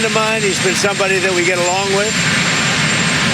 of mine. He's been somebody that we get along with.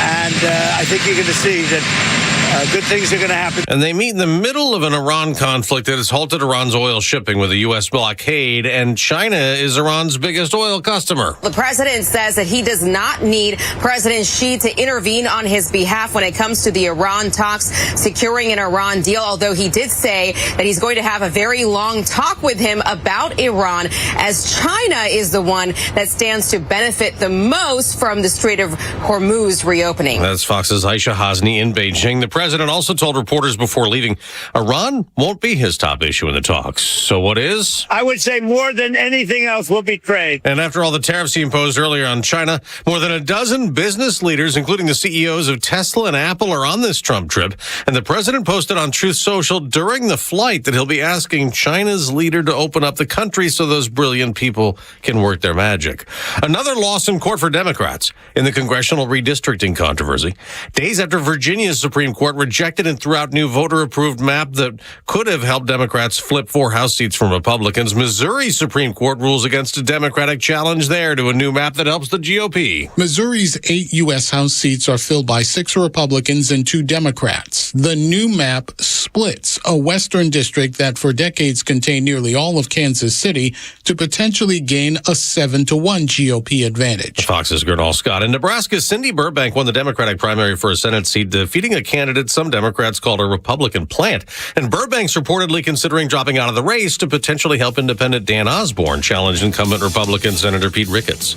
And I think you're going to see that good things are going to happen. And they meet in the middle of an Iran conflict that has halted Iran's oil shipping with a U.S. blockade, and China is Iran's biggest oil customer. The president says that he does not need President Xi to intervene on his behalf when it comes to the Iran talks, securing an Iran deal, although he did say that he's going to have a very long talk with him about Iran, as China is the one that stands to benefit the most from the Strait of Hormuz reopening. That's Fox's Aisha Hasni in Beijing. The president also told reporters before leaving, Iran won't be his top issue in the talks. So what is? I would say more than anything else will be trade. And after all the tariffs he imposed earlier on China, more than a dozen business leaders, including the CEOs of Tesla and Apple, are on this Trump trip. And the president posted on Truth Social during the flight that he'll be asking China's leader to open up the country so those brilliant people can work their magic. Another loss in court for Democrats in the congressional redistricting controversy. Days after Virginia's Supreme Court rejected and threw out new voter-approved map that could have helped Democrats flip 4 House seats from Republicans, Missouri's Supreme Court rules against a Democratic challenge there to a new map that helps the GOP. Missouri's 8 U.S. House seats are filled by 6 Republicans and 2 Democrats. The new map splits a western district that for decades contained nearly all of Kansas City to potentially gain a 7-1 GOP advantage. Fox's Gernal Scott. In Nebraska, Cindy Burbank won the Democratic primary for a Senate seat, defeating a candidate some Democrats called a Republican plant. And Burbank's reportedly considering dropping out of the race to potentially help independent Dan Osborne challenge incumbent Republican Senator Pete Ricketts.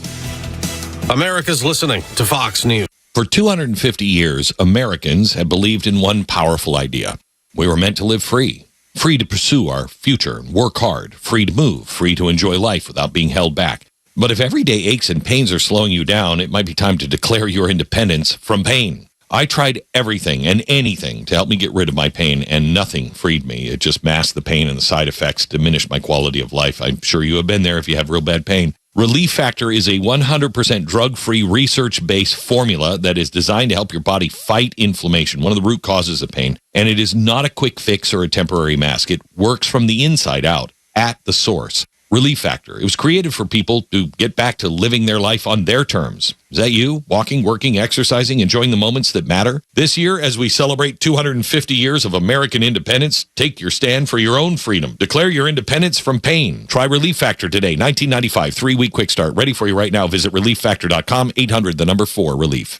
America's listening to Fox News. For 250 years, Americans have believed in one powerful idea. We were meant to live free. Free to pursue our future, work hard, free to move, free to enjoy life without being held back. But if everyday aches and pains are slowing you down, it might be time to declare your independence from pain. I tried everything and anything to help me get rid of my pain, and nothing freed me. It just masked the pain, and the side effects diminished my quality of life. I'm sure you have been there if you have real bad pain. Relief Factor is a 100% drug-free, research-based formula that is designed to help your body fight inflammation, one of the root causes of pain. And it is not a quick fix or a temporary mask. It works from the inside out, at the source. Relief Factor. It was created for people to get back to living their life on their terms. Is that you? Walking, working, exercising, enjoying the moments that matter? This year, as we celebrate 250 years of American independence, take your stand for your own freedom. Declare your independence from pain. Try Relief Factor today. 1995, 3-week quick start. Ready for you right now. Visit relieffactor.com, 800-4-RELIEF.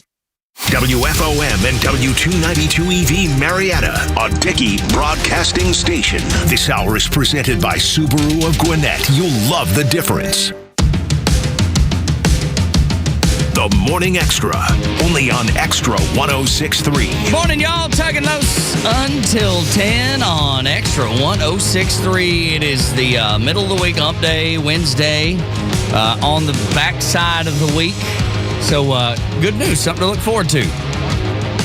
WFOM and W292EV Marietta, a Dickey Broadcasting Station. This hour is presented by Subaru of Gwinnett. You'll love the difference. The Morning Xtra, only on Xtra 106.3. Morning, y'all. Tug and Los until 10 on Xtra 106.3. It is the middle of the week, hump day, Wednesday, on the backside of the week. So, good news, something to look forward to.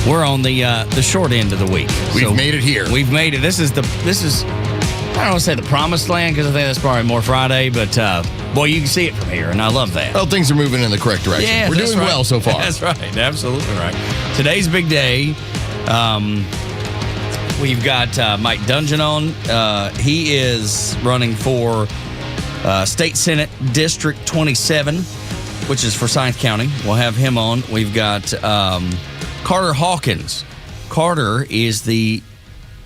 We're on the short end of the week. We've made it here. We've made it. This is, I don't want to say the promised land, because I think that's probably more Friday, but, boy, you can see it from here, and I love that. Well, things are moving in the correct direction. Yeah, we're doing well so far. That's right. Absolutely right. Today's big day. We've got Mike Dungeon on. He is running for State Senate District 27, which is for Forsyth County. We'll have him on. We've got Carter Hawkins. Carter is the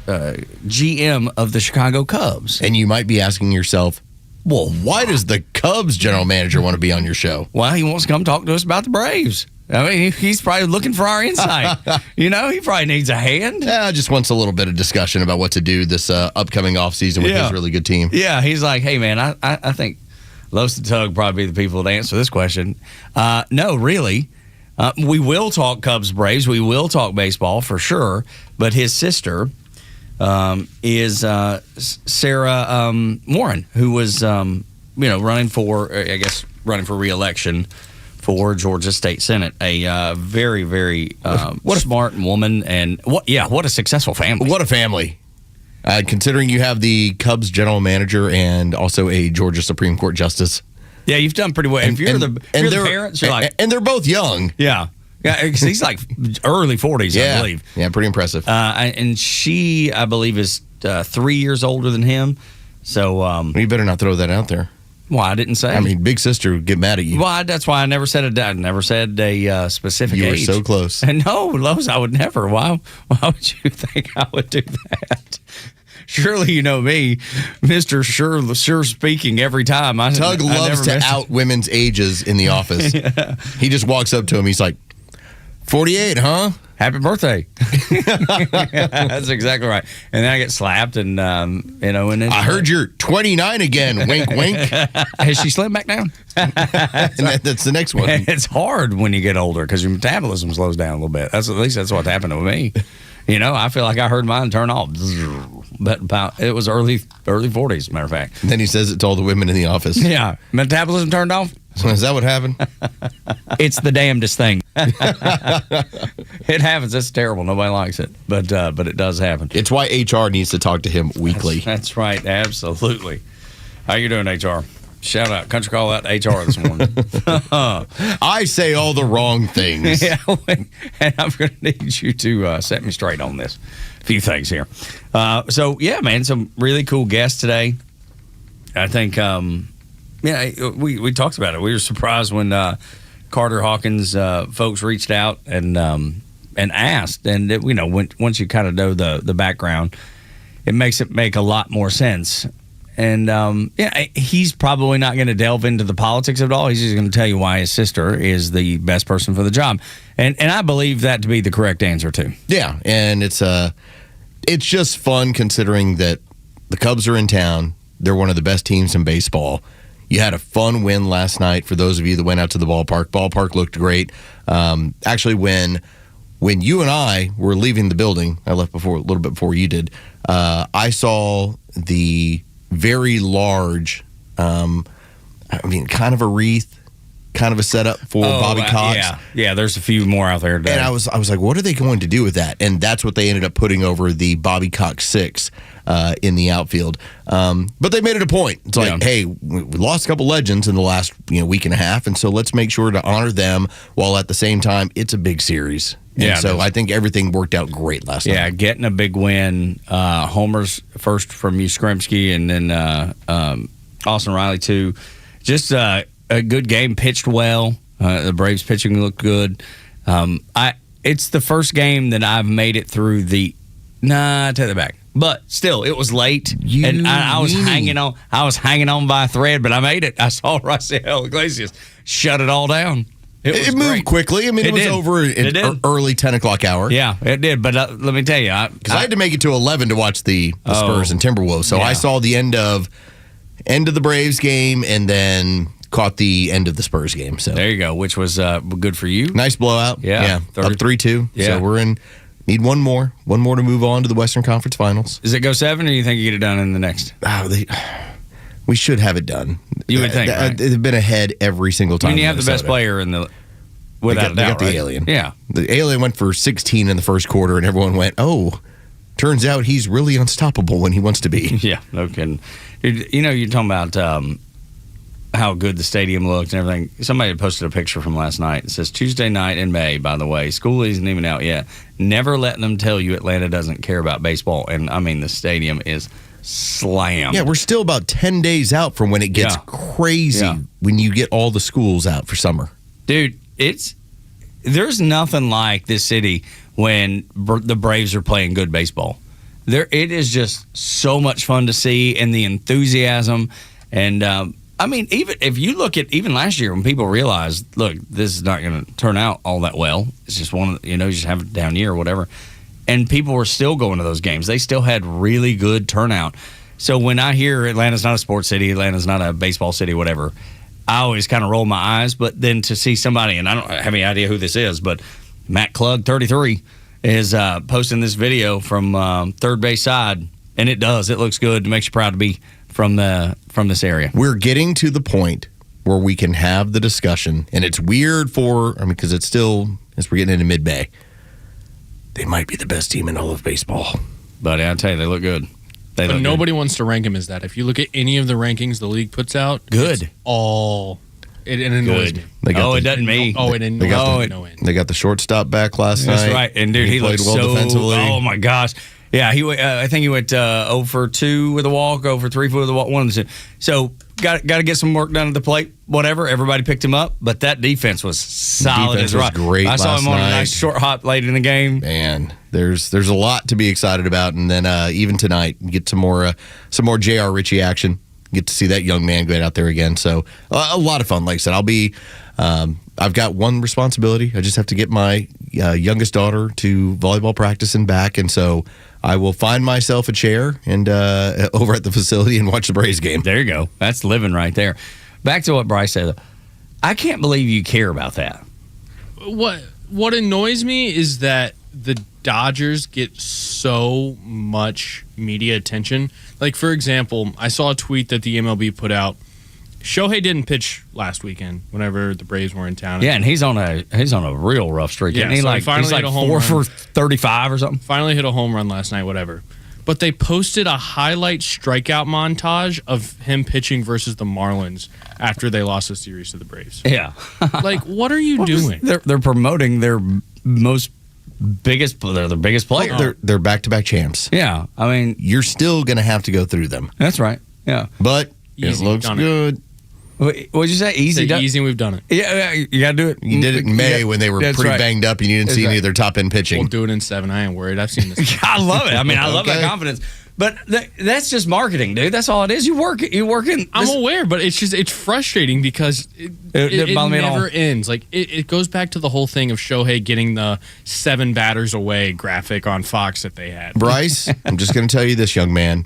GM of the Chicago Cubs. And you might be asking yourself, well, why does the Cubs general manager want to be on your show? Well, he wants to come talk to us about the Braves. I mean, he's probably looking for our insight. He probably needs a hand. Yeah, just wants a little bit of discussion about what to do this upcoming offseason with his really good team. Yeah, he's like, hey, man, I think Los and Tug probably be the people to answer this question. No, really. We will talk Cubs, Braves. We will talk baseball for sure. But his sister is Sarah Warren, who was, running for re-election for Georgia State Senate. A very, very smart woman, and what a successful family. What a family. Considering you have the Cubs general manager and also a Georgia Supreme Court justice. Yeah, you've done pretty well. If you're the parents, you're like... And they're both young. Yeah. Yeah, because he's like early 40s, I believe. Yeah, pretty impressive. And she, I believe, is 3 years older than him. So... you better not throw that out there. Well, I didn't say. I mean, big sister would get mad at you. Well, that's why I never said a specific You age. were so close. And no, Los, I would never. Why would you think I would do that? Surely you know me, Mr. Sure speaking every time. Tug loves to out women's ages in the office. Yeah. He just walks up to him. He's like, 48, huh? Happy birthday. That's exactly right. And then I get slapped and, and then I heard you're 29 again. Wink, wink. Has she slimmed back down? And that's the next one. It's hard when you get older because your metabolism slows down a little bit. At least that's what happened to me. I feel like I heard mine turn off. But it was early 40s, as a matter of fact. And then he says it to all the women in the office. Yeah. Metabolism turned off? So is that what happened? It's the damnedest thing. It happens. It's terrible. Nobody likes it. But it does happen. It's why HR needs to talk to him weekly. That's right. Absolutely. How you doing, HR? Shout out. Country call out to HR this morning. I say all the wrong things. Yeah, and I'm going to need you to set me straight on this. A few things here. So, yeah, man, some really cool guests today. I think, we talked about it. We were surprised when Carter Hawkins folks reached out and asked. And, once you kind of know the background, it makes it make a lot more sense. And, he's probably not going to delve into the politics of it all. He's just going to tell you why his sister is the best person for the job. And I believe that to be the correct answer, too. Yeah, and it's just fun considering that the Cubs are in town. They're one of the best teams in baseball. You had a fun win last night for those of you that went out to the ballpark. Ballpark looked great. Actually, when you and I were leaving the building, I left a little bit before you did, I saw the very large, kind of a wreath, kind of a setup for Bobby Cox. Yeah, there's a few more out there today. And I was like, what are they going to do with that? And that's what they ended up putting over the Bobby Cox 6 in the outfield. But they made it a point. It's like, hey, we lost a couple legends in the last week and a half, and so let's make sure to honor them while at the same time it's a big series. And so I think everything worked out great last night. Yeah, getting a big win. Homers first from Yastrzemski and then Austin Riley too. Just a good game, pitched well. The Braves pitching looked good. It's the first game that I've made it through I take that back. But still, it was late, and I was hanging on. I was hanging on by a thread, but I made it. I saw Raisel Iglesias shut it all down. It moved great. quickly. I mean, it was over in early 10 o'clock hour. Yeah, it did. But let me tell you, because I had to make it to 11 to watch the Spurs and Timberwolves. So I saw the end of the Braves game and then caught the end of the Spurs game. So there you go, which was good for you. Nice blowout. Yeah. Up 3-2. Yeah. So we're in. Need one more to move on to the Western Conference Finals. Does it go 7, or do you think you get it done in the next? We should have it done. You would think, right? They've been ahead every single time. I mean, you have the best player in the. Without a doubt, they got the right? Alien. Yeah, the Alien went for 16 in the first quarter, and everyone went, "Oh, turns out he's really unstoppable when he wants to be." Yeah, no kidding. Dude, you're talking about how good the stadium looked and everything. Somebody had posted a picture from last night. It says Tuesday night in May. By the way, school isn't even out yet. Never let them tell you Atlanta doesn't care about baseball. And I mean, the stadium is slammed. Yeah, we're still about 10 days out from when it gets crazy when you get all the schools out for summer. Dude, there's nothing like this city when the Braves are playing good baseball. It is just so much fun to see, and the enthusiasm. And I mean, even if you look at even last year when people realized, look, this is not going to turn out all that well. It's just you just have a down year or whatever. And people were still going to those games. They still had really good turnout. So when I hear Atlanta's not a sports city, Atlanta's not a baseball city, whatever, I always kind of roll my eyes. But then to see somebody, and I don't have any idea who this is, but Matt Klug, 33, is posting this video from third base side, and it looks good. It makes you proud to be from this area. We're getting to the point where we can have the discussion, and it's weird because it's still, as we're getting into mid-May, they might be the best team in all of baseball. Buddy, I tell you, they look good. But nobody wants to rank them as that. If you look at any of the rankings the league puts out, good. It annoys me. It doesn't me. It annoys me. They got the shortstop back last night. That's right. And dude, he played looks well so defensively. Oh my gosh. Yeah, I think he went 0 for 2 with a walk, 0 for 3 with a walk, one of the two. So got to get some work done at the plate. Whatever, everybody picked him up, but that defense was solid. Defense was great. I saw him on a nice short hop late in the game. Man, there's a lot to be excited about, and then even tonight, get some more J.R. Ritchie action. Get to see that young man get out there again. So a lot of fun. Like I said, I'll be. I've got one responsibility. I just have to get my youngest daughter to volleyball practice and back, and so I will find myself a chair and over at the facility and watch the Braves game. There you go. That's living right there. Back to what Bryce said. I can't believe you care about that. What annoys me is that the Dodgers get so much media attention. Like, for example, I saw a tweet that the MLB put out. Shohei didn't pitch last weekend whenever the Braves were in town. Yeah, and he's on a real rough streak. Yeah, he so like, finally he's like hit a home 4 run. for 35 or something. Finally hit a home run last night, whatever. But they posted a highlight strikeout montage of him pitching versus the Marlins after they lost the series to the Braves. Yeah. Like, what are you doing? They're promoting their biggest player. They're back-to-back champs. Yeah, I mean, You're still going to have to go through them. that's right. Yeah. But Easy, it looks done it. good. What'd you say? Easy. Easy, we've done it. Yeah, you got to do it. You did it in May when they were That's pretty right. banged up and you didn't see any of their top-end pitching. We'll do it in 7. I ain't worried. I've seen this. I love it. I mean, I love that Okay. confidence. But that's just marketing, dude. That's all it is. You work in. I'm aware, but it's frustrating because it bother me at all. never ends. Like it goes back to the whole thing of Shohei getting the 7 batters away graphic on Fox that they had. Bryce, I'm just going to tell you this, young man.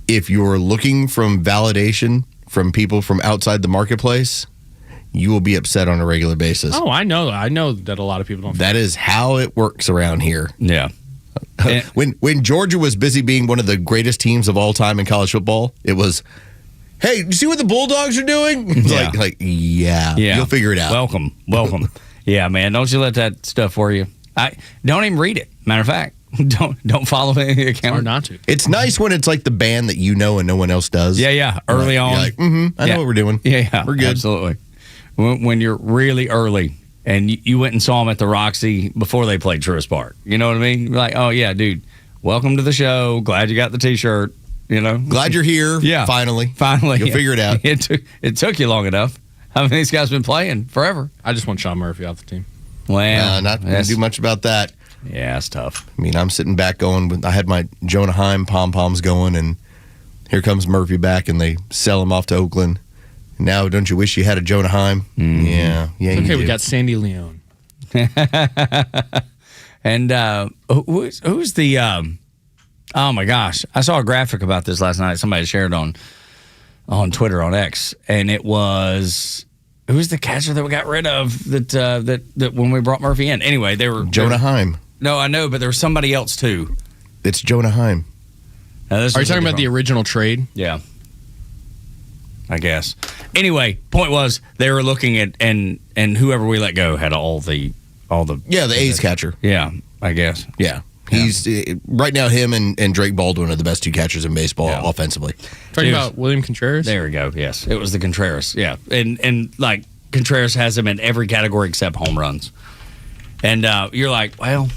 If you're looking from validation from people from outside the marketplace, you will be upset on a regular basis. Oh, I know that a lot of people don't. That is how it works around here. Yeah. When Georgia was busy being one of the greatest teams of all time in college football, it was, hey, you see what the Bulldogs are doing? Yeah. Yeah, you'll figure it out. Welcome. Yeah, man. Don't you let that stuff for you. Don't even read it. Matter of fact, don't follow any account. Or not to. It's nice when it's like the band that you know and no one else does. Yeah. Early on. You're like, I know what we're doing. Yeah. We're good. Absolutely. When you're really early and you went and saw them at the Roxy before they played Truist Park. You know what I mean? You're like, oh, yeah, dude, welcome to the show. Glad you got the T-shirt. You know? Glad you're here. Yeah. Finally. You'll figure it out. It took you long enough. I mean, these guys been playing forever. I just want Sean Murphy off the team. Well, Not going to do much about that. Yeah, it's tough. I mean, I'm sitting back going, I had my Jonah Heim pom-poms going, and here comes Murphy back, and they sell him off to Oakland. Now, don't you wish you had a Jonah Heim? Mm-hmm. Yeah, It's you okay, we do. got Sandy Leone. And who's the? Oh my gosh! I saw a graphic about this last night. Somebody shared on Twitter on X, and it was who's the catcher that we got rid of that when we brought Murphy in. Anyway, they were Jonah Heim. No, I know, but there was somebody else too. It's Jonah Heim. Now, this Are you was a talking about the different- original trade? Yeah. I guess. Anyway, point was they were looking at and whoever we let go had all the Yeah, the A's catcher. Yeah, I guess. Yeah. He's right now. Him and Drake Baldwin are the best 2 catchers in baseball offensively. Talking about William Contreras? There we go. Yes, it was the Contreras. Yeah, and like Contreras has him in every category except home runs. And you're like, well,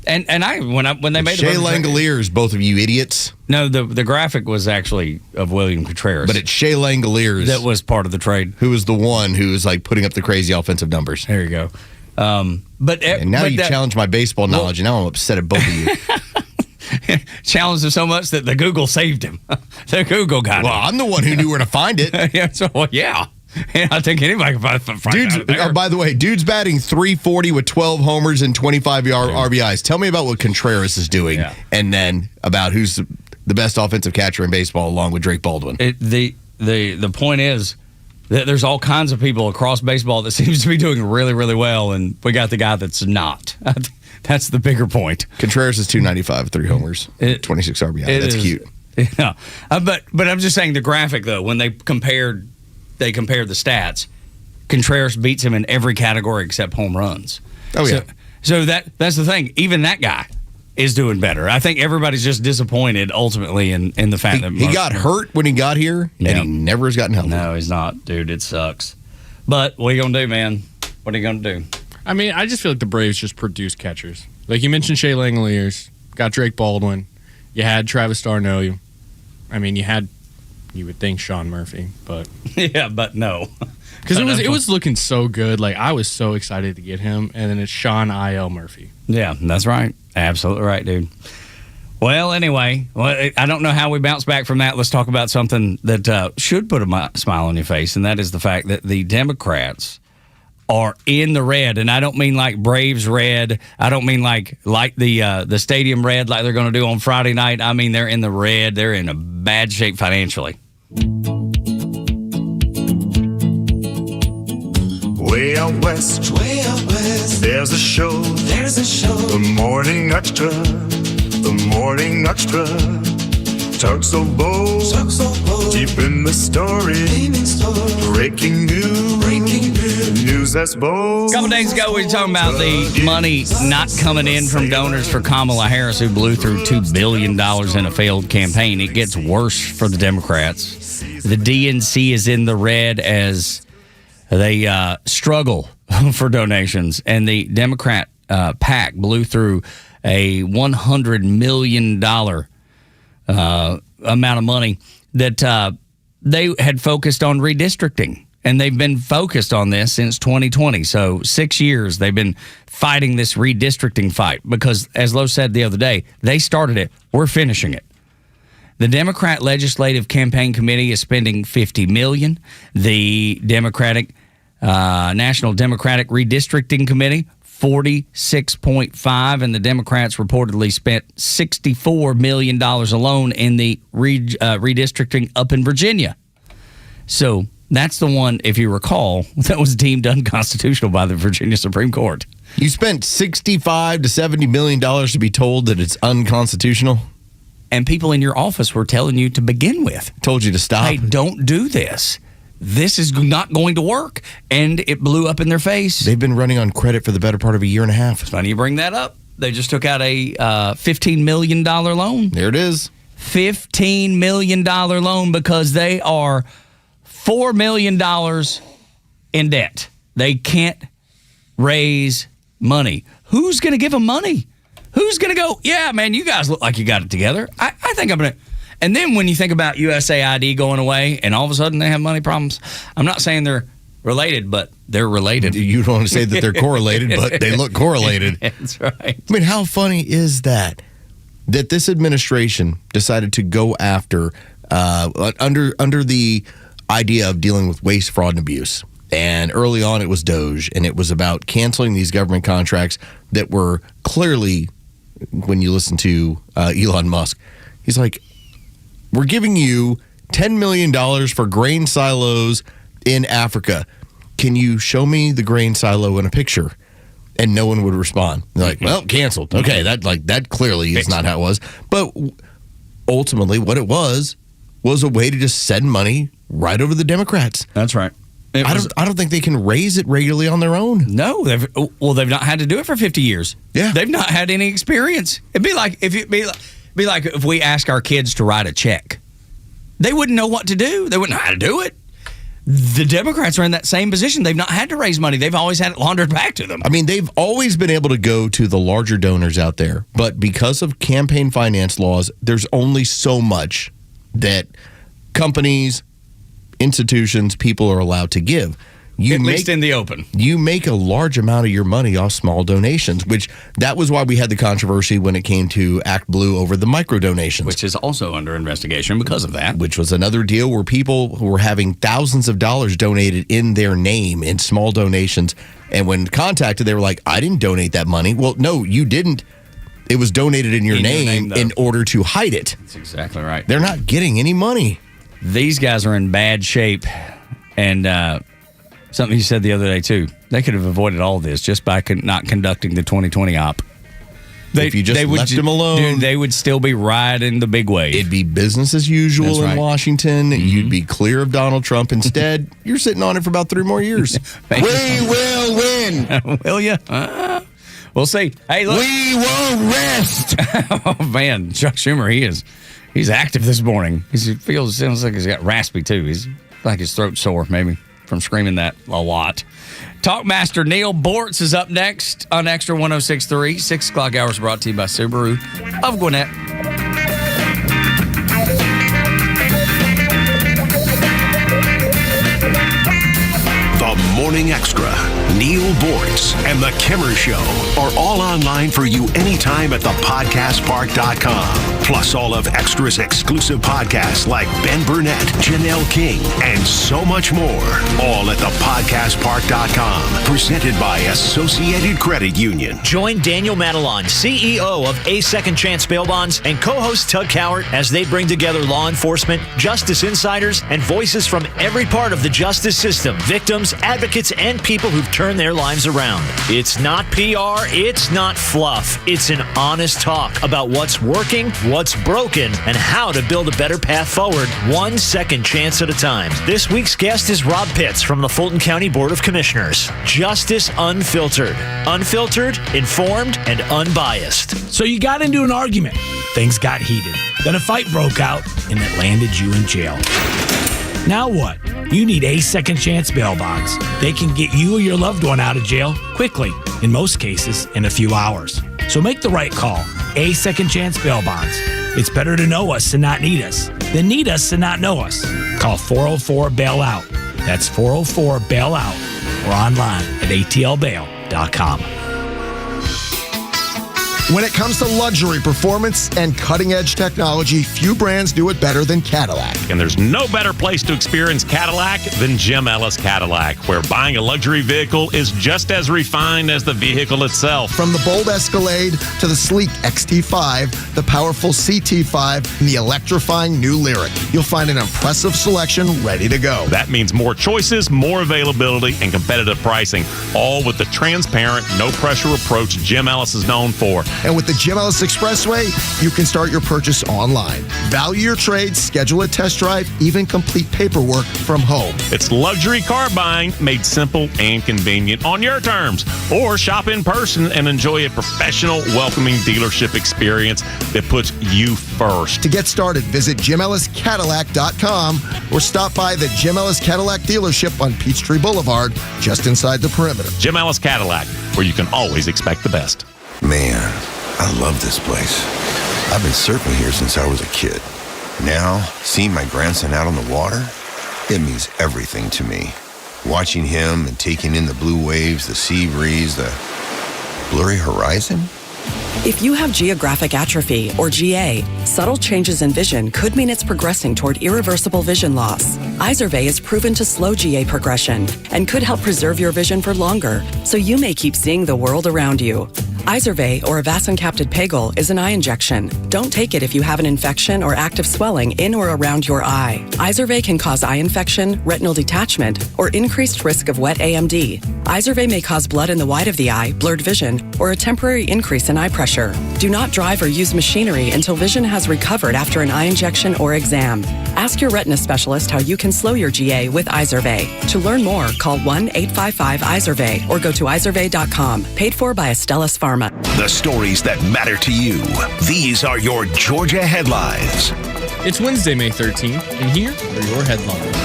and I when they made Shea the Langoliers, both of you idiots. No, the graphic was actually of William Contreras, But it's Shea Langoliers that was part of the trade. who was the one who was like putting up the crazy offensive numbers. There you go. And now you challenge my baseball knowledge, and now I'm upset at both of you. challenged him so much that the Google saved him. The Google got Well, him. I'm the one who knew where to find it. Yeah, so yeah. I think anybody can find Dude's, out there. by the way, dude's batting 340 with 12 homers and 25 RBIs. Tell me about what Contreras is doing, and then about who's the best offensive catcher in baseball, along with Drake Baldwin. The point is that there's all kinds of people across baseball that seems to be doing really, really well, and we got the guy that's not. That's the bigger point. Contreras is 295, 3 homers, 26 RBI. That's cute. Yeah, but I'm just saying the graphic though, when they compared the stats, Contreras beats him in every category except home runs. Oh yeah. So that's the thing. Even that guy is doing better. I think everybody's just disappointed ultimately in the fact that he got hurt when he got here, and he never has gotten healthy. No, he's not, dude. It sucks. But what are you gonna do, man? What are you gonna do? I mean, I just feel like the Braves just produce catchers. Like you mentioned, Shea Langoliers, got Drake Baldwin. You had Travis Darno. I mean, you would think Sean Murphy, but yeah, but no, because it was looking so good. Like I was so excited to get him, and then it's Sean I.L. Murphy. Yeah, that's right. Absolutely right, dude. Well, anyway, I don't know how we bounce back from that. Let's talk about something that should put a smile on your face, and that is the fact that the Democrats are in the red. And I don't mean like Braves red. I don't mean like the stadium red like they're going to do on Friday night. I mean they're in the red. They're in a bad shape financially. Way out west, there's a show, the Morning Xtra, the Morning Xtra. Tug so bold, deep in the story, breaking news that's bold. A couple days ago, we were talking about the money not coming in from donors for Kamala Harris, who blew through $2 billion in a failed campaign. It gets worse for the Democrats. The DNC is in the red as they struggle for donations, and the Democrat PAC blew through a $100 million amount of money that they had focused on redistricting. And they've been focused on this since 2020. So 6 years they've been fighting this redistricting fight because, as Lo said the other day, they started it. We're finishing it. The Democrat Legislative Campaign Committee is spending $50 million. The National Democratic Redistricting Committee, $46.5, and the Democrats reportedly spent $64 million alone in the redistricting up in Virginia. So that's the one, if you recall, that was deemed unconstitutional by the Virginia Supreme Court. You spent $65 to $70 million to be told that it's unconstitutional? And people in your office were telling you to begin with. Told you to stop? Hey, don't do this. This is not going to work. And it blew up in their face. They've been running on credit for the better part of a year and a half. It's funny you bring that up. They just took out a $15 million loan. There it is. $15 million loan because they are $4 million in debt. They can't raise money. Who's going to give them money? Who's going to go, yeah, man, you guys look like you got it together. I think I'm going to. And then when you think about USAID going away and all of a sudden they have money problems, I'm not saying they're related, but they're related. You don't want to say that they're correlated, but they look correlated. That's right. I mean, how funny is that? That this administration decided to go after, under the idea of dealing with waste, fraud, and abuse. And early on, it was DOGE, and it was about canceling these government contracts that were clearly, when you listen to Elon Musk, he's like, we're giving you $10 million for grain silos in Africa. Can you show me the grain silo in a picture? And no one would respond. They're like, well, canceled. Okay, that clearly is not how it was. But ultimately, what it was a way to just send money right over the Democrats. That's right. I don't think they can raise it regularly on their own. No, they've not had to do it for 50 years. Yeah, they've not had any experience. It'd be like if we ask our kids to write a check, they wouldn't know what to do. They wouldn't know how to do it. The Democrats are in that same position. They've not had to raise money. They've always had it laundered back to them. I mean, they've always been able to go to the larger donors out there, but because of campaign finance laws, there's only so much that companies, institutions, people are allowed to give. At least in the open. You make a large amount of your money off small donations, which that was why we had the controversy when it came to Act Blue over the micro donations. Which is also under investigation because of that. Which was another deal where people were having thousands of dollars donated in their name in small donations. And when contacted, they were like, I didn't donate that money. Well, no, you didn't. It was donated in your name in order to hide it. That's exactly right. They're not getting any money. These guys are in bad shape. And something you said the other day, too. They could have avoided all this just by not conducting the 2020 op. If you just left them alone. Dude, they would still be riding the big wave. It'd be business as usual in Washington. Mm-hmm. You'd be clear of Donald Trump. Instead, you're sitting on it for about 3 more years. We will win. Will you? We'll see. Hey, look. We won't rest. Oh, man. Chuck Schumer, he's active this morning. Sounds like he's got raspy, too. He's like his throat's sore, maybe. from screaming that a lot. Talkmaster Neil Bortz is up next on Extra 106.3. 6 o'clock hours brought to you by Subaru of Gwinnett. The Morning Extra, Neil Bortz, and The Kimmer Show are all online for you anytime at thepodcastpark.com. Plus all of Extra's exclusive podcasts like Ben Burnett, Janelle King, and so much more. All at thepodcastpark.com. Presented by Associated Credit Union. Join Daniel Madelon, CEO of A Second Chance Bail Bonds, and co-host Tug Cowart as they bring together law enforcement, justice insiders, and voices from every part of the justice system, victims, advocates, and people who've turned their lives around. It's not PR, it's not fluff. It's an honest talk about what's working, what's broken, and how to build a better path forward, 1 second chance at a time. This week's guest is Rob Pitts from the Fulton County Board of Commissioners. Justice Unfiltered. Unfiltered, informed, and unbiased. So you got into an argument. Things got heated. Then a fight broke out, and it landed you in jail. Now what? You need A Second Chance Bail Bonds. They can get you or your loved one out of jail quickly, in most cases, in a few hours. So make the right call. A Second Chance Bail Bonds. It's better to know us and not need us than need us and not know us. Call 404-BAIL-OUT. That's 404-BAIL-OUT or online at atlbail.com. When it comes to luxury, performance, and cutting-edge technology, few brands do it better than Cadillac. And there's no better place to experience Cadillac than Jim Ellis Cadillac, where buying a luxury vehicle is just as refined as the vehicle itself. From the bold Escalade to the sleek XT5, the powerful CT5, and the electrifying new Lyriq, you'll find an impressive selection ready to go. That means more choices, more availability, and competitive pricing, all with the transparent, no-pressure approach Jim Ellis is known for. And with the Jim Ellis Expressway, you can start your purchase online. Value your trade, schedule a test drive, even complete paperwork from home. It's luxury car buying made simple and convenient on your terms. Or shop in person and enjoy a professional, welcoming dealership experience that puts you first. To get started, visit JimEllisCadillac.com or stop by the Jim Ellis Cadillac dealership on Peachtree Boulevard, just inside the perimeter. Jim Ellis Cadillac, where you can always expect the best. Man, I love this place. I've been surfing here since I was a kid. Now, seeing my grandson out on the water, it means everything to me. Watching him and taking in the blue waves, the sea breeze, the blurry horizon. If you have geographic atrophy, or GA, subtle changes in vision could mean it's progressing toward irreversible vision loss. Izervay is proven to slow GA progression and could help preserve your vision for longer, so you may keep seeing the world around you. Izervay, or avacincaptad pegol, is an eye injection. Don't take it if you have an infection or active swelling in or around your eye. Izervay can cause eye infection, retinal detachment, or increased risk of wet AMD. Izervay may cause blood in the white of the eye, blurred vision, or a temporary increase in eye pressure. Do not drive or use machinery until vision has recovered after an eye injection or exam. Ask your retina specialist how you can slow your GA with Izervay. To learn more, call 1-855-IZERVAY or go to izervay.com. Paid for by Astellas Pharma. The stories that matter to you. These are your Georgia headlines. It's Wednesday, May 13th, and here are your headlines.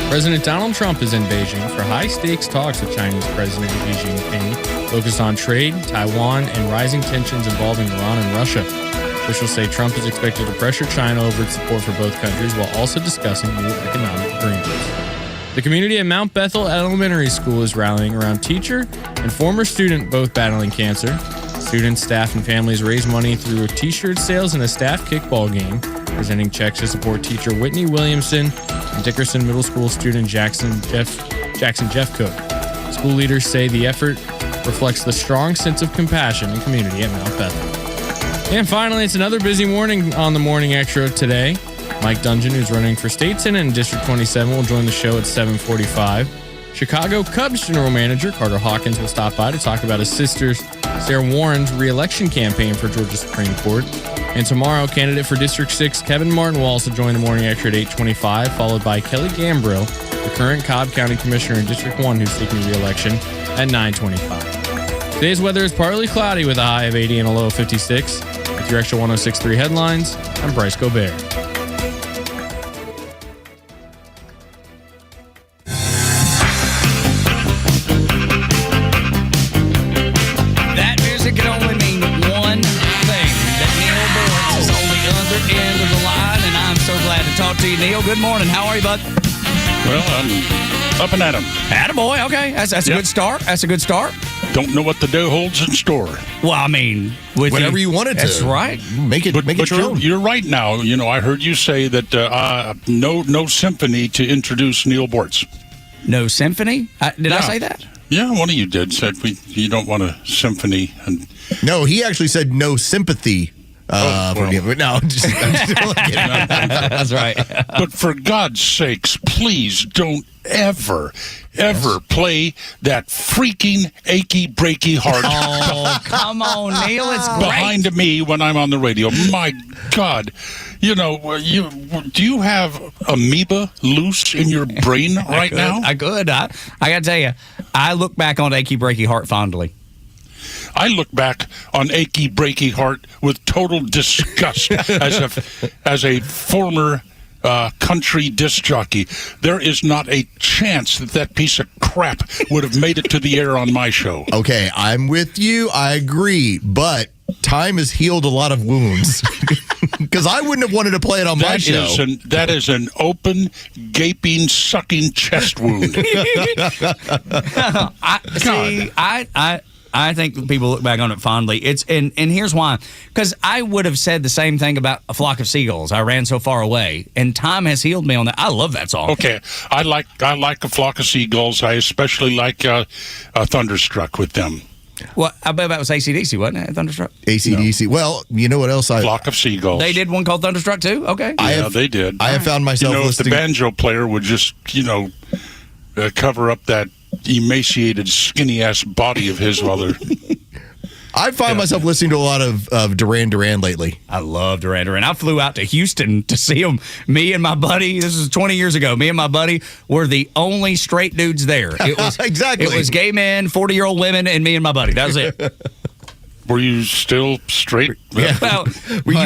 President Donald Trump is in Beijing for high-stakes talks with Chinese President Xi Jinping, focused on trade, Taiwan, and rising tensions involving Iran and Russia. Officials say Trump is expected to pressure China over its support for both countries while also discussing new economic agreements. The community at Mount Bethel Elementary School is rallying around teacher and former student both battling cancer. Students, staff, and families raise money through T-shirt sales and a staff kickball game, presenting checks to support teacher Whitney Williamson and Dickerson Middle School student Jackson Jeffcoat. School leaders say the effort reflects the strong sense of compassion and community at Mount Bethel. And finally, it's another busy morning on the Morning Extra today. Mike Dungeon, who's running for state senate in District 27, will join the show at 7:45. Chicago Cubs general manager Carter Hawkins will stop by to talk about his sister Sarah Warren's re-election campaign for Georgia Supreme Court. And tomorrow, candidate for District 6 Kevin Martin will also join the Morning Extra at 8:25, followed by Kelly Gambrill, the current Cobb County Commissioner in District 1 who's seeking re-election, at 9:25. Today's weather is partly cloudy with a high of 80 and a low of 56. With your Extra 106.3 headlines, I'm Bryce Gobert. Neil. Good morning. How are you, bud? Well, I'm up and at 'em. Attaboy. Okay, that's a good start. That's a good start. Don't know what the day holds in store. Well, I mean, with whatever you want it to. That's right. Make it your own. You're right now. You know, I heard you say that no symphony to introduce Neil Bortz. No symphony? Did I say that? Yeah, one of you did. Said you don't want a symphony. And No, he actually said no sympathy. For me. No, I'm just that's right. But for God's sakes, please don't ever play that freaking achy breaky heart. Oh, come on, Neil. It's great. Behind me when I'm on the radio. My God. You know, do you have amoeba loose in your brain right now? I could. I got to tell you, I look back on achy breaky heart fondly. I look back on achy breaky heart with total disgust as a former country disc jockey. There is not a chance that piece of crap would have made it to the air on my show. Okay, I'm with you. I agree. But time has healed a lot of wounds. Because I wouldn't have wanted to play it on my show. That is an open, gaping, sucking chest wound. I think people look back on it fondly. And here's why. Because I would have said the same thing about A Flock of Seagulls. I ran so far away, and time has healed me on that. I love that song. Okay, I like A Flock of Seagulls. I especially like Thunderstruck with them. Well, I bet that was AC/DC, wasn't it? Thunderstruck. AC/DC. No. Well, you know what else? Flock of Seagulls. They did one called Thunderstruck too. Okay. Yeah, they did. I have found myself listening. If the banjo player would just cover up that emaciated, skinny-ass body of his while they're... I find myself listening to a lot of Duran Duran lately. I love Duran Duran. I flew out to Houston to see him. Me and my buddy, this was 20 years ago, me and my buddy were the only straight dudes there. It was exactly. It was gay men, 40-year-old women, and me and my buddy. That was it. Were you still straight? Yeah. Well,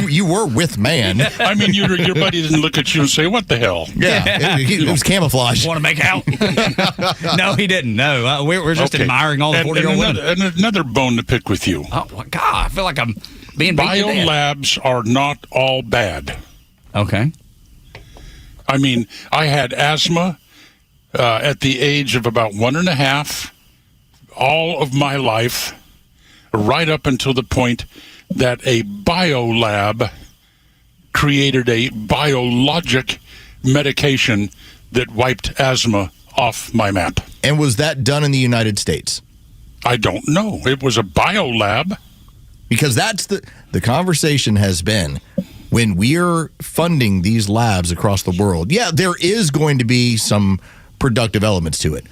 you were with man. I mean, your buddy didn't look at you and say, "What the hell?" Yeah, it was camouflage. Want to make out? No, he didn't. No, we're just admiring all the 40-year-old women. And another bone to pick with you. Oh, my God. I feel like I'm being beat to death. Biolabs are not all bad. Okay. I mean, I had asthma at the age of about 1.5 all of my life, right up until the point that a biolab created a biologic medication that wiped asthma off my map. And was that done in the United States? I don't know. It was a biolab. Because that's the conversation has been, when we're funding these labs across the world, yeah, there is going to be some productive elements to it.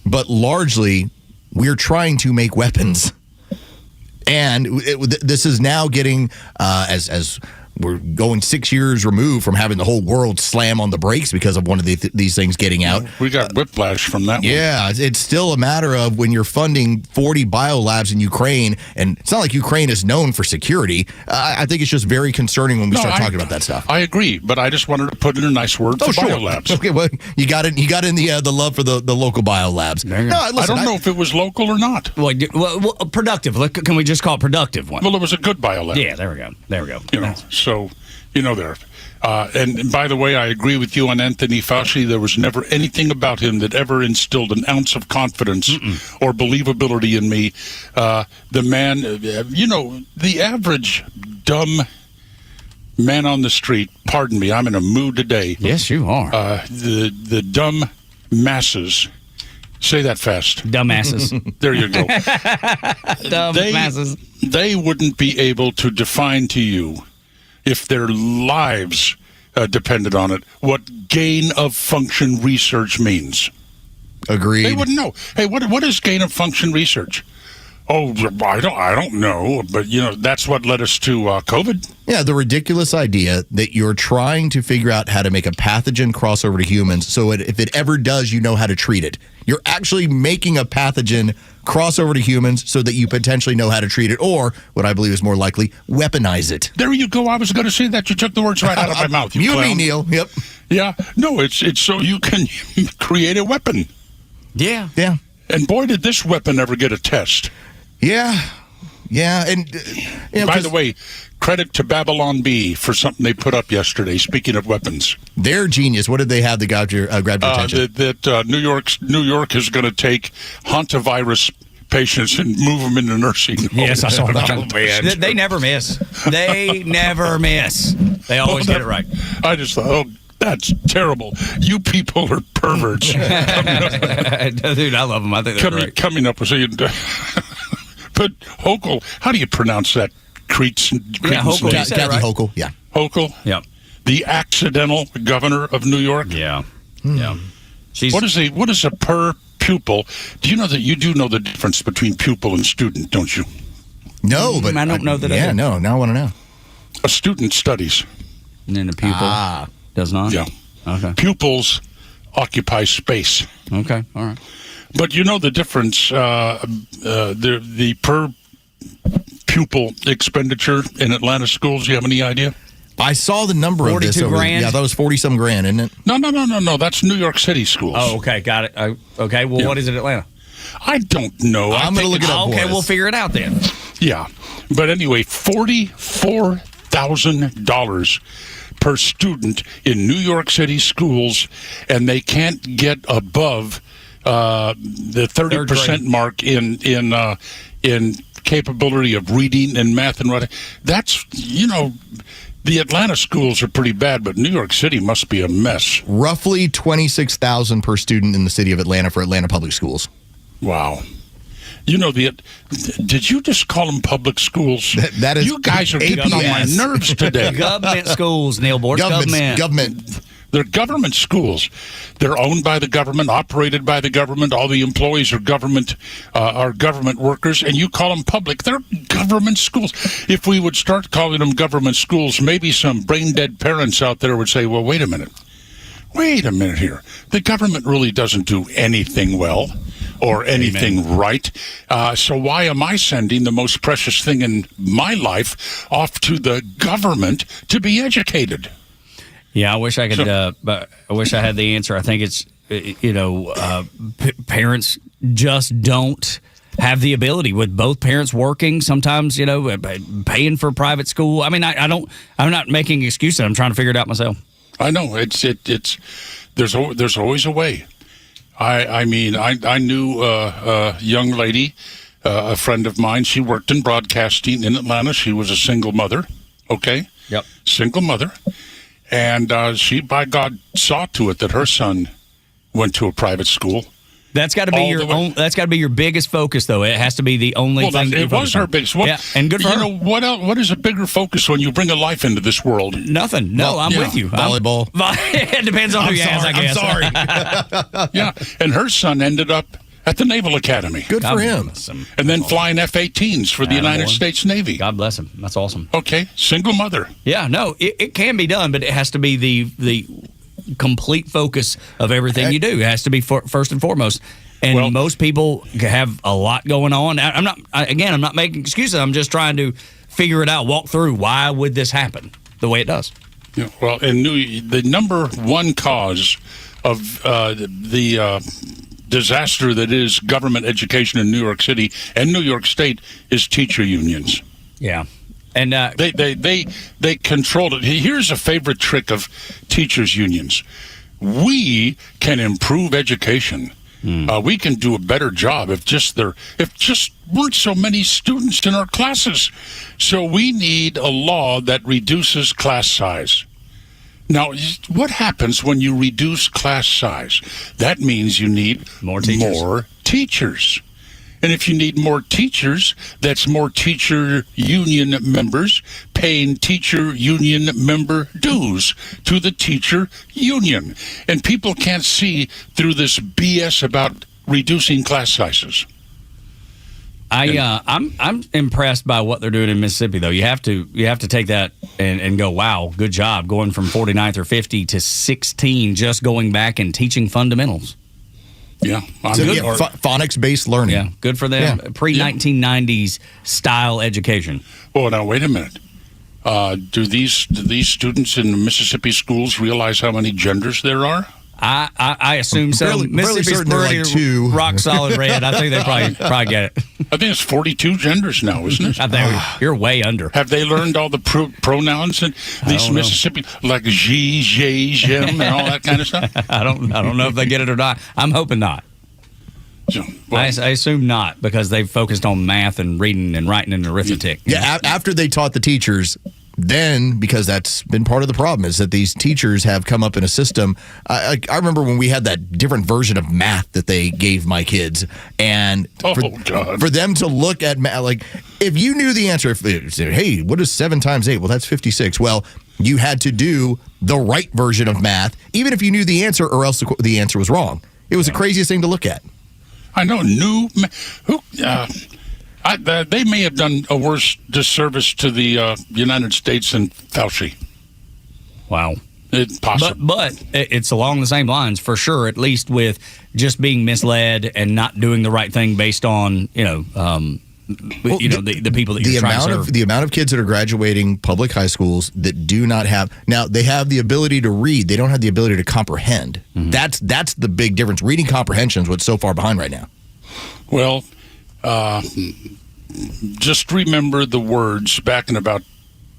But largely, we're trying to make weapons. And this is now getting, as we're going 6 years removed from having the whole world slam on the brakes because of one of these things getting out. We got whiplash from that one. Yeah, it's still a matter of when you're funding 40 biolabs in Ukraine, and it's not like Ukraine is known for security. I think it's just very concerning when we start talking about that stuff. I agree, but I just wanted to put in a nice word for biolabs. Okay, well, you got it. You got in the love for the local biolabs. No, I don't know if it was local or not. Well, productive. Can we just call it productive one? Well, it was a good biolab. Yeah, there we go. You know, so there. And by the way, I agree with you on Anthony Fauci. There was never anything about him that ever instilled an ounce of confidence or believability in me. The man, the average dumb man on the street, pardon me, I'm in a mood today. Yes, you are. The dumb masses. Say that fast. Dumbasses. There you go. Dumbasses. They wouldn't be able to define to you, if their lives depended on it, what gain of function research means. Agreed. They wouldn't know. Hey, what is gain of function research? Oh, I don't know, but that's what led us to COVID. Yeah, the ridiculous idea that you're trying to figure out how to make a pathogen cross over to humans, so if it ever does, you know how to treat it. You're actually making a pathogen cross over to humans so that you potentially know how to treat it, or what I believe is more likely, weaponize it. There you go. I was going to say that. You took the words right out of my mouth. You and me, Neil. Yep. Yeah. No, it's so you can create a weapon. Yeah. Yeah. And boy, did this weapon ever get a test. Yeah. Yeah, and by the way, credit to Babylon Bee for something they put up yesterday. Speaking of weapons, they're genius. What did they have that grabbed your attention? That New York is going to take hantavirus patients and move them into nursing homes. Yes, I saw that. Oh, man. They never miss. They never miss. They always get it right. I just thought, oh, that's terrible. You people are perverts. Dude, I love them. I think they're great. Coming up with saying, but Hochul, how do you pronounce that? Hochul, Kathy Hochul, yeah. Hochul? Yeah. The accidental governor of New York? Yeah. Yeah. What is a per pupil? Do you know that you do know the difference between pupil and student, don't you? No, but I don't know that. Yeah, no. Now I want to know. A student studies. And then a pupil does not? Yeah. Okay. Pupils occupy space. Okay. All right. But you know the difference, the per pupil expenditure in Atlanta schools? You have any idea? I saw the number of this. 42 grand? Yeah, that was 40-some grand, isn't it? No. That's New York City schools. Oh, okay. Got it. Okay. Well, what is it, Atlanta? I don't know. I'm going to look it up. Okay, we'll figure it out then. Yeah. But anyway, $44,000 per student in New York City schools, and they can't get above the 30% mark in capability of reading and math and writing. That's, the Atlanta schools are pretty bad, but New York City must be a mess. Roughly $26,000 per student in the city of Atlanta for Atlanta public schools. Wow. Did you just call them public schools? That is, you guys are getting on my nerves today. Government schools, Neil Bortz. Government. They're government schools. They're owned by the government, operated by the government. All the employees are government workers, and you call them public. They're government schools. If we would start calling them government schools, maybe some brain-dead parents out there would say, well, wait a minute here. The government really doesn't do anything well or anything right. So why am I sending the most precious thing in my life off to the government to be educated? Yeah, I wish I could. But I wish I had the answer. I think it's parents just don't have the ability. With both parents working, sometimes paying for private school. I mean, I'm not making excuses. I'm trying to figure it out myself. I know there's always a way. I knew a young lady, a friend of mine. She worked in broadcasting in Atlanta. She was a single mother. Okay. Yep. Single mother. And she, by God, saw to it that her son went to a private school. That's got to be That's got to be your biggest focus, though. It has to be the only thing. It was her biggest. And good for her. What else? What is a bigger focus when you bring a life into this world? Nothing. No, I'm with you. Volleyball. It depends on who you ask, I guess. I'm sorry. Yeah, and her son ended up at the Naval Academy. Good for him. And then flying F-18s for the United States Navy. God bless him. That's awesome. Okay, single mother. Yeah, no, it can be done, but it has to be the complete focus of everything you do. It has to be first and foremost. And most people have a lot going on. I'm not making excuses. I'm just trying to figure it out, walk through why would this happen the way it does. Yeah, well, and the number one cause of the disaster that is government education in New York City and New York State is teacher unions. Yeah. And they controlled it. Here's a favorite trick of teachers unions. We can improve education. We can do a better job if just weren't so many students in our classes. So we need a law that reduces class size. Now, what happens when you reduce class size? That means you need more teachers. And if you need more teachers, that's more teacher union members paying teacher union member dues to the teacher union. And people can't see through this BS about reducing class sizes. I'm impressed by what they're doing in Mississippi, though. You have to take that and go, wow, good job, going from 49th or 50 to 16, just going back and teaching fundamentals. Yeah, phonics-based learning. Yeah, good for them. Yeah. Pre-1990s style education. Oh, now wait a minute. Do these students in Mississippi schools realize how many genders there are? I assume so. Mississippi's pretty two. rock solid red. I think they probably get it. I think it's 42 genders now, isn't it? I think you're way under. Have they learned all the pronouns in these Mississippi, like she, them, and all that kind of stuff? I don't know if they get it or not. I'm hoping not. So, well, I assume not, because they've focused on math and reading and writing and arithmetic. Yeah, after they taught the teachers, then, because that's been part of the problem, is that these teachers have come up in a system. I remember when we had that different version of math that they gave my kids, and for them to look at math, like, if you knew the answer, hey, what is 7 times 8? Well, that's 56. Well, you had to do the right version of math, even if you knew the answer, or else the answer was wrong. It was the craziest thing to look at. I know. They may have done a worse disservice to the United States than Fauci. Wow. It's possible. But it's along the same lines, for sure, at least with just being misled and not doing the right thing based on, the people that you're trying to serve. The amount of kids that are graduating public high schools that do not have, now they have the ability to read, they don't have the ability to comprehend. Mm-hmm. That's the big difference. Reading comprehension is what's so far behind right now. Well, just remember the words back in about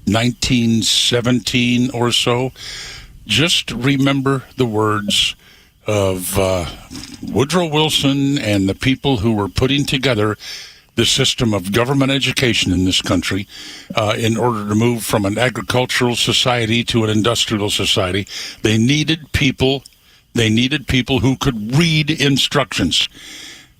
1917 or so. Just remember the words of Woodrow Wilson and the people who were putting together the system of government education in this country in order to move from an agricultural society to an industrial society. They needed people who could read instructions.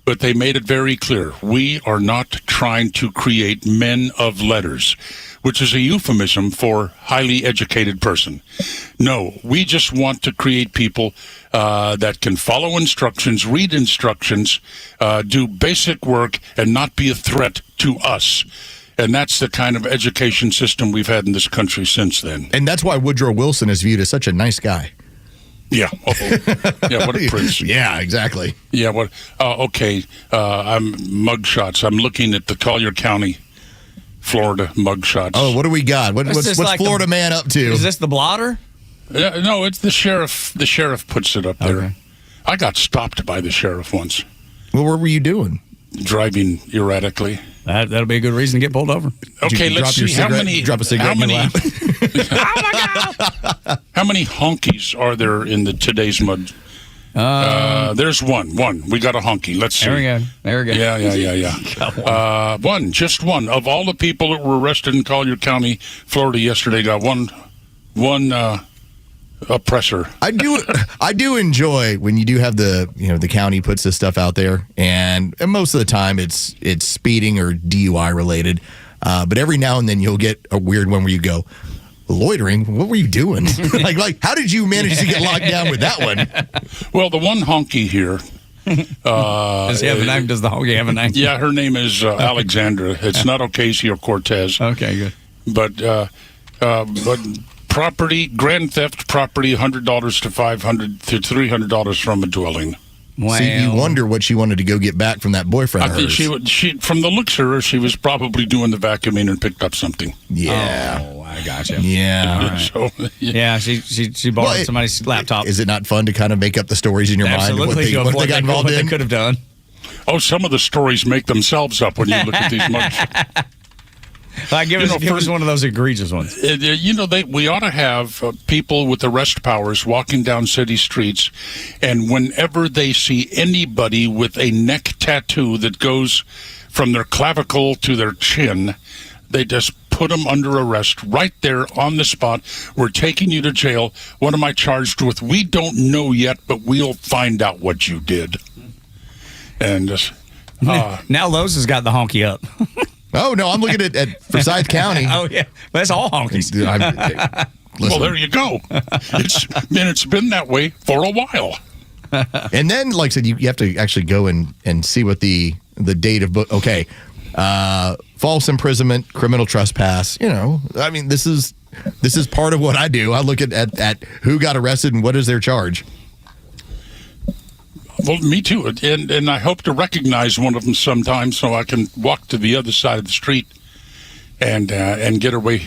But they made it very clear, we are not trying to create men of letters, which is a euphemism for highly educated person. No, we just want to create people that can follow instructions, read instructions, do basic work, and not be a threat to us. And that's the kind of education system we've had in this country since then. And that's why Woodrow Wilson is viewed as such a nice guy. Yeah. Yeah, what a prince. Yeah, exactly. Yeah, what? Okay, I'm mugshots. I'm looking at the Collier County, Florida mugshots. Oh, what do we got? What's like Florida man up to? Is this the blotter? No, it's the sheriff. The sheriff puts it up there. Okay. I got stopped by the sheriff once. Well, what were you doing? Driving erratically. That'll be a good reason to get pulled over. Okay, let's see how many. Drop a cigarette in your lap. Oh my God! How many honkies are there in today's mud? There's one. We got a honky. Let's see. There we go. Yeah. Just one. Of all the people that were arrested in Collier County, Florida yesterday, got one oppressor. I do enjoy when you do have the county puts this stuff out there, and most of the time it's speeding or DUI related. But every now and then you'll get a weird one where you go, loitering? What were you doing? like how did you manage to get locked down with that one? Well, the one honky here. Does he have a name? Does the honky have a name? Yeah, her name is Alexandra. It's not Ocasio-Cortez. Okay, good. But property, grand theft property, $100 to $500 to $300 from a dwelling. Wow. See, you wonder what she wanted to go get back from that boyfriend. I think she, from the looks of her, she was probably doing the vacuuming and picked up something. Yeah. Oh, I gotcha. Yeah. Right. So, yeah, she borrowed somebody's laptop. Is it not fun to kind of make up the stories in your mind of what they got involved in? They could have done. Oh, some of the stories make themselves up when you look at these mugs. Give us one of those egregious ones. We ought to have people with arrest powers walking down city streets, and whenever they see anybody with a neck tattoo that goes from their clavicle to their chin, they just put them under arrest right there on the spot. We're taking you to jail. What am I charged with? We don't know yet, but we'll find out what you did. And just now Los has got the honky up. Oh, no, I'm looking at Forsyth County. Oh, yeah. But it's all honkies. Well, there you go. It's been that way for a while. And then, like I said, you have to actually go and see what the date of okay, false imprisonment, criminal trespass. This is part of what I do. I look at who got arrested and what is their charge. Well, me too, and I hope to recognize one of them sometime so I can walk to the other side of the street and get away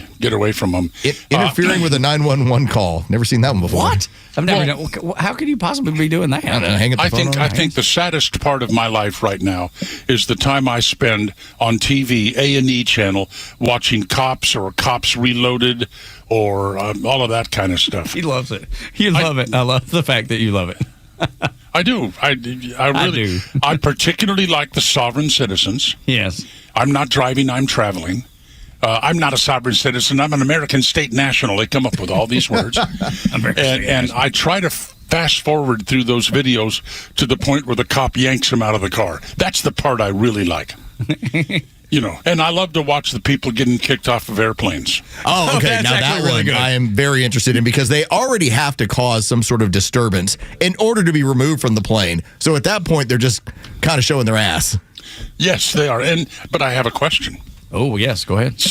from them. Interfering with a 911 call. Never seen that one before. What? I've never known. How could you possibly be doing that? I don't know, hang up the phone I think the saddest part of my life right now is the time I spend on TV, A&E channel, watching Cops or Cops Reloaded or all of that kind of stuff. He loves it. You love it. I love the fact that you love it. I do. I really do. I particularly like the sovereign citizens. Yes. I'm not driving, I'm traveling. I'm not a sovereign citizen. I'm an American state national. They come up with all these words. and I try to fast forward through those videos to the point where the cop yanks him out of the car. That's the part I really like. And I love to watch the people getting kicked off of airplanes. Oh, okay. Now that one really I am very interested in because they already have to cause some sort of disturbance in order to be removed from the plane. So at that point, they're just kind of showing their ass. Yes, they are. But I have a question. Oh, yes. Go ahead.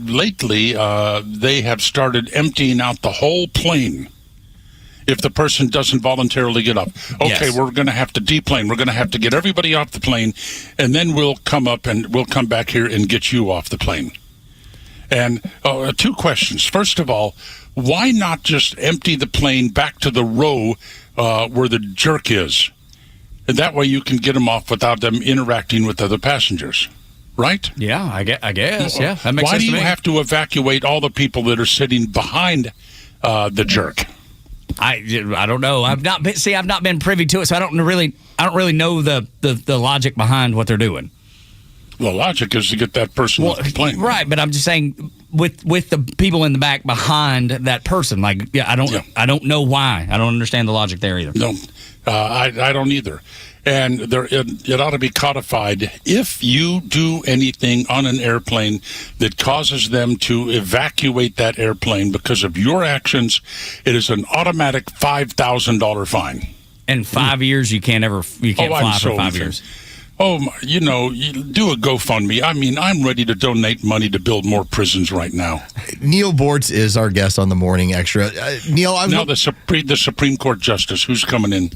Lately, they have started emptying out the whole plane if the person doesn't voluntarily get up. Okay, Yes. We're going to have to deplane. We're going to have to get everybody off the plane, and then we'll come up and we'll come back here and get you off the plane. And two questions. First of all, why not just empty the plane back to the row where the jerk is? And that way you can get them off without them interacting with other passengers. Right? Yeah, I guess. Yeah, that makes Why sense do to you me. have to evacuate all the people that are sitting behind the jerk? I don't know. I've not been privy to it, so I don't really know the logic behind what they're doing. The logic is to get that person off the plane, right? But I'm just saying with the people in the back behind that person. I don't know why. I don't understand the logic there either. No, I don't either. And it ought to be codified. If you do anything on an airplane that causes them to evacuate that airplane because of your actions, it is an automatic $5,000 fine. In 5 years, you can't fly for 5 years. Oh, you do a GoFundMe. I mean, I'm ready to donate money to build more prisons right now. Neil Bortz is our guest on the Morning Extra. Neil, the Supreme Court Justice, who's coming in?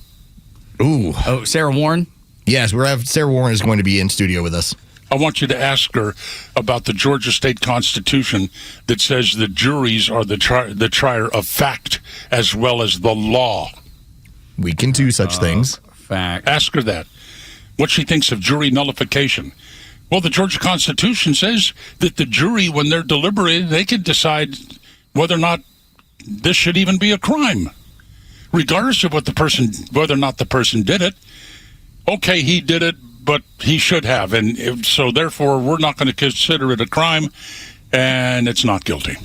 Oh, Sarah Warren? Yes, Sarah Warren is going to be in studio with us. I want you to ask her about the Georgia State Constitution that says the juries are the trier of fact as well as the law. We can do such things. Fact. Ask her that. What she thinks of jury nullification. Well, the Georgia Constitution says that the jury, when they're deliberating, they can decide whether or not this should even be a crime, regardless of whether or not the person did it. Okay, he did it, but he should have, and so therefore we're not going to consider it a crime, and it's not guilty.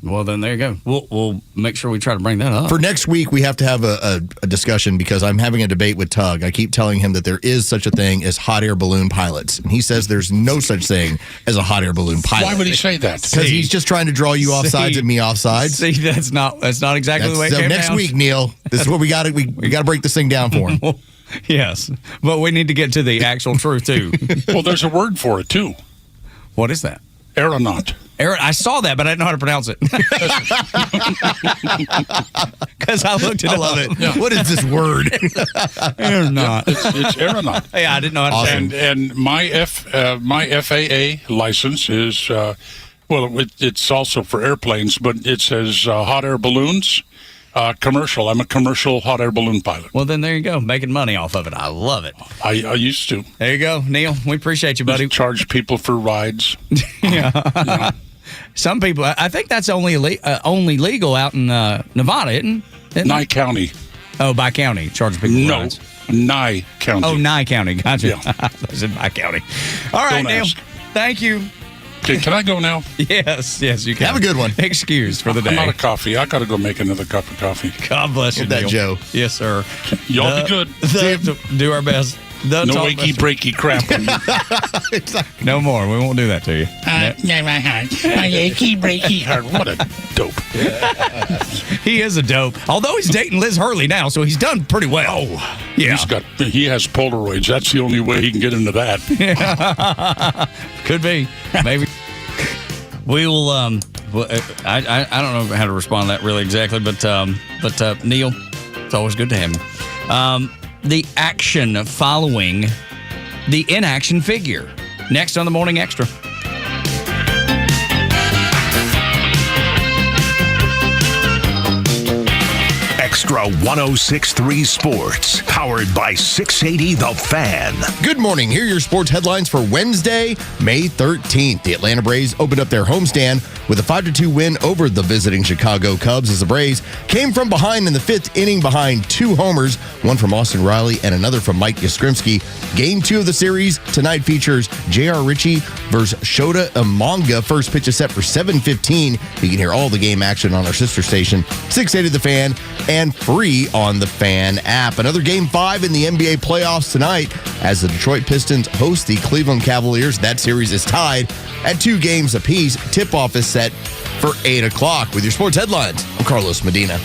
Well, then there you go. We'll make sure we try to bring that up. For next week, we have to have a discussion because I'm having a debate with Tug. I keep telling him that there is such a thing as hot air balloon pilots. And he says there's no such thing as a hot air balloon pilot. Why would he say that? Because he's just trying to draw you off sides and me off sides. See, that's not exactly the way it came next down. week, Neil, this is what we got to break this thing down for him. Yes, but we need to get to the actual truth, too. Well, there's a word for it, too. What is that? Aeronaut. I saw that, but I didn't know how to pronounce it. Because I looked it up. I love it. Yeah. What is this word? Aeronaut. It's aeronaut. Yeah, I didn't know how to say it. And my FAA license is, it's also for airplanes, but it says hot air balloons. Commercial. I'm a commercial hot air balloon pilot. Well, then there you go. Making money off of it. I love it. I used to. There you go, Neil. We appreciate you, buddy. Just charge people for rides. Yeah. Some people, I think that's only legal out in Nevada, isn't it? Nye County. Oh, by county. Charge people for rides. Nye County. Oh, Nye County. Gotcha. Yeah. I said by county. All right, Don't Neil. ask. Thank you. Okay, can I go now? Yes, you can. Have a good one. Excuse for the day. I'm out of coffee. I got to go make another cup of coffee. God bless you, that, Neil. Joe. Yes, sir. Y'all be good. Do our best. No achy breaky crap on you. No more. We won't do that to you. My achy breaky heart. What a dope. He is a dope. Although he's dating Liz Hurley now, so he's done pretty well. Oh, yeah. He has Polaroids. That's the only way he can get into that. Could be. Maybe. We will. I don't know how to respond to that really exactly, but Neil, it's always good to have him. The action following the inaction figure. Next on the Morning Extra. Xtra 106.3 Sports, powered by 680 The Fan. Good morning. Here are your sports headlines for Wednesday, May 13th. The Atlanta Braves opened up their homestand with a 5-2 win over the visiting Chicago Cubs as the Braves came from behind in the fifth inning behind 2 homers, one from Austin Riley and another from Mike Yastrzemski. Game 2 of the series tonight features J.R. Ritchie versus Shota Umanga. First pitch is set for 7:15. You can hear all the game action on our sister station, 680 The Fan, and free on the Fan app. Another Game 5 in the NBA playoffs tonight as the Detroit Pistons host the Cleveland Cavaliers. That series is tied at 2 games apiece. Tip-off is set for 8 o'clock. With your sports headlines, I'm Carlos Medina.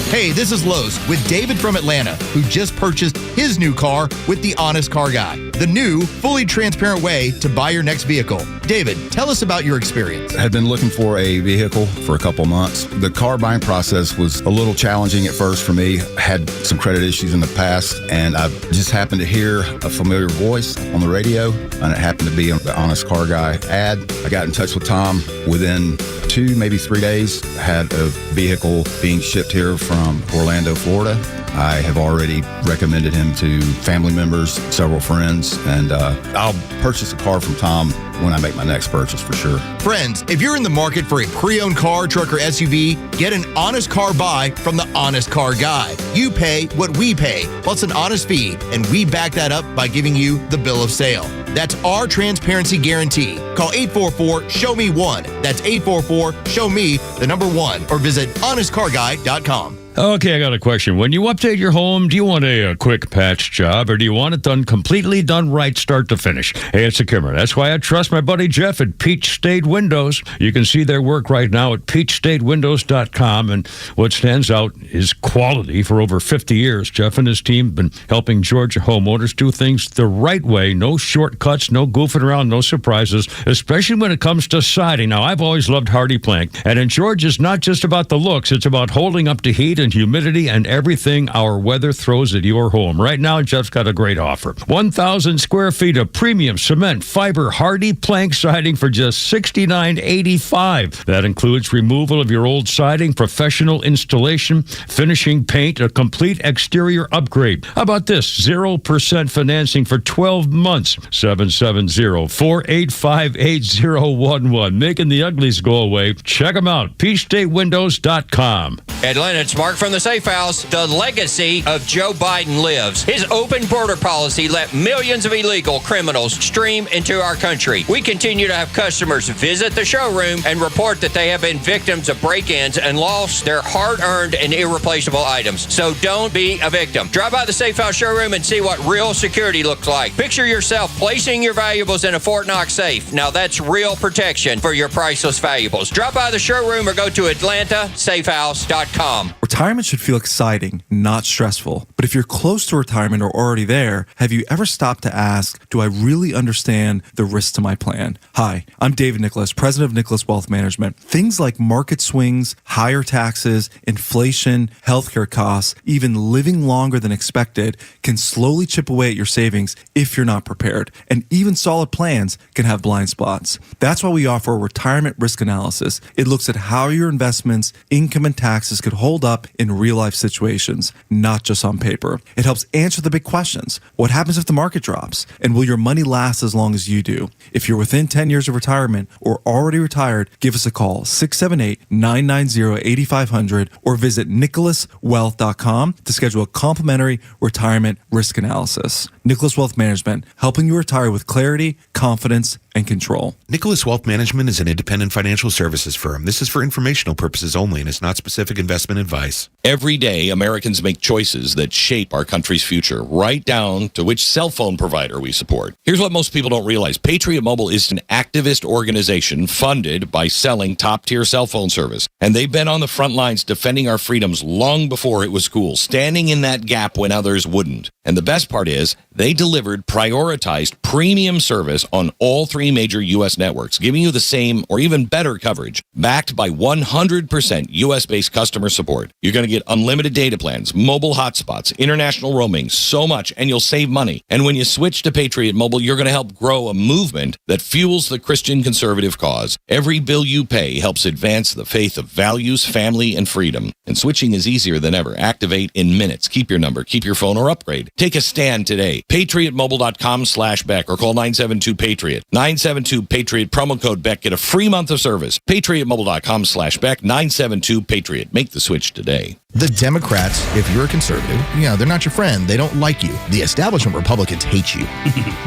Hey, this is Los with David from Atlanta, who just purchased his new car with the Honest Car Guy, the new, fully transparent way to buy your next vehicle. David, tell us about your experience. I had been looking for a vehicle for a couple months. The car buying process was a little challenging at first for me. I had some credit issues in the past, and I just happened to hear a familiar voice on the radio, and it happened to be on the Honest Car Guy ad. I got in touch with Tom. Within 2, maybe 3 days, I had a vehicle being shipped here from Orlando, Florida. I have already recommended him to family members, several friends, and I'll purchase a car from Tom when I make my next purchase for sure. Friends, if you're in the market for a pre-owned car, truck, or SUV, get an honest car buy from the Honest Car Guy. You pay what we pay, plus an honest fee, and we back that up by giving you the bill of sale. That's our transparency guarantee. Call 844-SHOW-ME-1. That's 844-SHOW-ME-1, or visit honestcarguy.com. Okay, I got a question. When you update your home, do you want a quick patch job, or do you want it completely done right, start to finish? Hey, it's a Kimmer. That's why I trust my buddy Jeff at Peach State Windows. You can see their work right now at peachstatewindows.com, and what stands out is quality. For over 50 years, Jeff and his team have been helping Georgia homeowners do things the right way. No shortcuts, no goofing around, no surprises, especially when it comes to siding. Now, I've always loved Hardy Plank, and in Georgia, it's not just about the looks. It's about holding up to heat and humidity and everything our weather throws at your home. Right now, Jeff's got a great offer. 1,000 square feet of premium cement, fiber, Hardy Plank siding for just $69.85. That includes removal of your old siding, professional installation, finishing paint, a complete exterior upgrade. How about this? 0% financing for 12 months. 770-485-8011. Making the uglies go away. Check them out. PeachStateWindows.com. Atlanta, it's Mark from the Safe House. The legacy of Joe Biden lives. His open border policy let millions of illegal criminals stream into our country. We continue to have customers visit the showroom and report that they have been victims of break-ins and lost their hard-earned and irreplaceable items. So don't be a victim. Drive by the Safe House showroom and see what real security looks like. Picture yourself placing your valuables in a Fort Knox safe. Now that's real protection for your priceless valuables. Drop by the showroom or go to AtlantaSafeHouse.com. Retirement should feel exciting, not stressful. But if you're close to retirement or already there, have you ever stopped to ask, do I really understand the risks to my plan? Hi, I'm David Nicholas, president of Nicholas Wealth Management. Things like market swings, higher taxes, inflation, healthcare costs, even living longer than expected can slowly chip away at your savings if you're not prepared. And even solid plans can have blind spots. That's why we offer a retirement risk analysis. It looks at how your investments, income, and taxes could hold up in real-life situations, not just on paper. It helps answer the big questions. What happens if the market drops? And will your money last as long as you do? If you're within 10 years of retirement or already retired, give us a call, 678-990-8500, or visit nicholaswealth.com to schedule a complimentary retirement risk analysis. Nicholas Wealth Management, helping you retire with clarity, confidence, and control. Nicholas Wealth Management is an independent financial services firm. This is for informational purposes only and is not specific investment advice. Every day, Americans make choices that shape our country's future, right down to which cell phone provider we support. Here's what most people don't realize. Patriot Mobile is an activist organization funded by selling top-tier cell phone service. And they've been on the front lines defending our freedoms long before it was cool, standing in that gap when others wouldn't. And the best part is they delivered prioritized premium service on all 3 major U.S. networks, giving you the same or even better coverage, backed by 100% U.S.-based customer support. You're going to get unlimited data plans, mobile hotspots, international roaming, so much, and you'll save money. And when you switch to Patriot Mobile, you're going to help grow a movement that fuels the Christian conservative cause. Every bill you pay helps advance the faith of values, family, and freedom. And switching is easier than ever. Activate in minutes. Keep your number, keep your phone, or upgrade. Take a stand today. PatriotMobile.com/Beck or call 972-PATRIOT. 972-PATRIOT, promo code Beck. Get a free month of service. PatriotMobile.com/Beck, 972-PATRIOT. Make the switch today. The Democrats, if you're a conservative, they're not your friend. They don't like you. The establishment Republicans hate you.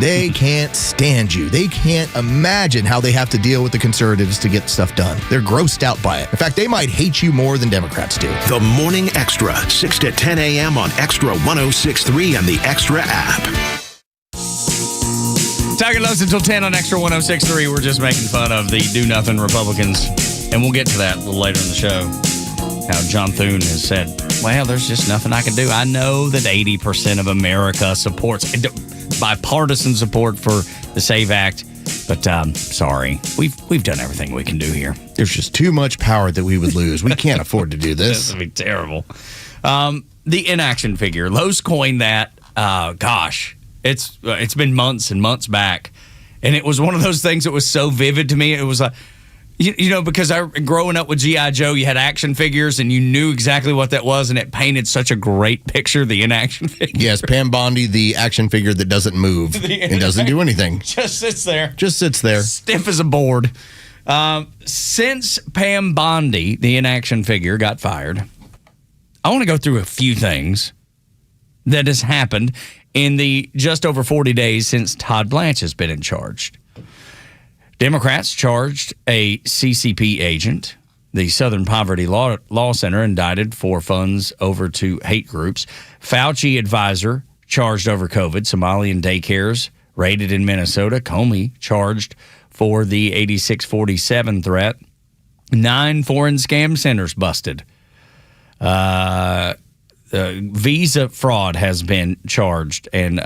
They can't stand you. They can't imagine how they have to deal with the conservatives to get stuff done. They're grossed out by it. In fact, they might hate you more than Democrats do. The Morning Extra, 6 to 10 a.m. on Extra 106.3 and the Extra app. Tug and Los until 10 on Extra 106.3. We're just making fun of the do-nothing Republicans. And we'll get to that a little later in the show. How John Thune has said, well, there's just nothing I can do. I know that 80% of America supports bipartisan support for the SAVE Act, but sorry, we've done everything we can do here. There's just too much power that we would lose. We can't afford to do this. This would be terrible. The inaction figure, Los coined that. Gosh, it's been months and months back, and it was one of those things that was so vivid to me. It was like, because growing up with G.I. Joe, you had action figures and you knew exactly what that was, and it painted such a great picture, the inaction figure. Yes, Pam Bondi, the action figure that doesn't move and doesn't do anything. Just sits there. Just sits there. Stiff as a board. Since Pam Bondi, the inaction figure, got fired, I want to go through a few things that has happened in the just over 40 days since Todd Blanche has been in charge. Democrats charged a CCP agent. The Southern Poverty Law Center indicted for funds over to hate groups. Fauci advisor charged over COVID. Somalian daycares raided in Minnesota. Comey charged for the 8647 threat. 9 foreign scam centers busted. Visa fraud has been charged, and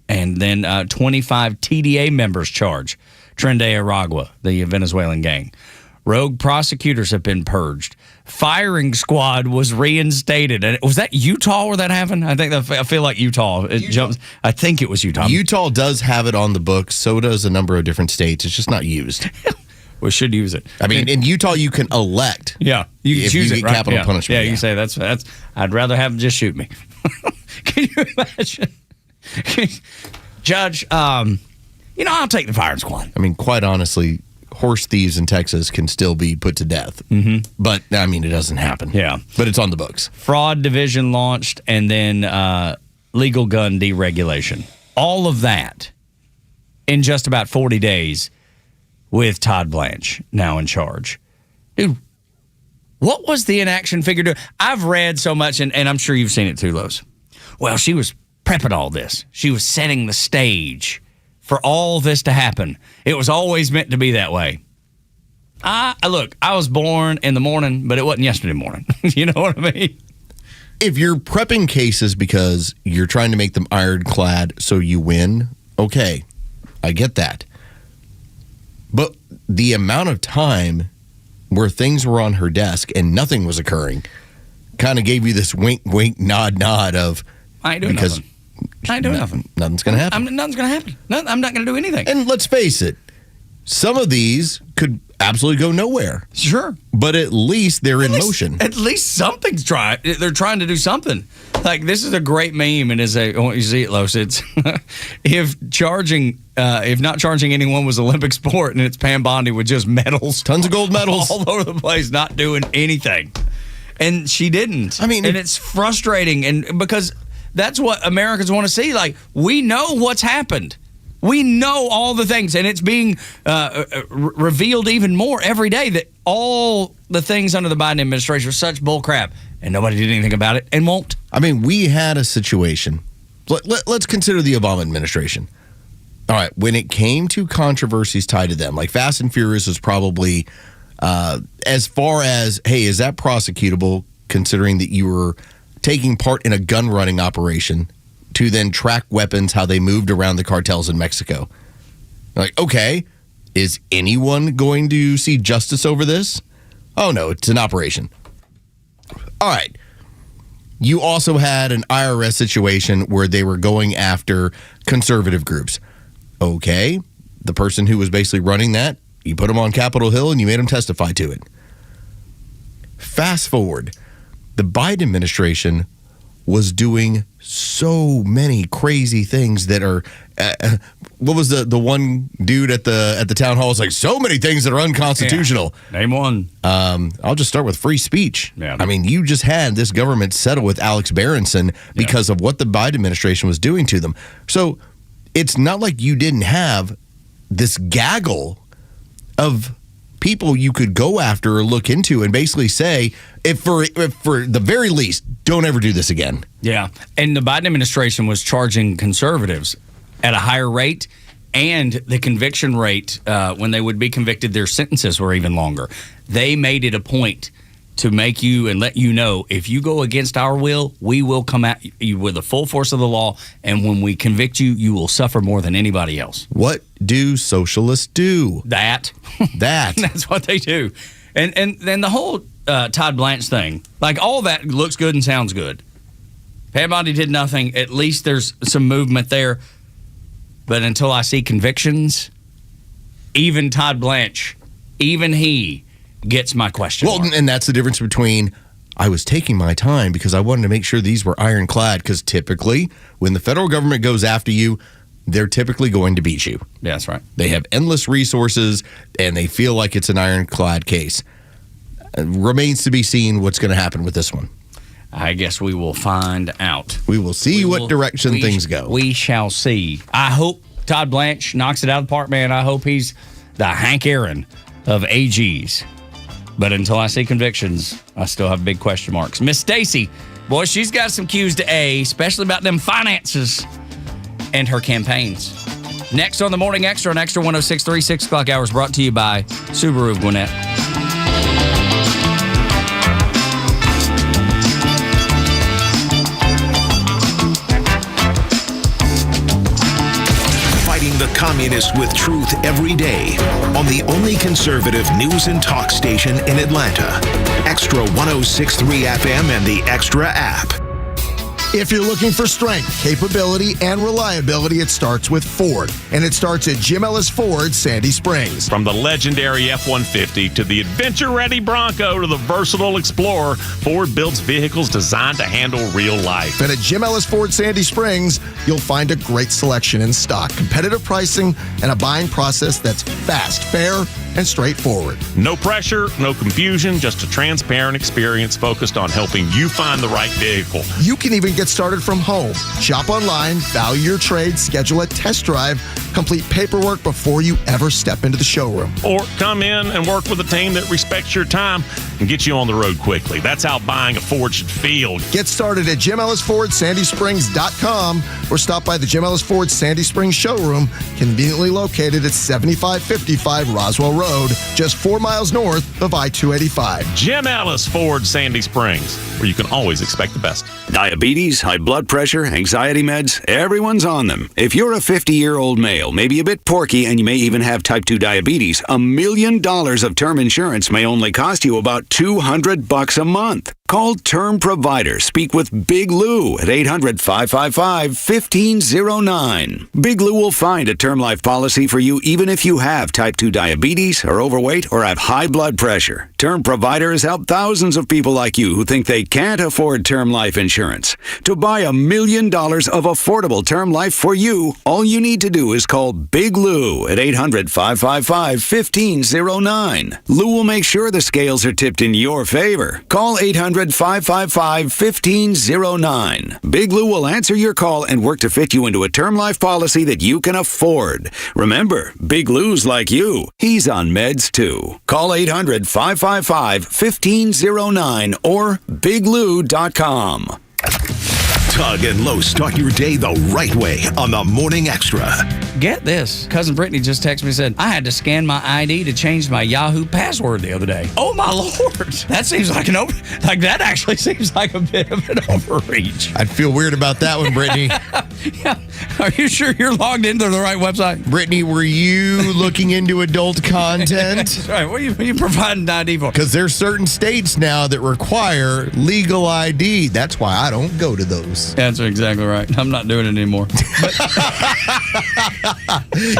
then 25 TDA members charged. Trende Aragua, the Venezuelan gang. Rogue prosecutors have been purged. Firing squad was reinstated. And was that Utah where that happened? I feel like Utah. Jumps. I think it was Utah. Utah does have it on the books. So does a number of different states. It's just not used. We should use it. I mean, in Utah, you can elect. Yeah, you if choose you it, get right? capital punishment. Yeah, you say that's. I'd rather have them just shoot me. Can you imagine, Judge? I'll take the firing squad. I mean, quite honestly, horse thieves in Texas can still be put to death. Mm-hmm. But I mean, it doesn't happen. Yeah, but it's on the books. Fraud division launched, and then legal gun deregulation. All of that in just about 40 days. With Todd Blanche now in charge. Dude, what was the inaction figure doing? I've read so much, and I'm sure you've seen it too, Los. Well, she was prepping all this. She was setting the stage for all this to happen. It was always meant to be that way. Look, I was born in the morning, but it wasn't yesterday morning. You know what I mean? If you're prepping cases because you're trying to make them ironclad so you win, okay, I get that. But the amount of time where things were on her desk and nothing was occurring kind of gave you this wink, wink, nod, nod of... I ain't doing nothing. I ain't doing nothing. Nothing's going to happen. Nothing's going to happen. I'm not going to do anything. And let's face it, some of these could absolutely go nowhere. Sure. But at least they're in motion. At least something's trying. They're trying to do something. Like, this is a great meme, and I want you to see it, Los. It's if not charging anyone was Olympic sport, and it's Pam Bondi with just medals. Tons of gold medals. All over the place, not doing anything. And she didn't. And it's frustrating, and because that's what Americans want to see. Like, we know what's happened. We know all the things, and it's being revealed even more every day that all the things under the Biden administration are such bull crap, and nobody did anything about it and won't. I mean, we had a situation. Let's consider the Obama administration. All right, when it came to controversies tied to them, like Fast and Furious was probably as far as, hey, is that prosecutable, considering that you were taking part in a gun running operation to then track weapons, how they moved around the cartels in Mexico. Like, okay, is anyone going to see justice over this? Oh, no, it's an operation. All right. You also had an IRS situation where they were going after conservative groups. Okay, the person who was basically running that, you put him on Capitol Hill and you made him testify to it. Fast forward, the Biden administration was doing so many crazy things that are what was the one dude at the town hall was like, so many things that are unconstitutional. Yeah. Name one. I'll just start with free speech. Yeah. I mean, you just had this government settle with Alex Berenson because of what the Biden administration was doing to them. So it's not like you didn't have this gaggle of people you could go after or look into and basically say, if for the very least, don't ever do this again. Yeah. And the Biden administration was charging conservatives at a higher rate, and the conviction rate, when they would be convicted, their sentences were even longer. They made it a point to make you and let you know, if you go against our will, we will come at you with the full force of the law, and when we convict you, you will suffer more than anybody else. What do socialists do? That. That's what they do. And then the whole Todd Blanche thing, like, all that looks good and sounds good. Pat Bondi did nothing. At least there's some movement there. But until I see convictions, even Todd Blanche, even he gets my question mark. Well, and that's the difference between, I was taking my time because I wanted to make sure these were ironclad, because typically when the federal government goes after you, they're typically going to beat you. Yeah, that's right. They have endless resources, and they feel like it's an ironclad case. Remains to be seen what's going to happen with this one. I guess we will find out. We will see what direction things go. We shall see. I hope Todd Blanche knocks it out of the park, man. I hope he's the Hank Aaron of AGs. But until I see convictions, I still have big question marks. Miss Stacy, boy, she's got some cues to A, especially about them finances and her campaigns. Next on the Morning Extra on Extra 106.3, 6 o'clock hours, brought to you by Subaru of Gwinnett. The communists with truth every day on the only conservative news and talk station in Atlanta. Extra 106.3 FM and the Extra app. If you're looking for strength, capability, and reliability, it starts with Ford. And it starts at Jim Ellis Ford, Sandy Springs. From the legendary F-150 to the adventure-ready Bronco to the versatile Explorer, Ford builds vehicles designed to handle real life. And at Jim Ellis Ford, Sandy Springs, you'll find a great selection in stock, competitive pricing, and a buying process that's fast, fair, and straightforward. No pressure, no confusion, just a transparent experience focused on helping you find the right vehicle. You can even get started from home. Shop online, value your trade, schedule a test drive, complete paperwork before you ever step into the showroom. Or come in and work with a team that respects your time and get you on the road quickly. That's how buying a Ford should feel. Get started at JimEllisFordSandySprings.com or stop by the Jim Ellis Ford Sandy Springs showroom, conveniently located at 7555 Roswell Road, just 4 miles north of I-285. Jim Ellis Ford Sandy Springs, where you can always expect the best. Diabetes, high blood pressure, anxiety meds, everyone's on them. If you're a 50-year-old male, maybe a bit porky, and you may even have type 2 diabetes, $1 million of term insurance may only cost you about $200 a month. Call Term Provider. Speak with Big Lou at 800-555-1509. Big Lou will find a term life policy for you even if you have type 2 diabetes, are overweight, or have high blood pressure. Term Provider has helped thousands of people like you who think they can't afford term life insurance. To buy $1 million of affordable term life for you, all you need to do is call Big Lou at 800-555-1509. Lou will make sure the scales are tipped in your favor. Call 800-555-1509. Big Lou will answer your call and work to fit you into a term life policy that you can afford. Remember, Big Lou's like you. He's on meds too. Call 800-555-1509 or biglou.com. Tug and Los start your day the right way on the Morning Extra. Get this. Cousin Brittany just texted me and said, I had to scan my ID to change my Yahoo password the other day. Oh, my Lord. That seems like that actually seems like a bit of an overreach. I'd feel weird about that one, Brittany. Yeah. Are you sure you're logged into the right website? Brittany, were you looking into adult content? That's right. What are you providing ID for? Because there's certain states now that require legal ID. That's why I don't go to those. That's exactly right. I'm not doing it anymore.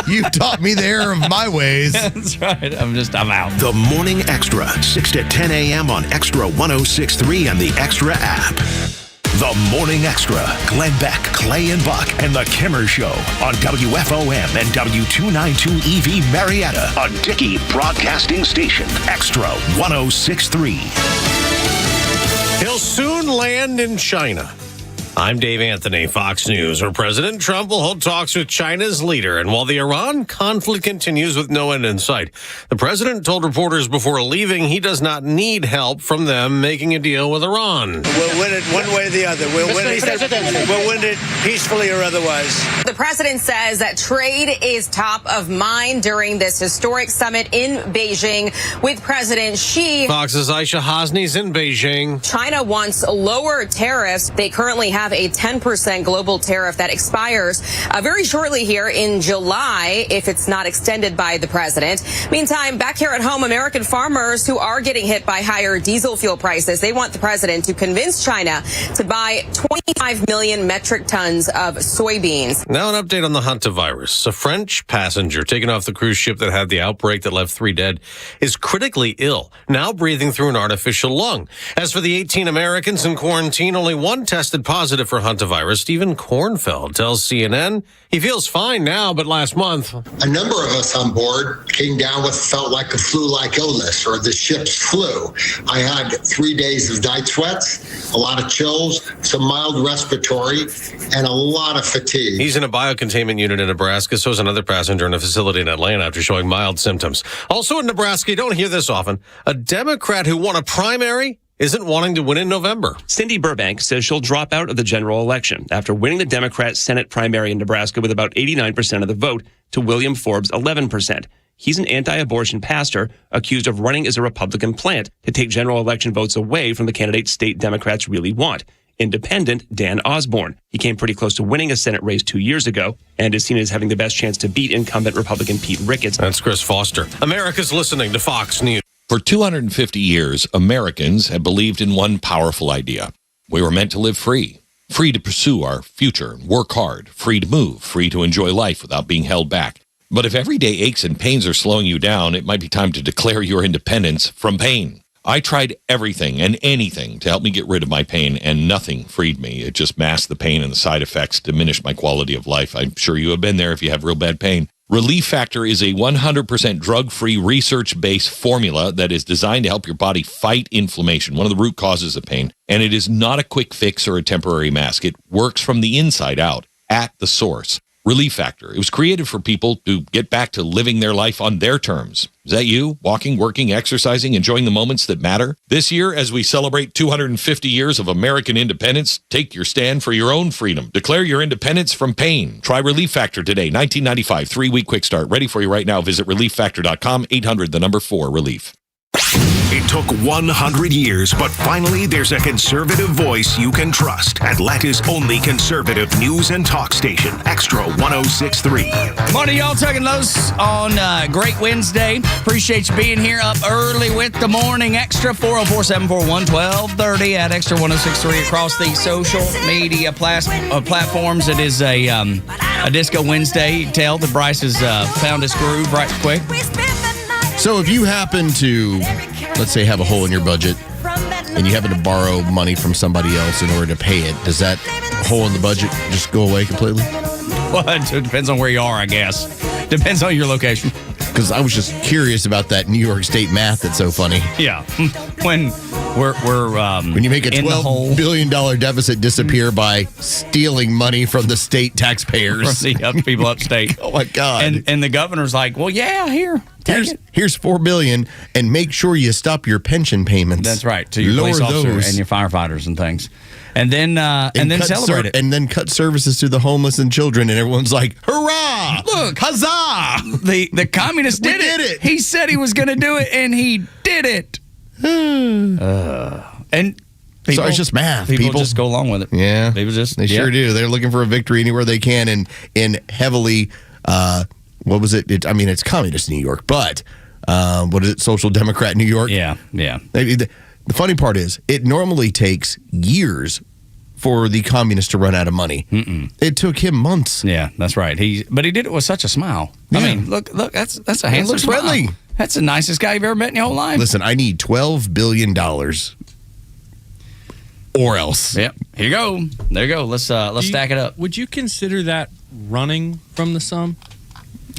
You've taught me the error of my ways. That's right. I'm out. The Morning Extra, 6 to 10 a.m. on Extra 106.3 and the Extra app. The Morning Extra, Glenn Beck, Clay and Buck, and The Kimmer Show on WFOM and W292 EV Marietta, a Dickey Broadcasting Station, Extra 106.3. He'll soon land in China. I'm Dave Anthony, Fox News, where President Trump will hold talks with China's leader. And while the Iran conflict continues with no end in sight, the president told reporters before leaving he does not need help from them making a deal with Iran. We'll win it one way or the other. We'll win it peacefully or otherwise. The president says that trade is top of mind during this historic summit in Beijing with President Xi. Fox's Aisha Hasni's in Beijing. China wants lower tariffs. They currently have a 10% global tariff that expires very shortly here in July if it's not extended by the president. Meantime, back here at home, American farmers who are getting hit by higher diesel fuel prices, they want the president to convince China to buy 25 million metric tons of soybeans. Now an update on the hantavirus. A French passenger taken off the cruise ship that had the outbreak that left 3 dead is critically ill, now breathing through an artificial lung. As for the 18 Americans in quarantine, only 1 tested positive for hantavirus. Stephen Kornfeld tells CNN he feels fine now, but last month a number of us on board came down with felt like a flu-like illness or the ship's flu. I had 3 days of night sweats, a lot of chills, some mild respiratory, and a lot of fatigue. He's in a biocontainment unit in Nebraska. So is another passenger in a facility in Atlanta after showing mild symptoms. Also in Nebraska, you don't hear this often, a Democrat who won a primary isn't wanting to win in November. Cindy Burbank says she'll drop out of the general election after winning the Democrat Senate primary in Nebraska with about 89% of the vote to William Forbes' 11%. He's an anti-abortion pastor accused of running as a Republican plant to take general election votes away from the candidate state Democrats really want. Independent Dan Osborne. He came pretty close to winning a Senate race 2 years ago and is seen as having the best chance to beat incumbent Republican Pete Ricketts. That's Chris Foster. America's listening to Fox News. For 250 years, Americans have believed in one powerful idea. We were meant to live free. Free to pursue our future, work hard, free to move, free to enjoy life without being held back. But if everyday aches and pains are slowing you down, it might be time to declare your independence from pain. I tried everything and anything to help me get rid of my pain, and nothing freed me. It just masked the pain, and the side effects diminished my quality of life. I'm sure you have been there if you have real bad pain. Relief Factor is a 100% drug-free, research-based formula that is designed to help your body fight inflammation, one of the root causes of pain. And it is not a quick fix or a temporary mask. It works from the inside out, at the source. Relief Factor. It was created for people to get back to living their life on their terms. Is that you? Walking, working, exercising, enjoying the moments that matter? This year, as we celebrate 250 years of American independence, take your stand for your own freedom. Declare your independence from pain. Try Relief Factor today. 1995, 3-week quick start. Ready for you right now. Visit relieffactor.com, 800-4-RELIEF. It took 100 years, but finally there's a conservative voice you can trust. Atlanta's only conservative news and talk station, Extra 106.3. Morning, y'all. Tug and Los on Great Wednesday. Appreciate you being here up early with the Morning Extra. 404-741-1230 at Extra 106.3 across the social media platforms. It is a Disco Wednesday. You can tell that Bryce has found his groove right quick. So if you happen to, let's say, have a hole in your budget and you happen to borrow money from somebody else in order to pay it, does that hole in the budget just go away completely? Well, it depends on where you are, I guess. Depends on your location. Because I was just curious about that New York State math that's so funny. Yeah. When We're when you make a $12 billion deficit disappear by stealing money from the state taxpayers. From the people upstate. Oh my God. And the governor's like, well, yeah, here's $4 billion, and make sure you stop your pension payments. That's right, to your police officer and your firefighters and things. And then celebrate it. And then cut services to the homeless and children, and everyone's like, hurrah! Look, huzzah! The communist did it. He said he was going to do it, and he did it. And so it's just math. People just go along with it. Yeah, they sure do. They're looking for a victory anywhere they can, in heavily. What was it? It's communist New York, but what is it? Social Democrat New York. Yeah. The funny part is, it normally takes years for the communists to run out of money. It took him months. Yeah, that's right. But he did it with such a smile. Yeah. I mean, look, that's a handsome looks friendly. Smile. That's the nicest guy you've ever met in your whole life. Listen, I need $12 billion, or else. Yep. Here you go. There you go. Let's stack it up. Would you consider that running from the sun?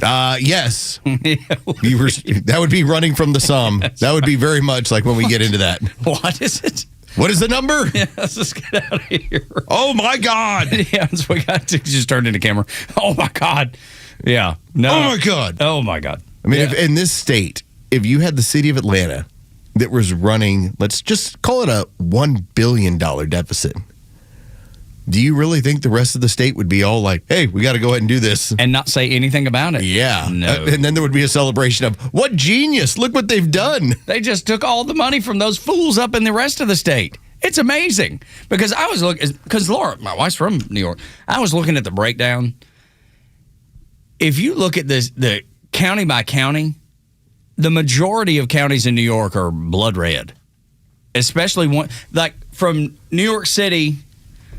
Yes. That would be running from the sum. That would be very much like when we get into that. What is it? What is the number? Yeah, let's just get out of here. Oh my God! Yeah, so we got to just turn into camera. Oh my God! Yeah. No. Oh my God! Oh my God! I mean, if in this state, if you had the city of Atlanta that was running, let's just call it a $1 billion deficit, do you really think the rest of the state would be all like, hey, we got to go ahead and do this? And not say anything about it? Yeah. No. And then there would be a celebration of, what genius, look what they've done. They just took all the money from those fools up in the rest of the state. It's amazing. Because I was looking, because Laura, my wife's from New York, I was looking at the breakdown. If you look at this, the county by county, the majority of counties in New York are blood red. Especially one, like from New York City,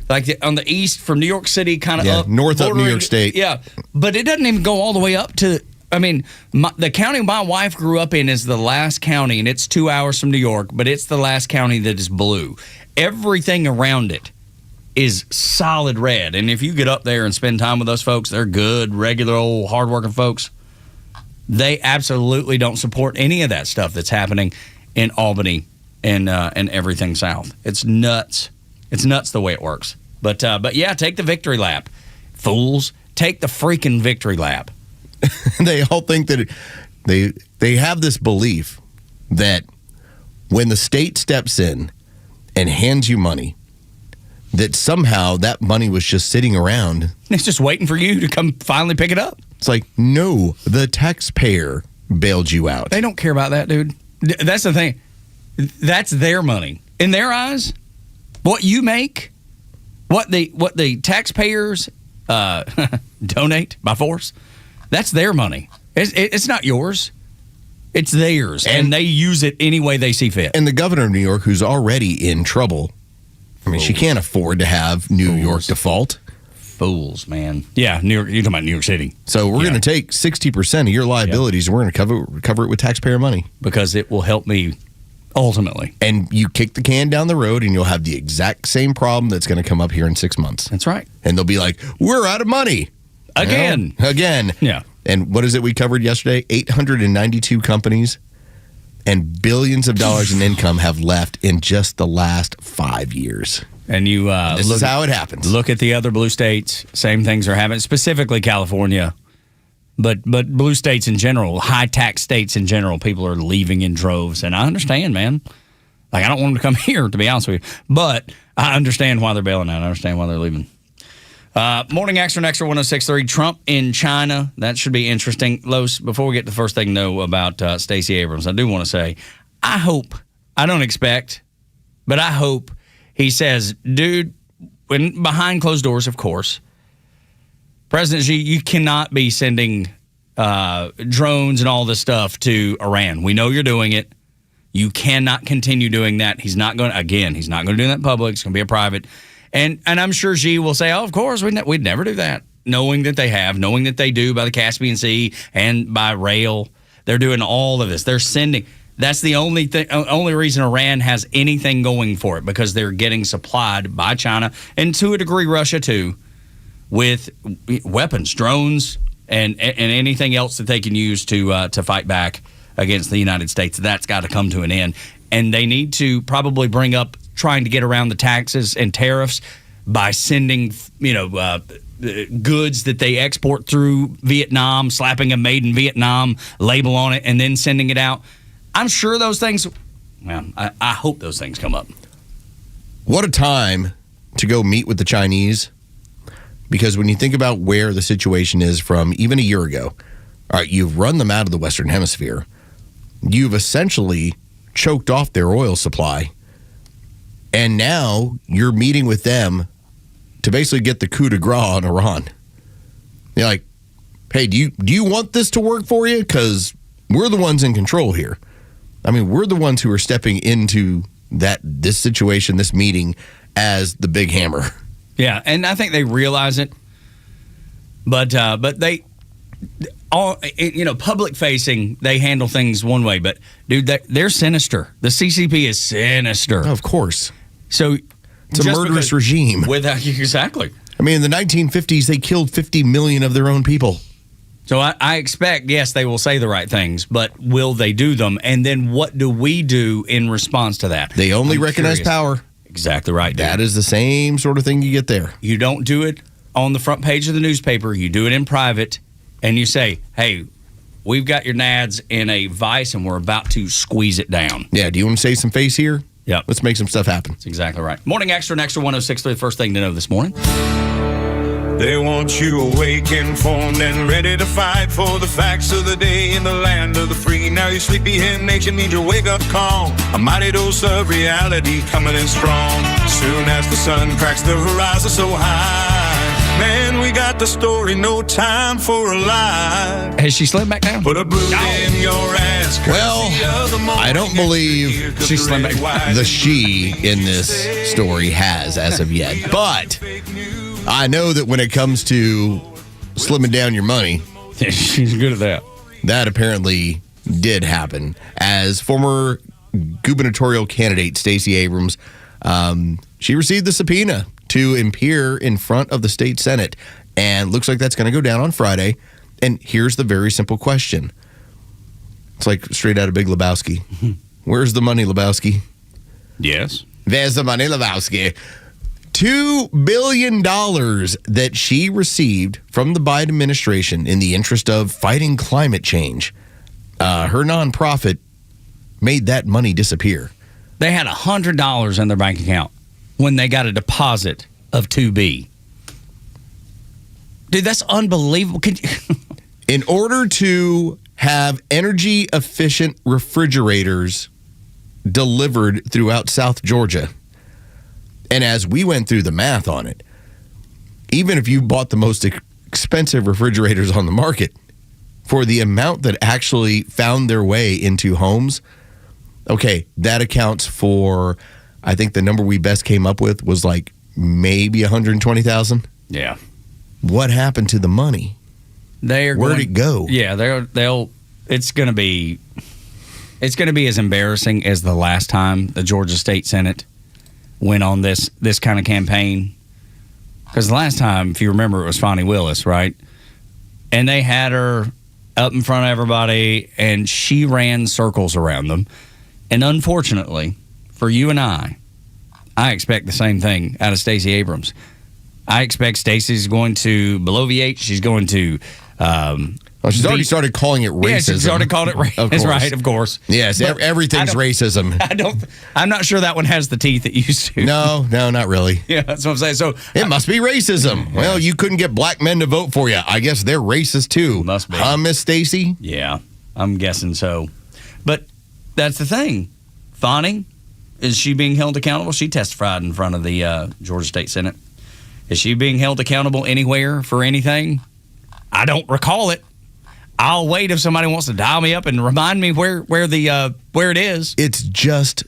like on the east, from New York City, kind of up. North up New York State. Yeah. But it doesn't even go all the way up to, the county my wife grew up in is the last county, and it's 2 hours from New York, but it's the last county that is blue. Everything around it is solid red. And if you get up there and spend time with those folks, they're good, regular old hardworking folks. They absolutely don't support any of that stuff that's happening in Albany and everything south. It's nuts. It's nuts the way it works. But yeah, take the victory lap. Fools, take the freaking victory lap. They all think that they have this belief that when the state steps in and hands you money, that somehow that money was just sitting around. It's just waiting for you to come finally pick it up. It's like, no, the taxpayer bailed you out. They don't care about that, dude. That's the thing. That's their money. In their eyes, what you make, what the taxpayers donate by force, that's their money. It's not yours. It's theirs, and they use it any way they see fit. And the governor of New York, who's already in trouble, she can't afford to have New York default. Fools, man. Yeah, New York. You're talking about New York City. So we're going to take 60% of your liabilities, and we're going to cover it with taxpayer money. Because it will help me ultimately. And you kick the can down the road, and you'll have the exact same problem that's going to come up here in 6 months. That's right. And they'll be like, we're out of money. Again. Well, again. Yeah. And what is it we covered yesterday? 892 companies and billions of dollars in income have left in just the last 5 years. And you this is how it happens. Look at the other blue states. Same things are happening, specifically California. But blue states in general, high tax states in general, people are leaving in droves. And I understand, man. Like, I don't want them to come here, to be honest with you. But I understand why they're bailing out. I understand why they're leaving. Morning Xtra, Xtra 106.3. Trump in China. That should be interesting. Los, before we get to the first thing to know about Stacey Abrams, I do want to say, I hope, I don't expect, but I hope he says, dude, when behind closed doors, of course, President Xi, you cannot be sending drones and all this stuff to Iran. We know you're doing it. You cannot continue doing that. He's not going to do that in public. It's going to be a private. And I'm sure Xi will say, oh, of course, we'd never do that. Knowing that they do by the Caspian Sea and by rail. They're doing all of this. They're sending. That's the only reason Iran has anything going for it, because they're getting supplied by China, and to a degree Russia too, with weapons, drones, and anything else that they can use to fight back against the United States. That's got to come to an end. and they need to probably bring up trying to get around the taxes and tariffs by sending, goods that they export through Vietnam, slapping a made in Vietnam label on it, and then sending it out. I'm sure those things, I hope those things come up. What a time to go meet with the Chinese, because when you think about where the situation is from even a year ago, all right, you've run them out of the Western Hemisphere. You've essentially choked off their oil supply. And now you're meeting with them to basically get the coup de grace on Iran. You're like, hey, do you want this to work for you? Because we're the ones in control here. I mean, we're the ones who are stepping into this situation, this meeting, as the big hammer. Yeah, and I think they realize it. But they, all public facing, they handle things one way. But dude, they're sinister. The CCP is sinister. Of course. So it's a murderous regime. Exactly. I mean, in the 1950s, they killed 50 million of their own people. So I expect, yes, they will say the right things, but will they do them? And then what do we do in response to that? They only recognize power. Exactly right, dude. That is the same sort of thing you get there. You don't do it on the front page of the newspaper. You do it in private, and you say, hey, we've got your nads in a vice, and we're about to squeeze it down. Yeah, do you want to save some face here? Yeah. Let's make some stuff happen. That's exactly right. Morning Xtra, Xtra 106.3, the first thing to know this morning. They want you awake, informed, and ready to fight for the facts of the day in the land of the free. Now your sleepyhead nation needs your wake-up call. A mighty dose of reality coming in strong. Soon as the sun cracks the horizon so high, man, we got the story, no time for a lie. Has she slimmed back down? Put a boot in your ass. Well, I don't believe she slimmed back down. The she in this story has as of yet. But I know that when it comes to slimming down your money, she's good at that. That apparently did happen. As former gubernatorial candidate Stacey Abrams, she received the subpoena to appear in front of the state Senate. And looks like that's going to go down on Friday. And here's the very simple question. It's like straight out of Big Lebowski. Where's the money, Lebowski? Yes. There's the money, Lebowski. $2 billion that she received from the Biden administration in the interest of fighting climate change. Her nonprofit made that money disappear. They had $100 in their bank account when they got a deposit of $2 Dude, that's unbelievable. In order to have energy-efficient refrigerators delivered throughout South Georgia, and as we went through the math on it, even if you bought the most expensive refrigerators on the market, for the amount that actually found their way into homes, okay, that accounts for, I think the number we best came up with was like maybe 120,000. Yeah. What happened to the money? Where'd it go? Yeah, it's going to be as embarrassing as the last time the Georgia State Senate went on this kind of campaign. Because the last time, if you remember, it was Fonnie Willis, right? And they had her up in front of everybody, and she ran circles around them. And unfortunately, for you and I expect the same thing out of Stacey Abrams. I expect Stacey's going to bloviate. She's going to... she's already started calling it racism. Yeah, she's already called it racism. Right, of course. Yes, everything's racism. I'm not sure that one has the teeth it used to. No, not really. Yeah, that's what I'm saying. So it must be racism. Well, you couldn't get black men to vote for you. I guess they're racist too. Must be. Miss Stacey? Yeah, I'm guessing so. But that's the thing. Fonnie, is she being held accountable? She testified in front of the Georgia State Senate. Is she being held accountable anywhere for anything? I don't recall it. I'll wait if somebody wants to dial me up and remind me where it is. It's just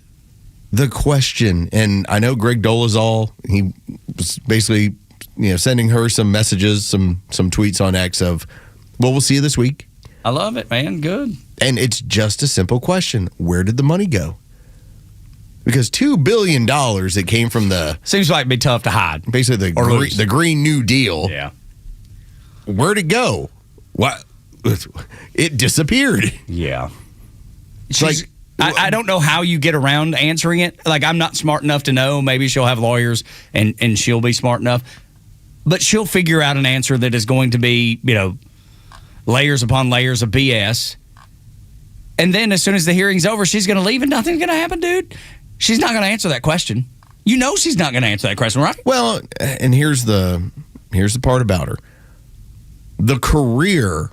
the question, and I know Greg Dolezal, he was basically sending her some messages, some tweets on X of, well, we'll see you this week. I love it, man. Good. And it's just a simple question: where did the money go? Because $2 billion that came from the... Seems like it'd be tough to hide. Basically, the Green New Deal. Yeah. Where'd it go? What? It disappeared. Yeah. It's like I don't know how you get around answering it. Like, I'm not smart enough to know. Maybe she'll have lawyers and she'll be smart enough. But she'll figure out an answer that is going to be, layers upon layers of BS. And then as soon as the hearing's over, she's going to leave and nothing's going to happen, dude. She's not going to answer that question. You know she's not going to answer that question, right? Well, and here's the part about her. The career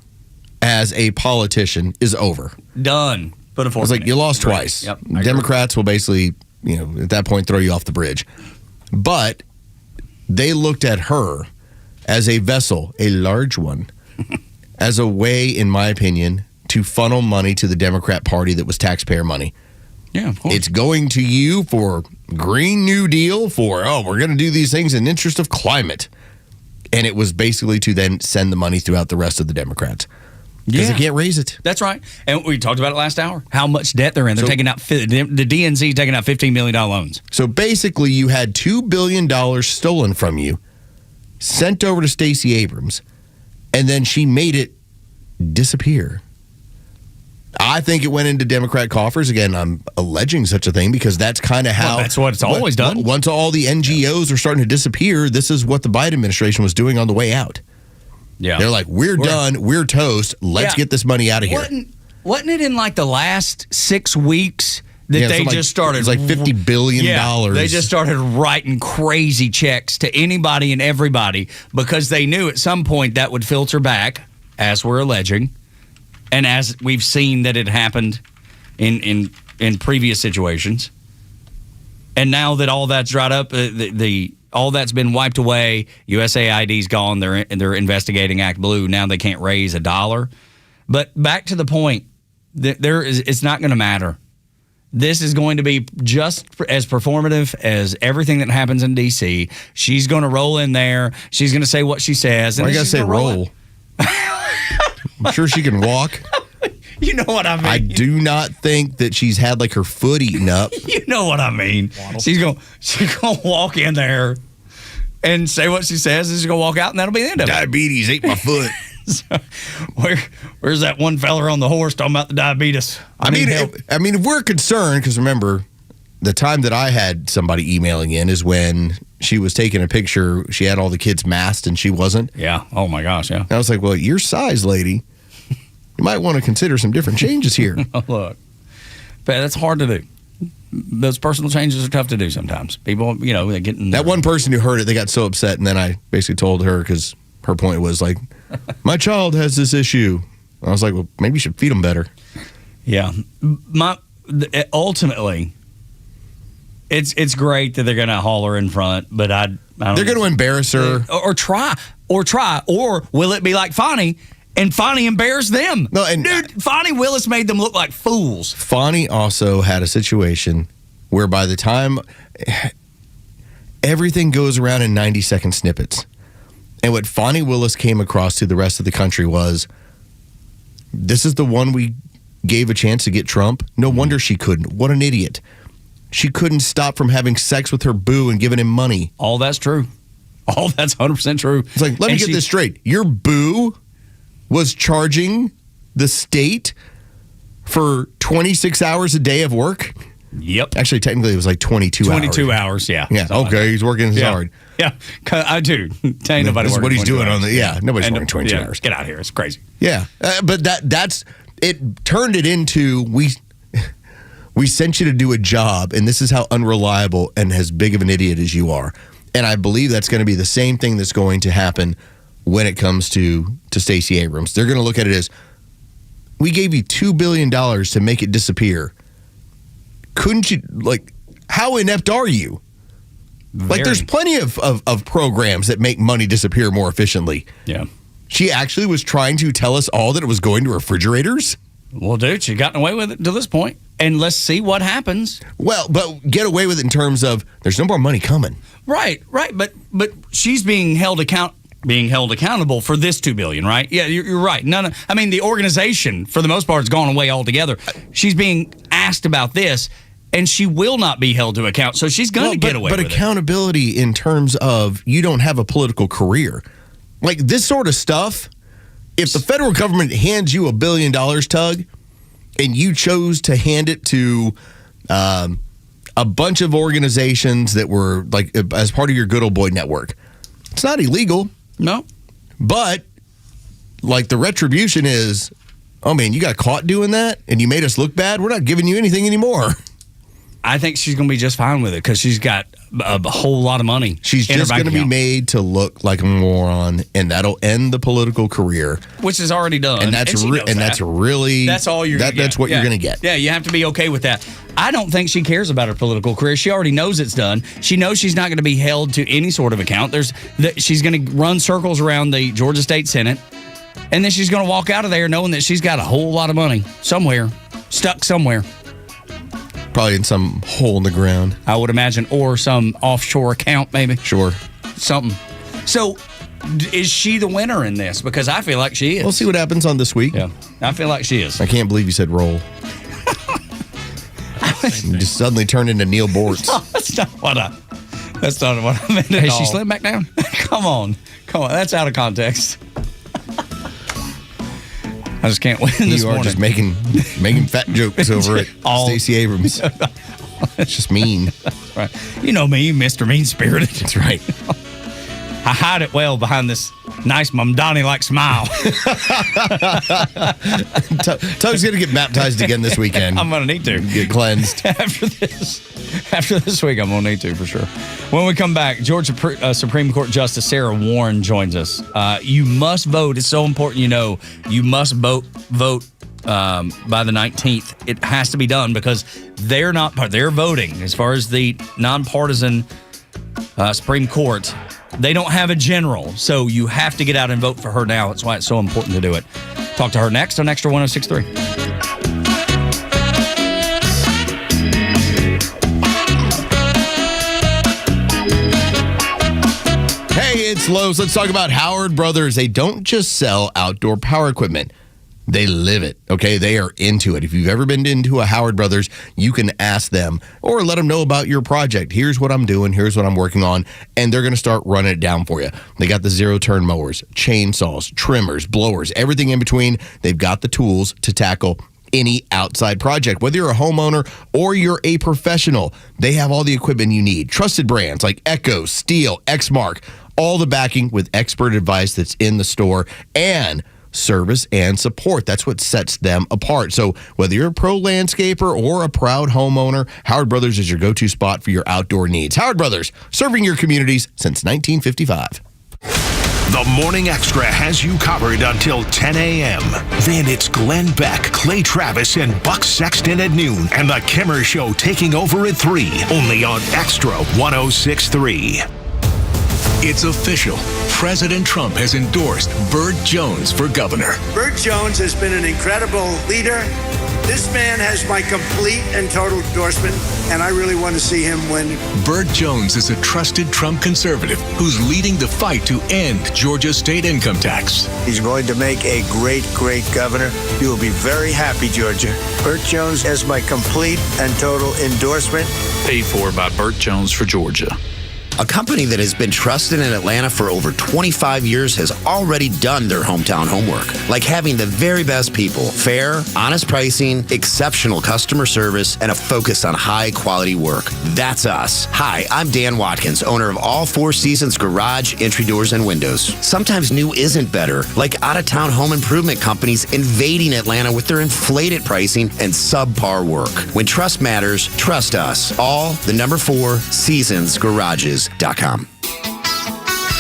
as a politician is over. Done. Put a fork It's like in you it. lost twice. Yep, Democrats will basically, at that point throw you off the bridge. But they looked at her as a vessel, a large one, as a way, in my opinion, to funnel money to the Democrat Party that was taxpayer money. Yeah, of course. It's going to you for Green New Deal, for, we're going to do these things in the interest of climate. And it was basically to then send the money throughout the rest of the Democrats. Because they can't raise it. That's right. And we talked about it last hour, how much debt they're in. They're taking out, the DNC taking out $15 million loans. So basically, you had $2 billion stolen from you, sent over to Stacey Abrams, and then she made it disappear. I think it went into Democrat coffers. Again, I'm alleging such a thing because that's kind of how... Well, that's what it's always done. Once all the NGOs are starting to disappear, this is what the Biden administration was doing on the way out. Yeah. They're like, we're done, we're toast, let's get this money out of here. Wasn't it in like the last 6 weeks that they just started? It was like $50 billion. They just started writing crazy checks to anybody and everybody because they knew at some point that would filter back, as we're alleging, and as we've seen that it happened in previous situations. And now that all that's dried up, all that's been wiped away. USAID's gone. They're investigating Act Blue. Now they can't raise $1. But back to the point, it's not going to matter. This is going to be just as performative as everything that happens in D.C. She's going to roll in there. She's going to say what she says. Why you got to say roll? I'm sure she can walk. You know what I mean. I do not think that she's had like her foot eaten up. You know what I mean. She's gonna walk in there and say what she says, and she's gonna walk out, and that'll be the end of it. Diabetes ate my foot. So, where's that one fella on the horse talking about the diabetes? I mean, if we're concerned, because remember, the time that I had somebody emailing in is when she was taking a picture. She had all the kids masked, and she wasn't. Yeah. Oh my gosh. Yeah. And I was like, well, your size, lady. You might want to consider some different changes here. Look, but that's hard to do. Those personal changes are tough to do sometimes. People, they get in that one person who heard it, they got so upset, and then I basically told her because her point was like, my child has this issue. I was like, well, maybe you should feed them better. Yeah, ultimately, it's great that they're going to haul her in front, but I don't. They're going to embarrass her, or try, or will it be like Fonnie? And Fonnie embarrassed them. No, and dude, Fonnie Willis made them look like fools. Fonnie also had a situation where by the time everything goes around in 90-second snippets, and what Fonnie Willis came across to the rest of the country was, this is the one we gave a chance to get Trump. No wonder she couldn't. What an idiot. She couldn't stop from having sex with her boo and giving him money. All that's true. All that's 100% true. It's like, let me get this straight. Your boo was charging the state for 26 hours a day of work? Yep. Actually, technically, it was like 22 hours. 22 hours, yeah. Yeah, okay, he's working hard. Yeah, I do. Tell you nobody this is what he's doing hours. nobody's working 22 hours. Get out of here. It's crazy. Yeah, but that's it turned it into, we sent you to do a job, and this is how unreliable and as big of an idiot as you are. And I believe that's going to be the same thing that's going to happen when it comes to Stacey Abrams. They're going to look at it as, we gave you $2 billion to make it disappear. Couldn't you, how inept are you? Very. There's plenty of programs that make money disappear more efficiently. Yeah. She actually was trying to tell us all that it was going to refrigerators? Well, dude, she's gotten away with it to this point, and let's see what happens. Well, but get away with it in terms of, there's no more money coming. Right, but she's being held accountable for this $2 billion, right? Yeah, you're right. The organization for the most part has gone away altogether. She's being asked about this, and she will not be held to account. So she's going to get away with it. But accountability in terms of, you don't have a political career. Like this sort of stuff, if the federal government hands you $1 billion, Tug, and you chose to hand it to a bunch of organizations that were like as part of your good old boy network. It's not illegal. No. But like the retribution is, oh man, you got caught doing that and you made us look bad. We're not giving you anything anymore. I think she's going to be just fine with it because she's got a whole lot of money. She's just going to be made to look like a moron, and that'll end the political career, which is already done. And that's that's really that's all you're. That's what you're going to get. Yeah, you have to be okay with that. I don't think she cares about her political career. She already knows it's done. She knows she's not going to be held to any sort of account. She's going to run circles around the Georgia State Senate, and then she's going to walk out of there knowing that she's got a whole lot of money somewhere, stuck somewhere. Probably in some hole in the ground, I would imagine, or some offshore account, maybe. Sure. Something. So, is she the winner in this? Because I feel like she is. We'll see what happens on this week. Yeah, I feel like she is. I can't believe you said roll. You just suddenly turned into Neil Bortz. No, that's not what I meant at all. Has she slimmed back down? Come on. That's out of context. I just can't win this morning. You are just making fat jokes over it. Stacey Abrams. It's just mean. Right. You know me, Mr. Mean-Spirited. That's right. I hide it well behind this nice Mamdani-like smile. Tug's going to get baptized again this weekend. I'm going to need to. Get cleansed. After this week, I'm going to need to, for sure. When we come back, Georgia Supreme Court Justice Sarah Warren joins us. You must vote. It's so important, you must vote by the 19th. It has to be done because they're voting. As far as the nonpartisan Supreme Court, they don't have a general, so you have to get out and vote for her now. That's why it's so important to do it. Talk to her next on Xtra 106.3. It's Los. Let's talk about Howard Brothers. They don't just sell outdoor power equipment. They live it, okay? They are into it. If you've ever been into a Howard Brothers, you can ask them or let them know about your project. Here's what I'm doing. Here's what I'm working on. And they're going to start running it down for you. They got the zero-turn mowers, chainsaws, trimmers, blowers, everything in between. They've got the tools to tackle any outside project. Whether you're a homeowner or you're a professional, they have all the equipment you need. Trusted brands like Echo, Steel, Exmark, all the backing with expert advice that's in the store and service and support. That's what sets them apart. So whether you're a pro landscaper or a proud homeowner, Howard Brothers is your go-to spot for your outdoor needs. Howard Brothers, serving your communities since 1955. The Morning Extra has you covered until 10 a.m. Then it's Glenn Beck, Clay Travis, and Buck Sexton at noon, and the Kimmer Show taking over at 3, only on Extra 106.3. It's official. President Trump has endorsed Burt Jones for governor. Burt Jones has been an incredible leader. This man has my complete and total endorsement, and I really want to see him win. Burt Jones is a trusted Trump conservative who's leading the fight to end Georgia's state income tax. He's going to make a great, great governor. You will be very happy, Georgia. Burt Jones has my complete and total endorsement. Paid for by Burt Jones for Georgia. A company that has been trusted in Atlanta for over 25 years has already done their hometown homework, like having the very best people, fair, honest pricing, exceptional customer service, and a focus on high-quality work. That's us. Hi, I'm Dan Watkins, owner of All Four Seasons Garage, Entry Doors, and Windows. Sometimes new isn't better, like out-of-town home improvement companies invading Atlanta with their inflated pricing and subpar work. When trust matters, trust us. All the number 4 Seasons Garages.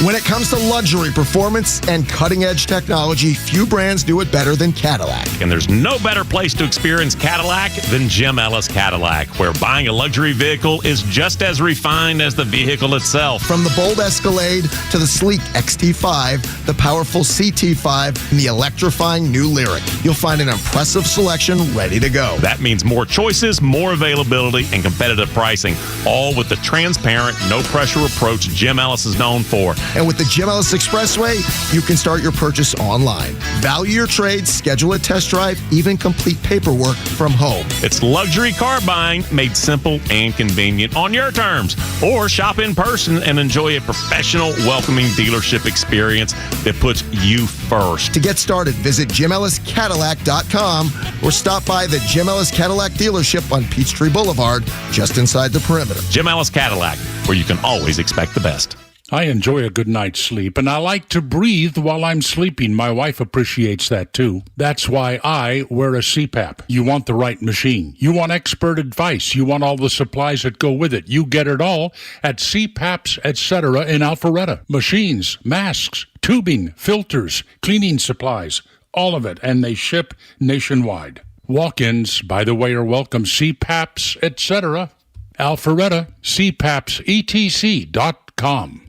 When it comes to luxury, performance, and cutting-edge technology, few brands do it better than Cadillac. And there's no better place to experience Cadillac than Jim Ellis Cadillac, where buying a luxury vehicle is just as refined as the vehicle itself. From the bold Escalade to the sleek XT5, the powerful CT5, and the electrifying new Lyriq, you'll find an impressive selection ready to go. That means more choices, more availability, and competitive pricing, all with the transparent, no-pressure approach Jim Ellis is known for. And with the Jim Ellis Expressway, you can start your purchase online. Value your trade, schedule a test drive, even complete paperwork from home. It's luxury car buying made simple and convenient on your terms. Or shop in person and enjoy a professional, welcoming dealership experience that puts you first. To get started, visit JimEllisCadillac.com or stop by the Jim Ellis Cadillac dealership on Peachtree Boulevard, just inside the perimeter. Jim Ellis Cadillac, where you can always expect the best. I enjoy a good night's sleep, and I like to breathe while I'm sleeping. My wife appreciates that, too. That's why I wear a CPAP. You want the right machine. You want expert advice. You want all the supplies that go with it. You get it all at CPAPs, etc. in Alpharetta. Machines, masks, tubing, filters, cleaning supplies, all of it, and they ship nationwide. Walk-ins, by the way, are welcome. CPAPs, etc. Alpharetta, CPAPSETC.com.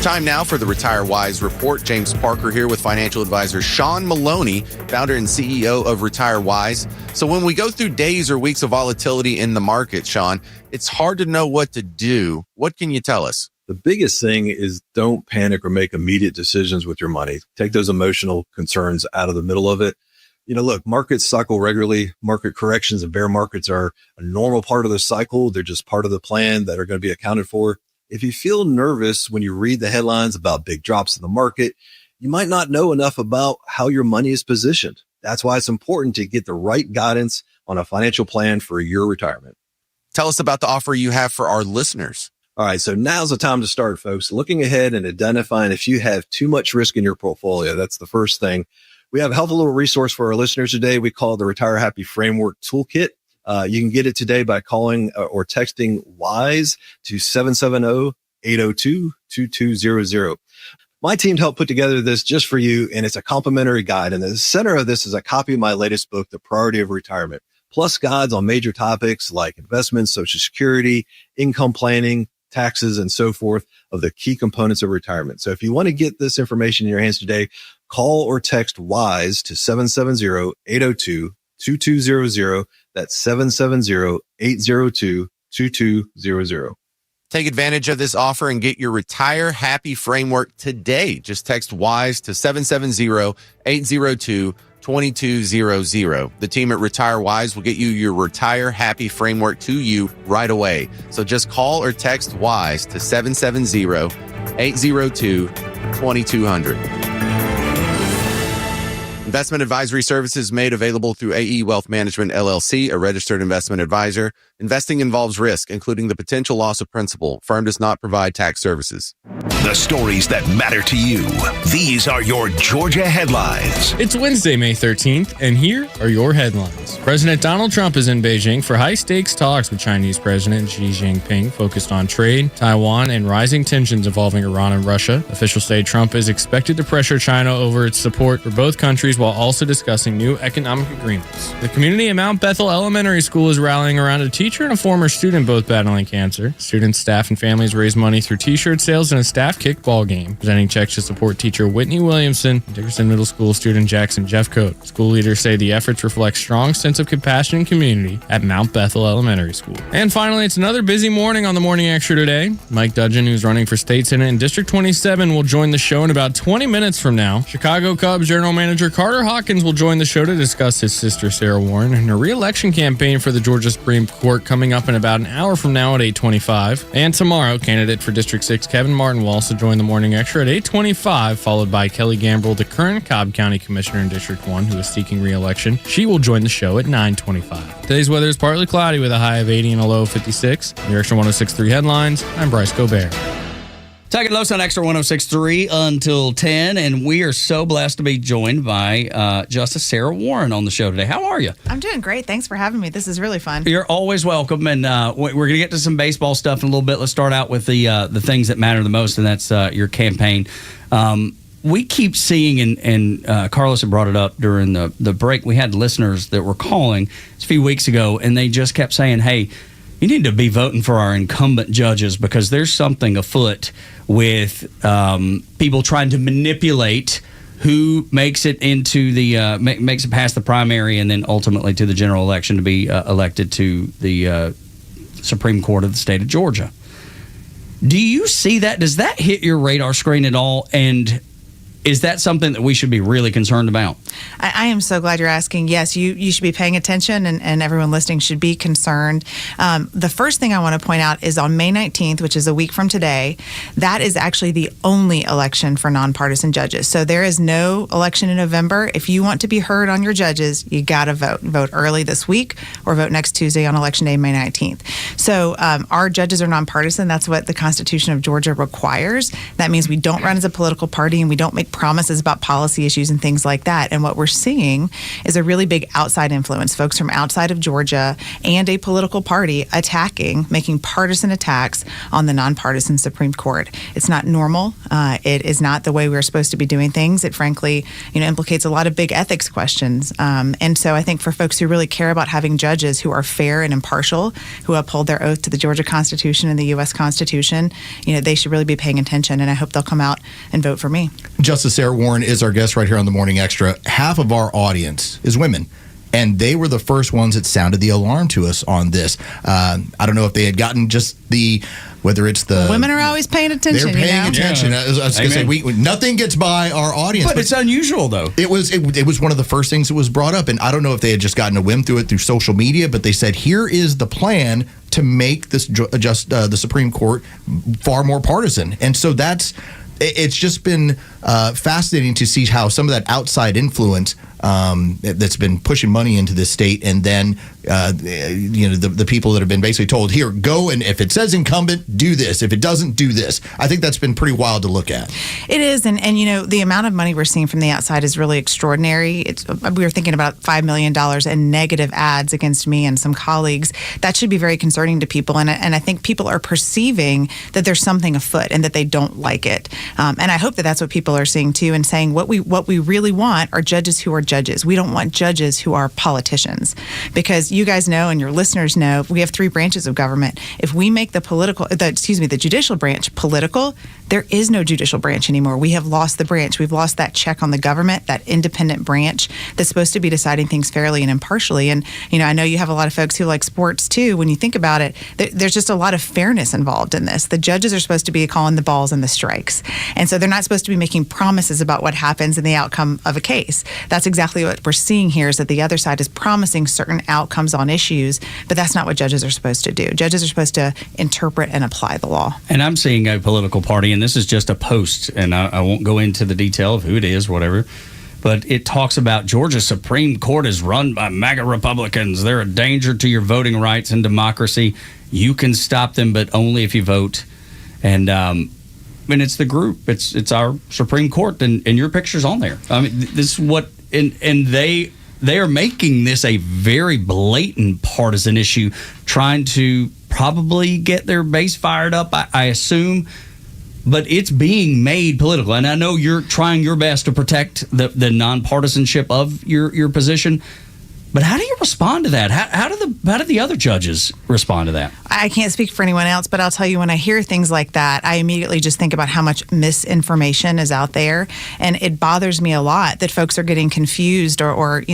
Time now for the Retire Wise Report. James Parker here with financial advisor Sean Maloney, founder and CEO of Retire Wise. So when we go through days or weeks of volatility in the market, Sean, it's hard to know what to do. What can you tell us? The biggest thing is don't panic or make immediate decisions with your money. Take those emotional concerns out of the middle of it. You know, look, markets cycle regularly. Market corrections and bear markets are a normal part of the cycle. They're just part of the plan that are going to be accounted for. If you feel nervous when you read the headlines about big drops in the market, you might not know enough about how your money is positioned. That's why it's important to get the right guidance on a financial plan for your retirement. Tell us about the offer you have for our listeners. All right, so now's the time to start, folks. Looking ahead and identifying if you have too much risk in your portfolio. That's the first thing. We have a helpful little resource for our listeners today. We call it the Retire Happy Framework Toolkit. You can get it today by calling or texting WISE to 770-802-2200. My team helped put together this just for you, and it's a complimentary guide. And the center of this is a copy of my latest book, The Priority of Retirement, plus guides on major topics like investments, Social Security, income planning, taxes, and so forth of the key components of retirement. So if you want to get this information in your hands today, call or text WISE to 770-802-2200. That's 770-802-2200. Take advantage of this offer and get your Retire Happy Framework today. Just text WISE to 770-802-2200. The team at Retire Wise will get you your Retire Happy Framework to you right away. So just call or text WISE to 770-802-2200. Investment advisory services made available through AE Wealth Management, LLC, a registered investment advisor. Investing involves risk, including the potential loss of principal. Firm does not provide tax services. The stories that matter to you. These are your Georgia headlines. It's Wednesday, May 13th, and here are your headlines. President Donald Trump is in Beijing for high-stakes talks with Chinese President Xi Jinping focused on trade, Taiwan, and rising tensions involving Iran and Russia. Officials say Trump is expected to pressure China over its support for both countries while also discussing new economic agreements. The community at Mount Bethel Elementary School is rallying around a teacher and a former student both battling cancer. Students, staff, and families raised money through t-shirt sales and a staff kickball game, presenting checks to support teacher Whitney Williamson and Dickerson Middle School student Jackson Jeffcoat. School leaders say the efforts reflect strong sense of compassion and community at Mount Bethel Elementary School. And finally, it's another busy morning on the Morning Extra today. Mike Dudgeon, who's running for state senate in District 27, will join the show in about 20 minutes from now. Chicago Cubs general manager Carter Hawkins will join the show to discuss his sister Sarah Warren and her re-election campaign for the Georgia Supreme Court coming up in about an hour from now at 8:25. And tomorrow, candidate for District 6 Kevin Martin will also join the Morning Extra at 8:25, followed by Kelly Gambrill, the current Cobb County Commissioner in District 1 who is seeking re-election. She will join the show at 9:25. Today's weather is partly cloudy with a high of 80 and a low of 56. Your Extra 106.3 headlines, I'm Bryce Gobert. Tug and Los on Extra 106.3 until 10, and we are so blessed to be joined by Justice Sarah Warren on the show today. How are you? I'm doing great. Thanks for having me. This is really fun. You're always welcome, and we're going to get to some baseball stuff in a little bit. Let's start out with the things that matter the most, and that's your campaign. We keep seeing, and Carlos had brought it up during the break, we had listeners that were calling a few weeks ago, and they just kept saying, hey, you need to be voting for our incumbent judges because there's something afoot with people trying to manipulate who makes it into the makes it past the primary and then ultimately to the general election to be elected to the Supreme Court of the state of Georgia. Do you see that? Does that hit your radar screen at all? And is that something that we should be really concerned about? I am so glad you're asking. Yes, you should be paying attention, and everyone listening should be concerned. The first thing I want to point out is on May 19th, which is a week from today, that is actually the only election for nonpartisan judges. So there is no election in November. If you want to be heard on your judges, you got to vote. Vote early this week or vote next Tuesday on Election Day, May 19th. So our judges are nonpartisan. That's what the Constitution of Georgia requires. That means we don't run as a political party and we don't make promises about policy issues and things like that. And what we're seeing is a really big outside influence, folks from outside of Georgia and a political party making partisan attacks on the nonpartisan Supreme Court. It's not normal. It is not the way we're supposed to be doing things. It frankly, implicates a lot of big ethics questions. And so I think for folks who really care about having judges who are fair and impartial, who uphold their oath to the Georgia Constitution and the U.S. Constitution, they should really be paying attention. And I hope they'll come out and vote for me. Justice Sarah Warren is our guest right here on the Morning Extra. Half of our audience is women, and they were the first ones that sounded the alarm to us on this. I don't know if they had gotten just whether it's the... Women are always paying attention. They're paying attention. I was going to say, nothing gets by our audience. But it's unusual, though. It was one of the first things that was brought up, and I don't know if they had just gotten a whim through it through social media, but they said, here is the plan to make this the Supreme Court far more partisan. And so it's just been fascinating to see how some of that outside influence that's been pushing money into this state, and then the people that have been basically told, here, go, and if it says incumbent, do this. If it doesn't, do this. I think that's been pretty wild to look at. It is, and the amount of money we're seeing from the outside is really extraordinary. We were thinking about $5 million in negative ads against me and some colleagues. That should be very concerning to people, and I think people are perceiving that there's something afoot and that they don't like it. And I hope that that's what people are seeing too, and saying what we really want are judges who are judges. We don't want judges who are politicians, because you guys know and your listeners know we have three branches of government. If we make the judicial branch political, there is no judicial branch anymore. We have lost the branch. We've lost that check on the government, that independent branch that's supposed to be deciding things fairly and impartially. And I know you have a lot of folks who like sports too. When you think about it, there's just a lot of fairness involved in this. The judges are supposed to be calling the balls and the strikes, and so they're not supposed to be making promises about what happens in the outcome of a case. That's exactly what we're seeing here, is that the other side is promising certain outcomes on issues, but that's not what judges are supposed to do. Judges are supposed to interpret and apply the law. And I'm seeing a political party, and this is just a post, and I won't go into the detail of who it is, whatever, but it talks about Georgia's Supreme Court is run by MAGA Republicans. They're a danger to your voting rights and democracy. You can stop them, but only if you vote. And it's the group. It's our Supreme Court, and your picture's on there. I mean, this is what, and they are making this a very blatant partisan issue, trying to probably get their base fired up, I assume. But it's being made political, and I know you're trying your best to protect the nonpartisanship of your position. But how do you respond to that? How do the other judges respond to that? I can't speak for anyone else, but I'll tell you, when I hear things like that, I immediately just think about how much misinformation is out there, and it bothers me a lot that folks are getting confused or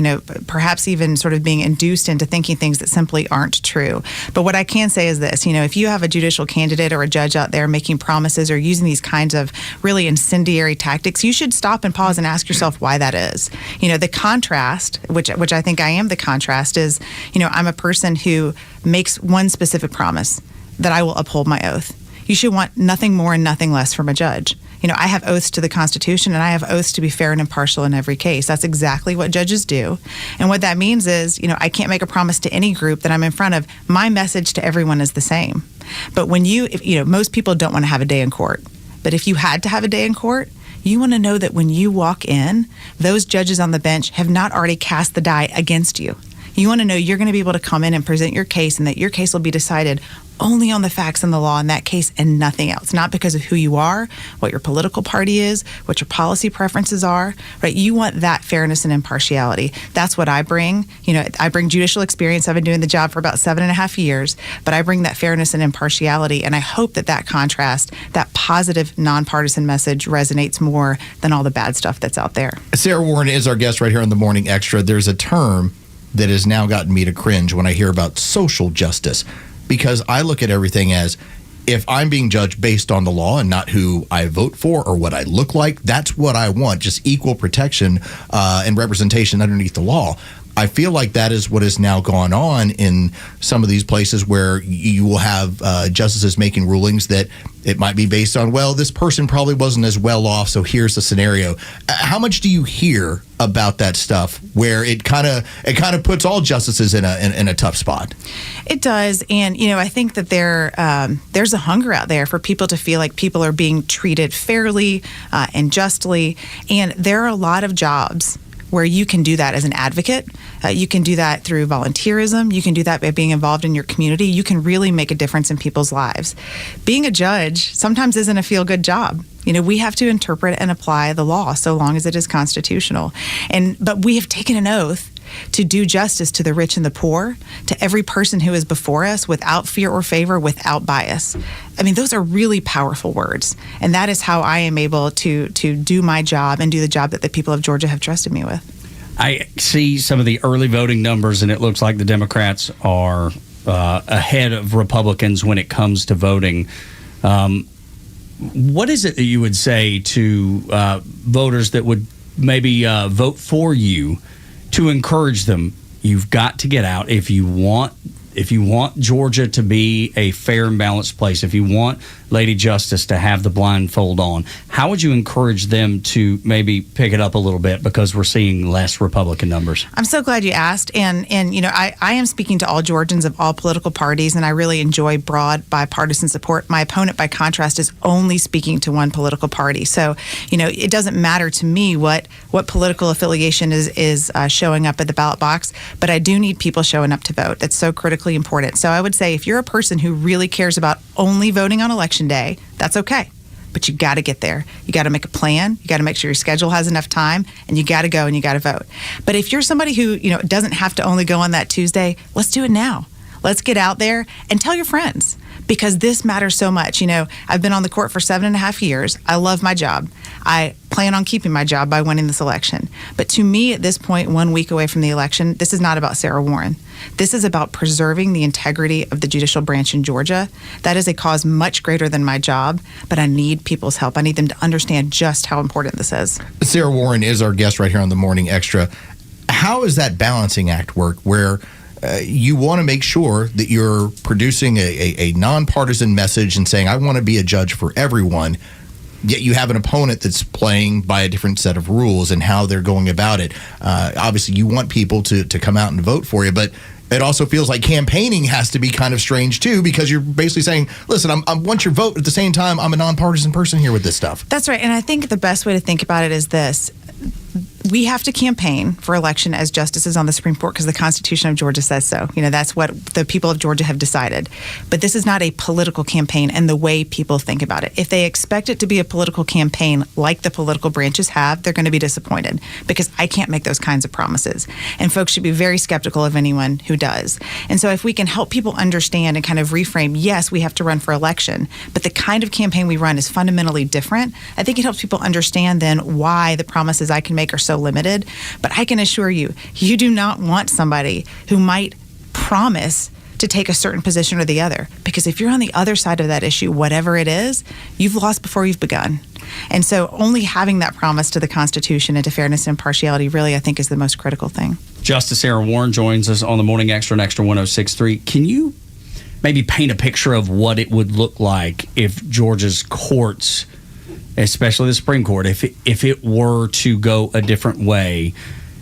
perhaps even sort of being induced into thinking things that simply aren't true. But what I can say is this: if you have a judicial candidate or a judge out there making promises or using these kinds of really incendiary tactics, you should stop and pause and ask yourself why that is. The contrast, which I think I am the contrast, is, I'm a person who makes one specific promise, that I will uphold my oath. You should want nothing more and nothing less from a judge. I have oaths to the Constitution, and I have oaths to be fair and impartial in every case. That's exactly what judges do. And what that means is, I can't make a promise to any group that I'm in front of. My message to everyone is the same. But when most people don't want to have a day in court. But if you had to have a day in court, you want to know that when you walk in, those judges on the bench have not already cast the die against you. You want to know you're going to be able to come in and present your case, and that your case will be decided only on the facts and the law in that case and nothing else. Not because of who you are, what your political party is, what your policy preferences are, right? You want that fairness and impartiality. That's what I bring. I bring judicial experience. I've been doing the job for about 7.5 years, but I bring that fairness and impartiality, and I hope that contrast, that positive, nonpartisan message resonates more than all the bad stuff that's out there. Sarah Warren is our guest right here on the Morning Extra. There's a term that has now gotten me to cringe when I hear about social justice, because I look at everything as, if I'm being judged based on the law and not who I vote for or what I look like, that's what I want, just equal protection and representation underneath the law. I feel like that is what has now gone on in some of these places where you will have justices making rulings that it might be based on, well, this person probably wasn't as well off, so here's the scenario. How much do you hear about that stuff where it kind of puts all justices in a tough spot? It does, and I think that there's a hunger out there for people to feel like people are being treated fairly and justly, and there are a lot of jobs where you can do that as an advocate. You can do that through volunteerism. You can do that by being involved in your community. You can really make a difference in people's lives. Being a judge sometimes isn't a feel-good job. We have to interpret and apply the law so long as it is constitutional. But we have taken an oath to do justice to the rich and the poor, to every person who is before us, without fear or favor, without bias. I mean, those are really powerful words. And that is how I am able to do my job and do the job that the people of Georgia have trusted me with. I see some of the early voting numbers, and it looks like the Democrats are ahead of Republicans when it comes to voting. What is it that you would say to voters that would maybe vote for you to encourage them? You've got to get out if you want Georgia to be a fair and balanced place, if you want Lady Justice to have the blindfold on. How would you encourage them to maybe pick it up a little bit, because we're seeing less Republican numbers? I'm so glad you asked. And I am speaking to all Georgians of all political parties, and I really enjoy broad bipartisan support. My opponent, by contrast, is only speaking to one political party. So, it doesn't matter to me what political affiliation is showing up at the ballot box, but I do need people showing up to vote. That's so critically important. So I would say if you're a person who really cares about only voting on election day, that's okay. But you got to get there. You got to make a plan. You got to make sure your schedule has enough time, and you got to go and you got to vote. But if you're somebody who, doesn't have to only go on that Tuesday, let's do it now. Let's get out there and tell your friends, because this matters so much. I've been on the court for 7.5 years. I love my job. I plan on keeping my job by winning this election. But to me, at this point, 1 week away from the election, this is not about Sarah Warren. This is about preserving the integrity of the judicial branch in Georgia. That is a cause much greater than my job, but I need people's help. I need them to understand just how important this is. Sarah Warren is our guest right here on the Morning Extra. How does that balancing act work, where you want to make sure that you're producing a nonpartisan message and saying, I want to be a judge for everyone, yet you have an opponent that's playing by a different set of rules and how they're going about it? Obviously, you want people to come out and vote for you, but it also feels like campaigning has to be kind of strange, too, because you're basically saying, listen, I want your vote. At the same time, I'm a nonpartisan person here with this stuff. That's right. And I think the best way to think about it is this. We have to campaign for election as justices on the Supreme Court because the Constitution of Georgia says so. That's what the people of Georgia have decided. But this is not a political campaign in the way people think about it. If they expect it to be a political campaign like the political branches have, they're going to be disappointed, because I can't make those kinds of promises. And folks should be very skeptical of anyone who does. And so if we can help people understand and kind of reframe, yes, we have to run for election, but the kind of campaign we run is fundamentally different, I think it helps people understand then why the promises I can make are so limited. But I can assure you, you do not want somebody who might promise to take a certain position or the other, because if you're on the other side of that issue, whatever it is, you've lost before you've begun. And so only having that promise to the Constitution and to fairness and impartiality really, I think, is the most critical thing. Justice Sarah Warren joins us on the Morning Extra and Extra 106.3. Can you maybe paint a picture of what it would look like if Georgia's courts, especially the Supreme Court, if it were to go a different way,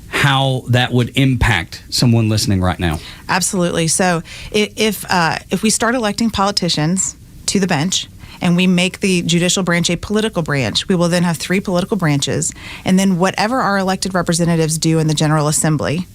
how that would impact someone listening right now? Absolutely. So if we start electing politicians to the bench and we make the judicial branch a political branch, we will then have 3 political branches. And then whatever our elected representatives do in the General Assembly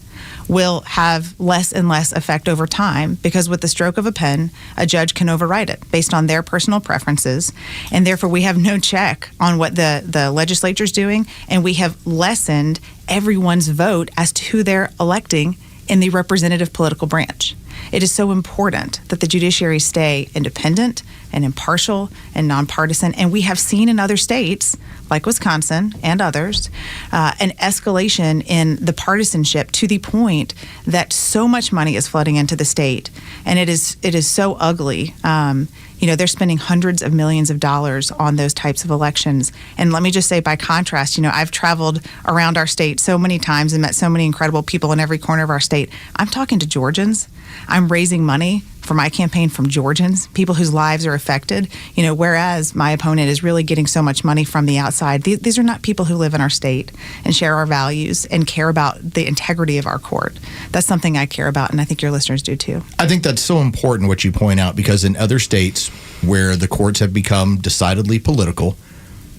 will have less and less effect over time, because with the stroke of a pen, a judge can override it based on their personal preferences, and therefore we have no check on what the legislature's doing, and we have lessened everyone's vote as to who they're electing in the representative political branch. It is so important that the judiciary stay independent and impartial and nonpartisan, and we have seen in other states, like Wisconsin and others, an escalation in the partisanship to the point that so much money is flooding into the state, and it is so ugly. They're spending hundreds of millions of dollars on those types of elections. And let me just say, by contrast, I've traveled around our state so many times and met so many incredible people in every corner of our state. I'm talking to Georgians. I'm raising money for my campaign from Georgians, people whose lives are affected, whereas my opponent is really getting so much money from the outside. These are not people who live in our state and share our values and care about the integrity of our court. That's something I care about, and I think your listeners do too. I think that's so important what you point out, because in other states where the courts have become decidedly political,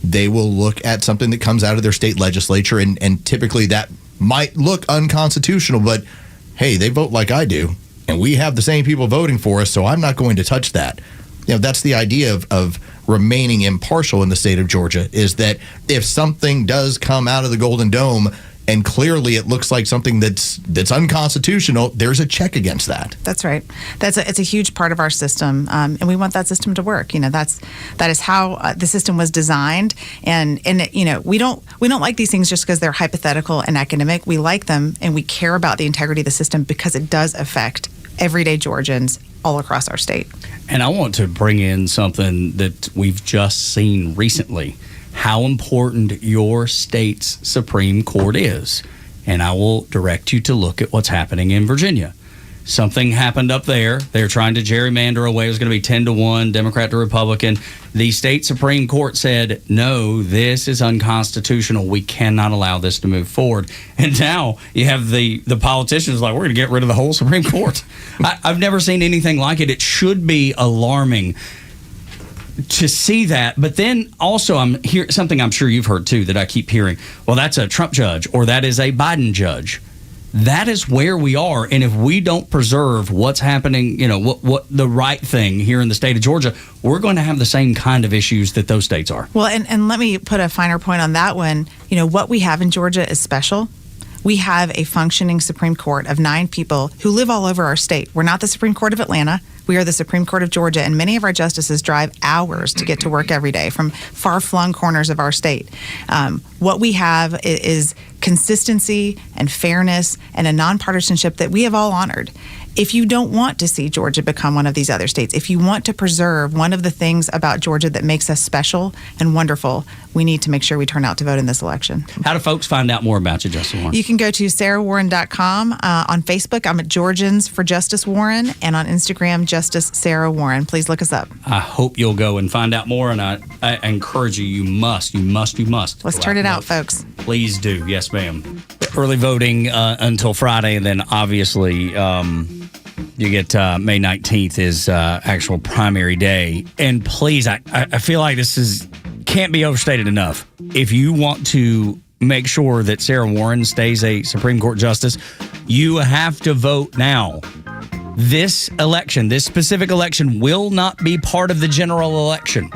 they will look at something that comes out of their state legislature, and typically that might look unconstitutional, but hey, they vote like I do, and we have the same people voting for us, so I'm not going to touch that. That's the idea of remaining impartial in the state of Georgia, is that if something does come out of the Golden Dome and clearly it looks like something that's unconstitutional, there's a check against that. That's right. It's a huge part of our system, and we want that system to work. That is how the system was designed, and we don't like these things just because they're hypothetical and academic. We like them, and we care about the integrity of the system because it does affect everyday Georgians all across our state. And I want to bring in something that we've just seen recently, how important your state's Supreme Court is. And I will direct you to look at what's happening in Virginia. Something happened up there. They're trying to gerrymander away. It was going to be 10-1, Democrat to Republican. The state Supreme Court said, no, this is unconstitutional. We cannot allow this to move forward. And now you have the politicians like, we're going to get rid of the whole Supreme Court. I've never seen anything like it. It should be alarming to see that. But then also something I'm sure you've heard too that I keep hearing. Well, that's a Trump judge, or that is a Biden judge. That is where we are, and if we don't preserve what's happening, what the right thing here in the state of Georgia, we're going to have the same kind of issues that those states are. Well, and let me put a finer point on that one. What we have in Georgia is special. We have a functioning Supreme Court of 9 people who live all over our state. We're not the Supreme Court of Atlanta. We are the Supreme Court of Georgia, and many of our justices drive hours to get to work every day from far-flung corners of our state. What we have is consistency and fairness and a nonpartisanship that we have all honored. If you don't want to see Georgia become one of these other states, if you want to preserve one of the things about Georgia that makes us special and wonderful, we need to make sure we turn out to vote in this election. How do folks find out more about you, Justice Warren? You can go to sarahwarren.com. On Facebook, I'm at Georgians for Justice Warren, and on Instagram, Justice Sarah Warren. Please look us up. I hope you'll go and find out more, and I encourage you, you must. Let's turn it out, folks. Please do. Yes, ma'am. Early voting until Friday, and then obviously you get May 19th is actual primary day. And please, I feel like this can't be overstated enough. If you want to make sure that Sarah Warren stays a Supreme Court justice, you have to vote now. This election, this specific election, will not be part of the general election.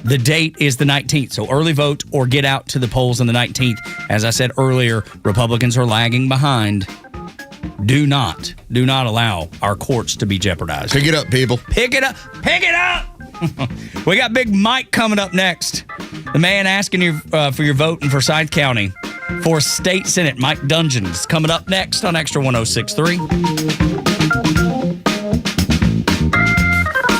The date is the 19th, so early vote or get out to the polls on the 19th. As I said earlier, Republicans are lagging behind. Do not allow our courts to be jeopardized. Pick it up, people. Pick it up. Pick it up. We got Big Mike coming up next. The man asking you for your vote in Forsyth County for State Senate. Mike Dungeons coming up next on Extra 106.3.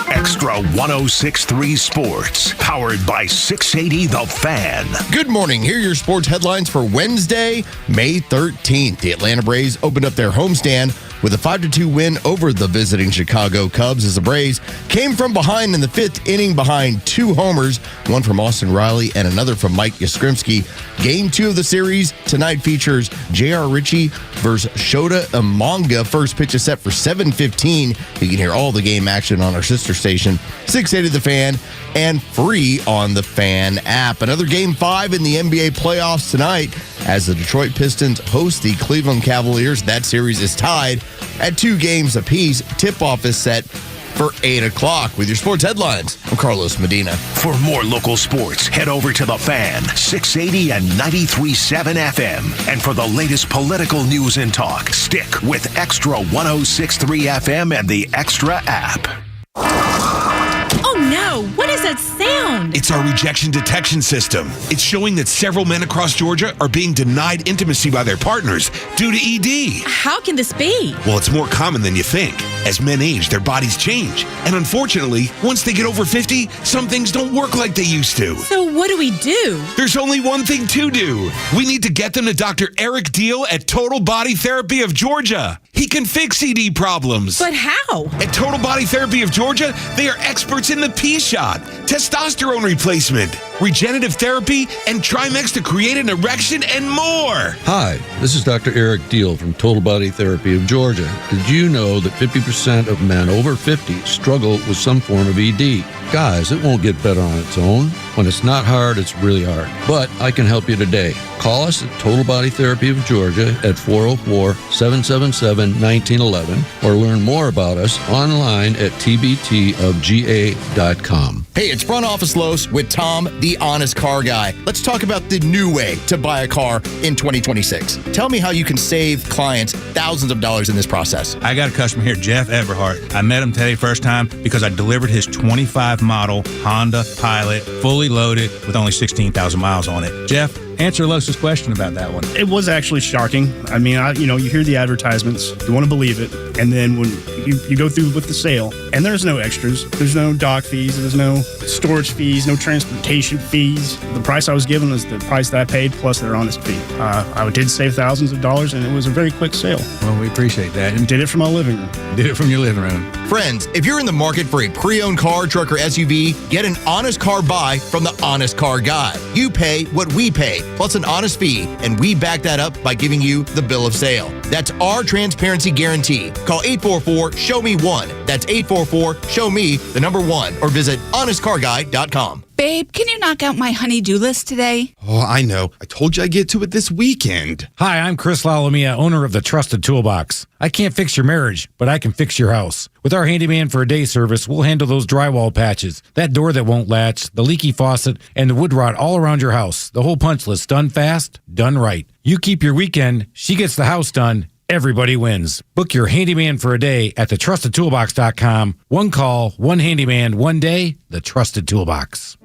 Extra 106.3 Sports, powered by 680 The Fan. Good morning. Here are your sports headlines for Wednesday, May 13th. The Atlanta Braves opened up their homestand with a 5-2 win over the visiting Chicago Cubs as the Braves came from behind in the 5th inning behind 2 homers, one from Austin Riley and another from Mike Yastrzemski. Game 2 of the series tonight features J.R. Ritchie versus Shota Umanga. First pitch is set for 7:15. You can hear all the game action on our sister station, 680 The Fan, and free on the Fan app. Another Game 5 in the NBA playoffs tonight as the Detroit Pistons host the Cleveland Cavaliers. That series is tied at 2 games apiece. Tip-off is set for 8 o'clock. With your sports headlines, I'm Carlos Medina. For more local sports, head over to The Fan, 680 and 93.7 FM. And for the latest political news and talk, stick with Extra 106.3 FM and the Extra app. Oh no, what is that sound? found? It's our rejection detection system. It's showing that several men across Georgia are being denied intimacy by their partners due to ED. How can this be? Well, it's more common than you think. As men age, their bodies change. And unfortunately, once they get over 50, some things don't work like they used to. So what do we do? There's only one thing to do. We need to get them to Dr. Eric Deal at Total Body Therapy of Georgia. He can fix ED problems. But how? At Total Body Therapy of Georgia, they are experts in the P-shot, testosterone replacement, regenerative therapy, and Trimex to create an erection and more. Hi, this is Dr. Eric Deal from Total Body Therapy of Georgia. Did you know that 50% of men over 50 struggle with some form of ED? Guys, it won't get better on its own. When it's not hard, it's really hard. But I can help you today. Call us at Total Body Therapy of Georgia at 404-777-1911 or learn more about us online at tbtofga.com. Hey, it's Front Office Los with Tom, the honest car guy. Let's talk about the new way to buy a car in 2026. Tell me how you can save clients thousands of dollars in this process. I got a customer here, Jeff Everhart. I met him today first time because I delivered his 25 model Honda Pilot, fully loaded with only 16,000 miles on it. Jeff, answer Los's question about that one. It was actually shocking. I mean, you hear the advertisements, you want to believe it, and then when you go through with the sale, and there's no extras, there's no dock fees, there's no storage fees, no transportation fees. The price I was given was the price that I paid plus their honest fee. I did save thousands of dollars, and it was a very quick sale. Well, we appreciate that. And did it from my living room. Did it from your living room. Friends, if you're in the market for a pre-owned car, truck, or SUV, get an honest car buy from the Honest Car Guy. You pay what we pay, plus an honest fee, and we back that up by giving you the bill of sale. That's our transparency guarantee. Call 844-SHOW-ME-1. That's 844-SHOW-ME-1, or visit honestcarguy.com. Babe, can you knock out my honey-do list today? Oh, I know. I told you I'd get to it this weekend. Hi, I'm Chris Lalomia, owner of the Trusted Toolbox. I can't fix your marriage, but I can fix your house. With our handyman for a day service, we'll handle those drywall patches, that door that won't latch, the leaky faucet, and the wood rot all around your house. The whole punch list, done fast, done right. You keep your weekend, she gets the house done. Everybody wins. Book your handyman for a day at thetrustedtoolbox.com. One call, one handyman, one day, the Trusted Toolbox.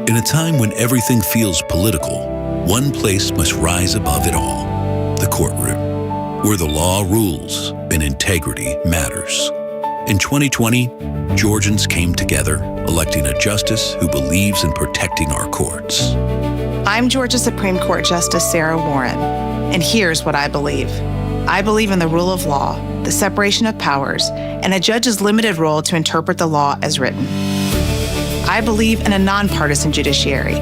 In a time when everything feels political, one place must rise above it all: the courtroom, where the law rules and integrity matters. In 2020, Georgians came together, electing a justice who believes in protecting our courts. I'm Georgia Supreme Court Justice Sarah Warren, and here's what I believe. I believe in the rule of law, the separation of powers, and a judge's limited role to interpret the law as written. I believe in a nonpartisan judiciary,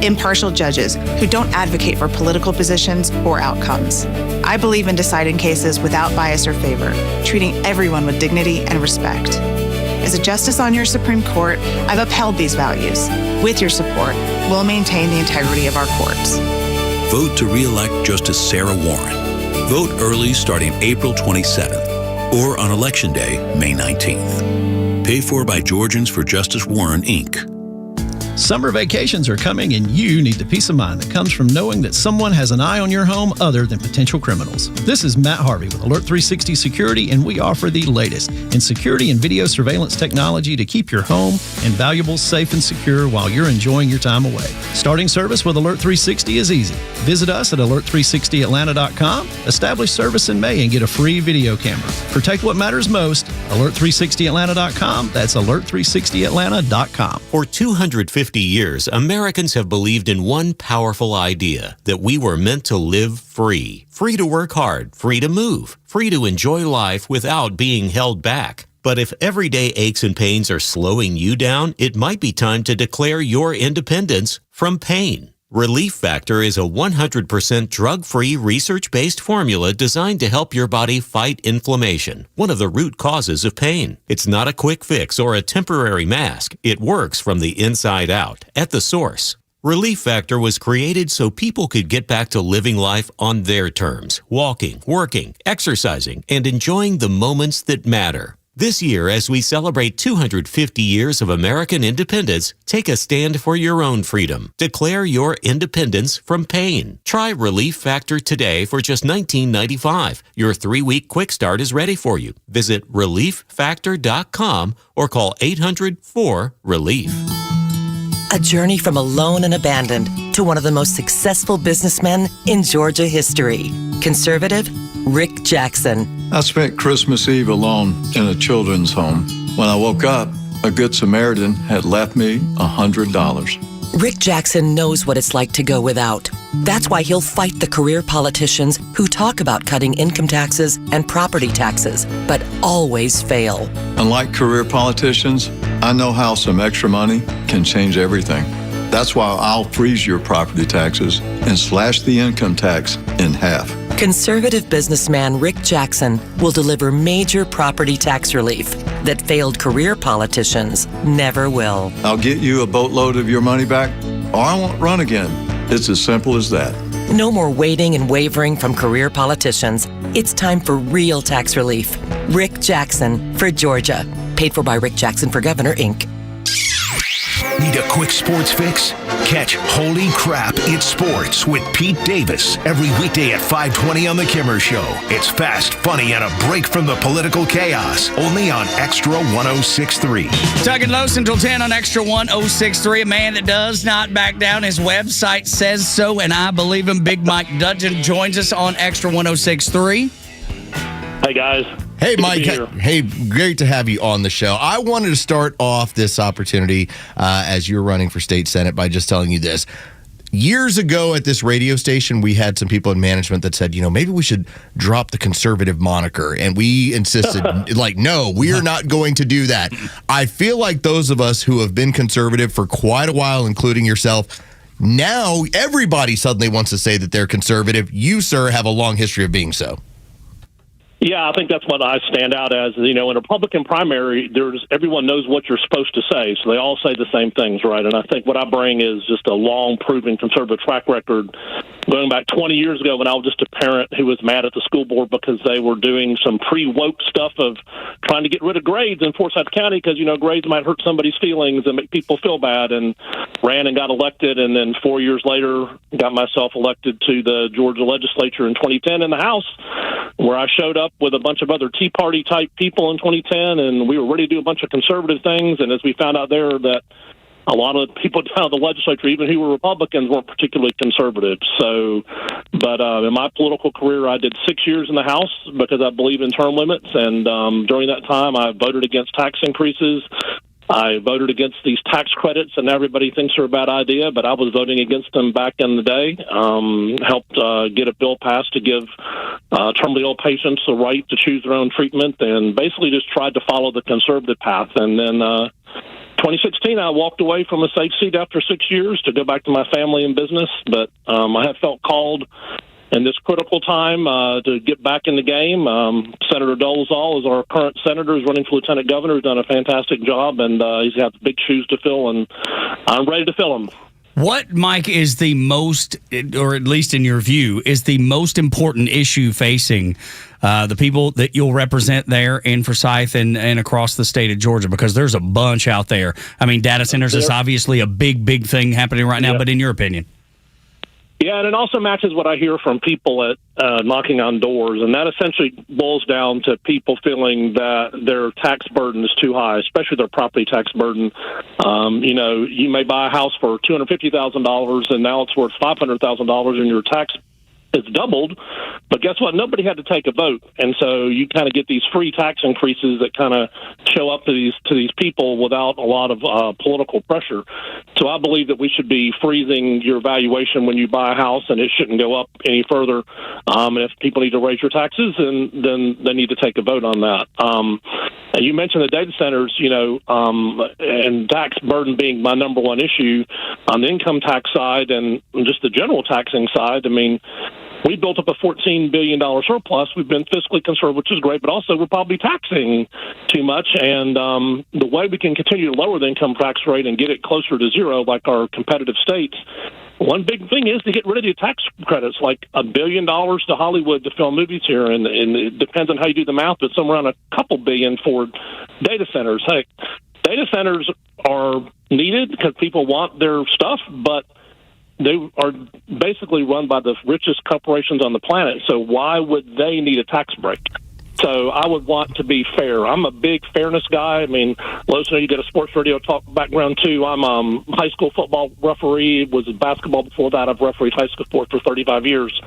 impartial judges who don't advocate for political positions or outcomes. I believe in deciding cases without bias or favor, treating everyone with dignity and respect. As a justice on your Supreme Court, I've upheld these values. With your support, we'll maintain the integrity of our courts. Vote to re-elect Justice Sarah Warren. Vote early starting April 27th or on Election Day, May 19th. Paid for by Georgians for Justice Warren, Inc. Summer vacations are coming, and you need the peace of mind that comes from knowing that someone has an eye on your home other than potential criminals. This is Matt Harvey with Alert 360 Security, and we offer the latest in security and video surveillance technology to keep your home and valuables safe and secure while you're enjoying your time away. Starting service with Alert 360 is easy. Visit us at alert360atlanta.com, establish service in May, and get a free video camera. Protect what matters most. Alert360atlanta.com. That's alert360atlanta.com. For 250 years, Americans have believed in one powerful idea: that we were meant to live free. Free to work hard, free to move, free to enjoy life without being held back. But if everyday aches and pains are slowing you down, it might be time to declare your independence from pain. Relief Factor is a 100% drug-free, research-based formula designed to help your body fight inflammation, one of the root causes of pain. It's not a quick fix or a temporary mask. It works from the inside out, at the source. Relief Factor was created so people could get back to living life on their terms, walking, working, exercising, and enjoying the moments that matter. This year, as we celebrate 250 years of American independence, take a stand for your own freedom. Declare your independence from pain. Try Relief Factor today for just $19.95. Your 3-week quick start is ready for you. Visit relieffactor.com or call 800-4-RELIEF. A journey from alone and abandoned to one of the most successful businessmen in Georgia history. Conservative, Rick Jackson. I spent Christmas Eve alone in a children's home. When I woke up, a Good Samaritan had left me $100. Rick Jackson knows what it's like to go without. That's why he'll fight the career politicians who talk about cutting income taxes and property taxes, but always fail. Unlike career politicians, I know how some extra money can change everything. That's why I'll freeze your property taxes and slash the income tax in half. Conservative businessman Rick Jackson will deliver major property tax relief that failed career politicians never will. I'll get you a boatload of your money back, or I won't run again. It's as simple as that. No more waiting and wavering from career politicians. It's time for real tax relief. Rick Jackson for Georgia. Paid for by Rick Jackson for Governor, Inc. Need a quick sports fix? Catch Holy Crap, It's Sports with Pete Davis every weekday at 5:20 on The Kimmer Show. It's fast, funny, and a break from the political chaos. Only on Extra 106.3. Tug and Los until 10 on Extra 106.3. A man that does not back down. His website says so, and I believe him. Big Mike Dudgeon joins us on Extra 106.3. Hey, guys. Hey, Good to Mike. be here. Hey, great to have you on the show. I wanted to start off this opportunity as you're running for state senate by just telling you this. Years ago at this radio station, we had some people in management that said, maybe we should drop the conservative moniker. And we insisted, no, we are not going to do that. I feel like those of us who have been conservative for quite a while, including yourself, now everybody suddenly wants to say that they're conservative. You, sir, have a long history of being so. Yeah, I think that's what I stand out as. In a Republican primary, everyone knows what you're supposed to say, so they all say the same things, right? And I think what I bring is just a long, proven conservative track record going back 20 years ago when I was just a parent who was mad at the school board because they were doing some pre-woke stuff of trying to get rid of grades in Forsyth County because, grades might hurt somebody's feelings and make people feel bad, and ran and got elected, and then 4 years later got myself elected to the Georgia legislature in 2010 in the House, where I showed up with a bunch of other Tea Party type people in 2010, and we were ready to do a bunch of conservative things. And as we found out there that a lot of people down at the legislature, even who were Republicans, weren't particularly conservative. So, but in my political career, I did 6 years in the House because I believe in term limits. And during that time, I voted against tax increases. I voted against these tax credits, and everybody thinks they're a bad idea, but I was voting against them back in the day. Helped get a bill passed to give terminally ill patients the right to choose their own treatment, and basically just tried to follow the conservative path. And then 2016, I walked away from a safe seat after 6 years to go back to my family and business, but I have felt called in this critical time to get back in the game. Senator Dolezal is our current senator, is running for lieutenant governor, has done a fantastic job, and he's got big shoes to fill, and I'm ready to fill them. What, Mike, is the most, or at least in your view, is the most important issue facing the people that you'll represent there in Forsyth and across the state of Georgia? Because there's a bunch out there. I mean, data centers is obviously a big thing happening right now, but in your opinion? Yeah, and it also matches what I hear from people at knocking on doors, and that essentially boils down to people feeling that their tax burden is too high, especially their property tax burden. You may buy a house for $250,000, and now it's worth $500,000, and your tax is doubled. But guess what? Nobody had to take a vote, and so you kind of get these free tax increases that kind of show up to these people without a lot of political pressure. So I believe that we should be freezing your valuation when you buy a house, and it shouldn't go up any further. And if people need to raise your taxes, then they need to take a vote on that. And you mentioned the data centers, and tax burden being my number one issue on the income tax side and just the general taxing side. I mean, we built up a $14 billion surplus. We've been fiscally conservative, which is great, but also we're probably taxing too much. And the way we can continue to lower the income tax rate and get it closer to zero, like our competitive states, one big thing is to get rid of the tax credits, like $1 billion to Hollywood to film movies here. And it depends on how you do the math, but somewhere around a couple billion for data centers. Hey, data centers are needed because people want their stuff, but they are basically run by the richest corporations on the planet. So why would they need a tax break? So I would want to be fair. I'm a big fairness guy. I mean, Los, you get a sports radio talk background too. I'm high school football referee, was in basketball before that. I've refereed high school sports for 35 years.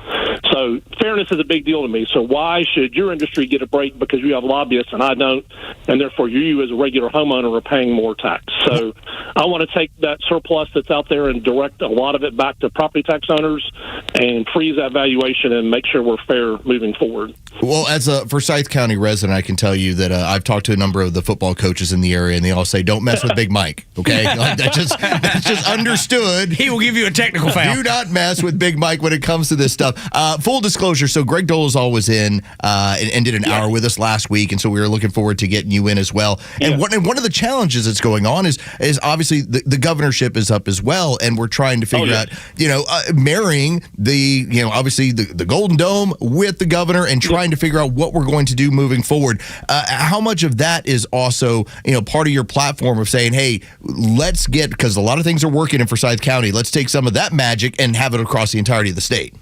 So fairness is a big deal to me. So why should your industry get a break because you have lobbyists and I don't, and therefore you as a regular homeowner are paying more tax? So I want to take that surplus that's out there and direct a lot of it back to property tax owners and freeze that valuation and make sure we're fair moving forward. Well, as a Forsyth County resident, I can tell you that I've talked to a number of the football coaches in the area, and they all say, "Don't mess with Big Mike." Okay, that's just understood. He will give you a technical foul. Do not mess with Big Mike when it comes to this stuff. Full disclosure: so Greg Dolezal was in and did an hour with us last week, and so we were looking forward to getting you in as well. And one of the challenges that's going on is obviously the governorship is up as well, and we're trying to figure out, marrying the obviously the Golden Dome with the governor and trying to figure out what we're going to do moving forward. How much of that is also, part of your platform of saying, hey, let's get, because a lot of things are working in Forsyth County, let's take some of that magic and have it across the entirety of the state?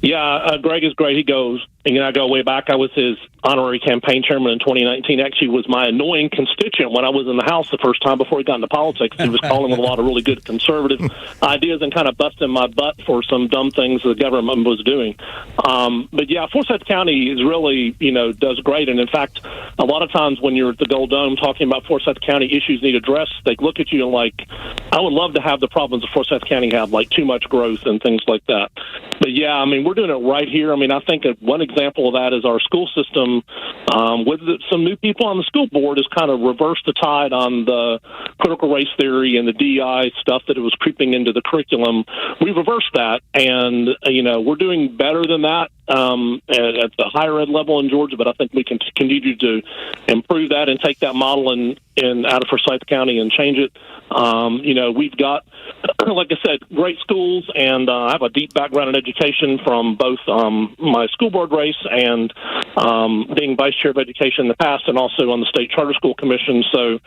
Yeah, Greg is great. He goes, and I go way back. I was his honorary campaign chairman in 2019. Actually was my annoying constituent when I was in the House the first time before he got into politics. He was calling with a lot of really good conservative ideas and kind of busting my butt for some dumb things the government was doing. But yeah, Forsyth County is really, does great. And in fact, a lot of times when you're at the Gold Dome talking about Forsyth County issues need addressed, they look at you and like, I would love to have the problems that Forsyth County have, like too much growth and things like that. But yeah, I mean, we're doing it right here. I mean, I think one example of that is our school system. With some new people on the school board has kind of reversed the tide on the critical race theory and the DEI stuff that it was creeping into the curriculum. We reversed that, and we're doing better than that at the higher ed level in Georgia. But I think we can continue to improve that and take that model and out of Forsyth County and change it. We've got, like I said, great schools, and I have a deep background in education from both my school board race and being vice chair of education in the past, and also on the state charter school commission. So,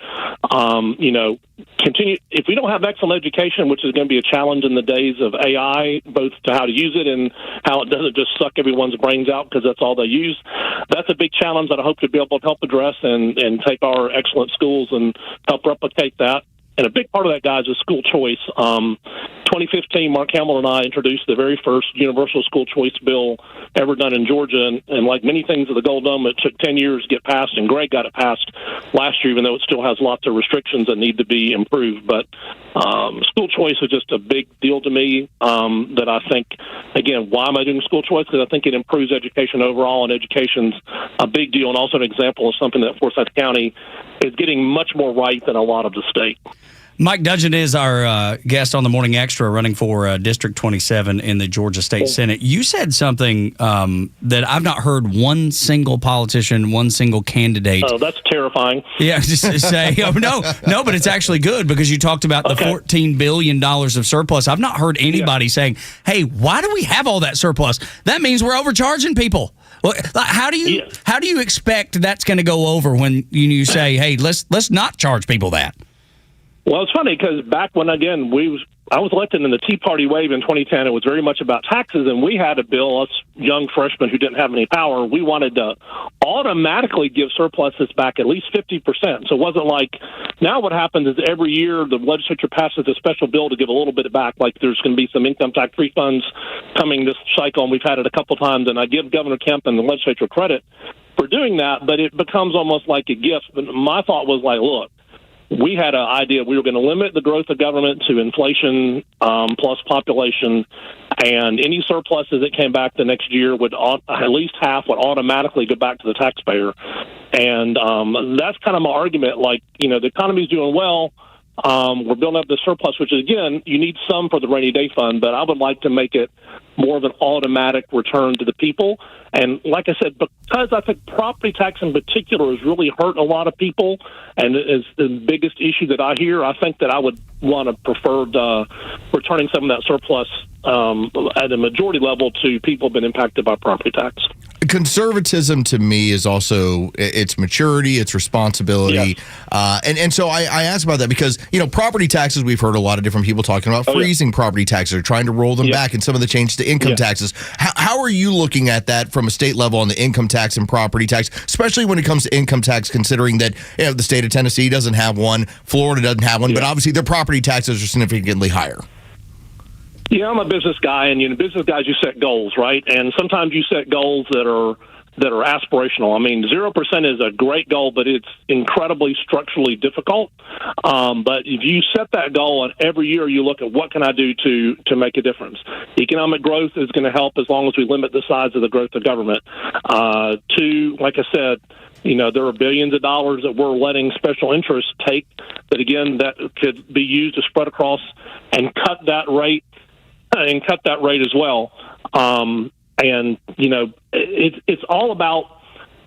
continue. If we don't have excellent education, which is going to be a challenge in the days of AI, both to how to use it and how it doesn't just suck everyone's brains out because that's all they use. That's a big challenge that I hope to be able to help address and take our excellent schools and help replicate that. And a big part of that, guys, is school choice. 2015, Mark Hamill and I introduced the very first universal school choice bill ever done in Georgia. And like many things at the Gold Dome, it took 10 years to get passed, and Greg got it passed last year, even though it still has lots of restrictions that need to be improved. But school choice is just a big deal to me that I think, again, why am I doing school choice? Because I think it improves education overall, and education's a big deal and also an example of something that Forsyth County is getting much more right than a lot of the state. Mike Dudgeon is our guest on the Morning Extra, running for District 27 in the Georgia State Senate. You said something that I've not heard one single politician, one single candidate. Oh, that's terrifying. Yeah, just to say, no, but it's actually good because you talked about the $14 billion of surplus. I've not heard anybody saying, hey, why do we have all that surplus? That means we're overcharging people. Well, how do you expect that's going to go over when you say, hey, let's not charge people that? Well, it's funny because back when, again, I was elected in the Tea Party wave in 2010. It was very much about taxes, and we had a bill, us young freshmen who didn't have any power, we wanted to automatically give surpluses back at least 50%. So it wasn't like, now what happens is every year the legislature passes a special bill to give a little bit back, like there's going to be some income tax refunds coming this cycle, and we've had it a couple times, and I give Governor Kemp and the legislature credit for doing that, but it becomes almost like a gift. But my thought was like, look, we had an idea we were going to limit the growth of government to inflation plus population, and any surpluses that came back the next year would at least half would automatically go back to the taxpayer. And that's kind of my argument. Like, the economy's doing well. We're building up the surplus, which is, again, you need some for the rainy day fund, but I would like to make it more of an automatic return to the people. And like I said, because I think property tax in particular has really hurt a lot of people and is the biggest issue that I hear, I think that I would want to prefer returning some of that surplus at a majority level to people who've been impacted by property tax. Conservatism to me is also it's maturity, it's responsibility, and so I asked about that because property taxes, we've heard a lot of different people talking about freezing property taxes or trying to roll them back, and some of the changes to income taxes. How are you looking at that from a state level on the income tax and property tax, especially when it comes to income tax, considering that the state of Tennessee doesn't have one, Florida doesn't have one, but obviously their property taxes are significantly higher? Yeah, I'm a business guy, and business guys, you set goals, right? And sometimes you set goals that are aspirational. I mean, 0% is a great goal, but it's incredibly structurally difficult. But if you set that goal, and every year you look at what can I do to make a difference. Economic growth is going to help as long as we limit the size of the growth of government. Two, like I said, there are billions of dollars that we're letting special interests take that, again, that could be used to spread across and cut that rate as well. It's all about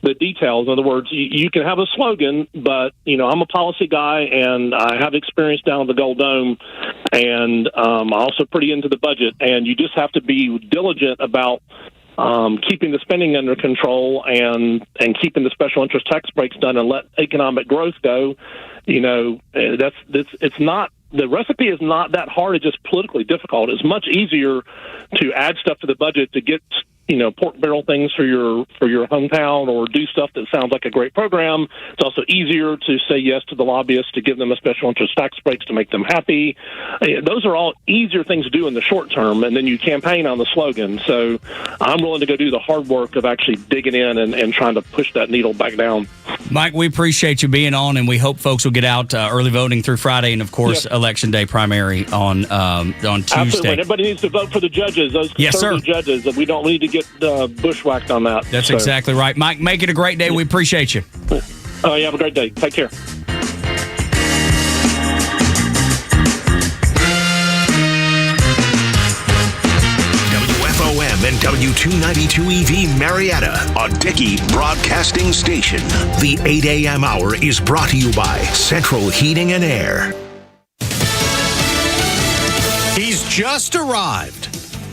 the details. In other words, you can have a slogan, but, I'm a policy guy, and I have experience down at the Gold Dome, and I'm also pretty into the budget, and you just have to be diligent about keeping the spending under control and keeping the special interest tax breaks done and let economic growth go. It's not. The recipe is not that hard. It's just politically difficult. It's much easier to add stuff to the budget to get pork barrel things for your hometown or do stuff that sounds like a great program. It's also easier to say yes to the lobbyists to give them a special interest tax breaks to make them happy. Those are all easier things to do in the short term, and then you campaign on the slogan. So I'm willing to go do the hard work of actually digging in and trying to push that needle back down. Mike, we appreciate you being on, and we hope folks will get out early voting through Friday, and of course, Election Day primary on Tuesday. Absolutely. And everybody needs to vote for the judges, those conservative judges. That we don't need to get bushwhacked on that. That's exactly right. Mike, make it a great day. We appreciate you. You have a great day. Take care. WFOM and W292EV Marietta, a Dickey broadcasting station. The 8 a.m. hour is brought to you by Central Heating and Air. He's just arrived.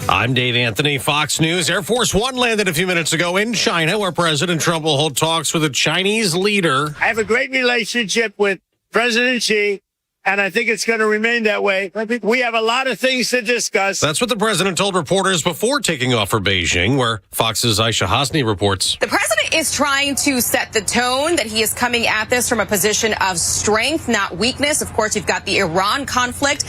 I'm Dave Anthony, Fox News. Air Force One landed a few minutes ago in China, where President Trump will hold talks with a Chinese leader. I have a great relationship with President Xi, and I think it's going to remain that way. We have a lot of things to discuss. That's what the president told reporters before taking off for Beijing, where Fox's Aisha Hasni reports. The president is trying to set the tone that he is coming at this from a position of strength, not weakness. Of course, you've got the Iran conflict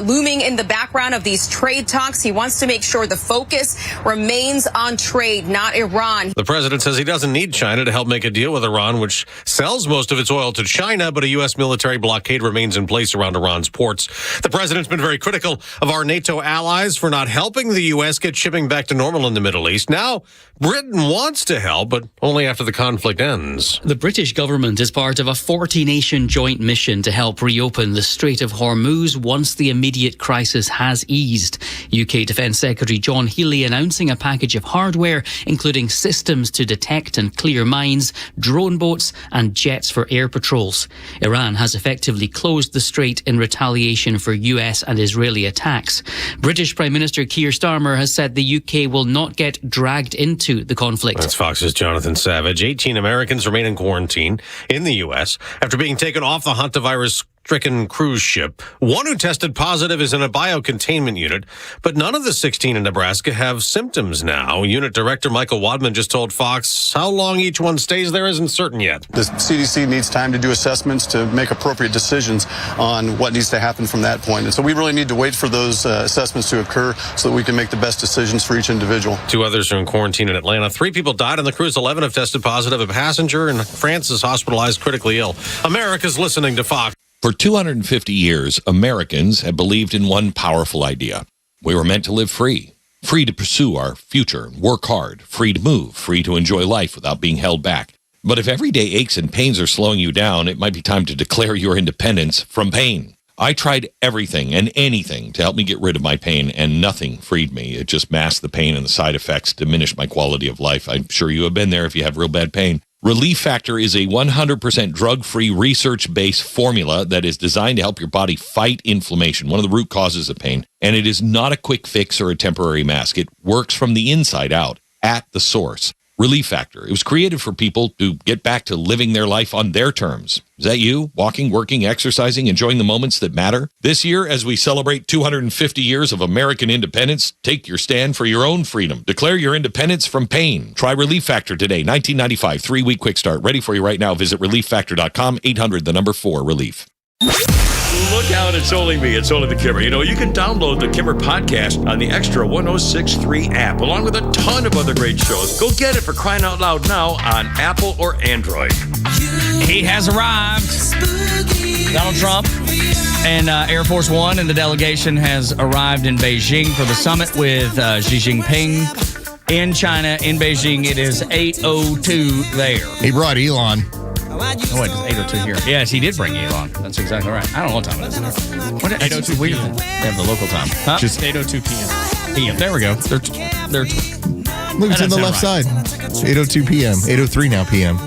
looming in the background of these trade talks. He wants to make sure the focus remains on trade, not Iran. The president says he doesn't need China to help make a deal with Iran, which sells most of its oil to China, but a U.S. military blockade remains in place around Iran's ports. The president's been very critical of our NATO allies for not helping the U.S. get shipping back to normal in the Middle East. Now, Britain wants to help, but only after the conflict ends. The British government is part of a 40-nation joint mission to help reopen the Strait of Hormuz once the immediate crisis has eased. UK Defence Secretary John Healey announcing a package of hardware, including systems to detect and clear mines, drone boats and jets for air patrols. Iran has effectively closed the strait in retaliation for US and Israeli attacks. British Prime Minister Keir Starmer has said the UK will not get dragged into the conflict. That's Fox's Jonathan Savage. 18 Americans remain in quarantine in the U.S. after being taken off the hantavirus-stricken cruise ship. One who tested positive is in a biocontainment unit, but none of the 16 in Nebraska have symptoms now. Unit Director Michael Wadman just told Fox how long each one stays there isn't certain yet. The CDC needs time to do assessments to make appropriate decisions on what needs to happen from that point. And so we really need to wait for those assessments to occur so that we can make the best decisions for each individual. 2 others are in quarantine in Atlanta. 3 people died on the cruise. 11 have tested positive. A passenger in France is hospitalized critically ill. America's listening to Fox. For 250 years, Americans have believed in one powerful idea. We were meant to live free. Free to pursue our future, work hard, free to move, free to enjoy life without being held back. But if everyday aches and pains are slowing you down, it might be time to declare your independence from pain. I tried everything and anything to help me get rid of my pain, and nothing freed me. It just masked the pain, and the side effects diminished my quality of life. I'm sure you have been there if you have real bad pain. Relief Factor is a 100% drug-free, research-based formula that is designed to help your body fight inflammation, one of the root causes of pain. And it is not a quick fix or a temporary mask. It works from the inside out, at the source. Relief Factor. It was created for people to get back to living their life on their terms. Is that you? Walking, working, exercising, enjoying the moments that matter? This year, as we celebrate 250 years of American independence, take your stand for your own freedom. Declare your independence from pain. Try Relief Factor today. 1995, 3-week quick start. Ready for you right now. Visit relieffactor.com, 800-4-RELIEF. Look out, it's only me. It's only the Kimmer. You know, you can download the Kimmer podcast on the Extra 106.3 app, along with a ton of other great shows. Go get it, for crying out loud, now on Apple or Android. He has arrived. Donald Trump and Air Force One and the delegation has arrived in Beijing for the summit with Xi Jinping in China, in Beijing. It is 8:02 there. He brought Elon. Oh, wait, it's 8:02 here. Yes, he did bring Elon. That's exactly right. I don't know what time it is. What, 8:02 weird. They have the local time. Huh? Just 8:02 p.m. PM. There we go. They're Look, it's on the left side. 8:02 p.m. 8:03 now p.m.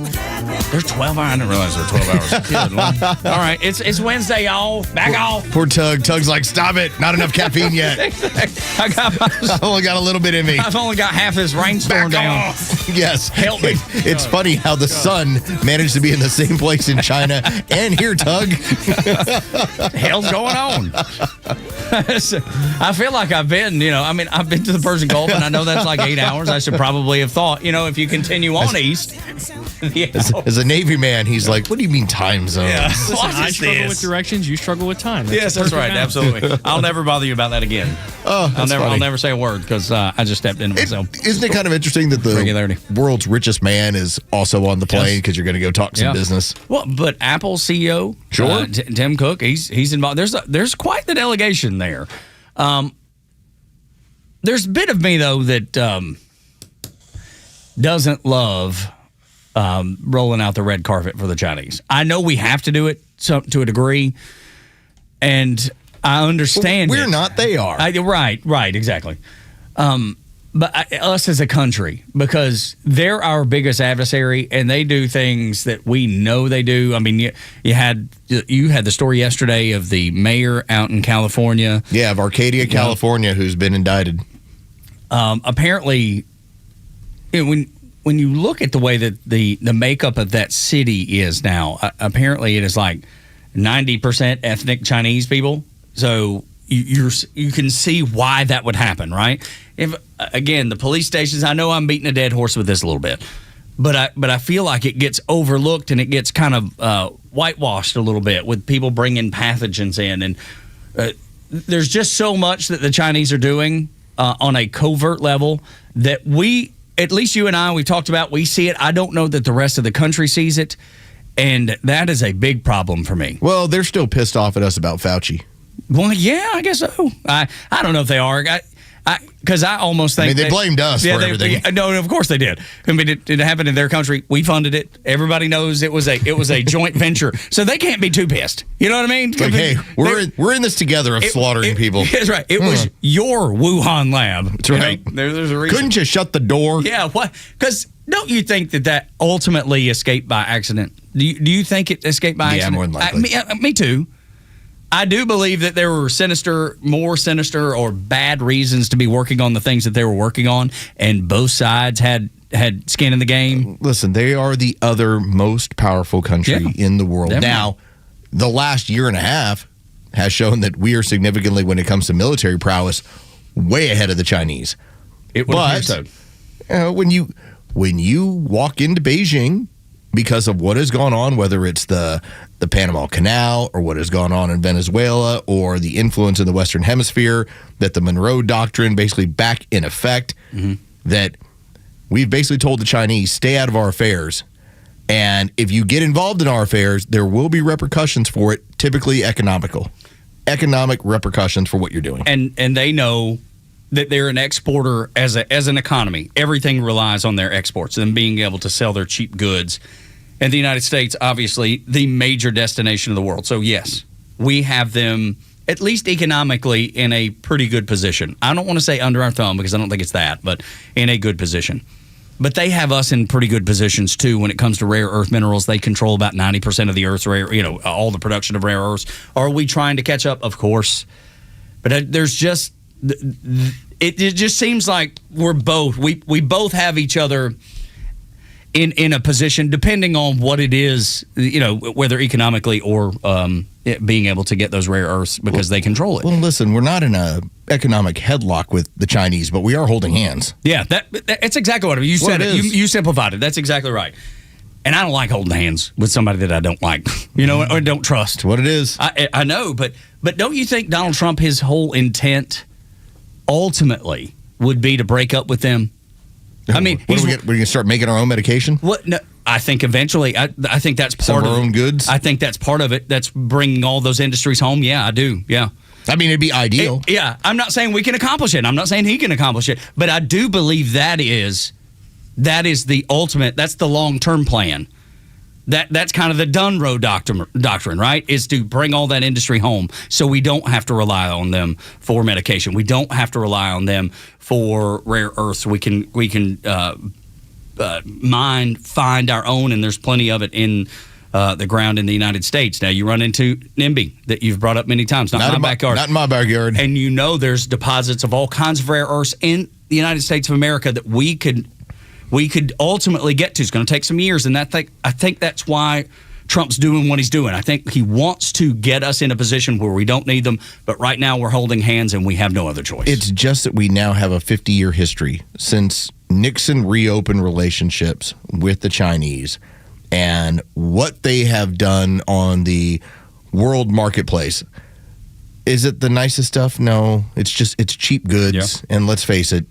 There's 12 hours. I didn't realize there were 12 hours. Good Lord. All right. It's Wednesday, y'all. Back off. Poor Tug. Tug's like, stop it. Not enough caffeine yet. I've only got a little bit in me. I've only got half this rainstorm down. Yes. Help me. It's funny how the sun managed to be in the same place in China and here, Tug. Hell's going on? I feel like I've been, I've been to the Persian Gulf, and I know that's like 8 hours. I should probably have thought, if you continue on east. As a Navy man, he's like, what do you mean time zone? Yeah. Listen, I struggle with directions. You struggle with time. Yes, that's right. Balance. Absolutely. I'll never bother you about that again. Oh, I'll never say a word because I just stepped into myself. Isn't it kind of interesting that the world's richest man is also on the plane because you're going to go talk some business? Well, but Apple CEO, sure, Tim Cook, he's involved. There's quite the delegation there. There's a bit of me though that doesn't love rolling out the red carpet for the Chinese. I know we have to do it to a degree, and I understand. We're not; they are. Right, exactly. But us as a country, because they're our biggest adversary, and they do things that we know they do. I mean, you had the story yesterday of the mayor out in California. Yeah, of Arcadia, California, who's been indicted. Apparently, when you look at the way that the makeup of that city is now, apparently it is like 90% ethnic Chinese people. So you can see why that would happen, right? If again, the police stations, I know I'm beating a dead horse with this a little bit, but I feel like it gets overlooked and it gets kind of whitewashed a little bit with people bringing pathogens in, and there's just so much that the Chinese are doing on a covert level that at least you and I, we've talked about, we see it. I don't know that the rest of the country sees it, and that is a big problem for me. Well, they're still pissed off at us about Fauci. Well, yeah, I guess so. I don't know if they are. Because I almost think they blamed us for everything. No, of course they did. I mean, it happened in their country. We funded it. Everybody knows it was a joint venture, so they can't be too pissed. You know what I mean? Like, hey, we're in this together of slaughtering people. That's right. It was your Wuhan lab. That's right. There's a reason. Couldn't you shut the door? Yeah. What? Because don't you think that ultimately escaped by accident? Do you think it escaped by accident? Yeah, more than likely. Me too. I do believe that there were more sinister or bad reasons to be working on the things that they were working on, and both sides had skin in the game. Listen, they are the other most powerful country in the world. Definitely. Now, the last year and a half has shown that we are significantly, when it comes to military prowess, way ahead of the Chinese. But when you walk into Beijing, because of what has gone on, whether it's the Panama Canal or what has gone on in Venezuela or the influence in the Western Hemisphere, that the Monroe Doctrine basically back in effect, that we've basically told the Chinese, stay out of our affairs. And if you get involved in our affairs, there will be repercussions for it, typically economic repercussions for what you're doing. And they know that they're an exporter as an economy. Everything relies on their exports, them being able to sell their cheap goods. And the United States, obviously, the major destination of the world. So, yes, we have them, at least economically, in a pretty good position. I don't want to say under our thumb because I don't think it's that, but in a good position. But they have us in pretty good positions, too, when it comes to rare earth minerals. They control about 90% of the Earth's rare, all the production of rare earths. Are we trying to catch up? Of course. But there's just, it just seems like we both have each other in a position, depending on what it is, whether economically or being able to get those rare earths because they control it. Well, listen, we're not in a economic headlock with the Chinese, but we are holding hands. Yeah, that's exactly what you said. You simplified it. That's exactly right. And I don't like holding hands with somebody that I don't like, or don't trust. What it is. I know, but don't you think Donald Trump, his whole intent ultimately would be to break up with them? I mean, we're going to start making our own medication? What? No, I think eventually. I think that's part of our own goods. I think that's part of it. That's bringing all those industries home. Yeah, I do. Yeah. I mean, it'd be ideal. Yeah. I'm not saying we can accomplish it. I'm not saying he can accomplish it. But I do believe that is the ultimate. That's the long-term plan. That's kind of the Dunrow doctrine, right? Is to bring all that industry home so we don't have to rely on them for medication. We don't have to rely on them for rare earths. We can mine, find our own, and there's plenty of it in the ground in the United States. Now, you run into NIMBY that you've brought up many times. Not in my backyard. Not in my backyard. And there's deposits of all kinds of rare earths in the United States of America that we could ultimately get to. It's going to take some years, and I think that's why Trump's doing what he's doing. I think he wants to get us in a position where we don't need them, but right now we're holding hands and we have no other choice. It's just that we now have a 50-year history since Nixon reopened relationships with the Chinese, and what they have done on the world marketplace. Is it the nicest stuff? No. It's cheap goods, and let's face it,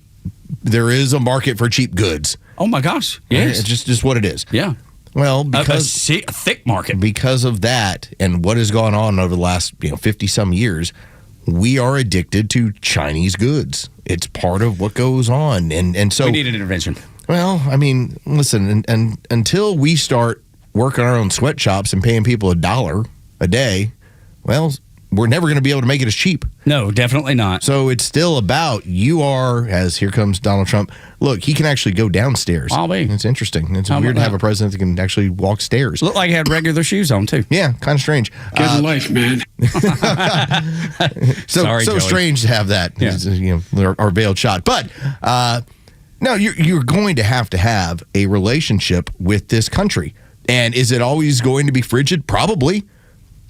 there is a market for cheap goods. Oh my gosh! Yes, it's just what it is. Yeah. Well, because a thick market. Because of that, and what has gone on over the last 50 some years, we are addicted to Chinese goods. It's part of what goes on, and so we need an intervention. Well, I mean, listen, and until we start working our own sweatshops and paying people $1 a day, well, we're never going to be able to make it as cheap. No, definitely not. So it's still about here comes Donald Trump. Look, he can actually go downstairs. I'll be. It's interesting. It's weird to have a president that can actually walk stairs. Looked like he had regular shoes on, too. Yeah, kind of strange. Good life, man. So strange to have that. Yeah. Our veiled shot. But no, you're going to have a relationship with this country. And is it always going to be frigid? Probably.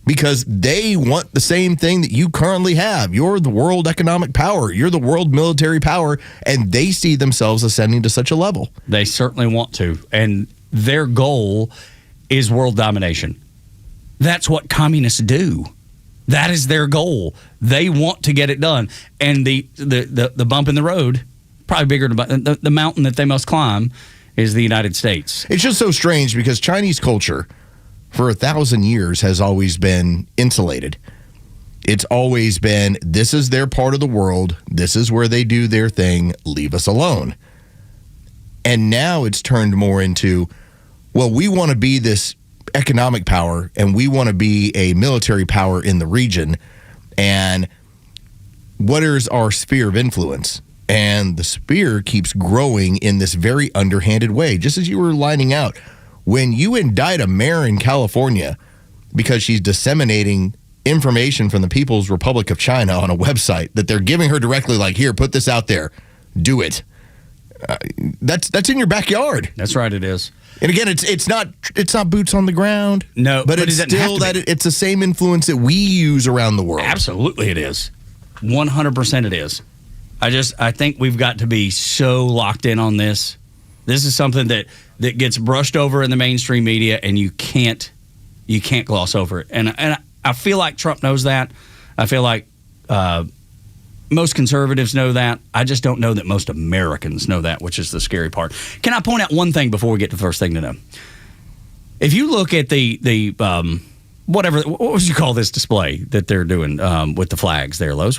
Because they want the same thing that you currently have. You're the world economic power. You're the world military power. And they see themselves ascending to such a level. They certainly want to. And their goal is world domination. That's what communists do. That is their goal. They want to get it done. And the bump in the road, probably bigger than the mountain that they must climb, is the United States. It's just so strange because Chinese culture for 1,000 years has always been insulated. It's always been, this is their part of the world. This is where they do their thing. Leave us alone. And now it's turned more into, well, we want to be this economic power and we want to be a military power in the region. And what is our sphere of influence? And the sphere keeps growing in this very underhanded way, just as you were lining out. When you indict a mayor in California because she's disseminating information from the People's Republic of China on a website that they're giving her directly, like, here, put this out there, do it. That's in your backyard. That's right, it is. And again, it's not boots on the ground. No, but it's still it's the same influence that we use around the world. Absolutely, it is. 100% it is. I think we've got to be so locked in on this. This is something that gets brushed over in the mainstream media, and you can't gloss over it. And I feel like Trump knows that. I feel like most conservatives know that. I just don't know that most Americans know that, which is the scary part. Can I point out one thing before we get to the first thing to know? If you look at the what would you call this display that they're doing with the flags there, Los?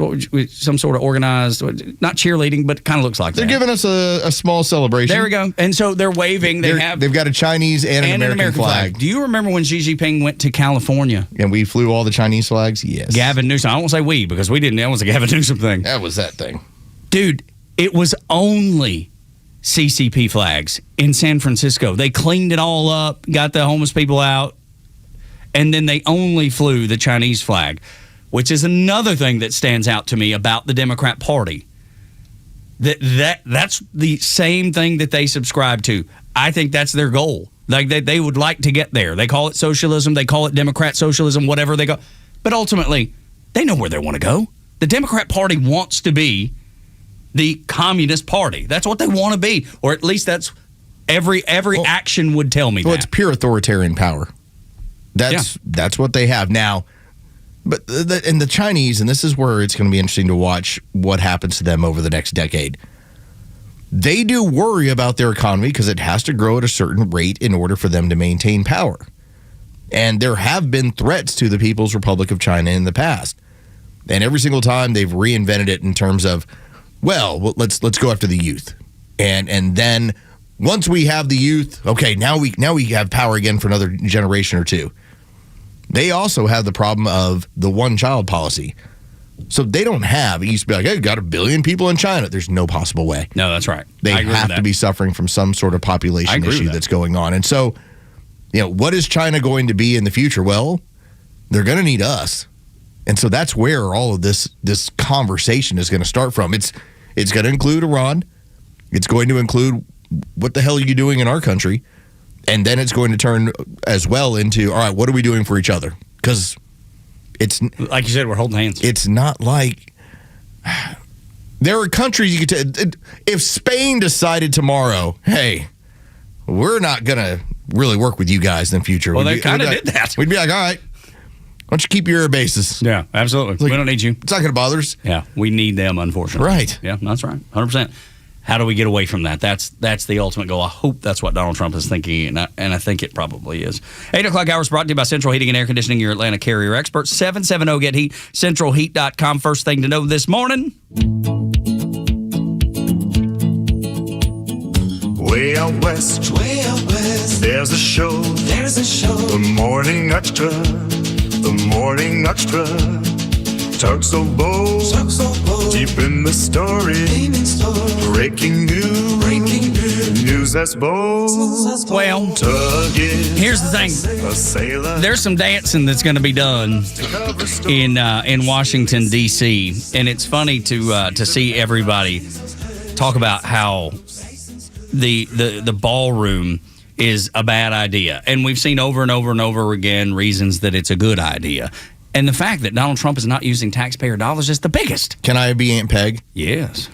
Some sort of organized, not cheerleading, but it kind of looks like they're that. They're giving us a small celebration. There we go. And so they're waving. They've got a Chinese and an American flag. Do you remember when Xi Jinping went to California? And we flew all the Chinese flags? Yes. Gavin Newsom. I won't say we because we didn't. That was a Gavin Newsom thing. That was that thing. Dude, it was only CCP flags in San Francisco. They cleaned it all up, got the homeless people out, and then they only flew the Chinese flag, which is another thing that stands out to me about the Democrat Party. That's the same thing that they subscribe to. I think that's their goal. Like they would like to get there. They call it socialism. They call it Democrat socialism, whatever they go. But ultimately, they know where they want to go. The Democrat Party wants to be the Communist Party. That's what they want to be, or at least that's every action would tell me. Well, it's pure authoritarian power. That's what they have now. But the Chinese, and this is where it's going to be interesting to watch what happens to them over the next decade. They do worry about their economy because it has to grow at a certain rate in order for them to maintain power. And there have been threats to the People's Republic of China in the past. And every single time they've reinvented it in terms of, well, let's go after the youth. And then once we have the youth, okay, now we have power again for another generation or two. They also have the problem of the one-child policy. So they don't have, it used to be like, hey, got 1 billion people in China. There's no possible way. No, that's right. They have to be suffering from some sort of population issue that's going on. And so, what is China going to be in the future? Well, they're going to need us. And so that's where all of this conversation is going to start from. It's going to include Iran. It's going to include what the hell are you doing in our country? And then it's going to turn as well into, all right, what are we doing for each other? Because it's like you said, we're holding hands. It's not like there are countries you could if Spain decided tomorrow, hey, we're not going to really work with you guys in the future. Well, they kind of did that. We'd be like, all right, why don't you keep your air bases? Yeah, absolutely. Like, we don't need you. It's not going to bother us. Yeah, we need them, unfortunately. Right. Yeah, that's right. 100%. How do we get away from that? That's the ultimate goal. I hope that's what Donald Trump is thinking, and I think it probably is. 8 o'clock hours brought to you by Central Heating and Air Conditioning, your Atlanta carrier experts. 770-GET-HEAT, centralheat.com. First thing to know this morning. Way out west, there's a show. The Morning Extra, the Morning Extra. Tug so bold, deep in the story. Breaking news that's bold. Well, here's the thing. There's some dancing that's going to be done in Washington, D.C., and it's funny to see everybody talk about how the ballroom is a bad idea. And we've seen over and over and over again reasons that it's a good idea. And the fact that Donald Trump is not using taxpayer dollars is the biggest. Can I be Aunt Peg? Yes.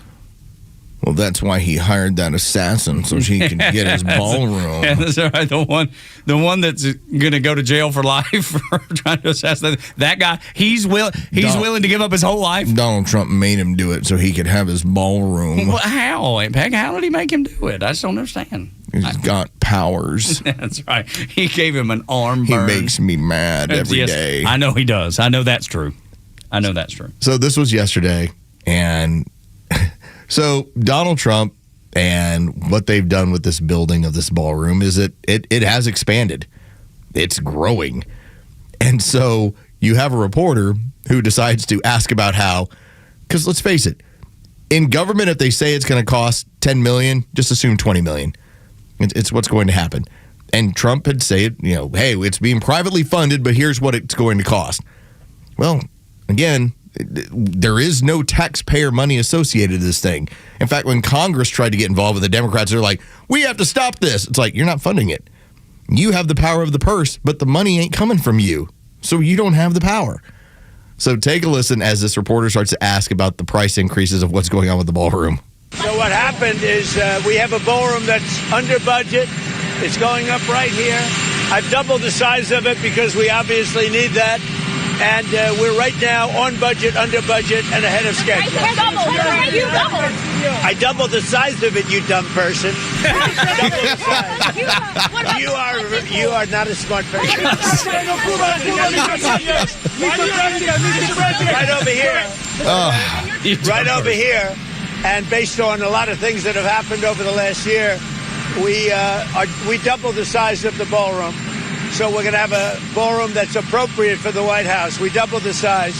Well, that's why he hired that assassin, so she can get his ballroom. Yeah, that's right. The one that's going to go to jail for life for trying to assassinate that guy. He's willing to give up his whole life. Donald Trump made him do it so he could have his ballroom. Well, how, Aunt Peg? How did he make him do it? I just don't understand. He's got powers. That's right. He gave him an arm burn. He makes me mad every day. I know he does. I know that's true. So this was yesterday, and so Donald Trump and what they've done with this building of this ballroom is it has expanded. It's growing. And so you have a reporter who decides to ask about how, because let's face it, in government, if they say it's going to cost $10 million, just assume $20 million. It's what's going to happen. And Trump had said, hey, it's being privately funded, but here's what it's going to cost. Well, again, there is no taxpayer money associated to this thing. In fact, when Congress tried to get involved with the Democrats, they're like, we have to stop this. It's like, you're not funding it. You have the power of the purse, but the money ain't coming from you. So you don't have the power. So take a listen as this reporter starts to ask about the price increases of what's going on with the ballroom. So what happened is we have a ballroom that's under budget. It's going up right here. I've doubled the size of it because we obviously need that. And we're right now on budget, under budget, and ahead of schedule. I doubled the size of it, you dumb person. Double the size. You are not a smart person. Right over here. Right over here. And based on a lot of things that have happened over the last year, we doubled the size of the ballroom. So we're going to have a ballroom that's appropriate for the White House. We doubled the size.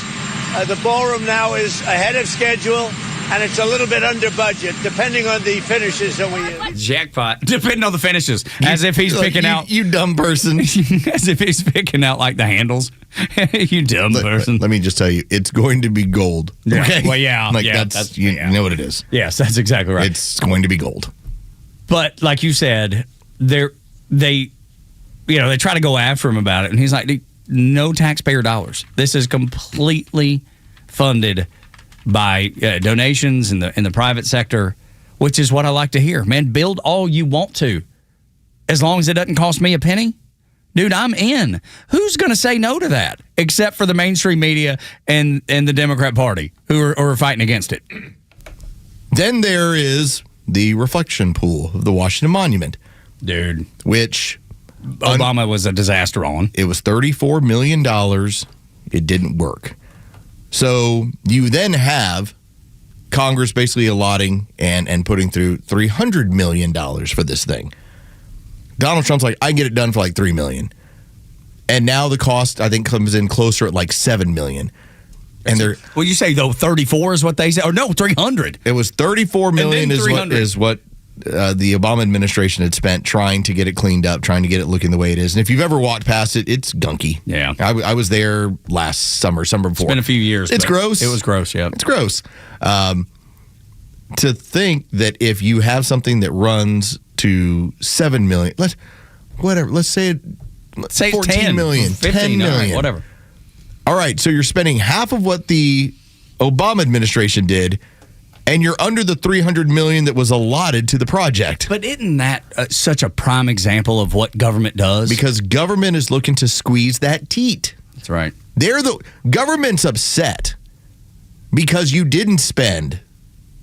The ballroom now is ahead of schedule. and it's a little bit under budget, depending on the finishes that we use. Jackpot. Depending on the finishes. As if he's picking out. You dumb person. As if he's picking out like the handles. You dumb person. Let me just tell you, it's going to be gold. Okay? Well, yeah. Like yeah, that's you know what it is. Yes, that's exactly right. It's going to be gold. But like you said, they try to go after him about it, and he's like, no taxpayer dollars. This is completely funded by donations in the private sector, which is what I like to hear. Man, build all you want to, as long as it doesn't cost me a penny. Dude, I'm in. Who's going to say no to that, except for the mainstream media and the Democrat Party, who are fighting against it? Then there is the reflection pool of the Washington Monument. Dude. Which Obama was a disaster on. It was $34 million. It didn't work. So you then have Congress basically allotting and putting through $300 million for this thing. Donald Trump's like, I can get it done for like $3 million. And now the cost, I think, comes in closer at like $7 million. And they're well, you say though 34 is what they say, or no, 300. It was $34 million is what the Obama administration had spent trying to get it cleaned up, trying to get it looking the way it is. And if you've ever walked past it, it's gunky. Yeah, I was there last summer before. It's been a few years. It's gross. It was gross. Yeah, it's gross. To think that if you have something that runs to $7 million, let's say $14 10 million, 15 $10 million, right, whatever. All right, so you're spending half of what the Obama administration did, and you're under the $300 million that was allotted to the project. But isn't that such a prime example of what government does? Because government is looking to squeeze that teat. That's right. Government's upset because you didn't spend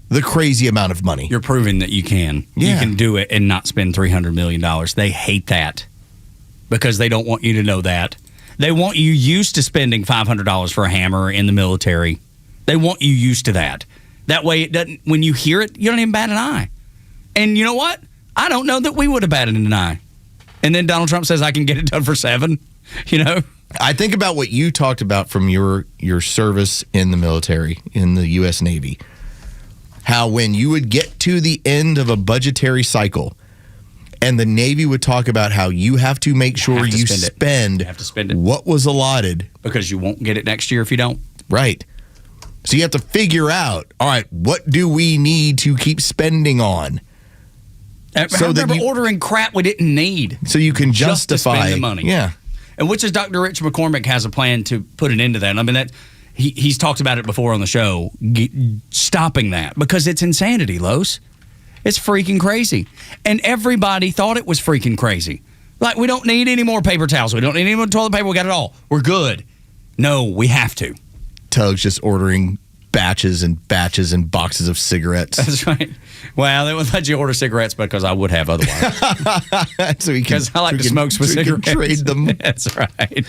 the crazy amount of money. You're proving that you can. Yeah. You can do it and not spend $300 million. They hate that because they don't want you to know that. They want you used to spending $500 for a hammer in the military. They want you used to that. That way, it doesn't. When you hear it, you don't even bat an eye. And you know what? I don't know that we would have batted an eye. And then Donald Trump says, I can get it done for $7. You know? I think about what you talked about from your service in the military, in the U.S. Navy. How when you would get to the end of a budgetary cycle, and the Navy would talk about how you have to make sure you spend what was allotted. Because you won't get it next year if you don't. Right. So you have to figure out, all right, what do we need to keep spending on? I remember ordering crap we didn't need. So you can just justify to spend the money. Yeah. And which is Dr. Rich McCormick has a plan to put an end to that. I mean, that he's talked about it before on the show, stopping that, because it's insanity, Los. It's freaking crazy. And everybody thought it was freaking crazy. Like, we don't need any more paper towels. We don't need any more toilet paper. We got it all. We're good. No, we have to. Tug's just ordering batches and batches and boxes of cigarettes. That's right. Well, they would let you order cigarettes because I would have otherwise. Because I like to smoke with cigarettes. Trade them. That's right.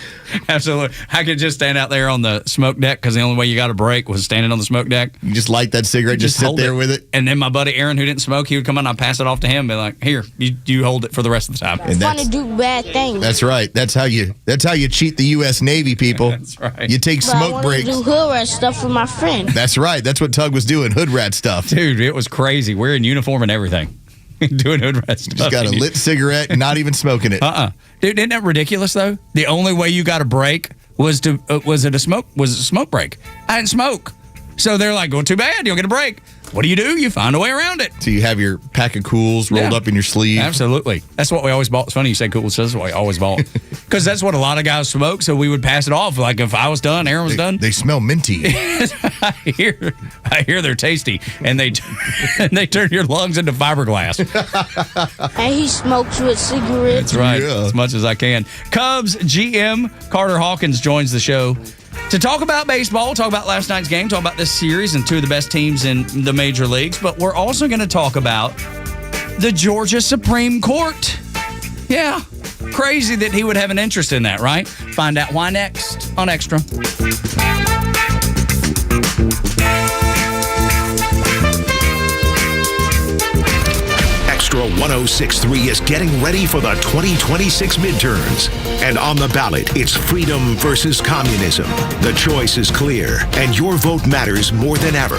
Absolutely. I could just stand out there on the smoke deck because the only way you got a break was standing on the smoke deck. You just light that cigarette, just sit there with it. And then my buddy Aaron, who didn't smoke, he would come in and I'd pass it off to him and be like, here, you hold it for the rest of the time. And fun to do bad things. That's right. That's how you cheat the U.S. Navy, people. That's right. You take smoke breaks. I want to do hood rat stuff with my friend. That's right. That's what Tug was doing, hood rat stuff. Dude, it was crazy. We're in uniform and everything. Doing hood rat stuff. Just got a lit cigarette and not even smoking it. Dude, isn't that ridiculous though? The only way you got a break was a smoke break. I didn't smoke. So they're like, well, too bad, you'll get a break. What do? You find a way around it. So you have your pack of Cools rolled up in your sleeve. Absolutely. That's what we always bought. It's funny you say Cools. That's what we always bought. Because that's what a lot of guys smoke, so we would pass it off. Like if I was done, Aaron was done. They smell minty. I hear they're tasty, and they turn your lungs into fiberglass. And he smokes with cigarettes. That's right. Yeah. As much as I can. Cubs GM Carter Hawkins joins the show to talk about baseball, talk about last night's game, talk about this series and two of the best teams in the major leagues. But we're also going to talk about the Georgia Supreme Court. Yeah, crazy that he would have an interest in that, right? Find out why next on Extra. Extra 106.3 is getting ready for the 2026 midterms. And on the ballot, it's freedom versus communism. The choice is clear, and your vote matters more than ever.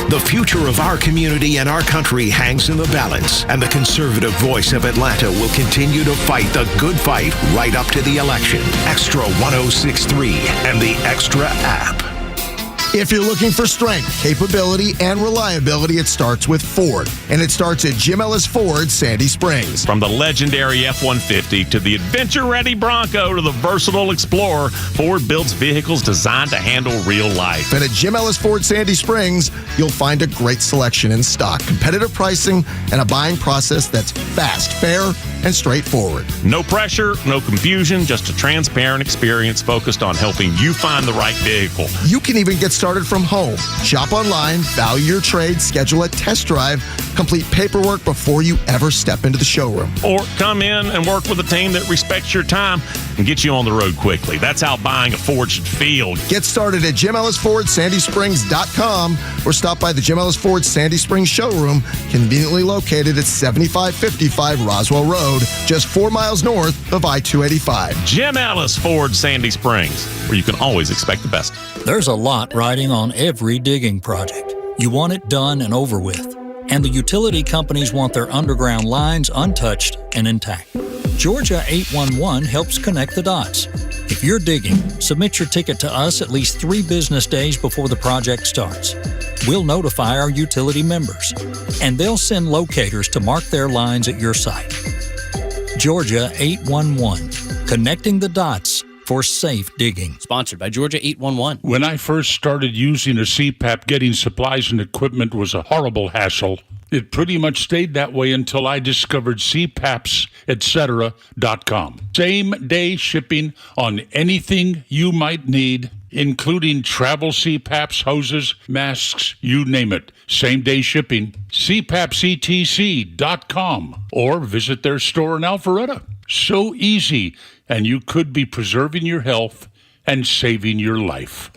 The future of our community and our country hangs in the balance, and the conservative voice of Atlanta will continue to fight the good fight right up to the election. Extra 106.3 and the Extra app. If you're looking for strength, capability, and reliability, it starts with Ford. And it starts at Jim Ellis Ford, Sandy Springs. From the legendary F-150 to the adventure-ready Bronco to the versatile Explorer, Ford builds vehicles designed to handle real life. And at Jim Ellis Ford, Sandy Springs, you'll find a great selection in stock, competitive pricing, and a buying process that's fast, fair, and straightforward. No pressure, no confusion, just a transparent experience focused on helping you find the right vehicle. You can even get started from home. Shop online, value your trade, schedule a test drive, complete paperwork before you ever step into the showroom. Or come in and work with a team that respects your time and get you on the road quickly. That's how buying a Ford should feel. Get started at JimEllisFordSandySprings.com or stop by the Jim Ellis Ford Sandy Springs showroom, conveniently located at 7555 Roswell Road, just 4 miles north of I-285. Jim Ellis Ford Sandy Springs, where you can always expect the best. There's a lot riding on every digging project. You want it done and over with. And the utility companies want their underground lines untouched and intact. Georgia 811 helps connect the dots. If you're digging, submit your ticket to us at least 3 business days before the project starts. We'll notify our utility members, and they'll send locators to mark their lines at your site. Georgia 811, connecting the dots for safe digging. Sponsored by Georgia 811. When I first started using a CPAP, getting supplies and equipment was a horrible hassle. It pretty much stayed that way until I discovered CPAPs, etc.com. Same-day shipping on anything you might need, including travel CPAPs, hoses, masks, you name it. Same-day shipping. CPAPsETC.com or visit their store in Alpharetta. So easy, and you could be preserving your health and saving your life.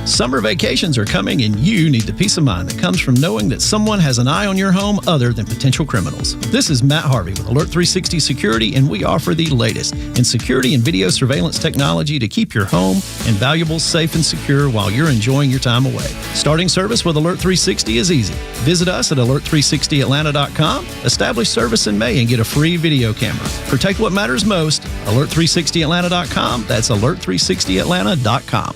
Summer vacations are coming, and you need the peace of mind that comes from knowing that someone has an eye on your home other than potential criminals. This is Matt Harvey with Alert 360 Security, and we offer the latest in security and video surveillance technology to keep your home and valuables safe and secure while you're enjoying your time away. Starting service with Alert 360 is easy. Visit us at alert360atlanta.com, establish service in May, and get a free video camera. Protect what matters most. Alert360atlanta.com. That's alert360atlanta.com.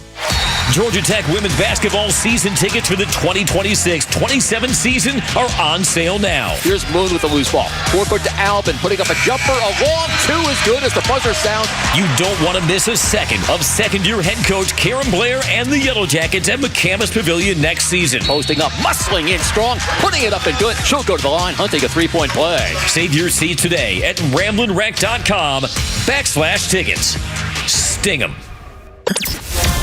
Georgia Tech women's basketball season tickets for the 2026-27 season are on sale now. Here's Moon with the loose ball. Forefoot to Albin, putting up a jumper. A long two is good as the buzzer sounds. You don't want to miss a second of second-year head coach Karen Blair and the Yellow Jackets at McCamus Pavilion next season. Posting up, muscling in strong, putting it up and good. She'll go to the line, hunting a three-point play. Save your seat today at RamblinWreck.com/tickets. Sting 'em.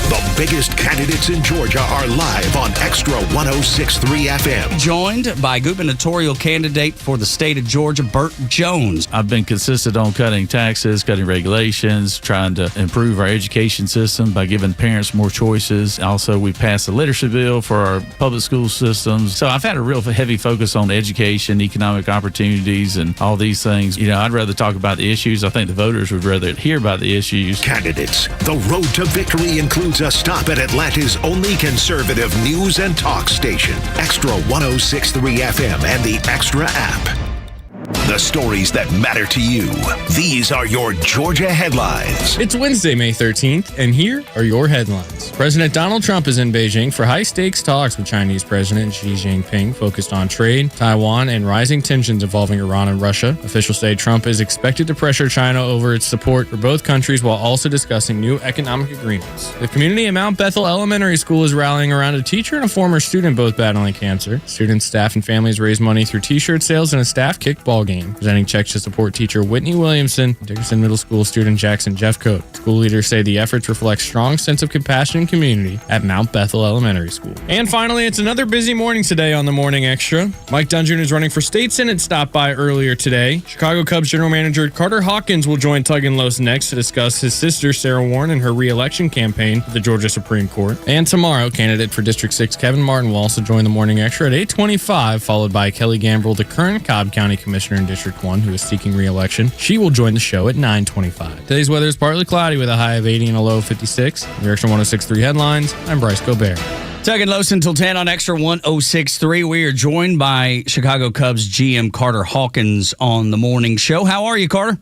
The biggest candidates in Georgia are live on Extra 106.3 FM. Joined by gubernatorial candidate for the state of Georgia, Burt Jones. I've been consistent on cutting taxes, cutting regulations, trying to improve our education system by giving parents more choices. Also, we passed a literacy bill for our public school systems. So I've had a real heavy focus on education, economic opportunities, and all these things. You know, I'd rather talk about the issues. I think the voters would rather hear about the issues. Candidates, the road to victory includes a stop at Atlanta's only conservative news and talk station, Extra 106.3 FM and the Extra app. The stories that matter to you. These are your Georgia headlines. It's Wednesday, May 13th, and here are your headlines. President Donald Trump is in Beijing for high-stakes talks with Chinese President Xi Jinping focused on trade, Taiwan, and rising tensions involving Iran and Russia. Officials say Trump is expected to pressure China over its support for both countries while also discussing new economic agreements. The community at Mount Bethel Elementary School is rallying around a teacher and a former student both battling cancer. Students, staff, and families raise money through t-shirt sales and a staff kickball game. Presenting checks to support teacher Whitney Williamson, Dickerson Middle School student Jackson Jeffcoat. School leaders say the efforts reflect strong sense of compassion and community at Mount Bethel Elementary School. And finally, it's another busy morning today on the Morning Extra. Mike Dungeon is running for state senate, stopped by earlier today. Chicago Cubs general manager Carter Hawkins will join Tug and Los next to discuss his sister Sarah Warren and her re-election campaign for the Georgia Supreme Court. And tomorrow, candidate for District 6 Kevin Martin will also join the Morning Extra at 8:25, followed by Kelly Gambrell, the current Cobb County Commissioner in District 1 who is seeking re-election. She will join the show at 9:25. Today's weather is partly cloudy with a high of 80 and a low of 56. Your Extra 106.3 headlines, I'm Bryce Gobert. Tug and Los until 10 on Extra 106.3. We are joined by Chicago Cubs GM Carter Hawkins on the morning show. How are you, Carter?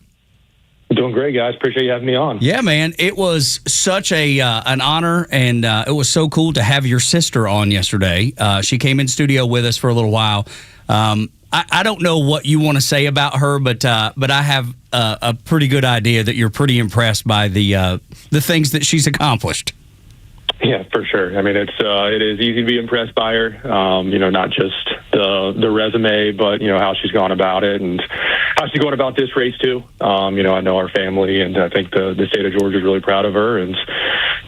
Doing great, guys. Appreciate you having me on. Yeah, man. It was such an honor, and it was so cool to have your sister on yesterday. She came in studio with us for a little while. I don't know what you want to say about her, but I have a pretty good idea that you're pretty impressed by the things that she's accomplished. Yeah, for sure. I mean, it is easy to be impressed by her. Not just the resume, but how she's gone about it and how she's going about this race too. I know our family, and I think the state of Georgia is really proud of her, and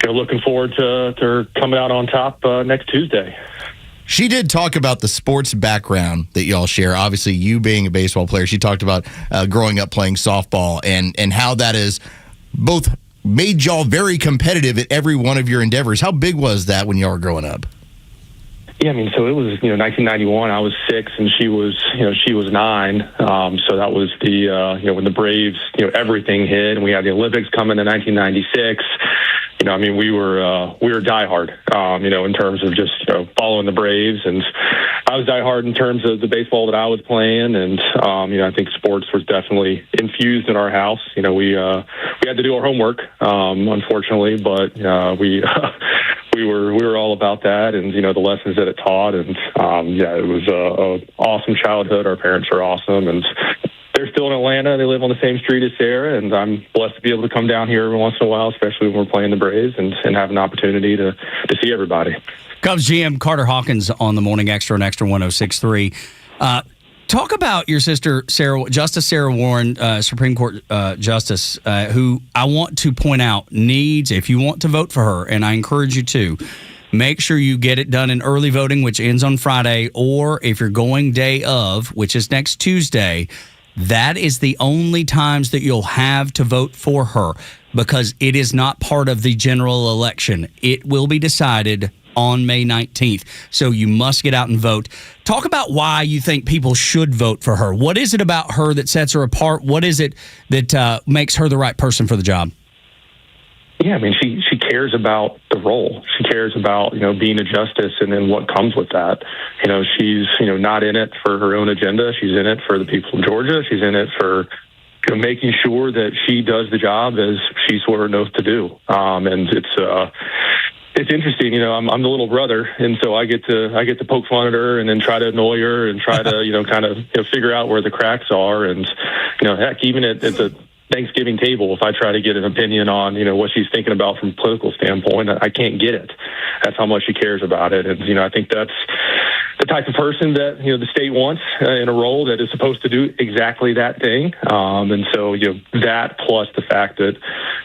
looking forward to her coming out on top next Tuesday. She did talk about the sports background that y'all share. Obviously, you being a baseball player, she talked about growing up playing softball and how that is both made y'all very competitive at every one of your endeavors. How big was that when y'all were growing up? Yeah, I mean, so it was 1991. I was 6, and she was 9. So that was the when the Braves everything hit, and we had the Olympics coming in 1996. We were diehard, in terms of just following the Braves, and I was diehard in terms of the baseball that I was playing, and I think sports was definitely infused in our house. We had to do our homework, unfortunately, but we were all about that, and the lessons that it taught, and it was a awesome childhood. Our parents are awesome, and they're still in Atlanta. They live on the same street as Sarah, and I'm blessed to be able to come down here every once in a while, especially when we're playing the Braves, and have an opportunity to see everybody. Cubs GM Carter Hawkins on the Morning Extra on Extra 106.3. Talk about your sister, Justice Sarah Warren, Supreme Court Justice, who I want to point out needs, if you want to vote for her, and I encourage you to, make sure you get it done in early voting, which ends on Friday, or if you're going day of, which is next Tuesday, that is the only times that you'll have to vote for her, because it is not part of the general election. It will be decided on May 19th. So you must get out and vote. Talk about why you think people should vote for her. What is it about her that sets her apart? What is it that makes her the right person for the job? Yeah, I mean, she cares about the role. She cares about, being a justice and then what comes with that. She's, not in it for her own agenda. She's in it for the people of Georgia. She's in it for making sure that she does the job as she swore an oath to do. And it's interesting, I'm the little brother, and so I get to poke fun at her and then try to annoy her and try to, kind of figure out where the cracks are. And, heck, even at the Thanksgiving table, if I try to get an opinion on, what she's thinking about from a political standpoint, I can't get it. That's how much she cares about it. And, I think that's the type of person that, the state wants in a role that is supposed to do exactly that thing. And so, that plus the fact that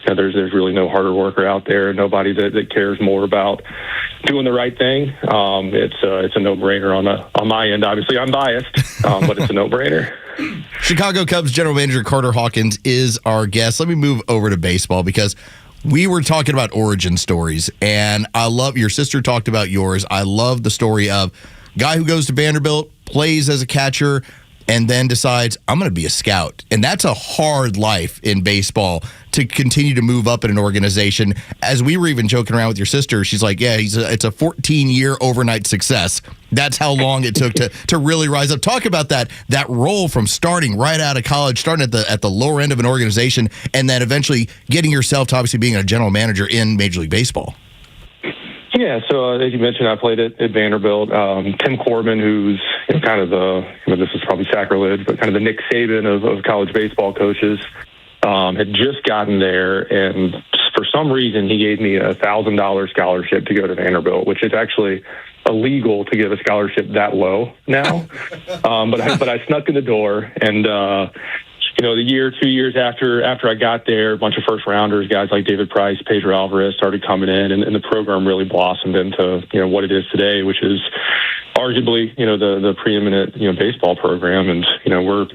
there's really no harder worker out there, nobody that cares more about doing the right thing. It's a no-brainer on my end. Obviously, I'm biased, but it's a no-brainer. Chicago Cubs general manager Carter Hawkins is our guest. Let me move over to baseball because we were talking about origin stories, and I love your sister talked about yours. I love the story of guy who goes to Vanderbilt, plays as a catcher, and then decides, I'm going to be a scout. And that's a hard life in baseball to continue to move up in an organization. As we were even joking around with your sister, she's like, yeah, it's a 14-year overnight success. That's how long it took to really rise up. Talk about that role from starting right out of college, starting at the lower end of an organization, and then eventually getting yourself to obviously being a general manager in Major League Baseball. Yeah, so as you mentioned, I played at Vanderbilt. Tim Corbin, who's kind of this is probably sacrilege, but kind of the Nick Saban of college baseball coaches, had just gotten there, and for some reason he gave me a $1,000 scholarship to go to Vanderbilt, which is actually illegal to give a scholarship that low now. But I snuck in the door, and the 2 years after I got there, a bunch of first rounders, guys like David Price, Pedro Alvarez started coming in, and the program really blossomed into what it is today, which is arguably the preeminent baseball program. And we're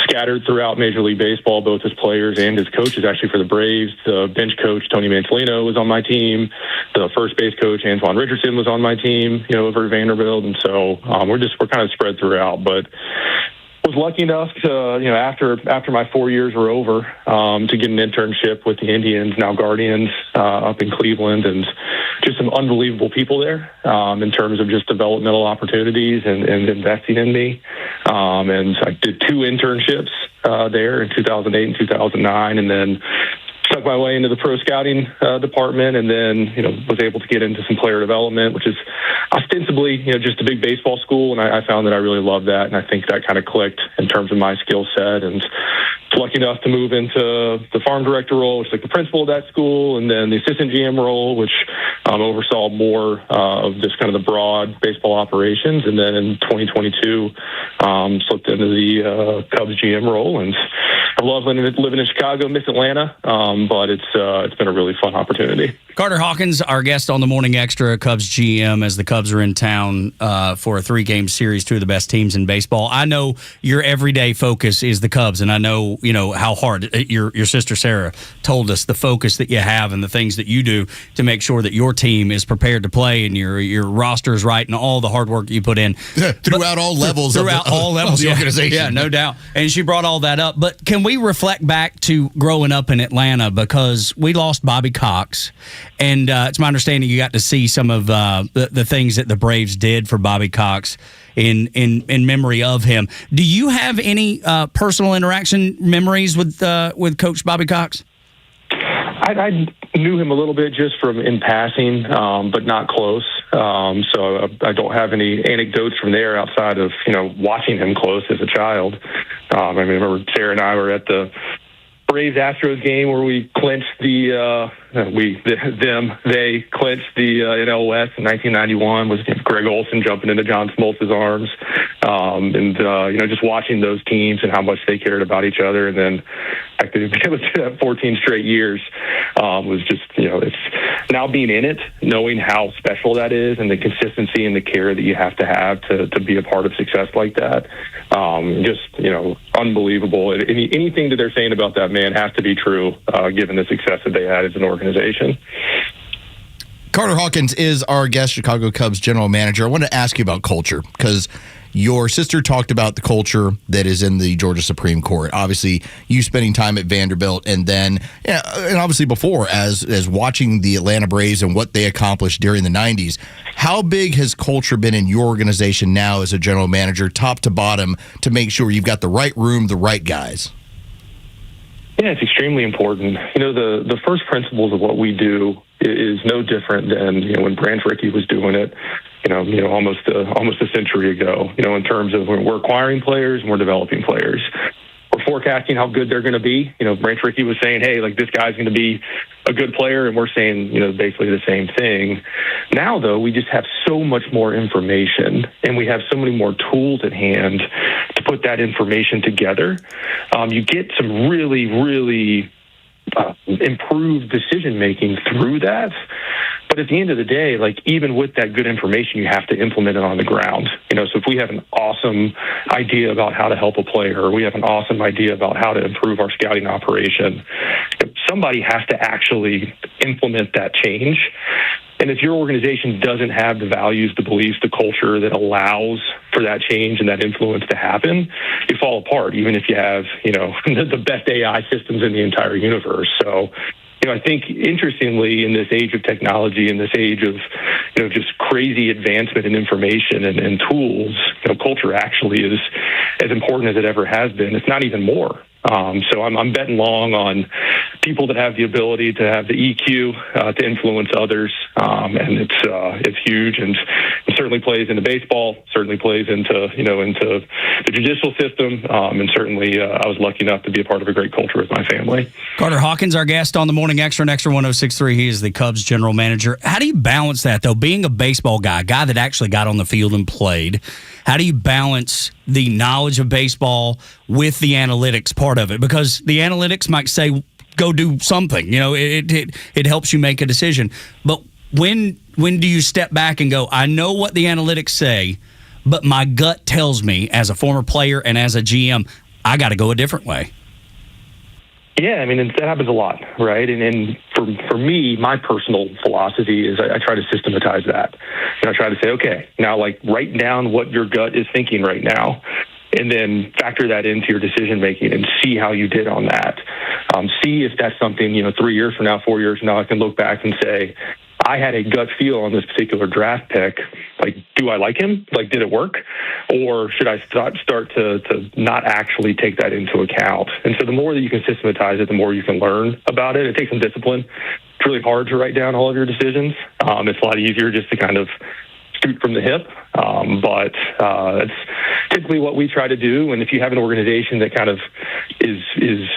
scattered throughout Major League Baseball, both as players and as coaches. Actually, for the Braves, the bench coach Tony Manfilino was on my team. The first base coach Antoine Richardson was on my team, over at Vanderbilt, and so we're kind of spread throughout, but. was lucky enough to, after my 4 years were over, to get an internship with the Indians, now Guardians, up in Cleveland, and just some unbelievable people there in terms of just developmental opportunities and investing in me. And I did 2 internships there in 2008 and 2009, and then stuck my way into the pro scouting department, and then was able to get into some player development, which is ostensibly just a big baseball school, and I found that I really loved that, and I think that kind of clicked in terms of my skill set. And was lucky enough to move into the farm director role, which is like the principal of that school, and then the assistant GM role, which oversaw more of just kind of the broad baseball operations. And then in 2022, slipped into the Cubs GM role, and I love living in Chicago, miss Atlanta, but it's been a really fun opportunity. Carter Hawkins, our guest on the Morning Extra, Cubs GM, as the Cubs are in town for a 3-game series, 2 of the best teams in baseball. I know your everyday focus is the Cubs, and I know how hard your sister Sarah told us the focus that you have and the things that you do to make sure that your team is prepared to play and your roster is right and all the hard work you put in throughout all levels of the organization. Yeah, no doubt. And she brought all that up. But can we reflect back to growing up in Atlanta, because we lost Bobby Cox, and it's my understanding you got to see some of the things that the Braves did for Bobby Cox in memory of him. Do you have any personal interaction memories with Coach Bobby Cox? I knew him a little bit just from in passing, but not close. So I don't have any anecdotes from there outside of watching him close as a child. I remember Sarah and I were at the Braves-Astros game where we clinched they clinched the NL West in 1991 with Greg Olson jumping into John Smoltz's arms. Just watching those teams and how much they cared about each other. And then I could be able to do that 14 straight years was just, it's now being in it, knowing how special that is and the consistency and the care that you have to be a part of success like that. Unbelievable. Anything that they're saying about that man has to be true, given the success that they had as an organization. Carter Hawkins is our guest, Chicago Cubs general manager. I want to ask you about culture, because your sister talked about the culture that is in the Georgia Supreme Court. Obviously, you spending time at Vanderbilt, and then, and obviously before, as watching the Atlanta Braves and what they accomplished during the 90s. How big has culture been in your organization now as a general manager, top to bottom, to make sure you've got the right room, the right guys? Yeah, it's extremely important. The first principles of what we do is no different than when Branch Rickey was doing it. Almost a century ago. In terms of when we're acquiring players and we're developing players, we're forecasting how good they're going to be. Branch Rickey was saying, "Hey, this guy's going to be a good player," and we're saying, basically the same thing. Now, though, we just have so much more information, and we have so many more tools at hand to put that information together. You get some really, really improved decision making through that. But at the end of the day, even with that good information, you have to implement it on the ground. So if we have an awesome idea about how to help a player, or we have an awesome idea about how to improve our scouting operation, somebody has to actually implement that change. And if your organization doesn't have the values, the beliefs, the culture that allows for that change and that influence to happen, you fall apart, even if you have, the best AI systems in the entire universe. So, I think, interestingly, in this age of technology, in this age of, just crazy advancement in information and tools, culture actually is as important as it ever has been. It's not even more. So I'm betting long on people that have the ability to have the EQ to influence others, and it's huge, and it certainly plays into baseball, certainly plays into into the judicial system, and certainly I was lucky enough to be a part of a great culture with my family. Carter Hawkins, our guest on the Morning Extra and Extra 106.3. He is the Cubs general manager. How do you balance that, though, being a baseball guy that actually got on the field and played? How do you balance the knowledge of baseball with the analytics part of it? Because the analytics might say, go do something. It helps you make a decision. But when do you step back and go, I know what the analytics say, but my gut tells me, as a former player and as a GM, I got to go a different way? Yeah, that happens a lot, right? And for me, my personal philosophy is I try to systematize that. And I try to say, okay, now write down what your gut is thinking right now. and then factor that into your decision making and see how you did on that. See if that's something, 3 years from now, 4 years from now, I can look back and say, I had a gut feel on this particular draft pick. Like, do I like him? Like, did it work? Or should I start to not actually take that into account? And so the more that you can systematize it, the more you can learn about it. It takes some discipline. It's really hard to write down all of your decisions. It's a lot easier just to kind of shoot from the hip. But it's typically what we try to do. And if you have an organization that kind of is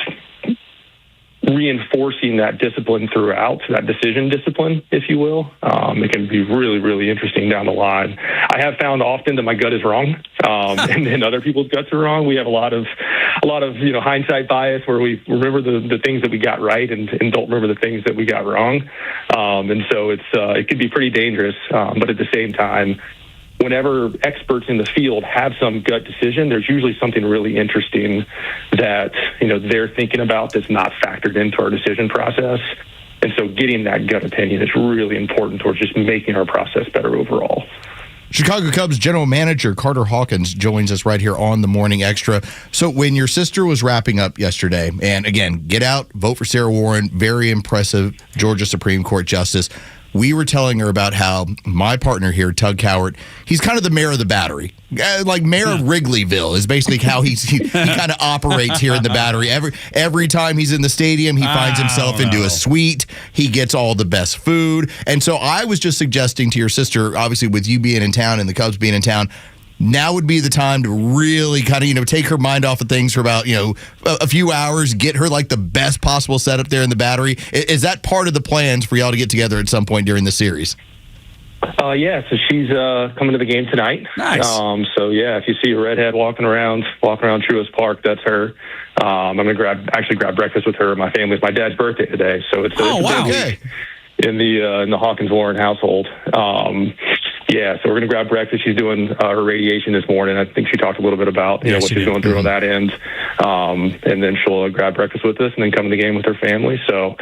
reinforcing that discipline throughout, that decision discipline, if you will, it can be really, really interesting down the line. I have found often that my gut is wrong, and other people's guts are wrong. We have a lot of hindsight bias where we remember the things that we got right and don't remember the things that we got wrong, and so it could be pretty dangerous. But at the same time, whenever experts in the field have some gut decision, there's usually something really interesting that they're thinking about that's not factored into our decision process. And so getting that gut opinion is really important towards just making our process better overall. Chicago Cubs general manager Carter Hawkins joins us right here on the Morning Extra. So when your sister was wrapping up yesterday, and again, get out, vote for Sarah Warren, very impressive Georgia Supreme Court Justice. We were telling her about how my partner here, Tug Cowart, he's kind of the mayor of the Battery. Like Mayor of Wrigleyville is basically how he kind of operates here in the Battery. Every time he's in the stadium, he finds himself into a suite. He gets all the best food. And so I was just suggesting to your sister, obviously with you being in town and the Cubs being in town, now would be the time to really kind of, take her mind off of things for about, a few hours, get her like the best possible setup there in the Battery. Is that part of the plans for y'all to get together at some point during the series? Yeah, so she's coming to the game tonight. Nice. So yeah, if you see a redhead walking around Truist Park, that's her. I'm gonna grab breakfast with her. My family's my dad's birthday today, so it's a big week in the Hawkins Warren household. Yeah, so we're going to grab breakfast. She's doing her radiation this morning. I think she talked a little bit about what she's going through on that end. And then she'll grab breakfast with us and then come to the game with her family. So,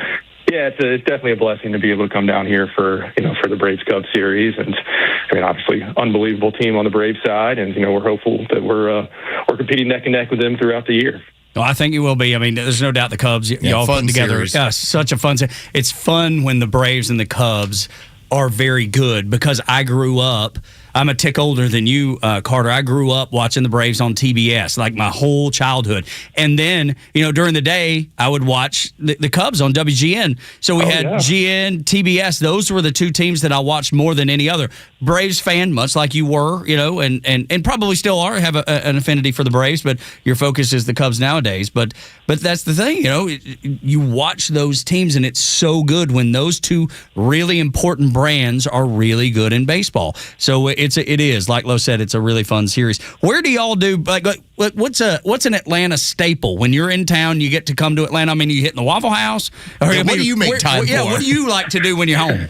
yeah, it's definitely a blessing to be able to come down here for the Braves Cubs series. And I mean, obviously, unbelievable team on the Braves side, and we're hopeful that we're competing neck and neck with them throughout the year. Well, I think you will be. I mean, there's no doubt the Cubs, y'all put together such a fun series. It's fun when the Braves and the Cubs are very good because I grew up. I'm a tick older than you, Carter. I grew up watching the Braves on TBS, like my whole childhood. And then, during the day, I would watch the Cubs on WGN. So we had GN, TBS. Those were the two teams that I watched more than any other. Braves fan, much like you were, and probably still are, have an affinity for the Braves, but your focus is the Cubs nowadays. But that's the thing, you watch those teams, and it's so good when those two really important brands are really good in baseball. So it is, like Lo said, it's a really fun series. Where do y'all do, like what's an Atlanta staple? When you're in town, you get to come to Atlanta. I mean, you hitting the Waffle House? Or, what do you make time for? What do you like to do when you're home?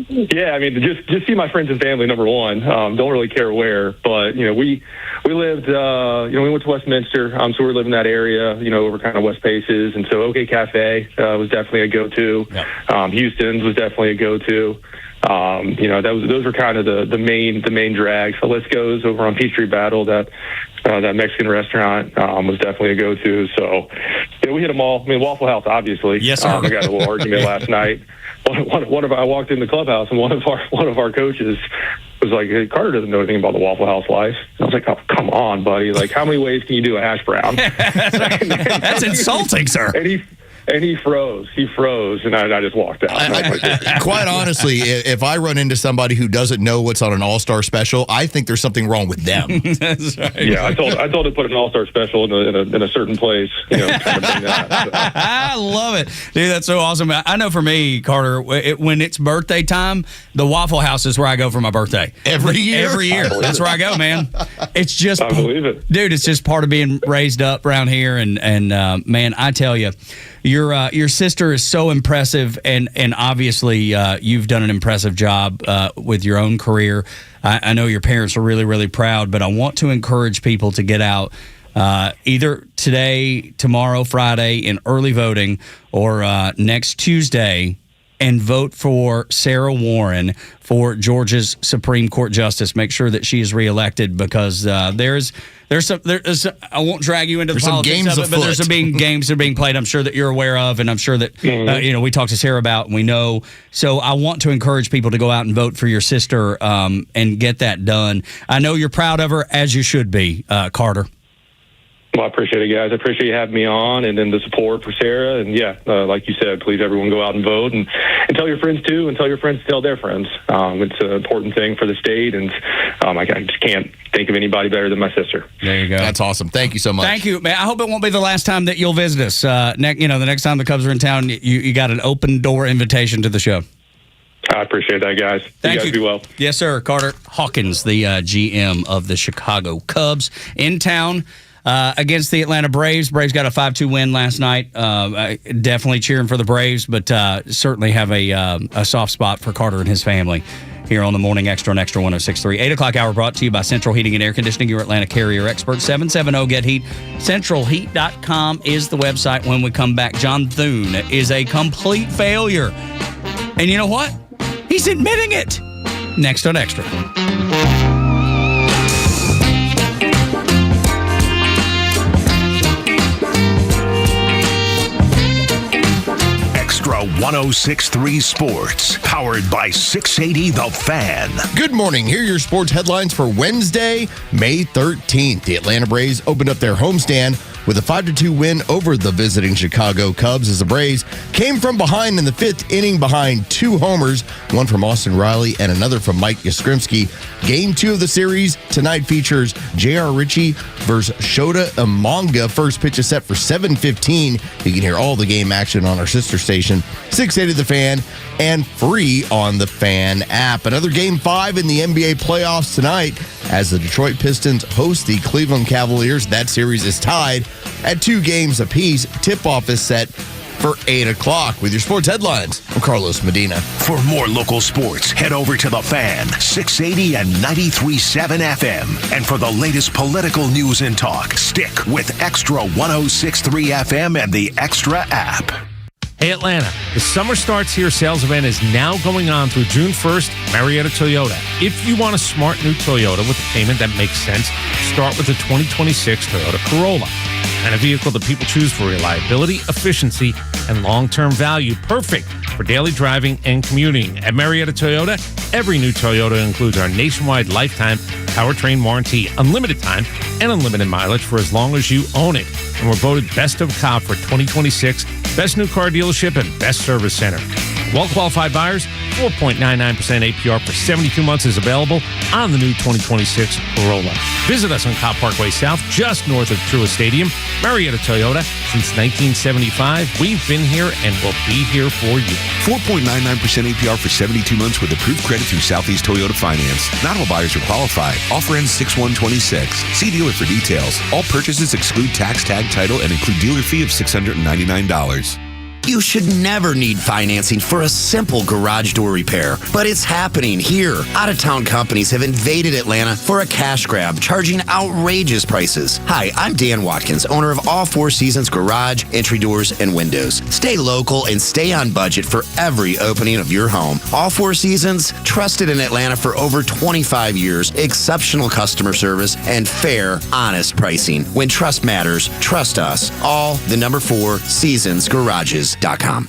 Yeah, I mean, just see my friends and family, number one. Don't really care where, but, we lived, we went to Westminster, so we're living in that area, over kind of West Paces, and so OK Cafe was definitely a go-to. Yep. Houston's was definitely a go-to. Those were kind of the main drags. Falisco's over on Peachtree Battle, that Mexican restaurant was definitely a go-to. So we hit them all. I mean, Waffle House, obviously. Yes, sir. I got a little argument last night. I walked in the clubhouse and one of our coaches was like, "Hey, Carter doesn't know anything about the Waffle House life." And I was like, "Oh, come on, buddy! Like, how many ways can you do a hash brown?" That's insulting, sir. And he froze, and I just walked out. Quite honestly, if I run into somebody who doesn't know what's on an All-Star special, I think there's something wrong with them. That's right. Yeah, I told him to put an All-Star special in a certain place. Kind of bring that, so. I love it, dude. That's so awesome. I know for me, Carter, when it's birthday time, the Waffle House is where I go for my birthday every year. That's where I go, man. It's just, I believe it, dude. It's just part of being raised up around here, and man, I tell you. Your sister is so impressive, and obviously you've done an impressive job with your own career. I know your parents are really, really proud, but I want to encourage people to get out either today, tomorrow, Friday in early voting, or next Tuesday and vote for Sarah Warren for Georgia's Supreme Court Justice. Make sure that she is reelected, because there's I won't drag you into the politics of it, but there's some games that are being played, I'm sure that you're aware of, and I'm sure that we talked to Sarah about, and we know. So I want to encourage people to go out and vote for your sister and get that done. I know you're proud of her, as you should be, Carter. Well, I appreciate it, guys. I appreciate you having me on, and then the support for Sarah. And like you said, please everyone go out and vote, and tell your friends too, and tell your friends to tell their friends. It's an important thing for the state, and I just can't think of anybody better than my sister. There you go. That's awesome. Thank you so much. Thank you, man. I hope it won't be the last time that you'll visit us. The next time the Cubs are in town, you got an open door invitation to the show. I appreciate that, guys. Thank you. you. Be well. Yes, sir. Carter Hawkins, the GM of the Chicago Cubs, in town against the Atlanta Braves. Braves got a 5-2 win last night. Definitely cheering for the Braves, but certainly have a soft spot for Carter and his family here on the Morning Extra on Extra 106.3. 8 o'clock hour brought to you by Central Heating and Air Conditioning, your Atlanta carrier expert. 770-GET-HEAT. CentralHeat.com is the website. When we come back, John Thune is a complete failure. And you know what? He's admitting it. Next on Extra. Extra 106.3 Sports, powered by 680 The Fan. Good morning. Here are your sports headlines for Wednesday, May 13th. The Atlanta Braves opened up their homestand with a 5-2 win over the visiting Chicago Cubs, as the Braves came from behind in the fifth inning behind 2 homers, one from Austin Riley and another from Mike Yastrzemski. Game 2 of the series tonight features J.R. Ritchie versus Shota Umanga. First pitch is set for 7:15. You can hear all the game action on our sister station, 680 The Fan, and free on the Fan app. Another Game 5 in the NBA playoffs tonight as the Detroit Pistons host the Cleveland Cavaliers. That series is tied at 2 games apiece. Tip-off is set for 8 o'clock. With your sports headlines, I'm Carlos Medina. For more local sports, head over to The Fan, 680 and 93.7 FM. And for the latest political news and talk, stick with Extra 106.3 FM and the Extra app. Hey Atlanta, the Summer Starts Here sales event is now going on through June 1st at Marietta Toyota. If you want a smart new Toyota with a payment that makes sense, start with the 2026 Toyota Corolla. And a vehicle that people choose for reliability, efficiency, and long-term value. Perfect for daily driving and commuting. At Marietta Toyota, every new Toyota includes our nationwide lifetime powertrain warranty, unlimited time, and unlimited mileage for as long as you own it. And we're voted Best of Cobb for 2026, Best New Car Dealership, and Best Service Center. Well-qualified buyers, 4.99% APR for 72 months is available on the new 2026 Corolla. Visit us on Cobb Parkway South, just north of Truist Stadium. Marietta Toyota, since 1975. We've been here and will be here for you. 4.99% APR for 72 months with approved credit through Southeast Toyota Finance. Not all buyers are qualified. Offer ends 6/1/26. See dealer for details. All purchases exclude tax, tag, title, and include dealer fee of $699. You should never need financing for a simple garage door repair, but it's happening here. Out-of-town companies have invaded Atlanta for a cash grab, charging outrageous prices. Hi, I'm Dan Watkins, owner of All Four Seasons Garage, Entry Doors, and Windows. Stay local and stay on budget for every opening of your home. All Four Seasons, trusted in Atlanta for over 25 years, exceptional customer service, and fair, honest pricing. When trust matters, trust us. All the number 4 Seasons Garages.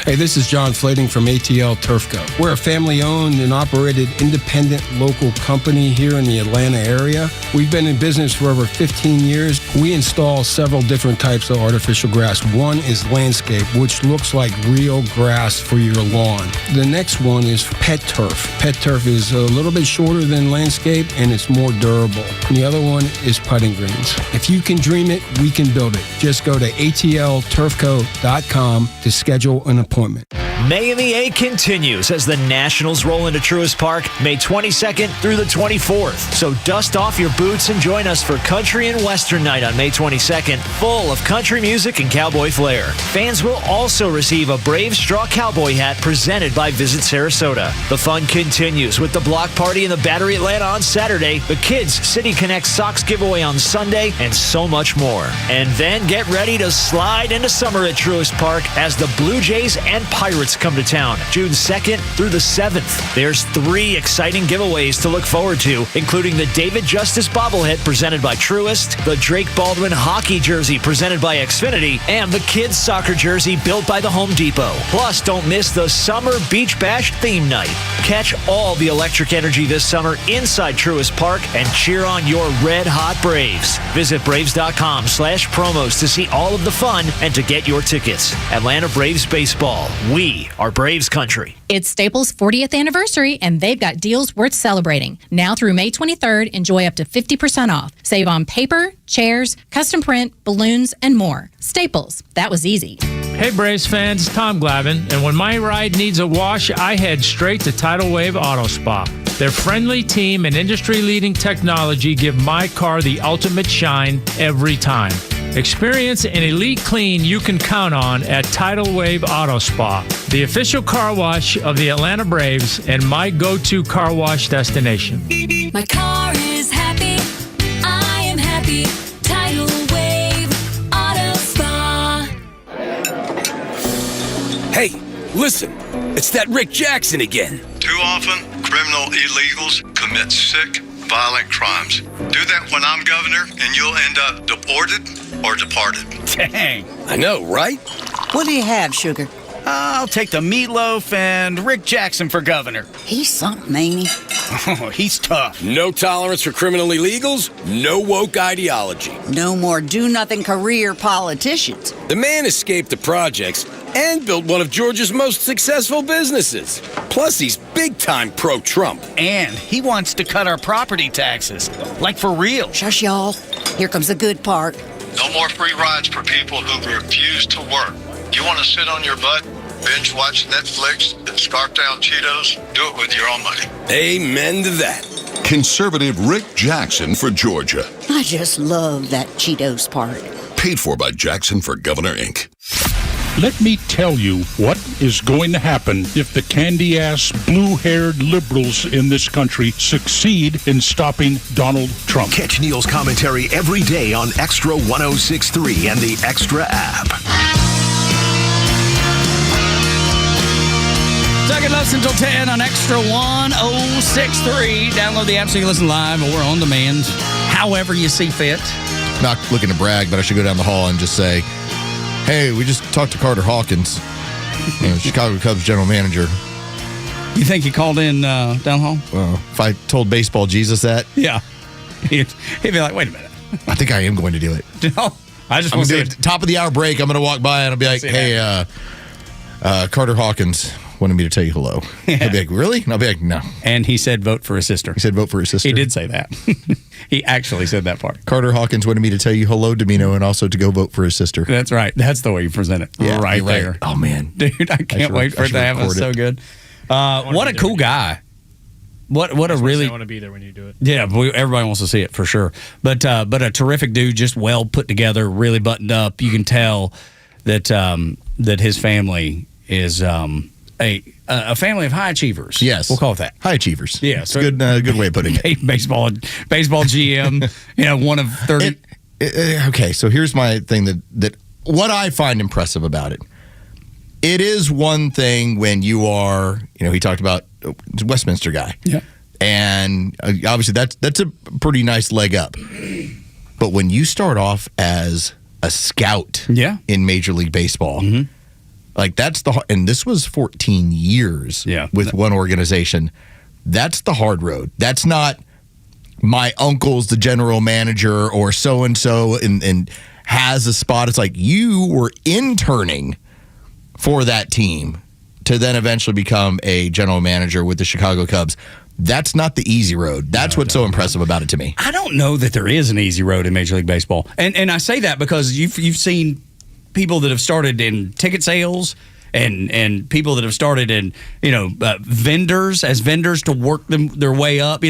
Hey, this is John Flading from ATL Turfco. We're a family-owned and operated independent local company here in the Atlanta area. We've been in business for over 15 years. We install several different types of artificial grass. One is landscape, which looks like real grass for your lawn. The next one is pet turf. Pet turf is a little bit shorter than landscape, and it's more durable. And the other one is putting greens. If you can dream it, we can build it. Just go to atlturfco.com to schedule an appointment. May in the A continues as the Nationals roll into Truist Park May 22nd through the 24th. So dust off your boots and join us for Country and Western Night on May 22nd, full of country music and cowboy flair. Fans will also receive a Brave straw cowboy hat presented by Visit Sarasota. The fun continues with the block party in the Battery Atlanta on Saturday, the Kids City Connect Socks giveaway on Sunday, and so much more. And then get ready to slide into summer at Truist Park as the Blue Jays and Pirates come to town June 2nd through the 7th. There's 3 exciting giveaways to look forward to, including the David Justice bobblehead presented by Truist, the Drake Baldwin hockey jersey presented by Xfinity, and the kids soccer jersey built by the Home Depot. Plus, don't miss the Summer Beach Bash theme night. Catch all the electric energy this summer inside Truist Park and cheer on your red-hot Braves. Visit Braves.com/promos to see all of the fun and to get your tickets. Atlanta Braves Baseball. We are Braves country. It's Staples' 40th anniversary, and they've got deals worth celebrating. Now through May 23rd, enjoy up to 50% off. Save on paper, chairs, custom print, balloons, and more. Staples. That was easy. Hey Braves fans, Tom Glavin, and when my ride needs a wash, I head straight to Tidal Wave Auto Spa. Their friendly team and industry-leading technology give my car the ultimate shine every time. Experience an elite clean you can count on at Tidal Wave Auto Spa, the official car wash of the Atlanta Braves and my go-to car wash destination. My car is happy. I am happy. Tidal Wave Auto Spa. Hey, listen. It's that Rick Jackson again. Too often, criminal illegals commit sick, violent crimes. Do that when I'm governor, and you'll end up deported or departed. Dang. I know, right? What do you have, Sugar? I'll take the meatloaf and Rick Jackson for governor. He's something, ain't he? Oh, he's tough. No tolerance for criminal illegals, no woke ideology. No more do-nothing career politicians. The man escaped the projects and built one of Georgia's most successful businesses. Plus, he's big-time pro-Trump. And he wants to cut our property taxes. Like for real. Shush, y'all. Here comes the good part. No more free rides for people who refuse to work. You want to sit on your butt, binge watch Netflix, and scarf down Cheetos? Do it with your own money. Amen to that. Conservative Rick Jackson for Georgia. I just love that Cheetos part. Paid for by Jackson for Governor, Inc. Let me tell you what is going to happen if the candy-ass, blue-haired liberals in this country succeed in stopping Donald Trump. Catch Neil's commentary every day on Extra 106.3 and the Extra app. Tug and Los until 10 on Extra 106.3. Download the app so you can listen live or on demand, however you see fit. Not looking to brag, but I should go down the hall and just say, hey, we just talked to Carter Hawkins, Chicago Cubs general manager. You think he called in down the hall? Well, if I told Baseball Jesus that, yeah, he'd be like, wait a minute. I think I am going to do it. No, I just I'm want to do it. Top of the hour break, I'm going to walk by and I'll be like, hey, Carter Hawkins wanted me to tell you hello. Yeah. He'll be like, really? And I'll be like, no. And he said vote for his sister. He said vote for his sister. He did say that. He actually said that part. Carter Hawkins wanted me to tell you hello, Domino, and also to go vote for his sister. That's right. That's the way you present it. Yeah, right there. Right. Oh, man. Dude, I can't wait for it to happen. It's so good. What a cool guy. What a really... I want to be there when you do it. Yeah, everybody wants to see it for sure. But a terrific dude, just well put together, really buttoned up. You can tell that that his family is a family of high achievers. Yes, we'll call it that. High achievers. Yeah, it's a good way of putting it. Baseball GM. One of 30. Okay, so here's my thing that what I find impressive about it. It is one thing when you are, he talked about Westminster guy. Yeah. And obviously that's a pretty nice leg up. But when you start off as a scout in Major League Baseball, like and this was 14 years with one organization. That's the hard road. That's not my uncle's the general manager or so-and-so and has a spot. It's like you were interning for that team to then eventually become a general manager with the Chicago Cubs. That's not the easy road. That's what's so impressive about it to me. I don't know that there is an easy road in Major League Baseball. And I say that because you've seen people that have started in ticket sales and people that have started in, vendors to work their way up,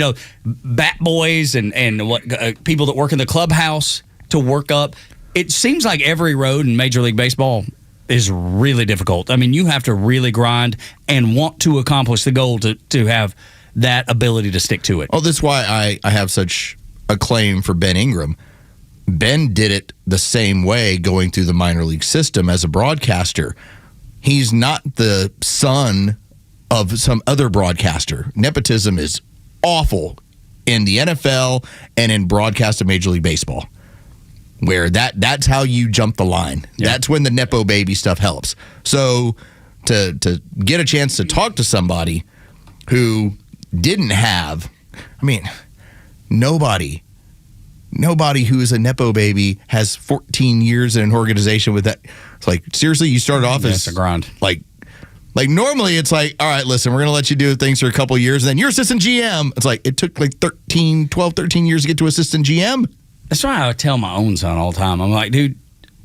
bat boys and what people that work in the clubhouse to work up. It seems like every road in Major League Baseball is really difficult. I mean, you have to really grind and want to accomplish the goal to have that ability to stick to it. Oh, that's why I have such acclaim for Ben Ingram. Ben did it the same way going through the minor league system as a broadcaster. He's not the son of some other broadcaster. Nepotism is awful in the NFL and in broadcast of Major League Baseball, where that's how you jump the line. Yeah. That's when the Nepo baby stuff helps. So to get a chance to talk to somebody who didn't have, nobody who is a Nepo baby has 14 years in an organization with that. It's like, seriously, you started off as a grind. Like normally it's like, all right, listen, we're going to let you do things for a couple of years, and then you're assistant GM. It's like, it took like 12, 13 years to get to assistant GM. That's why I tell my own son all the time. I'm like, dude,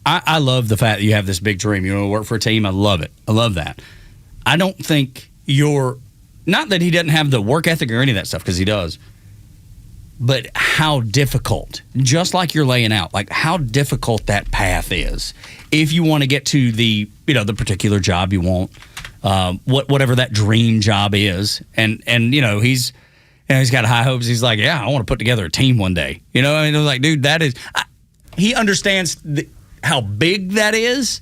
I love the fact that you have this big dream. You want to work for a team. I love it. I love that. I don't think not that he doesn't have the work ethic or any of that stuff, because he does, but how difficult, just like you're laying out, like how difficult that path is if you want to get to the particular job you want. Whatever that dream job is, and he's got high hopes. He's like, yeah, I want to put together a team one day. Like, dude, that is. He understands how big that is,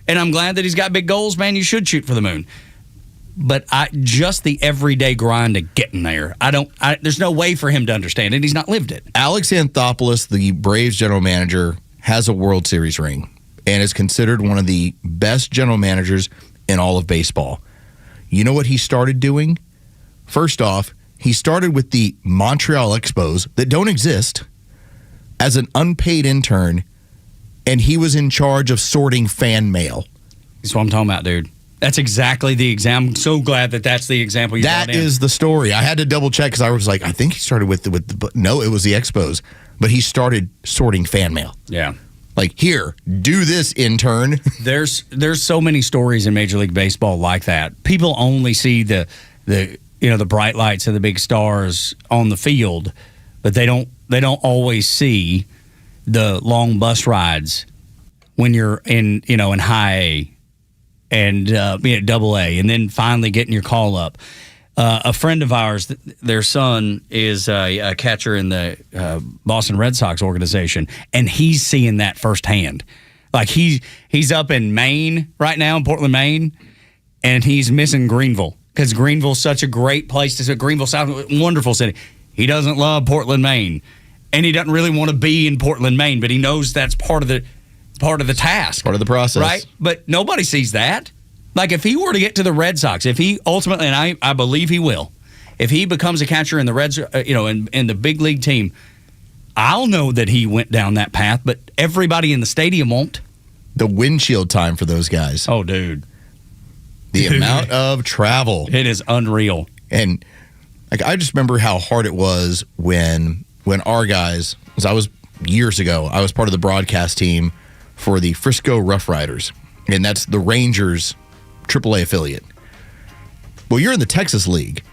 and I'm glad that he's got big goals. Man, you should shoot for the moon. But just the everyday grind of getting there, there's no way for him to understand it. He's not lived it. Alex Anthopoulos, the Braves general manager, has a World Series ring and is considered one of the best general managers in all of baseball. You know what he started doing? First off, he started with the Montreal Expos that don't exist as an unpaid intern, and he was in charge of sorting fan mail. That's what I'm talking about, dude. That's exactly the example. I'm so glad that's the example you brought in. That is the story. I had to double check because I was like, I think he started with no, it was the Expos, but he started sorting fan mail. Yeah. Like, here, do this, intern. There's so many stories in Major League Baseball like that. People only see the bright lights and the big stars on the field, but they don't always see the long bus rides when you're in high A and double A, and then finally getting your call up. A friend of ours, their son is a catcher in the Boston Red Sox organization, and he's seeing that firsthand. Like, he's up in Maine right now, in Portland, Maine, and he's missing Greenville because Greenville's such a great place to see. Greenville, South, wonderful city. He doesn't love Portland, Maine, and he doesn't really want to be in Portland, Maine, but he knows that's part of the task, part of the process, right? But nobody sees that. Like, if he were to get to the Red Sox, if he ultimately, and I believe he will, if he becomes a catcher in the Reds, in the big league team, I'll know that he went down that path, but everybody in the stadium won't. The windshield time for those guys. Oh, dude. The amount of travel. It is unreal. And like, I just remember how hard it was when our guys, because I was years ago, I was part of the broadcast team for the Frisco Rough Riders, and that's the Rangers AAA affiliate. Well, you're in the Texas League.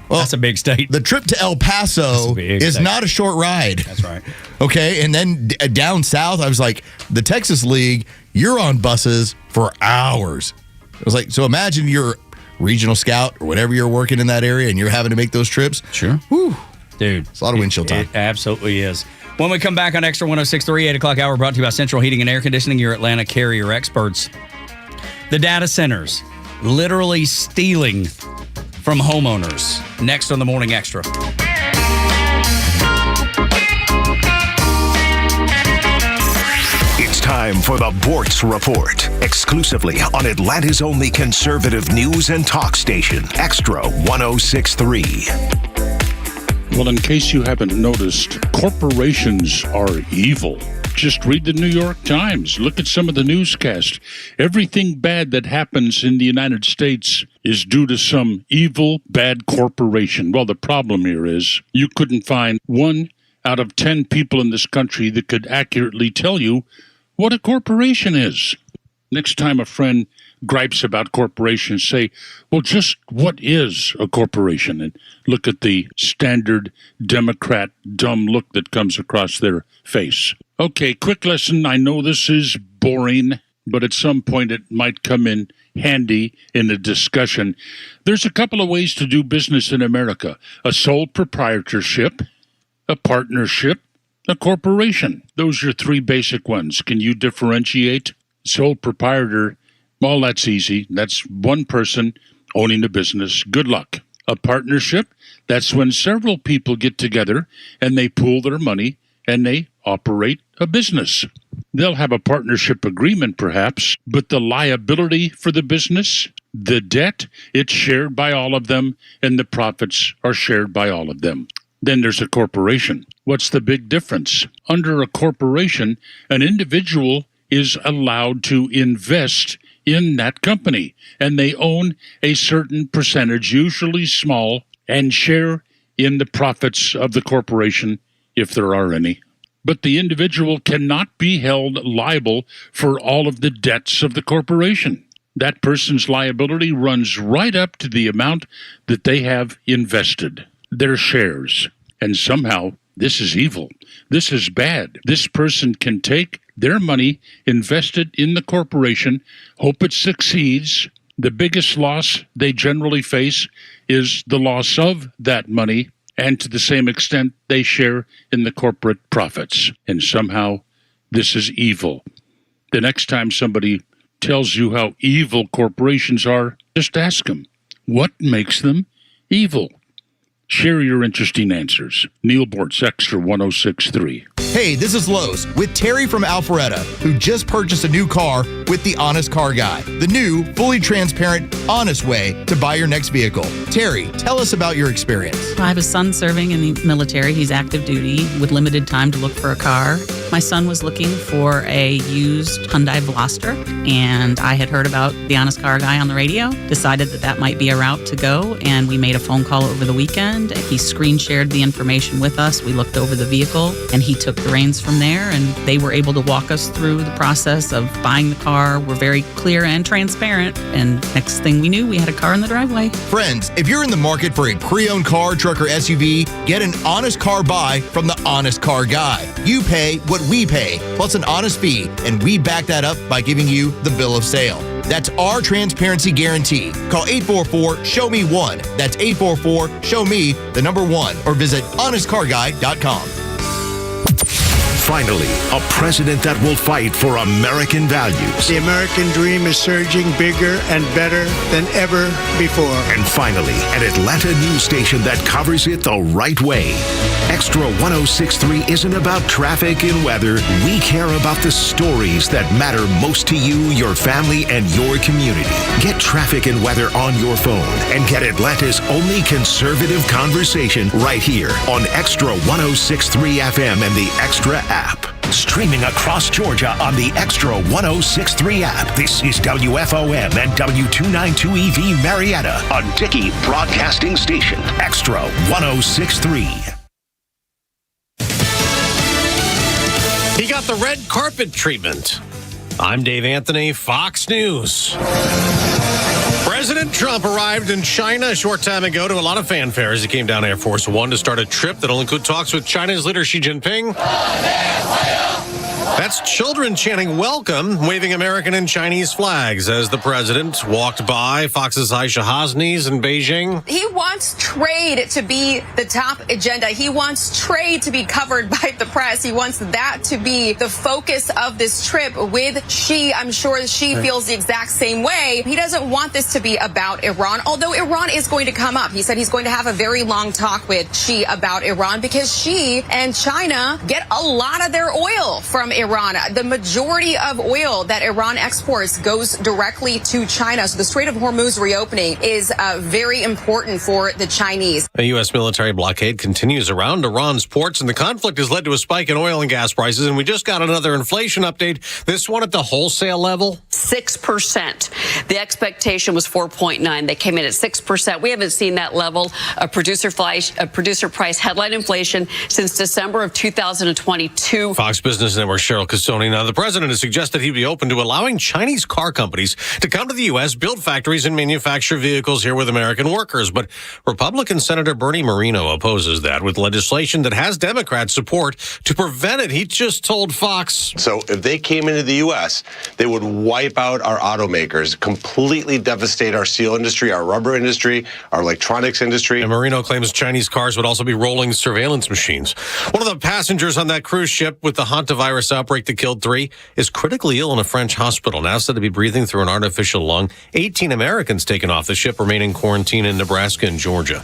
Well, that's a big state. The trip to El Paso is not a short ride. That's right. Okay, and then down south, I was like, the Texas League, you're on buses for hours. I was like, so imagine you're regional scout or whatever you're working in that area, and you're having to make those trips. Sure. Whew. Dude. It's a lot of windshield time. It absolutely is. When we come back on Extra 106.3, 8 o'clock hour, brought to you by Central Heating and Air Conditioning, your Atlanta carrier experts. The data centers literally stealing from homeowners. Next on the Morning Extra. It's time for the Bortz Report, exclusively on Atlanta's only conservative news and talk station, Extra 106.3. Well, in case you haven't noticed, corporations are evil. Just read the New York Times. Look at some of the newscasts. Everything bad that happens in the United States is due to some evil, bad corporation. Well, the problem here is you couldn't find 1 out of 10 people in this country that could accurately tell you what a corporation is. Next time a friend gripes about corporations, say, well, just what is a corporation? And look at the standard Democrat dumb look that comes across their face. Okay, quick lesson. I know this is boring, but at some point it might come in handy in a discussion. There's a couple of ways to do business in America. A sole proprietorship, a partnership, a corporation. Those are 3 basic ones. Can you differentiate? Sole proprietor Well, that's easy. That's one person owning a business. Good luck. A partnership, that's when several people get together and they pool their money and they operate a business. They'll have a partnership agreement, perhaps, but the liability for the business, the debt, it's shared by all of them, and the profits are shared by all of them. Then there's a corporation. What's the big difference? Under a corporation, an individual is allowed to invest in that company, and they own a certain percentage, usually small, and share in the profits of the corporation, if there are any. But the individual cannot be held liable for all of the debts of the corporation. That person's liability runs right up to the amount that they have invested, their shares. And somehow, this is evil. This is bad. This person can take their money invested in the corporation, hope it succeeds. The biggest loss they generally face is the loss of that money, and to the same extent, they share in the corporate profits. And somehow, this is evil. The next time somebody tells you how evil corporations are, just ask them, what makes them evil? Share your interesting answers. Neil Bortz, Extra 106.3. Hey, this is Los with Terry from Alpharetta, who just purchased a new car with the Honest Car Guy, the new, fully transparent, honest way to buy your next vehicle. Terry, tell us about your experience. I have a son serving in the military. He's active duty with limited time to look for a car. My son was looking for a used Hyundai Veloster, and I had heard about the Honest Car Guy on the radio, decided that might be a route to go, and we made a phone call over the weekend. He screen shared the information with us. We looked over the vehicle, and he took the reins from there, and they were able to walk us through the process of buying the car. We're very clear and transparent, and next thing we knew, we had a car in the driveway. Friends, if you're in the market for a pre-owned car, truck, or SUV, get an honest car buy from the Honest Car Guy. You pay what we pay, plus an honest fee, and we back that up by giving you the bill of sale. That's our transparency guarantee. Call 844-SHOW-ME-1. That's 844-SHOW-ME1, or visit honestcarguy.com. Finally, a president that will fight for American values. The American dream is surging bigger and better than ever before. And finally, an Atlanta news station that covers it the right way. Extra 106.3 isn't about traffic and weather. We care about the stories that matter most to you, your family, and your community. Get traffic and weather on your phone and get Atlanta's only conservative conversation right here on Extra 106.3 FM and the Extra app. Streaming across Georgia on the Extra 106.3 app. This is WFOM and W292EV Marietta, a Dickey Broadcasting Station. Extra 106.3. He got the red carpet treatment. I'm Dave Anthony, Fox News. President Trump arrived in China a short time ago to a lot of fanfare as he came down Air Force One to start a trip that'll include talks with China's leader Xi Jinping. That's children chanting welcome, waving American and Chinese flags as the president walked by Fox's Aisha Hasni's in Beijing. He wants trade to be the top agenda. He wants trade to be covered by the press. He wants that to be the focus of this trip with Xi. I'm sure Xi feels the exact same way. He doesn't want this to be about Iran, although Iran is going to come up. He said he's going to have a very long talk with Xi about Iran because Xi and China get a lot of their oil from Iran. The majority of oil that Iran exports goes directly to China. So the Strait of Hormuz reopening is very important for the Chinese. A U.S. military blockade continues around Iran's ports, and the conflict has led to a spike in oil and gas prices. And we just got another inflation update, this one at the wholesale level. 6%. The expectation was 4.9. They came in at 6%. We haven't seen that level of producer price headline inflation since December of 2022. Fox Business Network Cheryl Casoni. Now, the president has suggested he'd be open to allowing Chinese car companies to come to the U.S., build factories, and manufacture vehicles here with American workers. But Republican Senator Bernie Moreno opposes that with legislation that has Democrat support to prevent it. He just told Fox. So if they came into the U.S., they would wipe out our automakers, completely devastate our steel industry, our rubber industry, our electronics industry. And Moreno claims Chinese cars would also be rolling surveillance machines. One of the passengers on that cruise ship with the hantavirus outbreak that killed 3, is critically ill in a French hospital, now said to be breathing through an artificial lung. 18 Americans taken off the ship remain in quarantine in Nebraska and Georgia.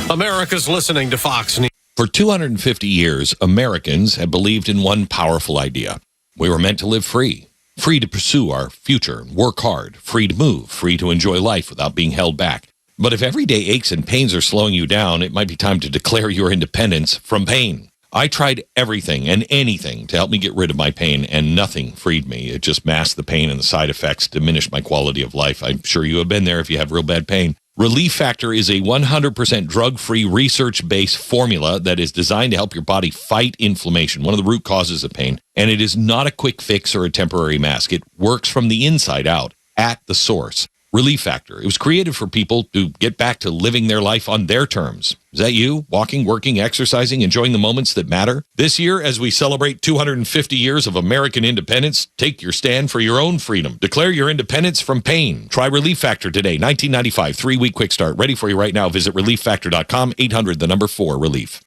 America's listening to Fox News. For 250 years, Americans have believed in one powerful idea. We were meant to live free to pursue our future, work hard, free to move, free to enjoy life without being held back. But if everyday aches and pains are slowing you down, it might be time to declare your independence from pain. I tried everything and anything to help me get rid of my pain, and nothing freed me. It just masked the pain, and the side effects diminished my quality of life. I'm sure you have been there if you have real bad pain. Relief Factor is a 100% drug-free, research-based formula that is designed to help your body fight inflammation, one of the root causes of pain. And it is not a quick fix or a temporary mask. It works from the inside out, at the source. Relief Factor. It was created for people to get back to living their life on their terms. Is that you? Walking, working, exercising, enjoying the moments that matter? This year, as we celebrate 250 years of American independence, take your stand for your own freedom. Declare your independence from pain. Try Relief Factor today. $19.95, 3-week quick start. Ready for you right now. Visit relieffactor.com, 800-4-RELIEF.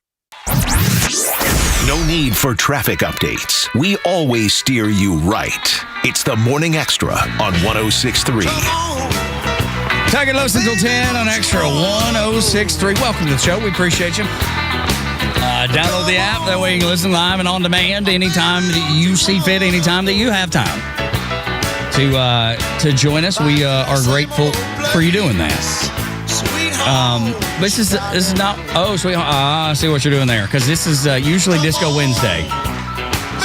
No need for traffic updates. We always steer you right. It's the Morning Extra on 106.3. Tug and Los until 10 on Extra 106.3. Welcome to the show. We appreciate you. Download the app. That way you can listen live and on demand anytime that you see fit, anytime that you have time to join us. We are grateful for you doing that. This is not. Oh, sweet. I see what you're doing there, because this is usually Disco Wednesday.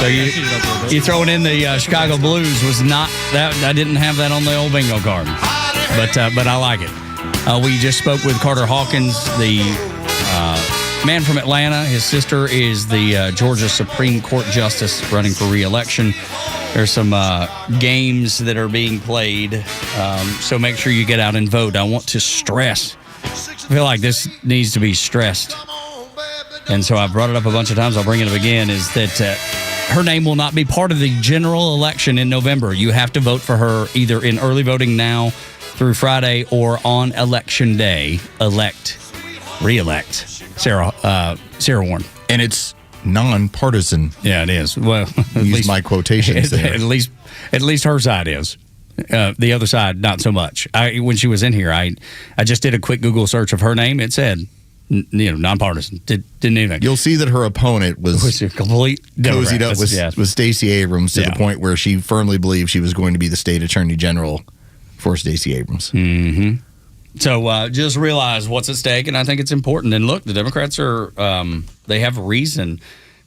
So you throwing in the Chicago Blues was not that. I didn't have that on the old bingo card, but I like it. We just spoke with Carter Hawkins, the man from Atlanta. His sister is the Georgia Supreme Court Justice running for re-election. There's some games that are being played, so make sure you get out and vote. I want to stress. I feel like this needs to be stressed. And so I've brought it up a bunch of times. I'll bring it up again, is that her name will not be part of the general election in November. You have to vote for her either in early voting now through Friday or on Election Day. Re-elect Sarah Warren. And it's nonpartisan. Yeah, it is. Well, use my quotations there. At least her side is. The other side, not so much. When she was in here, I just did a quick Google search of her name. It said, nonpartisan. Didn't even. You'll see that her opponent was a complete cozied up with Stacey Abrams to the point where she firmly believed she was going to be the state attorney general for Stacey Abrams. Mm-hmm. So just realize what's at stake, and I think it's important. And look, the Democrats are they have a reason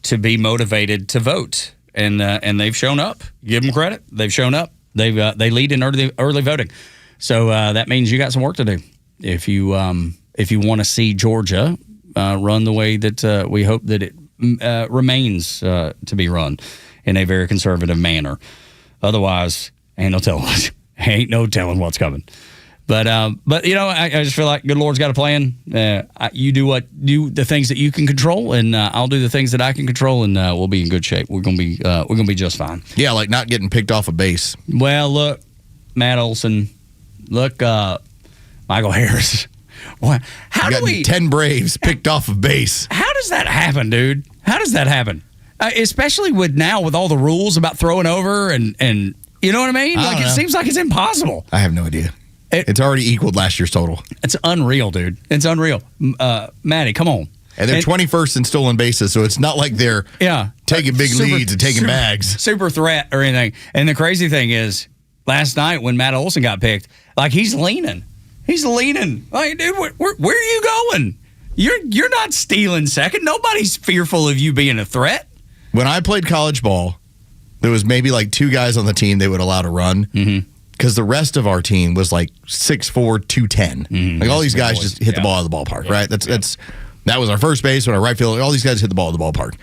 to be motivated to vote, and they've shown up. Give them credit. They've shown up. They lead in early voting, so that means you got some work to do if you want to see Georgia run the way that we hope that it remains to be run in a very conservative manner. Otherwise, ain't no telling what's coming. But I just feel like good Lord's got a plan. You do the things that you can control, and I'll do the things that I can control, and we'll be in good shape. We're gonna be just fine. Yeah, like not getting picked off a base. Well, look, Matt Olson, look, Michael Harris. What? How do we 10 Braves picked off a base? How does that happen, dude? How does that happen? Especially with all the rules about throwing over and you know what I mean? It seems like it's impossible. I have no idea. It's already equaled last year's total. It's unreal, dude. It's unreal. Maddie, come on. And they're 21st in stolen bases, so it's not like they're taking big leads and taking bags. Super threat or anything. And the crazy thing is, last night when Matt Olson got picked, he's leaning. He's leaning. Like, dude, where are you going? You're not stealing second. Nobody's fearful of you being a threat. When I played college ball, there was maybe 2 guys on the team they would allow to run. Mm-hmm. Because the rest of our team was 6'4", 210. Mm-hmm. All these guys just hit the ball out of the ballpark, right? That was our first base, our right field. All these guys hit the ball at the ballpark.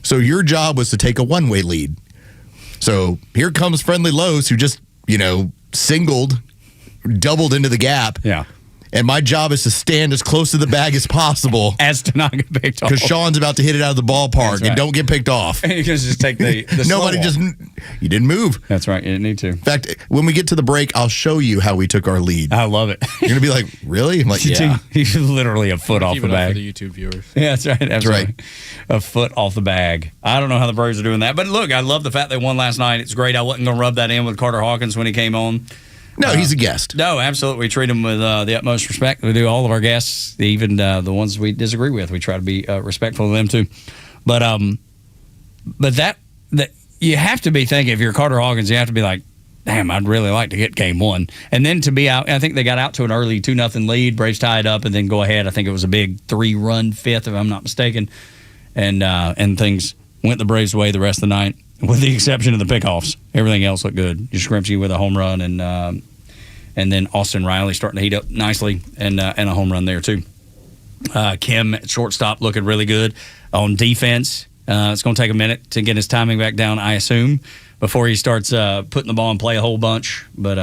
So your job was to take a one-way lead. So here comes Friendly Los, who just, singled, doubled into the gap. Yeah. And my job is to stand as close to the bag as possible. As to not get picked off. Because Sean's about to hit it out of the ballpark right. and don't get picked off. You can just take the Nobody you didn't move. That's right. You didn't need to. In fact, when we get to the break, I'll show you how we took our lead. I love it. You're going to be like, really? I'm like, yeah. He's literally a foot off the Keep it up bag. for the YouTube viewers. Yeah, that's right. That's right. A foot off the bag. I don't know how the Braves are doing that. But look, I love the fact they won last night. It's great. I wasn't going to rub that in with Carter Hawkins when he came on. No, he's a guest. No, absolutely. We treat him with the utmost respect. We do all of our guests, even the ones we disagree with. We try to be respectful of them too. But that you have to be thinking, if you're Carter Hawkins, you have to be like, damn, I'd really like to get game one. And then to be out, I think they got out to an early 2-0 lead. Braves tied up and then go ahead. I think it was a big 3-run fifth, if I'm not mistaken. And things went the Braves' way the rest of the night, with the exception of the pickoffs. Everything else looked good. Yastrzemski with a home run, and then Austin Riley starting to heat up nicely, and a home run there too. Kim at shortstop looking really good on defense. It's going to take a minute to get his timing back down, I assume, before he starts putting the ball in play a whole bunch. But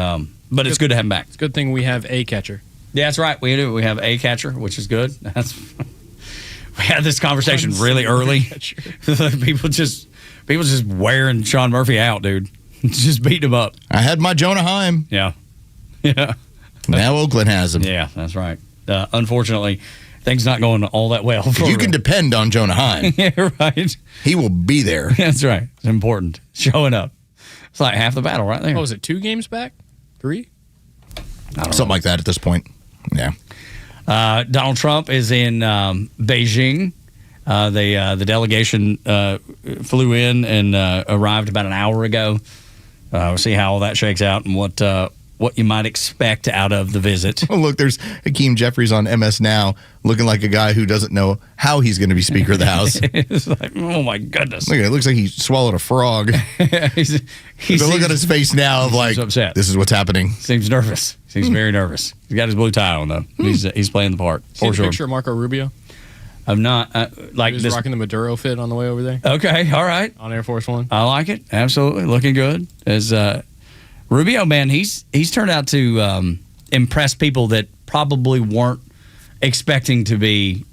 it's good to have him back. It's a good thing we have a catcher. Yeah, that's right. We do. We have a catcher, which is good. We had this conversation really early. People just wearing Sean Murphy out, dude. Just beating him up. I had my Jonah Heim. Yeah. Yeah. Now Oakland has him. Yeah, that's right. Unfortunately, things not going all that well. You can depend on Jonah Heim. Yeah, right. He will be there. That's right. It's important. Showing up. It's like half the battle right there. What was it, 2 games back? 3? Something like that at this point. Yeah. Donald Trump is in Beijing. The delegation flew in and arrived about an hour ago. We'll see how all that shakes out and what you might expect out of the visit. Oh, look, there's Hakeem Jeffries on MS Now looking like a guy who doesn't know how he's going to be Speaker of the House. It's like, oh, my goodness. Look, it looks like he swallowed a frog. Look at his face now of like, upset. This is what's happening. Seems nervous. Seems very nervous. He's got his blue tie on, though. He's playing the part. See the picture of Marco Rubio? I'm not like he was this. Rocking the Maduro fit on the way over there. Okay, all right. On Air Force One. I like it. Absolutely. Looking good. As Rubio, man, he's turned out to impress people that probably weren't expecting to be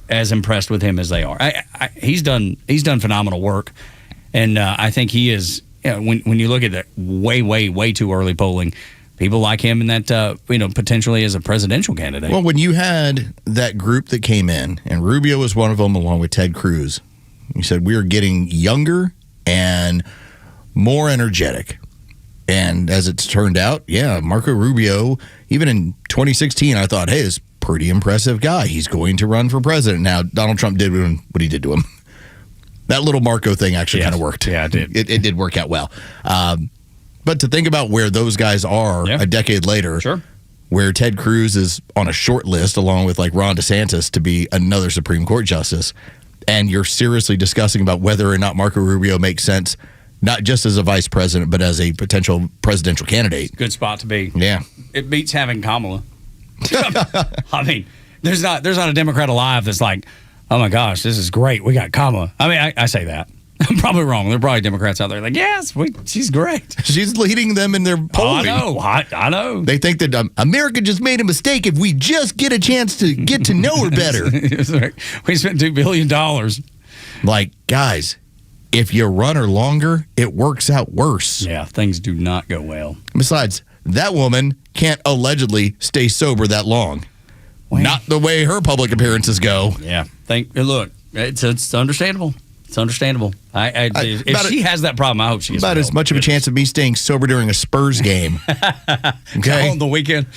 as impressed with him as they are. He's done phenomenal work, and I think he is. You know, when you look at that way too early polling, people like him in that potentially as a presidential candidate. Well, when you had that group that came in, and Rubio was one of them, along with Ted Cruz, you said we are getting younger and more energetic. And as it's turned out, yeah, Marco Rubio, even in 2016, I thought, hey, this is a pretty impressive guy. He's going to run for president. Now, Donald Trump did what he did to him. That little Marco thing actually kind of worked. Yeah, it did. It did work out well. But to think about where those guys are a decade later, sure, where Ted Cruz is on a short list along with like Ron DeSantis to be another Supreme Court justice, and you're seriously discussing about whether or not Marco Rubio makes sense, not just as a vice president, but as a potential presidential candidate. Good spot to be. Yeah. It beats having Kamala. I mean, there's not a Democrat alive that's like, oh my gosh, this is great. We got Kamala. I mean, I say that. I'm probably wrong. There are probably Democrats out there like, yes, she's great. She's leading them in their polling. I know. They think that America just made a mistake if we just get a chance to get to know her better. We spent $2 billion. Like, guys, if you run her longer, it works out worse. Yeah, things do not go well. Besides, that woman can't allegedly stay sober that long. Well, not the way her public appearances go. Yeah. Look, it's understandable. It's understandable. If she has that problem, I hope she gets about as much of a chance of me staying sober during a Spurs game. Okay, on the weekend.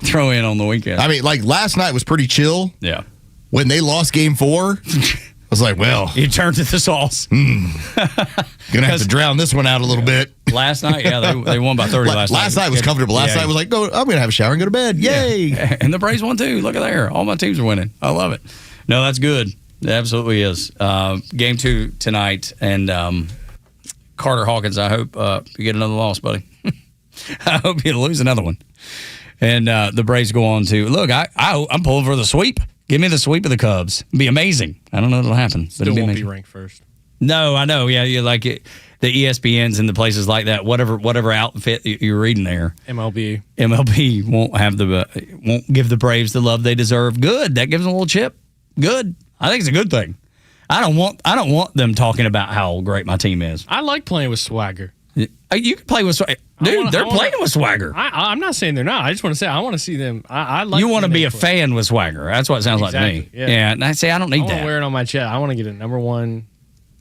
Throw in on the weekend. I mean, like last night was pretty chill. Yeah. When they lost Game 4, I was like, well, you turned to the sauce. Gonna have to drown this one out a little bit. Last night, yeah, they won by 30 last night. Last night was comfortable. Last night was like, I'm gonna have a shower and go to bed. Yay! Yeah. And the Braves won too. Look at there. All my teams are winning. I love it. No, that's good. It absolutely is. Game 2 tonight, and Carter Hawkins, I hope you get another loss, buddy. I hope you lose another one. And the Braves go on to, look, I'm pulling for the sweep. Give me the sweep of the Cubs. It'd be amazing. I don't know if it'll happen. Still won't be ranked first. No, I know. Yeah, you like it. the ESPNs and the places like that, whatever outfit you're reading there. MLB won't give the Braves the love they deserve. Good. That gives them a little chip. Good. I think it's a good thing. I don't want them talking about how great my team is. I like playing with swagger. You can play with swagger. Dude, they're playing with swagger. I'm not saying they're not. I just want to say I want to see them. I like. You want to be a fan with swagger. That's what it sounds like to me. Yeah. And I say I don't need I that. want to wear it on my chest. I want to get a number one.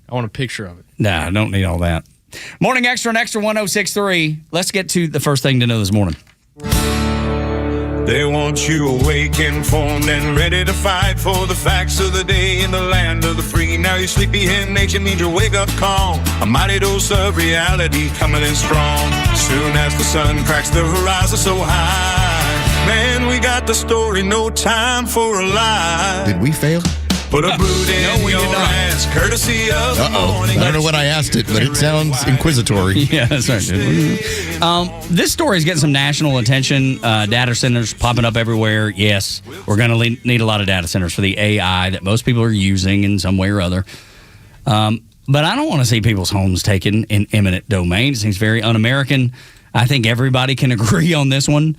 I want a picture of it. Nah, I don't need all that. Morning Extra and Extra 106.3. Let's get to the first thing to know this morning. They want you awake, informed, and ready to fight for the facts of the day in the land of the free. Now your sleepy hen nation needs your wake-up call. A mighty dose of reality coming in strong. Soon as the sun cracks the horizon so high. Man, we got the story, no time for a lie. Did we fail? Put a boot in your ass, courtesy of the morning. I don't know what I asked it, but it sounds inquisitory. Yeah, that's right. This story is getting some national attention. Data centers popping up everywhere. Yes, we're going to need a lot of data centers for the AI that most people are using in some way or other. But I don't want to see people's homes taken in eminent domain. It seems very un-American. I think everybody can agree on this one.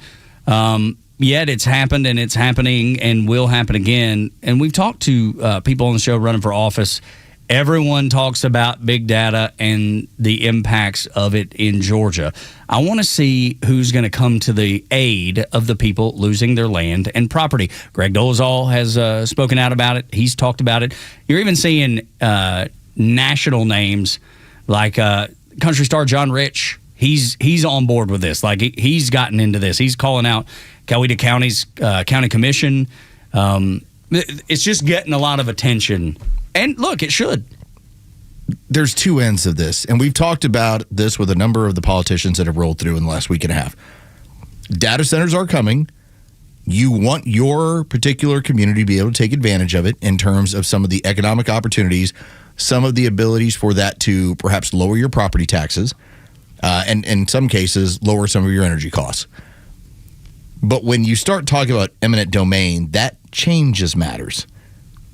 Yet it's happened, and it's happening, and will happen again. And we've talked to people on the show running for office. Everyone talks about big data and the impacts of it in Georgia. I want to see who's going to come to the aid of the people losing their land and property. Greg Dolezal has spoken out about it. He's talked about it. You're even seeing national names like country star John Rich. He's on board with this. Like he's gotten into this. He's calling out Coweta County's county commission. It's just getting a lot of attention. And look, it should. There's two ends of this, and we've talked about this with a number of the politicians that have rolled through in the last week and a half. Data centers are coming. You want your particular community to be able to take advantage of it in terms of some of the economic opportunities, some of the abilities for that to perhaps lower your property taxes, and in some cases, lower some of your energy costs. But when you start talking about eminent domain, that changes matters.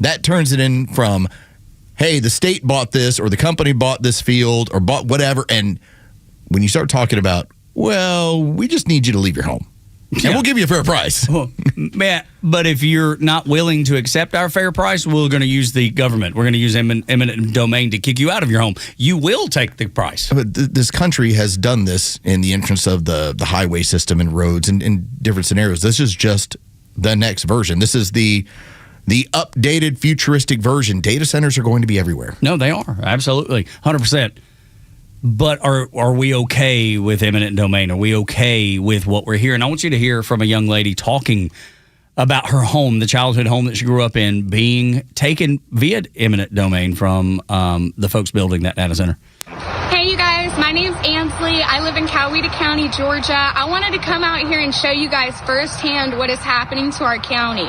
That turns it in from, hey, the state bought this or the company bought this field or bought whatever. And when you start talking about, well, we just need you to leave your home. And we'll give you a fair price. Well, but if you're not willing to accept our fair price, we're going to use the government. We're going to use eminent domain to kick you out of your home. You will take the price. But this country has done this in the entrance of the highway system and roads and in different scenarios. This is just the next version. This is the updated futuristic version. Data centers are going to be everywhere. No, they are. Absolutely. 100%. But are we okay with eminent domain? Are we okay with what we're hearing? I want you to hear from a young lady talking about her home, the childhood home that she grew up in, being taken via eminent domain from the folks building that data center. Hey, you guys. My name's Ansley. I live in Coweta County, Georgia. I wanted to come out here and show you guys firsthand what is happening to our county.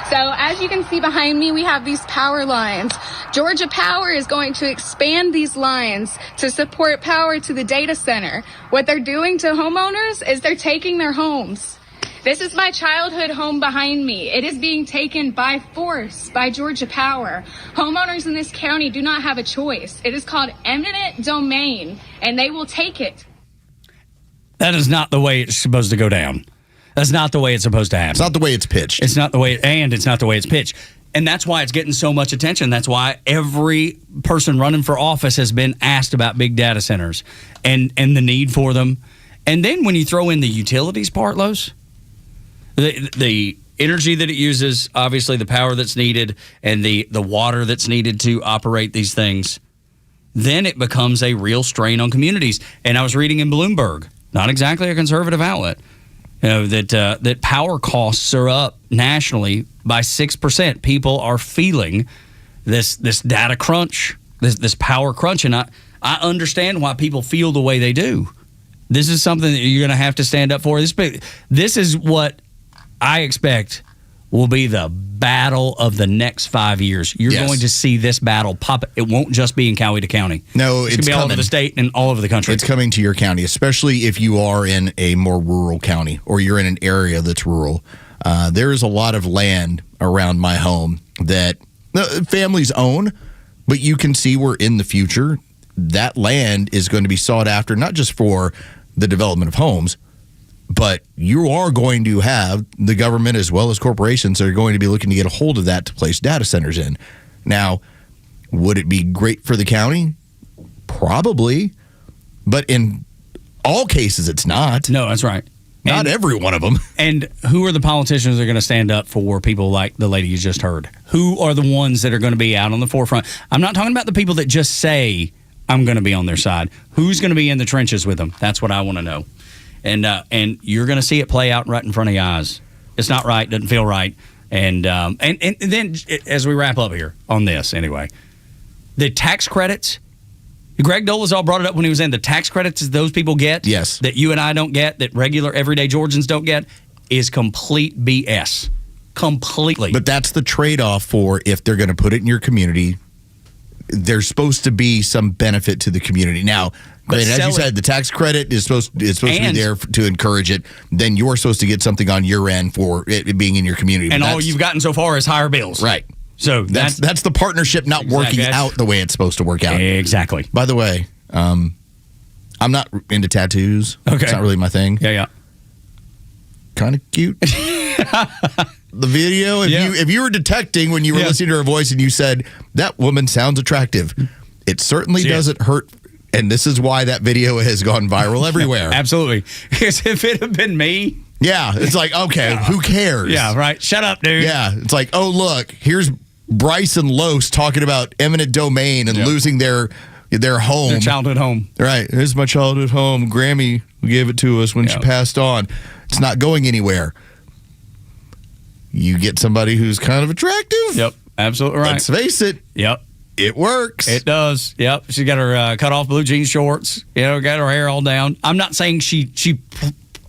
So as you can see behind me, we have these power lines. Georgia Power is going to expand these lines to support power to the data center. What they're doing to homeowners is they're taking their homes. This is my childhood home behind me. It is being taken by force by Georgia Power. Homeowners in this county do not have a choice. It is called eminent domain, and they will take it. That is not the way it's supposed to go down. That's not the way it's supposed to happen. It's not the way it's pitched. It's not the way, and it's not the way it's pitched. And that's why it's getting so much attention. That's why every person running for office has been asked about big data centers and the need for them. And then when you throw in the utilities part, Los, the energy that it uses, obviously the power that's needed, and the water that's needed to operate these things, then it becomes a real strain on communities. And I was reading in Bloomberg, not exactly a conservative outlet, that power costs are up nationally by 6%. People are feeling this data crunch, this power crunch, and I understand why people feel the way they do. This is something that you're going to have to stand up for. This is what I expect will be the battle of the next 5 years. You're going to see this battle pop. It won't just be in Coweta County. No, it's going to be all over the state and all over the country. It's coming to your county, especially if you are in a more rural county or you're in an area that's rural. There is a lot of land around my home that families own, but you can see where in the future that land is going to be sought after, not just for the development of homes, but you are going to have the government as well as corporations that are going to be looking to get a hold of that to place data centers in. Now, would it be great for the county? Probably. But in all cases, it's not. No, that's right. Not every one of them. And who are the politicians that are going to stand up for people like the lady you just heard? Who are the ones that are going to be out on the forefront? I'm not talking about the people that just say, I'm going to be on their side. Who's going to be in the trenches with them? That's what I want to know. And you're going to see it play out right in front of your eyes. It's not right. Doesn't feel right. And then as we wrap up here on this anyway, the tax credits, Greg Dolezal brought it up when he was in. The tax credits those people get, yes, that you and I don't get, that regular everyday Georgians don't get, is complete BS. Completely. But that's the trade-off for if they're going to put it in your community. There's supposed to be some benefit to the community. Now, as you said, the tax credit is supposed to be there to encourage it. Then you're supposed to get something on your end for it being in your community. And all you've gotten so far is higher bills. Right. So that's the partnership not working out the way it's supposed to work out. Exactly. By the way, I'm not into tattoos. Okay. It's not really my thing. Yeah. Kind of cute. The video, if you were detecting when you were listening to her voice and you said, that woman sounds attractive, it certainly doesn't hurt. And this is why that video has gone viral everywhere. Absolutely. Because if it had been me. Yeah, it's like, okay, who cares? Yeah, right. Shut up, dude. Yeah, it's like, oh, look, here's Bryce and Los talking about eminent domain and losing their home. Their childhood home. Right. Here's my childhood home. Grammy gave it to us when she passed on. It's not going anywhere. You get somebody who's kind of attractive. Yep, absolutely right. Let's face it. Yep. It works. It does. Yep. She's got her cut off blue jean shorts. Got her hair all down. I'm not saying she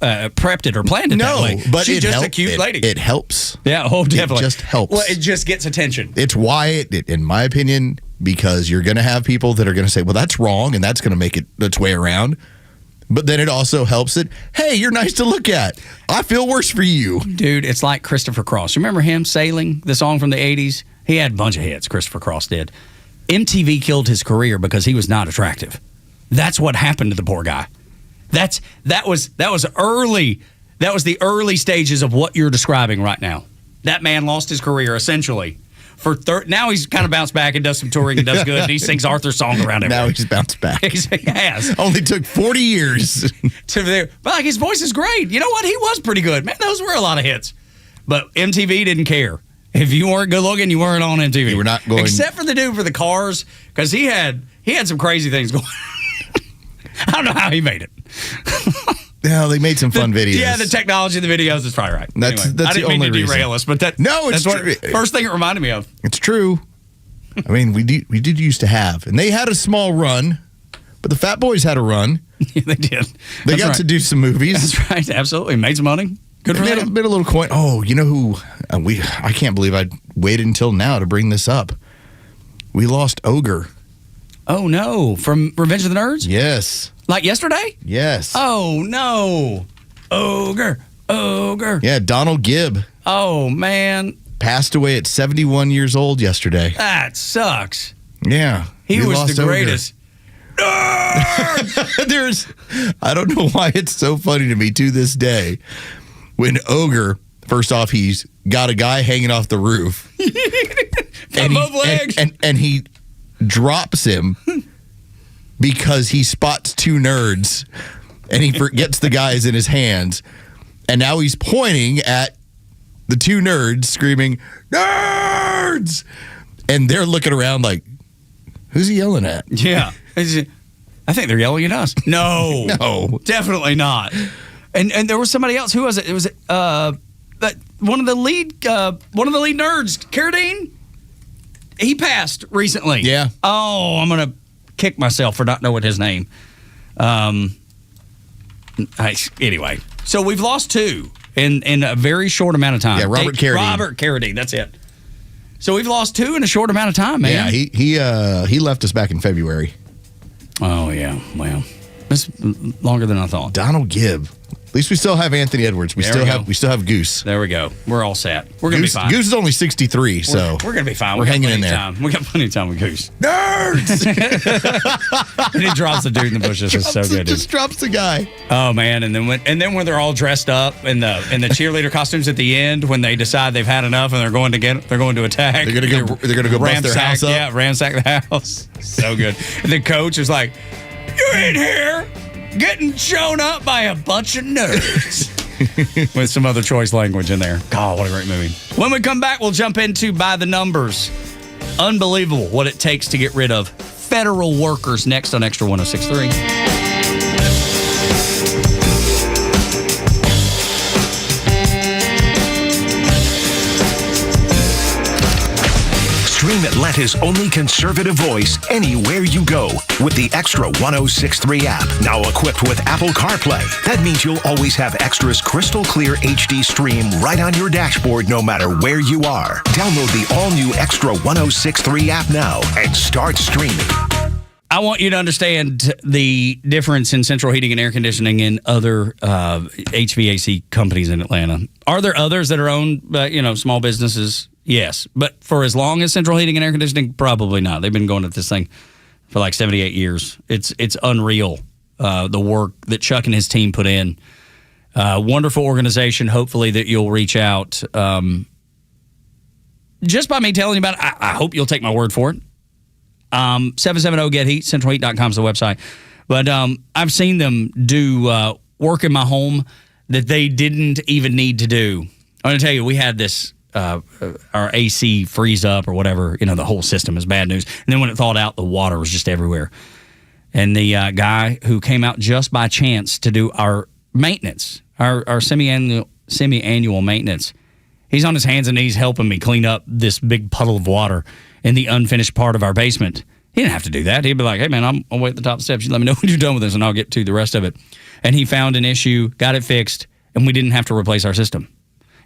prepped it or planned it that way. But she's just a cute lady. It helps. Yeah, definitely. It just helps. Well, it just gets attention. It's why, in my opinion, because you're going to have people that are going to say, well, that's wrong, and that's going to make it its way around. But then it also helps it. Hey, you're nice to look at. I feel worse for you. Dude, it's like Christopher Cross. Remember him, Sailing, the song from the 80s? He had a bunch of hits, Christopher Cross did. MTV killed his career because he was not attractive. That's what happened to the poor guy. That was early. That was the early stages of what you're describing right now. That man lost his career essentially. Now he's kind of bounced back and does some touring and does good. And he sings Arthur's song around everywhere. Now he's bounced back. He has. Only took 40 years. But his voice is great. You know what? He was pretty good. Man, those were a lot of hits. But MTV didn't care. If you weren't good looking, you weren't on MTV. You were not going. Except for the dude for the cars, because he had some crazy things going. I don't know how he made it. Yeah, they made some fun videos. Yeah, the technology of the videos is probably right. That's I didn't the mean only to derail us, but it's that's true. What first thing it reminded me of. It's true. I mean, we did used to have, and they had a small run, but the Fat Boys had a run. Yeah, they did. They got to do some movies. That's right. Absolutely, made some money. Good for them. Made a little coin. Oh, you know who? I can't believe I waited until now to bring this up. We lost Ogre. Oh no! From Revenge of the Nerds? Yes. Like yesterday? Yes. Oh no! Ogre. Yeah, Donald Gibb. Oh man. Passed away at 71 years old yesterday. That sucks. Yeah. He was the greatest. I don't know why it's so funny to me to this day. When Ogre, first off, he's got a guy hanging off the roof. Both legs. And he drops him because he spots two nerds and he forgets the guy is in his hands. And now he's pointing at the two nerds screaming, "Nerds!" And they're looking around like, who's he yelling at? Yeah. I think they're yelling at us. No. No. Definitely not. And there was somebody else. Who was it? It was one of the lead nerds, Carradine. He passed recently. Yeah. Oh, I'm gonna kick myself for not knowing his name. Anyway, so we've lost two in a very short amount of time. Yeah, Robert Carradine. That's it. So we've lost two in a short amount of time, man. Yeah, he left us back in February. Oh yeah, well, that's longer than I thought. Donald Gibb. least we still have Anthony Edwards. We still have Goose. There we go. We're all set. We're going to be fine. Goose is only 63, so we're going to be fine. We're hanging in there. We got plenty of time with Goose. Nerds! And he drops the dude in the bushes. It's so good. Just drops the guy. Oh man! And then when they're all dressed up in the cheerleader costumes at the end, when they decide they've had enough and they're going to attack. They're gonna go bust their house up. Yeah, ransack the house. So good. And the coach is like, "You're in here getting shown up by a bunch of nerds." With some other choice language in there. God, what a great movie. When we come back, we'll jump into By the Numbers. Unbelievable what it takes to get rid of federal workers next on Extra 106.3. Stream Atlanta's only conservative voice anywhere you go with the Extra 106.3 app. Now equipped with Apple CarPlay. That means you'll always have Extra's crystal clear HD stream right on your dashboard no matter where you are. Download the all-new Extra 106.3 app now and start streaming. I want you to understand the difference in central heating and air conditioning and other HVAC companies in Atlanta. Are there others that are owned by, small businesses? Yes. But for as long as central heating and air conditioning, probably not. They've been going at this thing for like 78 years. It's unreal, the work that Chuck and his team put in. Wonderful organization. Hopefully that you'll reach out. Just by me telling you about it, I hope you'll take my word for it. 770-GET-HEAT, centralheat.com is the website. But I've seen them do work in my home that they didn't even need to do. I'm going to tell you, we had this, our AC freeze up or whatever. The whole system is bad news. And then when it thawed out, the water was just everywhere. And the guy who came out just by chance to do our maintenance, our semi-annual maintenance, he's on his hands and knees helping me clean up this big puddle of water in the unfinished part of our basement. He didn't have to do that. He'd be like, "Hey, man, I'll wait at the top of the steps. You let me know when you're done with this, and I'll get to the rest of it." And he found an issue, got it fixed, and we didn't have to replace our system.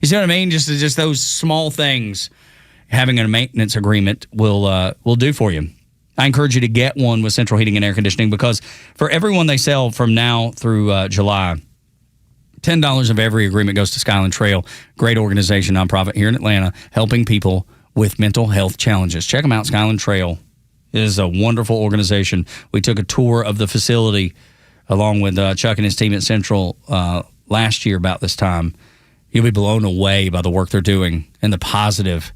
You see what I mean? Just those small things, having a maintenance agreement will do for you. I encourage you to get one with Central Heating and Air Conditioning because for everyone they sell from now through July, $10 of every agreement goes to Skyland Trail. Great organization, nonprofit here in Atlanta, helping people with mental health challenges. Check them out. Skyland Trail is a wonderful organization. We took a tour of the facility along with Chuck and his team at Central last year about this time. You'll be blown away by the work they're doing and the positive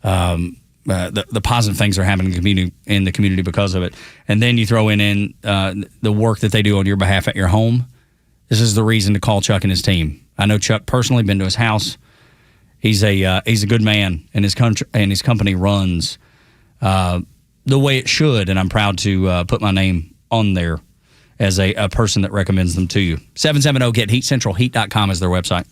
the positive things that are happening in the community because of it. And then you throw in the work that they do on your behalf at your home. This is the reason to call Chuck and his team. I know Chuck personally, been to his house. He's a good man, and his company runs the way it should, and I'm proud to put my name on there as a person that recommends them to you. 770-GET-HEAT, centralheat.com is their website.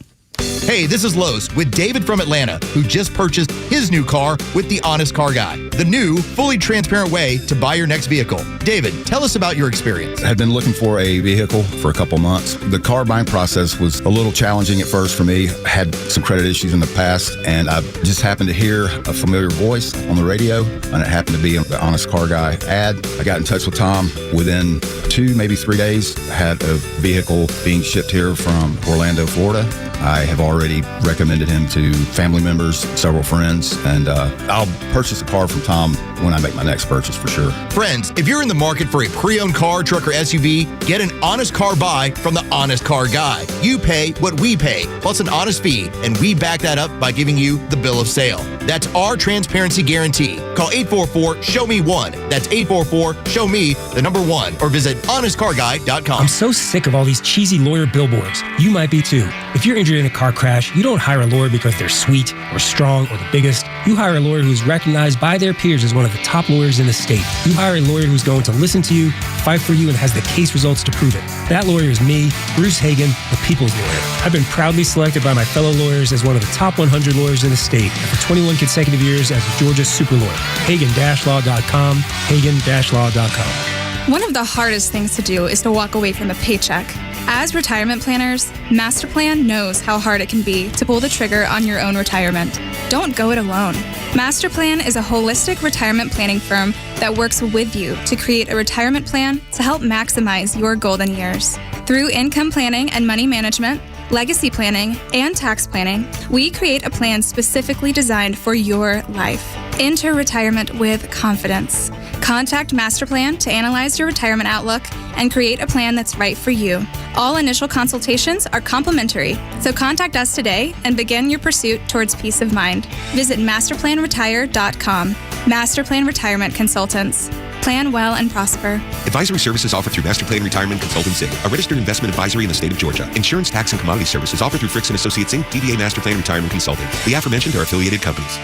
Hey, this is Los with David from Atlanta, who just purchased his new car with the Honest Car Guy, the new, fully transparent way to buy your next vehicle. David, tell us about your experience. I had been looking for a vehicle for a couple months. The car buying process was a little challenging at first for me. I had some credit issues in the past, and I just happened to hear a familiar voice on the radio, and it happened to be the Honest Car Guy ad. I got in touch with Tom. Within 2, maybe 3 days, I had a vehicle being shipped here from Orlando, Florida. I have already recommended him to family members, several friends, and I'll purchase a car from Tom when I make my next purchase for sure. Friends, if you're in the market for a pre-owned car, truck, or SUV, get an honest car buy from the Honest Car Guy. You pay what we pay, plus an honest fee, and we back that up by giving you the bill of sale. That's our transparency guarantee. Call 844-SHOW-ME-1. That's 844-SHOW-ME-1, or visit honestcarguy.com. I'm so sick of all these cheesy lawyer billboards. You might be too. If you're injured in a car crash, you don't hire a lawyer because they're sweet or strong or the biggest. You hire a lawyer who's recognized by their peers as one of the top lawyers in the state. You hire a lawyer who's going to listen to you, fight for you, and has the case results to prove it. That lawyer is me, Bruce Hagan, the people's lawyer. I've been proudly selected by my fellow lawyers as one of the top 100 lawyers in the state, and for 21 consecutive years as Georgia's super lawyer. Hagan-law.com, Hagan-law.com. One of the hardest things to do is to walk away from a paycheck. As retirement planners, Master Plan knows how hard it can be to pull the trigger on your own retirement. don't go it alone. Master Plan is a holistic retirement planning firm that works with you to create a retirement plan to help maximize your golden years. Through income planning and money management, legacy planning, and tax planning, we create a plan specifically designed for your life. Enter retirement with confidence. Contact Masterplan to analyze your retirement outlook and create a plan that's right for you. All initial consultations are complimentary, so contact us today and begin your pursuit towards peace of mind. Visit masterplanretire.com. Masterplan Retirement Consultants. Plan well and prosper. Advisory services offered through Masterplan Retirement Consultants Inc., a registered investment advisory in the state of Georgia. Insurance, tax, and commodity services offered through Frickson Associates Inc., DBA Masterplan Retirement Consulting. The aforementioned are affiliated companies.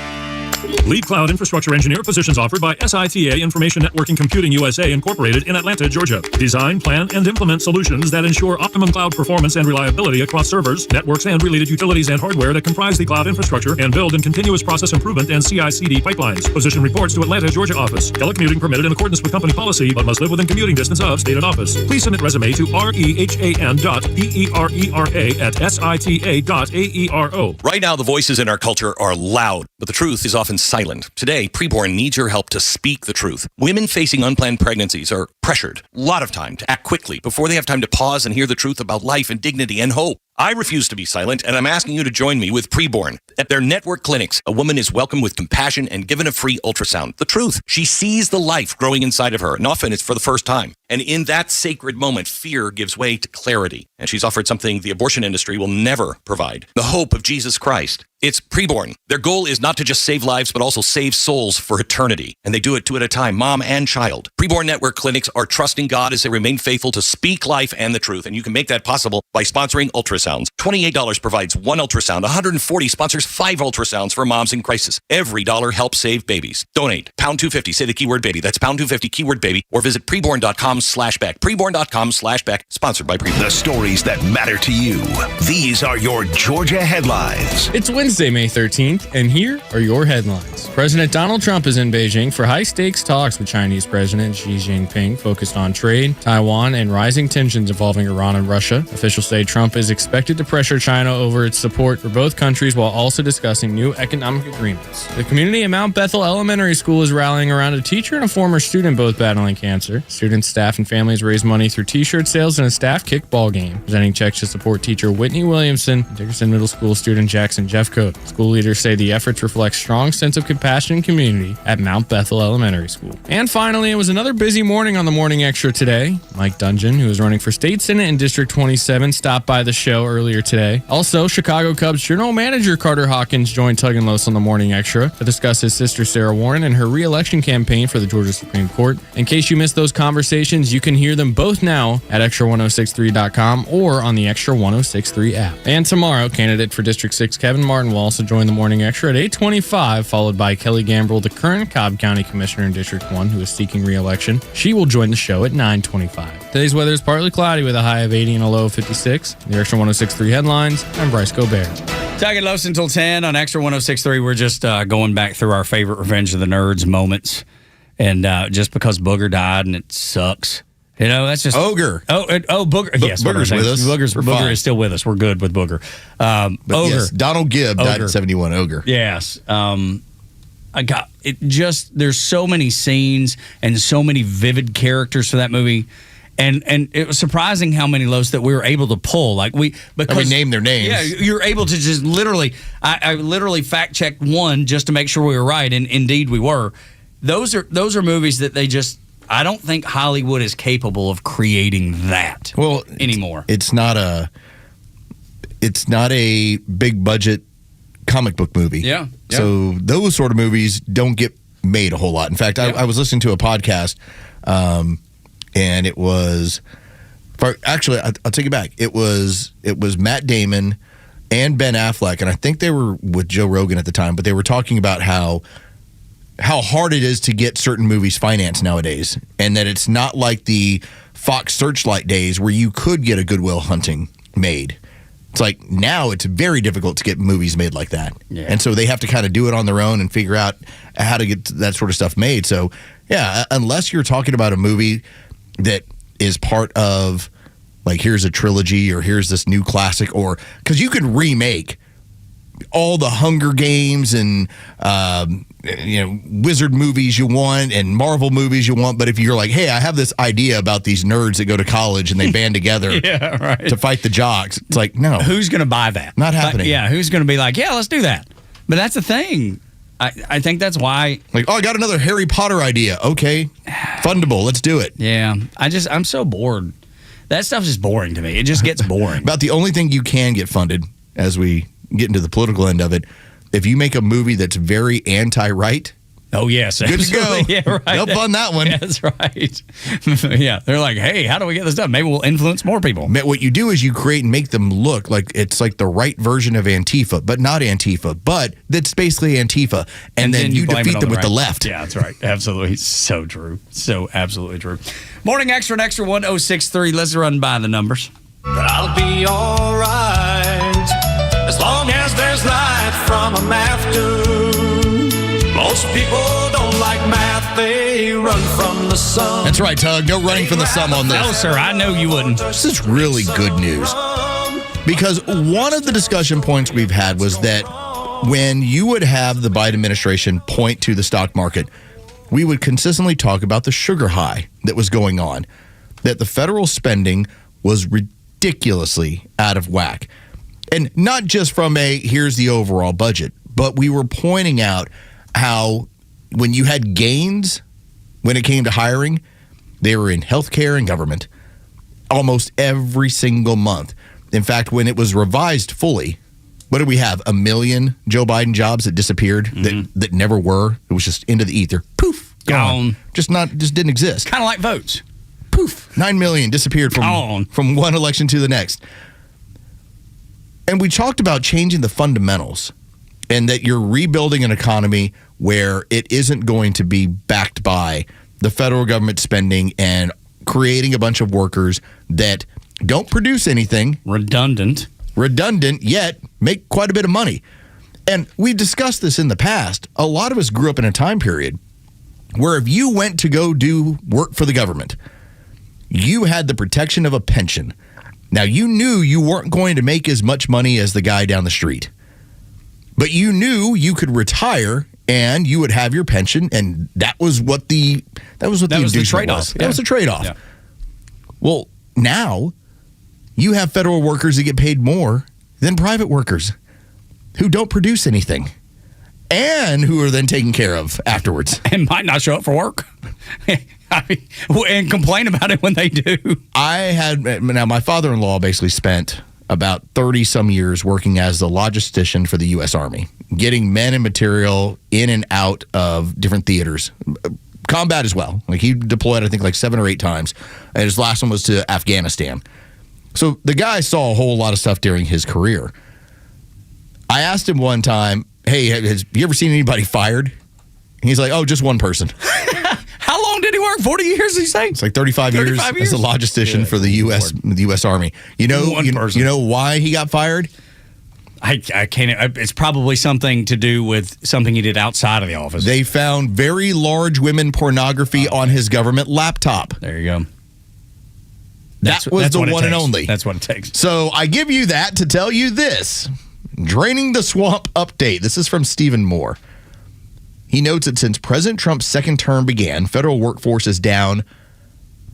Lead cloud infrastructure engineer positions offered by SITA Information Networking Computing USA Incorporated in Atlanta, Georgia. Design, plan, and implement solutions that ensure optimum cloud performance and reliability across servers, networks, and related utilities and hardware that comprise the cloud infrastructure, and build in continuous process improvement and CI/CD pipelines. Position reports to Atlanta, Georgia office. Telecommuting permitted in accordance with company policy, but must live within commuting distance of stated office. Please submit resume to rehan.perera@sita.aero. Right now, the voices in our culture are loud, but the truth is often silent. Today, preborn needs your help to speak the truth. Women facing unplanned pregnancies are pressured a lot of time to act quickly before they have time to pause and hear the truth about life and dignity and hope. I refuse to be silent, and I'm asking you to join me with Preborn. At their network clinics, a woman is welcomed with compassion and given a free ultrasound. The truth, she sees the life growing inside of her, and often it's for the first time. And in that sacred moment, fear gives way to clarity. And she's offered something the abortion industry will never provide: the hope of Jesus Christ. It's Preborn. Their goal is not to just save lives, but also save souls for eternity. And they do it two at a time, mom and child. Preborn Network clinics are trusting God as they remain faithful to speak life and the truth. And you can make that possible by sponsoring ultrasounds. $28 provides one ultrasound. $140 sponsors 5 ultrasounds for moms in crisis. Every dollar helps save babies. Donate. Pound 250. Say the keyword baby. That's pound 250 keyword baby. Or visit preborn.com/back. Preborn.com/back. Sponsored by Preborn. The stories that matter to you. These are your Georgia headlines. It's Wednesday, May 13th, and here are your headlines. President Donald Trump is in Beijing for high-stakes talks with Chinese President Xi Jinping focused on trade, Taiwan, and rising tensions involving Iran and Russia. Officials say Trump is expected to pressure China over its support for both countries while also discussing new economic agreements. The community at Mount Bethel Elementary School is rallying around a teacher and a former student both battling cancer. Students, staff, and families raised money through t-shirt sales and a staff kickball game, presenting checks to support teacher Whitney Williamson and Dickerson Middle School student Jackson Jeffcoat. School leaders say the efforts reflect strong sense of compassion and community at Mount Bethel Elementary School. And finally, it was another busy morning on the Morning Extra today. Mike Dungeon, who is running for State Senate in District 27, stopped by the show earlier today. Also, Chicago Cubs General Manager Carter Hawkins joined Tug and Los on the Morning Extra to discuss his sister Sarah Warren and her re-election campaign for the Georgia Supreme Court. In case you missed those conversations, you can hear them both now at extra1063.com or on the Extra 1063 app. And tomorrow, candidate for District 6 Kevin Martin will also join the Morning Extra at 8:25, followed by Kelly Gambrell, the current Cobb County Commissioner in District 1 who is seeking re-election. She will join the show at 9:25. Today's weather is partly cloudy with a high of 80 and a low of 56. The Extra 1063 headlines, I'm Bryce Gobert. Tug and Los until 10 on Extra 1063. We're just going back through our favorite Revenge of the Nerds moments. And just because Booger died and it sucks. You know, that's just... Ogre. Booger. Yes, Booger's with us. Booger is still with us. We're good with Booger. Ogre. Yes, Donald Gibb died at 71. Ogre. Yes. I got it. Just there's so many scenes and so many vivid characters for that movie. And it was surprising how many Los that we were able to pull. Like we named their names. Yeah, you're able to just literally. I literally fact checked one just to make sure we were right, and indeed we were. Those are movies that they just. I don't think Hollywood is capable of creating that anymore. It's not a big budget comic book movie. Yeah. So those sort of movies don't get made a whole lot. In fact, I was listening to a podcast, and it was actually I'll take it back. It was Matt Damon and Ben Affleck, and I think they were with Joe Rogan at the time, but they were talking about how hard it is to get certain movies financed nowadays, and that it's not like the Fox Searchlight days where you could get a Good Will Hunting made. It's like now it's very difficult to get movies made like that. Yeah. And so they have to kind of do it on their own and figure out how to get that sort of stuff made. So, yeah, unless you're talking about a movie that is part of, like, here's a trilogy or here's this new classic, or because you could remake all the Hunger Games and Wizard movies you want and Marvel movies you want, but if you're like, hey, I have this idea about these nerds that go to college and they band together to fight the jocks, it's like, no. Who's going to buy that? Not happening. Who's going to be like, yeah, let's do that? But that's the thing. I think that's why. Like, I got another Harry Potter idea. Okay, fundable. Let's do it. Yeah, I'm so bored. That stuff's just boring to me. It just gets boring. About the only thing you can get funded, as we get into the political end of it, if you make a movie that's very anti-right. Oh, yes. Good to go. Yeah, right. They'll fund that one. Yeah, that's right. Yeah, they're like, hey, how do we get this done? Maybe we'll influence more people. What you do is you create and make them look like it's like the right version of Antifa, but not Antifa. But that's basically Antifa. And then you defeat them with the left. Yeah, that's right. Absolutely. So true. So absolutely true. Morning Xtra and Extra 1063. Let's run by the numbers. But I'll be all right as long as there's light from a math dude. Most people don't like math, they run from the sun. That's right, Tug. No running from the sun on this. No, sir, I know you wouldn't. This is really good news. Because one of the discussion points we've had was that when you would have the Biden administration point to the stock market, we would consistently talk about the sugar high that was going on, that the federal spending was ridiculously out of whack. And not just from here's the overall budget, but we were pointing out how when you had gains when it came to hiring, they were in healthcare and government almost every single month. In fact, when it was revised fully, what did we have? 1 million Joe Biden jobs that disappeared, that never were. It was just into the ether. Poof. Gone. Just didn't exist. Kind of like votes. Poof. 9 million disappeared from one election to the next. And we talked about changing the fundamentals and that you're rebuilding an economy where it isn't going to be backed by the federal government spending and creating a bunch of workers that don't produce anything. Redundant, yet make quite a bit of money. And we discussed this in the past. A lot of us grew up in a time period where if you went to go do work for the government, you had the protection of a pension. Now, you knew you weren't going to make as much money as the guy down the street. But you knew you could retire and you would have your pension, and that was what the trade-off was. That was the trade-off. Yeah. Well, now you have federal workers that get paid more than private workers who don't produce anything and who are then taken care of afterwards. And might not show up for work. And complain about it when they do. Now my father-in-law basically spent about 30-some years working as the logistician for the U.S. Army, getting men and material in and out of different theaters. Combat as well. Like, he deployed, I think, like 7 or 8 times. And his last one was to Afghanistan. So the guy saw a whole lot of stuff during his career. I asked him one time, hey, have you ever seen anybody fired? And he's like, oh, just one person. How long did he work? 40 years, did he say? It's like 35 years as a logistician for the U.S. Army. You know why he got fired? I can't. It's probably something to do with something he did outside of the office. They found very large women pornography on his government laptop. There you go. That was the one and only. That's what it takes. So I give you that to tell you this. Draining the Swamp update. This is from Stephen Moore. He notes that since President Trump's second term began, federal workforce is down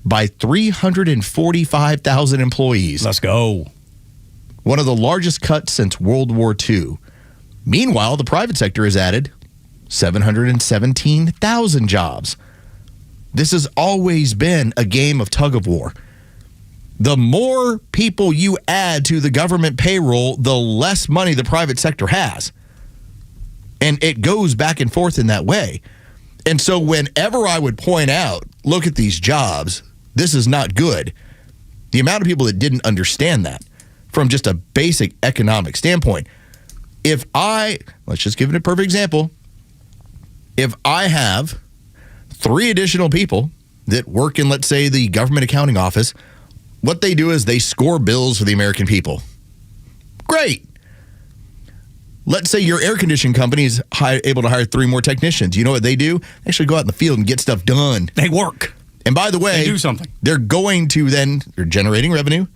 by 345,000 employees. Let's go. One of the largest cuts since World War II. Meanwhile, the private sector has added 717,000 jobs. This has always been a game of tug of war. The more people you add to the government payroll, the less money the private sector has. And it goes back and forth in that way. And so whenever I would point out, look at these jobs, this is not good, the amount of people that didn't understand that from just a basic economic standpoint. Let's just give it a perfect example. If I have 3 additional people that work in, let's say, the government accounting office, what they do is they score bills for the American people. Great. Let's say your air conditioning company is able to hire 3 more technicians. You know what they do? They actually go out in the field and get stuff done. They work. And by the way, they do something. They're generating revenue.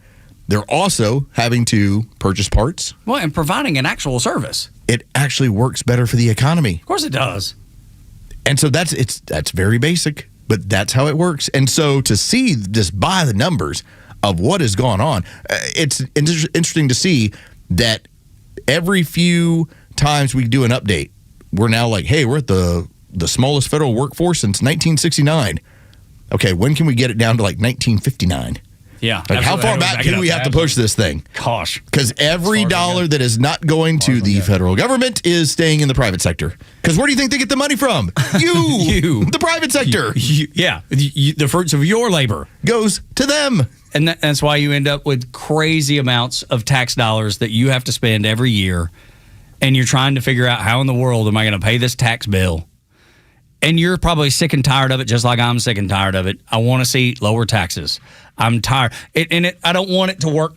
they're also having to purchase parts. Well, and providing an actual service. It actually works better for the economy. Of course it does. And so that's very basic, but that's how it works. And so to see just by the numbers of what has gone on, it's interesting to see that every few times we do an update, we're now like, hey, we're at the smallest federal workforce since 1969. Okay, when can we get it down to like 1959? Yeah. Like how far back do we have to push this thing? Gosh. Because every dollar that is not going to the federal government is staying in the private sector. Because where do you think they get the money from? You. The private sector. The fruits of your labor goes to them. And that's why you end up with crazy amounts of tax dollars that you have to spend every year. And you're trying to figure out how in the world am I going to pay this tax bill? And you're probably sick and tired of it, just like I'm sick and tired of it. I want to see lower taxes. I'm tired. I don't want it to work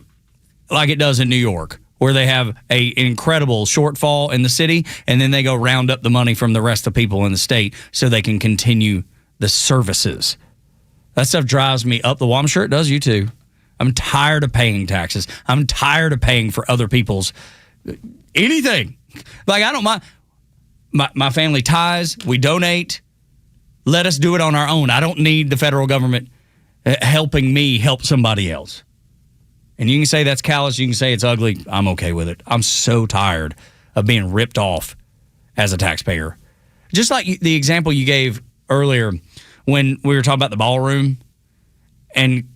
like it does in New York, where they have an incredible shortfall in the city, and then they go round up the money from the rest of the people in the state so they can continue the services. That stuff drives me up the wall. I'm sure it does you too. I'm tired of paying taxes. I'm tired of paying for other people's anything. Like, I don't mind. My family ties, we donate. Let us do it on our own. I don't need the federal government helping me help somebody else. And you can say that's callous, you can say it's ugly. I'm okay with it. I'm so tired of being ripped off as a taxpayer. Just like the example you gave earlier when we were talking about the ballroom and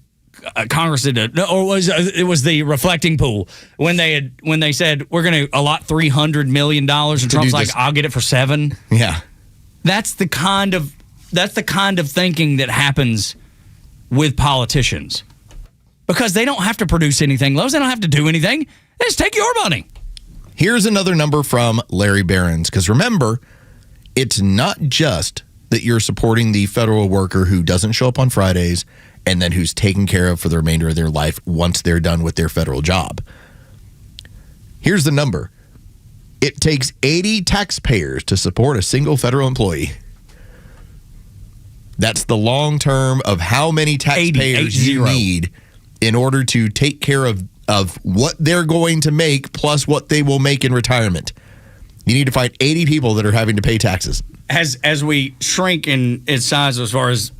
Congress did it, or it was the reflecting pool when they said we're going to allot $300 million and Trump's like, I'll get it for $7 million. Yeah, that's the kind of thinking that happens with politicians because they don't have to produce anything, Los. They don't have to do anything. They just take your money. Here's another number from Larry Behrens, because remember, it's not just that you're supporting the federal worker who doesn't show up on Fridays and then who's taken care of for the remainder of their life once they're done with their federal job. Here's the number. It takes 80 taxpayers to support a single federal employee. That's the long term of how many taxpayers you need in order to take care of what they're going to make plus what they will make in retirement. You need to find 80 people that are having to pay taxes. As we shrink in its size as far as,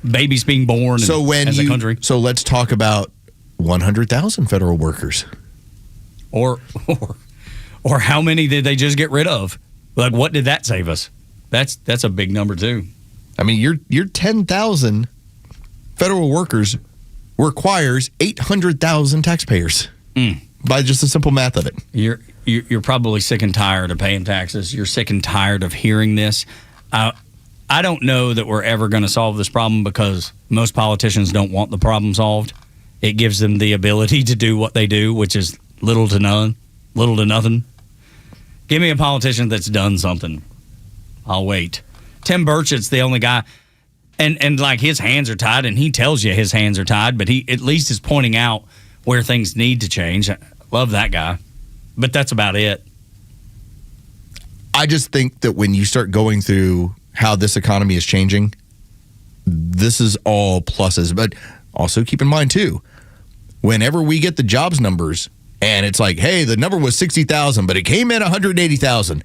babies being born as a country. So let's talk about 100,000 federal workers. Or how many did they just get rid of? Like, what did that save us? That's a big number too. I mean, your 10,000 federal workers requires 800,000 taxpayers by just the simple math of it. You're probably sick and tired of paying taxes. You're sick and tired of hearing this. I don't know that we're ever going to solve this problem because most politicians don't want the problem solved. It gives them the ability to do what they do, which is little to nothing. Give me a politician that's done something. I'll wait. Tim Burchett's the only guy, and like his hands are tied, and he tells you his hands are tied, but he at least is pointing out where things need to change. I love that guy, but that's about it. I just think that when you start going through how this economy is changing, this is all pluses. But also keep in mind, too, whenever we get the jobs numbers and it's like, hey, the number was 60,000, but it came in 180,000.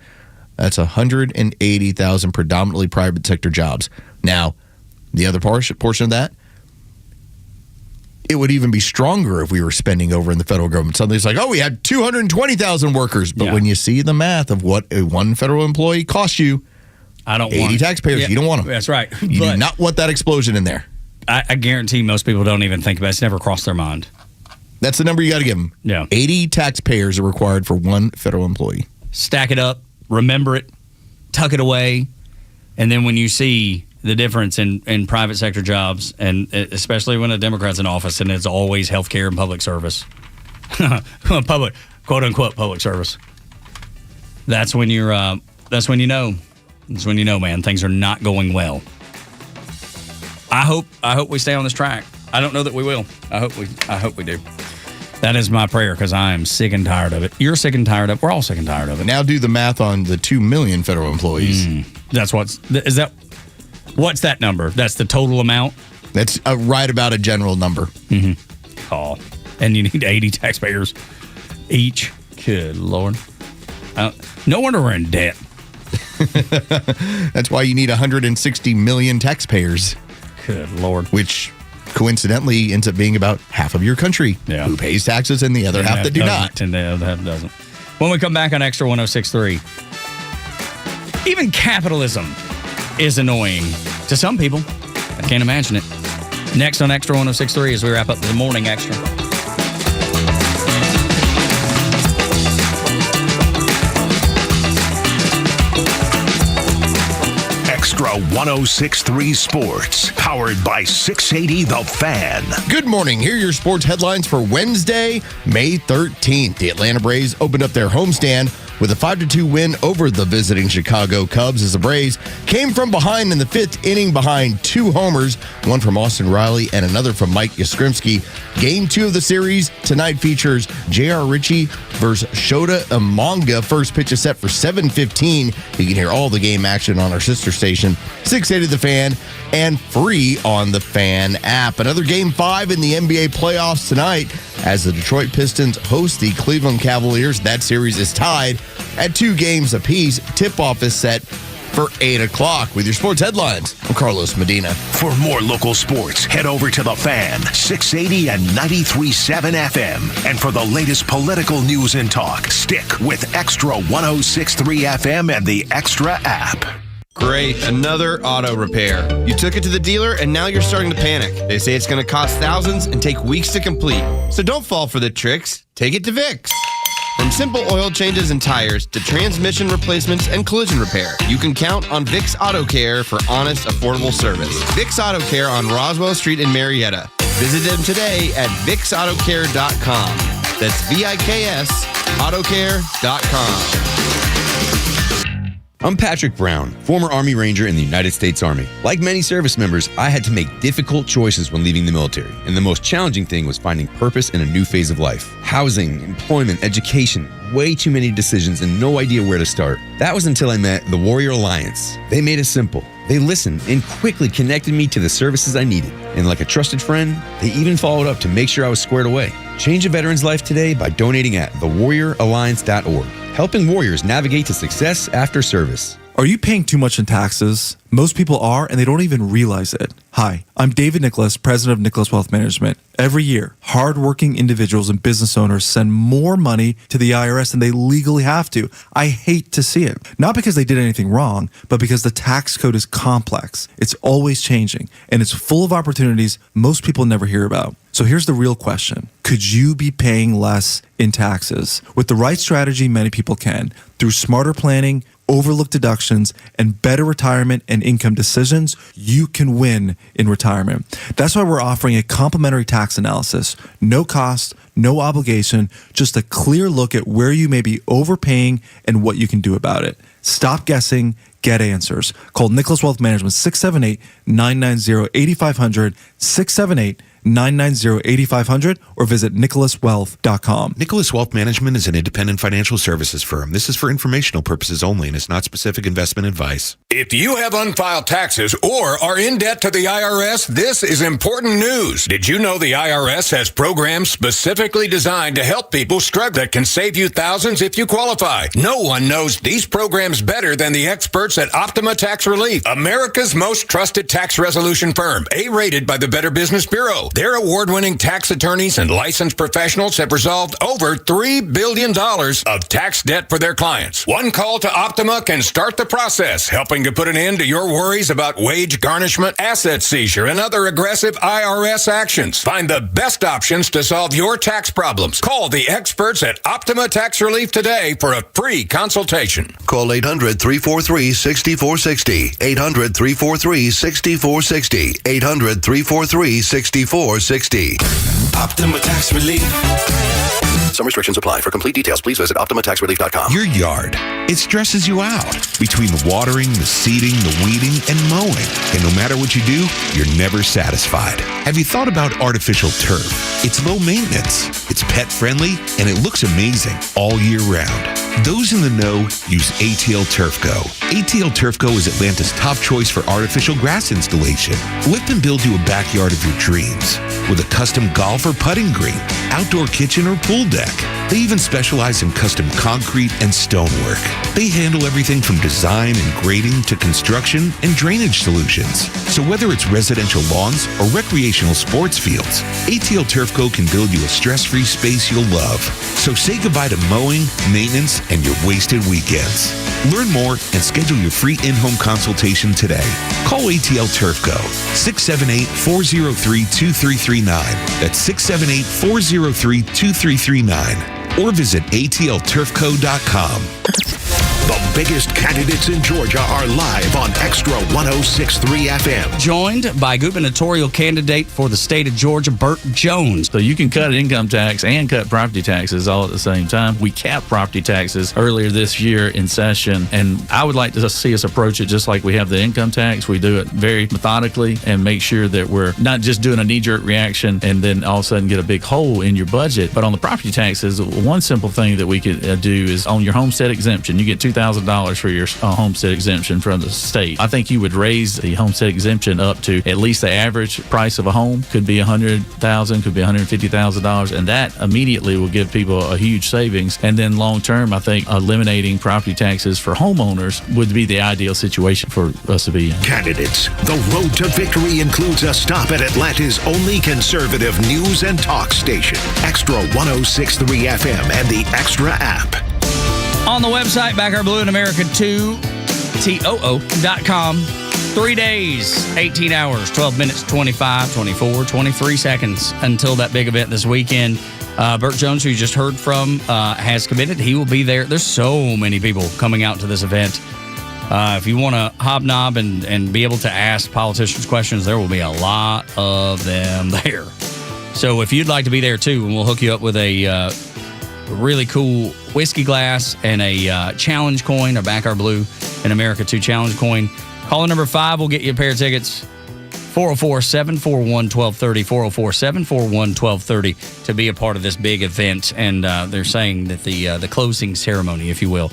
That's 180,000 predominantly private sector jobs. Now, the other portion of that, it would even be stronger if we were spending over in the federal government. Suddenly it's like, oh, we had 220,000 workers. But when you see the math of what one federal employee costs you, I don't 80 want taxpayers, you don't want them. That's right. You do not want that explosion in there. I guarantee most people don't even think about it. It's never crossed their mind. That's the number you got to give them. Yeah. 80 taxpayers are required for one federal employee. Stack it up, remember it, tuck it away, and then when you see the difference in private sector jobs, and especially when a Democrat's in office, and it's always healthcare and public service, public, quote unquote, public service. That's when you know. That's when you know, man, things are not going well. I hope we stay on this track. I don't know that we will. I hope we do. That is my prayer because I am sick and tired of it. You're sick and tired of it. We're all sick and tired of it. Now do the math on the 2 million federal employees. What's that number? That's the total amount? That's right about a general number. Call. and you need 80 taxpayers each. Good Lord. No wonder we're in debt. That's why you need 160 million taxpayers. Good Lord. Which coincidentally ends up being about half of your country who pays taxes and the other half that do not. And the other half doesn't. When we come back on Extra 106.3, even capitalism is annoying to some people. I can't imagine it. Next on Extra 106.3 as we wrap up the Morning Extra. Extra 106.3 Sports, powered by 680 The Fan. Good morning. Here are your sports headlines for Wednesday, May 13th. The Atlanta Braves opened up their homestand with a 5-2 win over the visiting Chicago Cubs as the Braves came from behind in the fifth inning behind 2 homers, one from Austin Riley and another from Mike Yastrzemski. Game 2 of the series tonight features J.R. Ritchie versus Shota Umanga. First pitch is set for 7:15. You can hear all the game action on our sister station, 680 The Fan, and free on the Fan app. Another Game 5 in the NBA playoffs tonight as the Detroit Pistons host the Cleveland Cavaliers. That series is tied at 2 games apiece. Tip-off is set for 8 o'clock. With your sports headlines, I'm Carlos Medina. For more local sports, head over to The Fan, 680 and 93.7 FM. And for the latest political news and talk, stick with Extra 106.3 FM and the Extra app. Great, another auto repair. You took it to the dealer and now you're starting to panic. They say it's going to cost thousands and take weeks to complete. So don't fall for the tricks. Take it to Vicks. From simple oil changes and tires to transmission replacements and collision repair, you can count on Vicks Auto Care for honest, affordable service. Vicks Auto Care on Roswell Street in Marietta. Visit them today at VicksAutoCare.com. That's VIKS Autocare.com. I'm Patrick Brown, former Army Ranger in the United States Army. Like many service members, I had to make difficult choices when leaving the military, and the most challenging thing was finding purpose in a new phase of life. Housing, employment, education, way too many decisions and no idea where to start. That was until I met the Warrior Alliance. They made it simple. They listened and quickly connected me to the services I needed. And like a trusted friend, they even followed up to make sure I was squared away. Change a veteran's life today by donating at thewarrioralliance.org. Helping warriors navigate to success after service. Are you paying too much in taxes? Most people are, and they don't even realize it. Hi, I'm David Nicholas, president of Nicholas Wealth Management. Every year, hardworking individuals and business owners send more money to the IRS than they legally have to. I hate to see it. Not because they did anything wrong, but because the tax code is complex. It's always changing, and it's full of opportunities most people never hear about. So here's the real question. Could you be paying less in taxes? With the right strategy, many people can. Through smarter planning, overlooked deductions, and better retirement and income decisions, you can win in retirement. That's why we're offering a complimentary tax analysis. No cost, no obligation, just a clear look at where you may be overpaying and what you can do about it. Stop guessing, get answers. Call Nicholas Wealth Management 678-990-8500, 678-990-8500, or visit nicholaswealth.com. Nicholas Wealth Management is an independent financial services firm. This is for informational purposes only and is not specific investment advice. If you have unfiled taxes or are in debt to the IRS, this is important news. Did you know the IRS has programs specifically designed to help people struggle that can save you thousands if you qualify? No one knows these programs better than the experts at Optima Tax Relief, America's most trusted tax resolution firm, A-rated by the Better Business Bureau. Their award-winning tax attorneys and licensed professionals have resolved over $3 billion of tax debt for their clients. One call to Optima can start the process, helping to put an end to your worries about wage garnishment, asset seizure, and other aggressive IRS actions. Find the best options to solve your tax problems. Call the experts at Optima Tax Relief today for a free consultation. Call 800-343-6460. 800-343-6460. 800-343-6460. Optima Tax Relief. Some restrictions apply. For complete details, please visit OptimaTaxRelief.com. Your yard, it stresses you out. Between the watering, the seeding, the weeding, and mowing. And no matter what you do, you're never satisfied. Have you thought about artificial turf? It's low maintenance, it's pet friendly, and it looks amazing all year round. Those in the know use ATL Turf Go. ATL Turf Go is Atlanta's top choice for artificial grass installation. Let them build you a backyard of your dreams with a custom golf or putting green, outdoor kitchen or pool deck. They even specialize in custom concrete and stonework. They handle everything from design and grading to construction and drainage solutions. So whether it's residential lawns or recreational sports fields, ATL Turf Go can build you a stress-free space you'll love. So say goodbye to mowing, maintenance, and your wasted weekends. Learn more and schedule your free in-home consultation today. Call ATL Turf Go, 678-403-2339. That's 678-403-2339. Or visit atlturfco.com. The biggest candidates in Georgia are live on Extra 106.3 FM. Joined by gubernatorial candidate for the state of Georgia, Burt Jones. So you can cut income tax and cut property taxes all at the same time. We capped property taxes earlier this year in session, and I would like to see us approach it just like we have the income tax. We do it very methodically and make sure that we're not just doing a knee-jerk reaction and then all of a sudden get a big hole in your budget. But on the property taxes, one simple thing that we could do is on your homestead exemption, you get $2,000 for your homestead exemption from the state. I think you would raise the homestead exemption up to at least the average price of a home. Could be $100,000, could be $150,000, and that immediately will give people a huge savings. And then long term, I think eliminating property taxes for homeowners would be the ideal situation for us to be in. Candidates, the road to victory includes a stop at Atlanta's only conservative news and talk station, Extra 106.3 FM and the Extra app. On the website, Back Our Blue in America 2, TOO.com. 3 days, 18 hours, 12 minutes, 25, 24, 23 seconds until that big event this weekend. Burt Jones, who you just heard from, has committed. He will be there. There's so many people coming out to this event. If you want to hobnob and be able to ask politicians questions, there will be a lot of them there. So if you'd like to be there too, and we'll hook you up with a really cool whiskey glass and a challenge coin, a Back Our Blue in America 2 challenge coin. Caller number 5 will get you a pair of tickets. 404-741-1230, 404-741-1230 to be a part of this big event. And they're saying that the closing ceremony, if you will,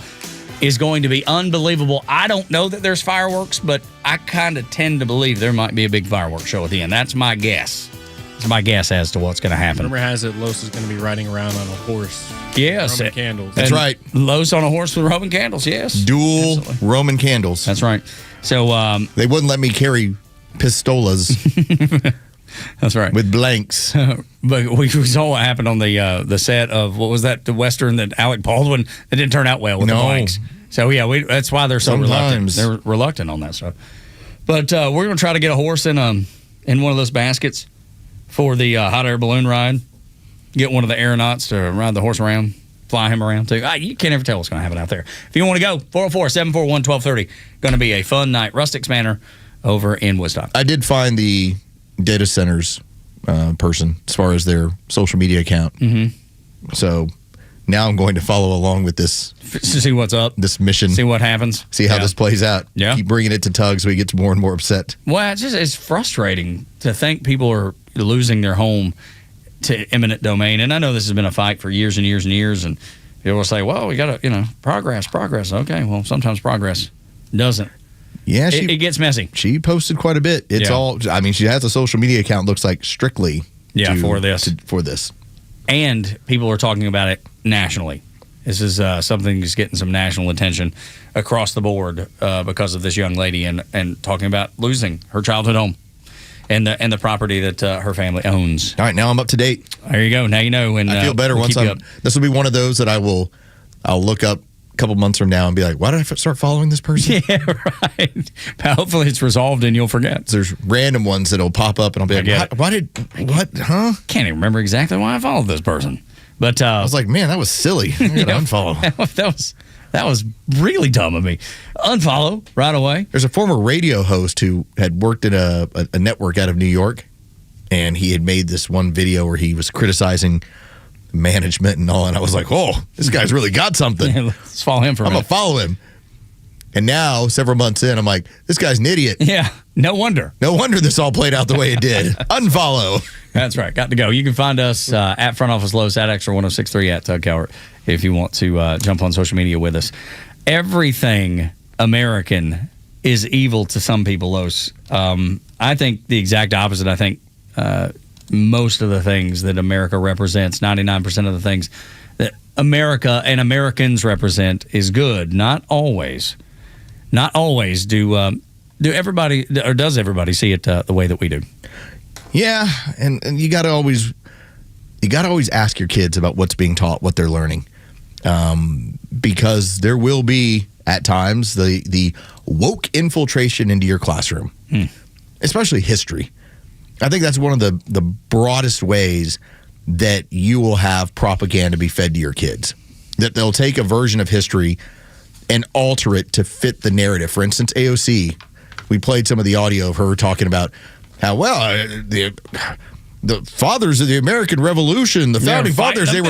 is going to be unbelievable. I don't know that there's fireworks, but I kind of tend to believe there might be a big fireworks show at the end. That's my guess. It's my guess as to what's going to happen. Rumor has it Los is going to be riding around on a horse. Yes. Roman candles. That's right. Los on a horse with Roman candles, yes. Dual Absolutely. Roman candles. That's right. So they wouldn't let me carry pistolas. That's right. With blanks. But we saw what happened on the set of, what was that, the Western that Alec Baldwin, it didn't turn out well with the blanks. So, yeah, that's why they're so reluctant. They're reluctant on that stuff. But we're going to try to get a horse in one of those baskets for the hot air balloon ride. Get one of the aeronauts to ride the horse around, fly him around too. You can't ever tell what's going to happen out there. If you want to go, 404-741-1230. Going to be a fun night. Rustics Manor over in Woodstock. I did find the data centers person as far as their social media account. Mm-hmm. So now I'm going to follow along with this. To see what's up. This mission. See what happens. See how this plays out. Yeah. Keep bringing it to Tug so he gets more and more upset. Well, it's frustrating to think people are losing their home to eminent domain. And I know this has been a fight for years and years and years. And people will say, well, we got to, progress. Okay, well, sometimes progress doesn't. Yeah, it gets messy. She posted quite a bit. It's all, she has a social media account, looks like strictly for this. And people are talking about it nationally. This is something that's getting some national attention across the board because of this young lady and talking about losing her childhood home and the property that her family owns. All right, now I'm up to date. There you go. Now you know. And I feel better once this will be one of those that I'll look up a couple months from now and be like, why did I start following this person? Yeah, right. Hopefully it's resolved and you'll forget. There's random ones that'll pop up and I'll be like, Can't even remember exactly why I followed this person. But I was like, man, that was silly. I'm going to unfollow. That was really dumb of me. Unfollow right away. There's a former radio host who had worked at a network out of New York, and he had made this one video where he was criticizing management and all, and I was like, oh, this guy's really got something. Let's follow him for a minute. I'm going to follow him. And now, several months in, I'm like, this guy's an idiot. Yeah, no wonder. No wonder this all played out the way it did. Unfollow. That's right. Got to go. You can find us at Front Office Los, at Extra 1063, at Tug Cowart, if you want to jump on social media with us. Everything American is evil to some people, Los. I think the exact opposite. I think most of the things that America represents, 99% of the things that America and Americans represent is good. Not always. Not always do everybody, or does everybody see it the way that we do. Yeah, and you got to always ask your kids about what's being taught, what they're learning, because there will be at times the woke infiltration into your classroom, especially history. I think that's one of the broadest ways that you will have propaganda be fed to your kids. That they'll take a version of history and alter it to fit the narrative. For instance, AOC, we played some of the audio of her talking about how, the fathers of the American Revolution, the founding fathers, they were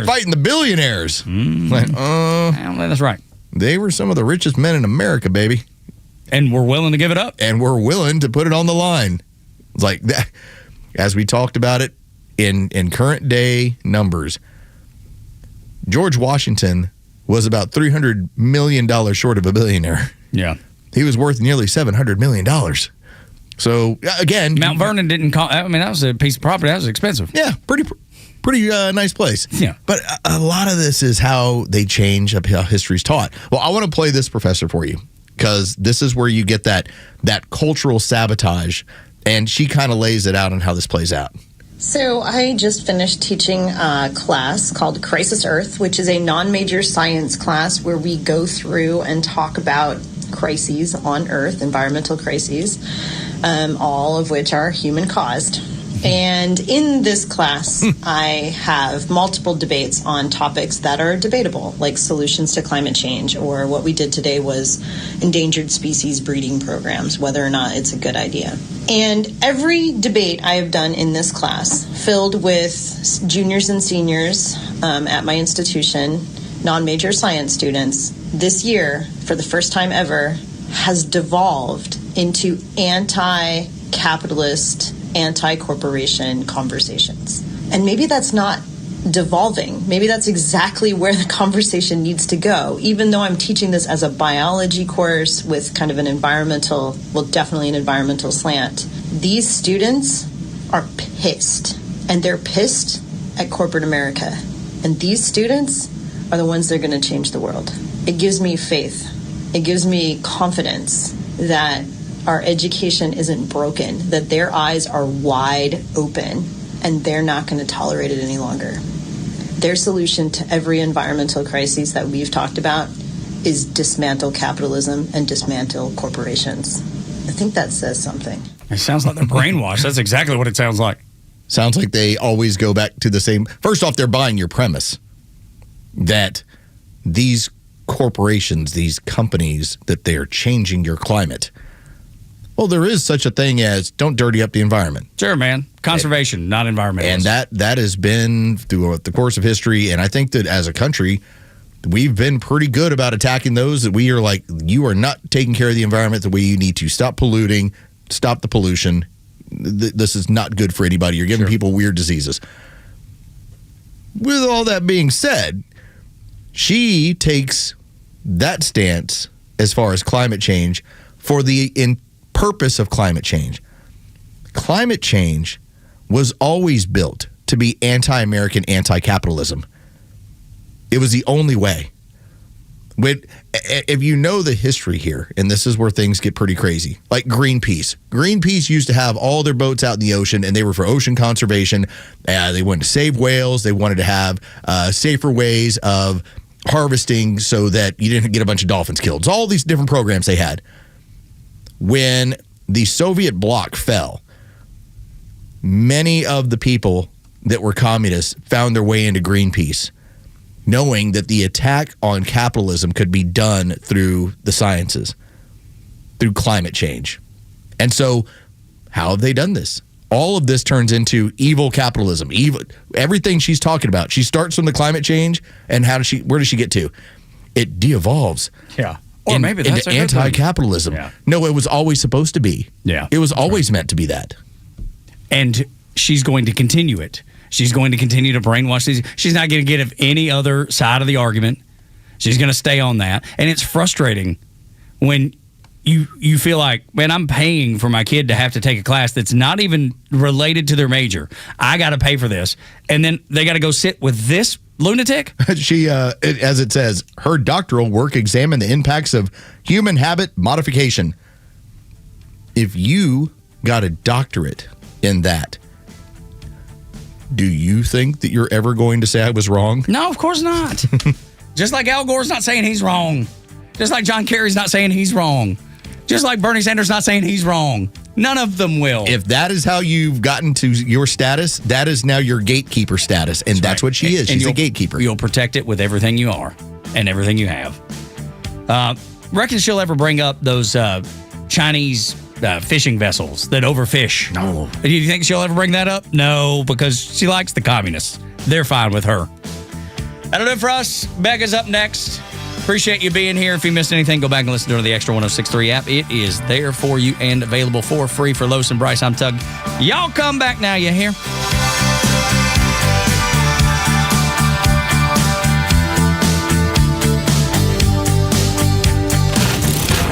fighting the billionaires. That's right. They were some of the richest men in America, baby. And we're willing to give it up. And we're willing to put it on the line. Like that, as we talked about it in current day numbers, George Washington was about $300 million short of a billionaire. Yeah. He was worth nearly $700 million. So, again, Mount Vernon didn't call. I mean, that was a piece of property. That was expensive. Yeah, pretty nice place. Yeah. But a lot of this is how they change up how history's taught. Well, I want to play this professor for you, because this is where you get that cultural sabotage, and she kind of lays it out on how this plays out. So I just finished teaching a class called Crisis Earth, which is a non-major science class where we go through and talk about crises on Earth, environmental crises, all of which are human-caused. And in this class, I have multiple debates on topics that are debatable, like solutions to climate change, or what we did today was endangered species breeding programs, whether or not it's a good idea. And every debate I have done in this class, filled with juniors and seniors at my institution, non-major science students, this year, for the first time ever, has devolved into anti-capitalist, anti-corporation conversations. And maybe that's not devolving. Maybe that's exactly where the conversation needs to go. Even though I'm teaching this as a biology course with kind of an environmental, well, definitely an environmental slant, these students are pissed. And they're pissed at corporate America. And these students are the ones that are going to change the world. It gives me faith. It gives me confidence that our education isn't broken, that their eyes are wide open, and they're not going to tolerate it any longer. Their solution to every environmental crisis that we've talked about is dismantle capitalism and dismantle corporations. I think that says something. It sounds like they're brainwashed. That's exactly what it sounds like. Sounds like they always go back to the same. First off, they're buying your premise that these corporations, these companies, that they're changing your climate. Well, there is such a thing as don't dirty up the environment. Sure, man. Conservation, not environmental. And that has been throughout the course of history. And I think that as a country, we've been pretty good about attacking those that we are like, you are not taking care of the environment the way you need to. Stop polluting. Stop the pollution. This is not good for anybody. You're giving people weird diseases. With all that being said, she takes that stance as far as climate change for the purpose of climate change. Climate change was always built to be anti-American, anti-capitalism. It was the only way. If you know the history here, and this is where things get pretty crazy, like Greenpeace. Greenpeace used to have all their boats out in the ocean, and they were for ocean conservation. They wanted to save whales. They wanted to have safer ways of harvesting so that you didn't get a bunch of dolphins killed. So all these different programs they had. When the Soviet bloc fell, many of the people that were communists found their way into Greenpeace, knowing that the attack on capitalism could be done through the sciences, through climate change. And so how have they done this? All of this turns into evil capitalism. Evil, everything she's talking about. She starts from the climate change, and where does she get to? It de-evolves. Yeah. Or maybe that's into anti-capitalism. Yeah. No, it was always supposed to be. Yeah. It was always meant to be that. And she's going to continue it. She's going to continue to brainwash these. She's not going to give any other side of the argument. She's going to stay on that. And it's frustrating when you feel like, man, I'm paying for my kid to have to take a class that's not even related to their major. I got to pay for this. And then they got to go sit with this lunatic? She, as it says, her doctoral work examined the impacts of human habit modification. If you got a doctorate in that, do you think that you're ever going to say I was wrong? No, of course not. Just like Al Gore's not saying he's wrong. Just like John Kerry's not saying he's wrong. Just like Bernie Sanders not saying he's wrong. None of them will. If that is how you've gotten to your status, that is now your gatekeeper status. And that's what she is. She's a gatekeeper. You'll protect it with everything you are and everything you have. Reckon she'll ever bring up those Chinese fishing vessels that overfish? No. Do you think she'll ever bring that up? No, because she likes the communists. They're fine with her. That'll do it for us. Becca's up next. Appreciate you being here. If you missed anything, go back and listen to the Xtra 106.3 app. It is there for you and available for free. For Los and Bryce, I'm Tug. Y'all come back now, you hear?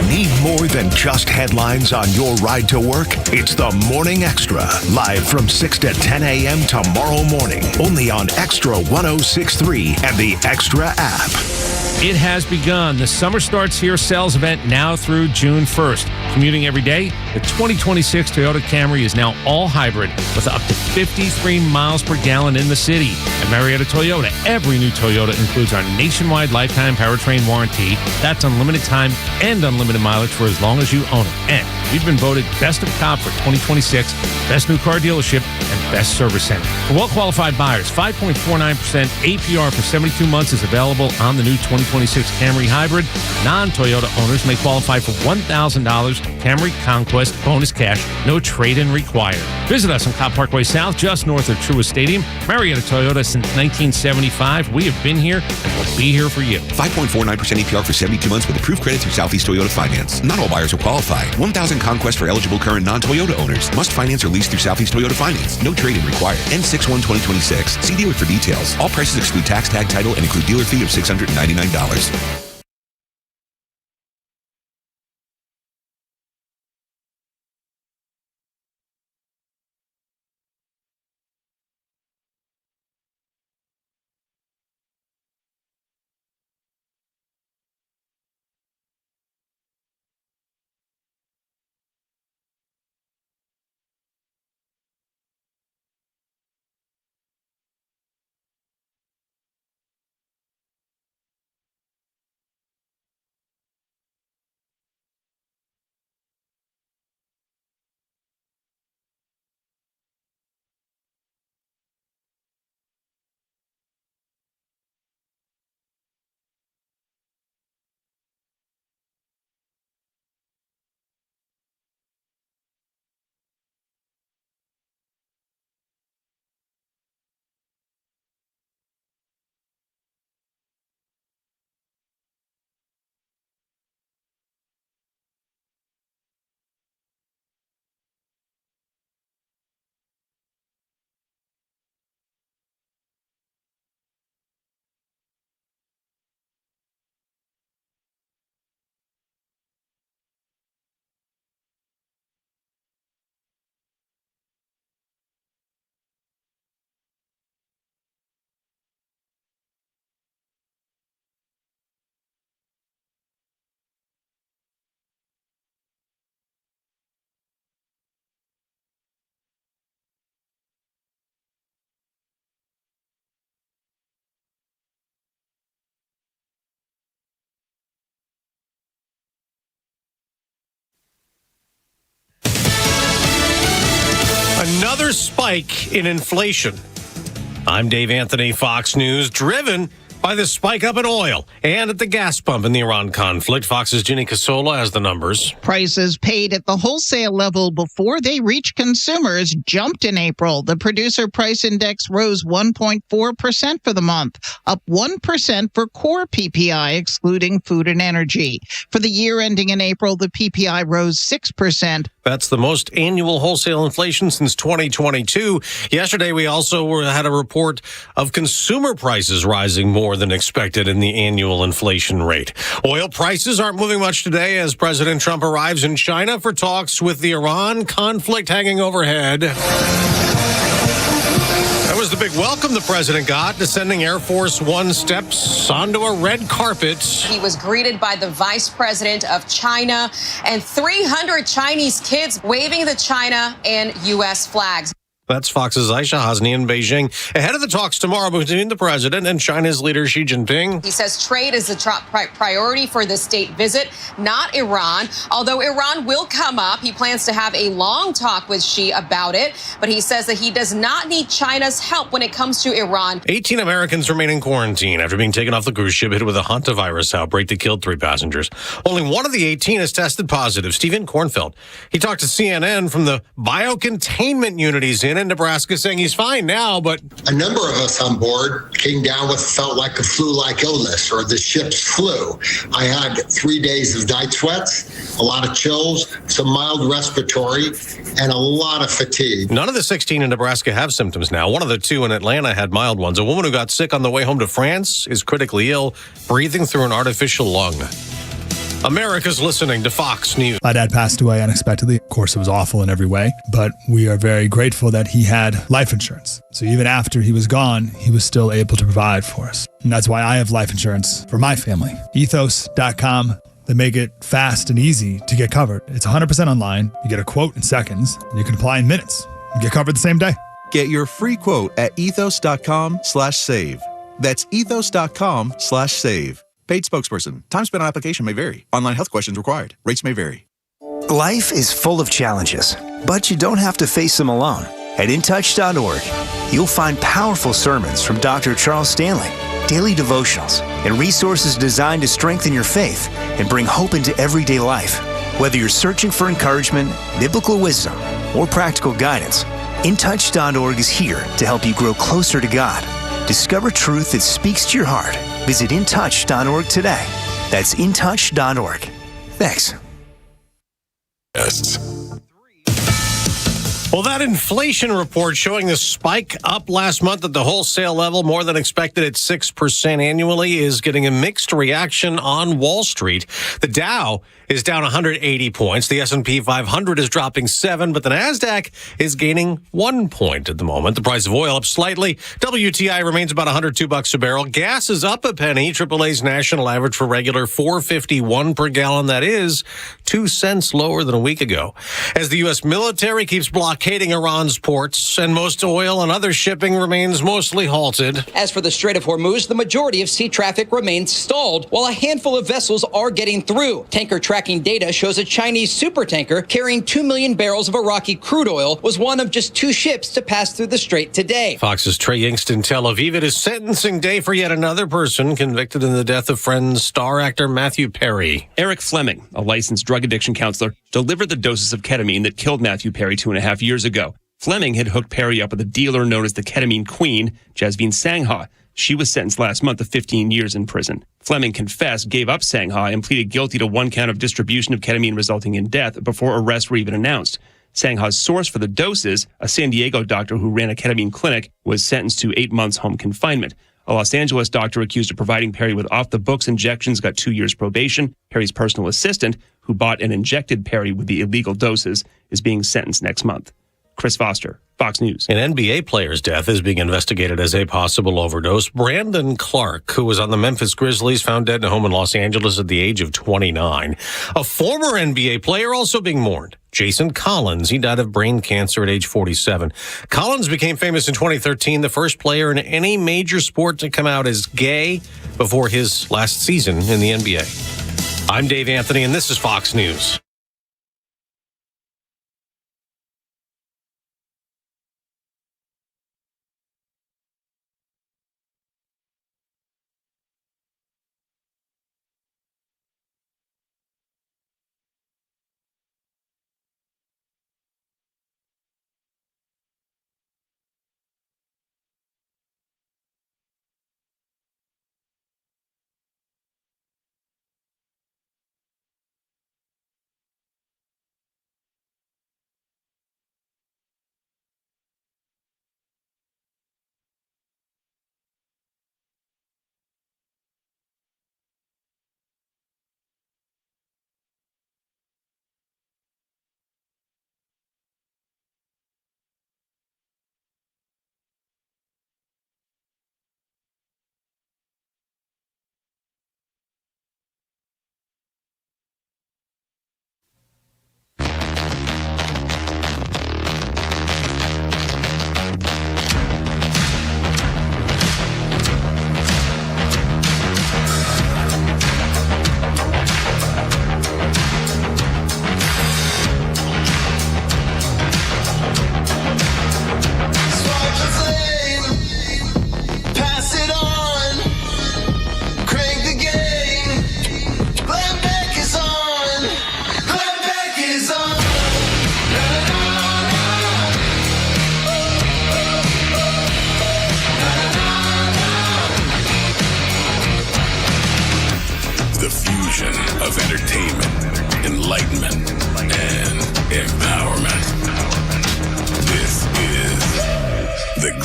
Need more than just headlines on your ride to work? It's the Morning Extra, live from 6 to 10 a.m. tomorrow morning, only on Xtra 106.3 and the Xtra app. It has begun. The Summer Starts Here sales event now through June 1st. Commuting every day, the 2026 Toyota Camry is now all hybrid with up to 53 miles per gallon in the city. At Marietta Toyota, every new Toyota includes our nationwide lifetime powertrain warranty. That's unlimited time and unlimited mileage for as long as you own it. And we've been voted Best of Cobb for 2026, Best New Car Dealership, and Best Service Center. For well-qualified buyers, 5.49% APR for 72 months is available on the new 2026 Camry Hybrid. Non-Toyota owners may qualify for $1,000 Camry Conquest bonus cash, no trade-in required. Visit us on Cobb Parkway South, just north of Truist Stadium. Marietta Toyota since 1975. We have been here and will be here for you. 5.49% APR for 72 months with approved credit through Southeast Toyota Finance. Not all buyers will qualify. 1,000 Conquest for eligible current non-Toyota owners. Must finance or lease through Southeast Toyota Finance. No trade-in required. N6/1/2026. See dealer for details. All prices exclude tax, tag, title, and include dealer fee of $699. Another spike in inflation. I'm Dave Anthony, Fox News, driven by the spike up in oil and at the gas pump in the Iran conflict. Fox's Ginny Casola has the numbers. Prices paid at the wholesale level before they reach consumers jumped in April. The producer price index rose 1.4% for the month, up 1% for core PPI, excluding food and energy. For the year ending in April, the PPI rose 6%. That's the most annual wholesale inflation since 2022. Yesterday, we also had a report of consumer prices rising more than expected in the annual inflation rate. Oil prices aren't moving much today as President Trump arrives in China for talks with the Iran conflict hanging overhead. That was the big welcome the president got, descending Air Force One steps onto a red carpet. He was greeted by the vice president of China and 300 Chinese kids waving the China and U.S. flags. That's Fox's Aisha Hasni in Beijing. Ahead of the talks tomorrow between the president and China's leader Xi Jinping. He says trade is the top priority for this state visit, not Iran. Although Iran will come up, he plans to have a long talk with Xi about it. But he says that he does not need China's help when it comes to Iran. 18 Americans remain in quarantine after being taken off the cruise ship hit with a hantavirus outbreak that killed 3 passengers. Only one of the 18 has tested positive, Stephen Kornfeld. He talked to CNN from the biocontainment unit he's in Nebraska, saying he's fine now, but a number of us on board came down with felt like a flu-like illness or the ship's flu. I had 3 days of night sweats, a lot of chills, some mild respiratory, and a lot of fatigue. None of the 16 in Nebraska have symptoms now. One of the 2 in Atlanta had mild ones. A woman who got sick on the way home to France is critically ill, breathing through an artificial lung. America's listening to Fox News. My dad passed away unexpectedly. Of course, it was awful in every way, but we are very grateful that he had life insurance. So even after he was gone, he was still able to provide for us. And that's why I have life insurance for my family. Ethos.com. They make it fast and easy to get covered. It's 100% online. You get a quote in seconds, and you can apply in minutes. You get covered the same day. Get your free quote at ethos.com/save. That's ethos.com/save. Paid spokesperson. Time spent on application may vary. Online health questions required. Rates may vary. Life is full of challenges, but you don't have to face them alone. At intouch.org, you'll find powerful sermons from Dr. Charles Stanley, daily devotionals, and resources designed to strengthen your faith and bring hope into everyday life. Whether you're searching for encouragement, biblical wisdom, or practical guidance, intouch.org is here to help you grow closer to God. Discover truth that speaks to your heart. Visit intouch.org today. That's intouch.org. Thanks. Well, that inflation report showing the spike up last month at the wholesale level, more than expected at 6% annually, is getting a mixed reaction on Wall Street. The Dow is down 180 points. The S&P 500 is dropping 7, but the NASDAQ is gaining 1 point at the moment. The price of oil up slightly. WTI remains about $102 a barrel. Gas is up a penny. AAA's national average for regular $4.51 per gallon. That is 2 cents lower than a week ago. As the U.S. military keeps blockading Iran's ports and most oil and other shipping remains mostly halted. As for the Strait of Hormuz, the majority of sea traffic remains stalled, while a handful of vessels are getting through. Tanker tracking data shows a Chinese supertanker carrying 2 million barrels of Iraqi crude oil was one of just 2 ships to pass through the strait today. Fox's Trey Yingst in Tel Aviv. It is sentencing day for yet another person convicted in the death of Friends star actor Matthew Perry. Eric Fleming, a licensed drug addiction counselor, delivered the doses of ketamine that killed Matthew Perry 2.5 years ago. Fleming had hooked Perry up with a dealer known as the ketamine queen, Jasveen Sangha. She was sentenced last month to 15 years in prison. Fleming confessed, gave up Sangha, and pleaded guilty to 1 count of distribution of ketamine resulting in death before arrests were even announced. Sangha's source for the doses, a San Diego doctor who ran a ketamine clinic, was sentenced to 8 months home confinement. A Los Angeles doctor accused of providing Perry with off-the-books injections got 2 years probation. Perry's personal assistant, who bought and injected Perry with the illegal doses, is being sentenced next month. Chris Foster, Fox News. An NBA player's death is being investigated as a possible overdose. Brandon Clark, who was on the Memphis Grizzlies, found dead in a home in Los Angeles at the age of 29. A former NBA player also being mourned. Jason Collins. He died of brain cancer at age 47. Collins became famous in 2013, the first player in any major sport to come out as gay before his last season in the NBA. I'm Dave Anthony, and this is Fox News.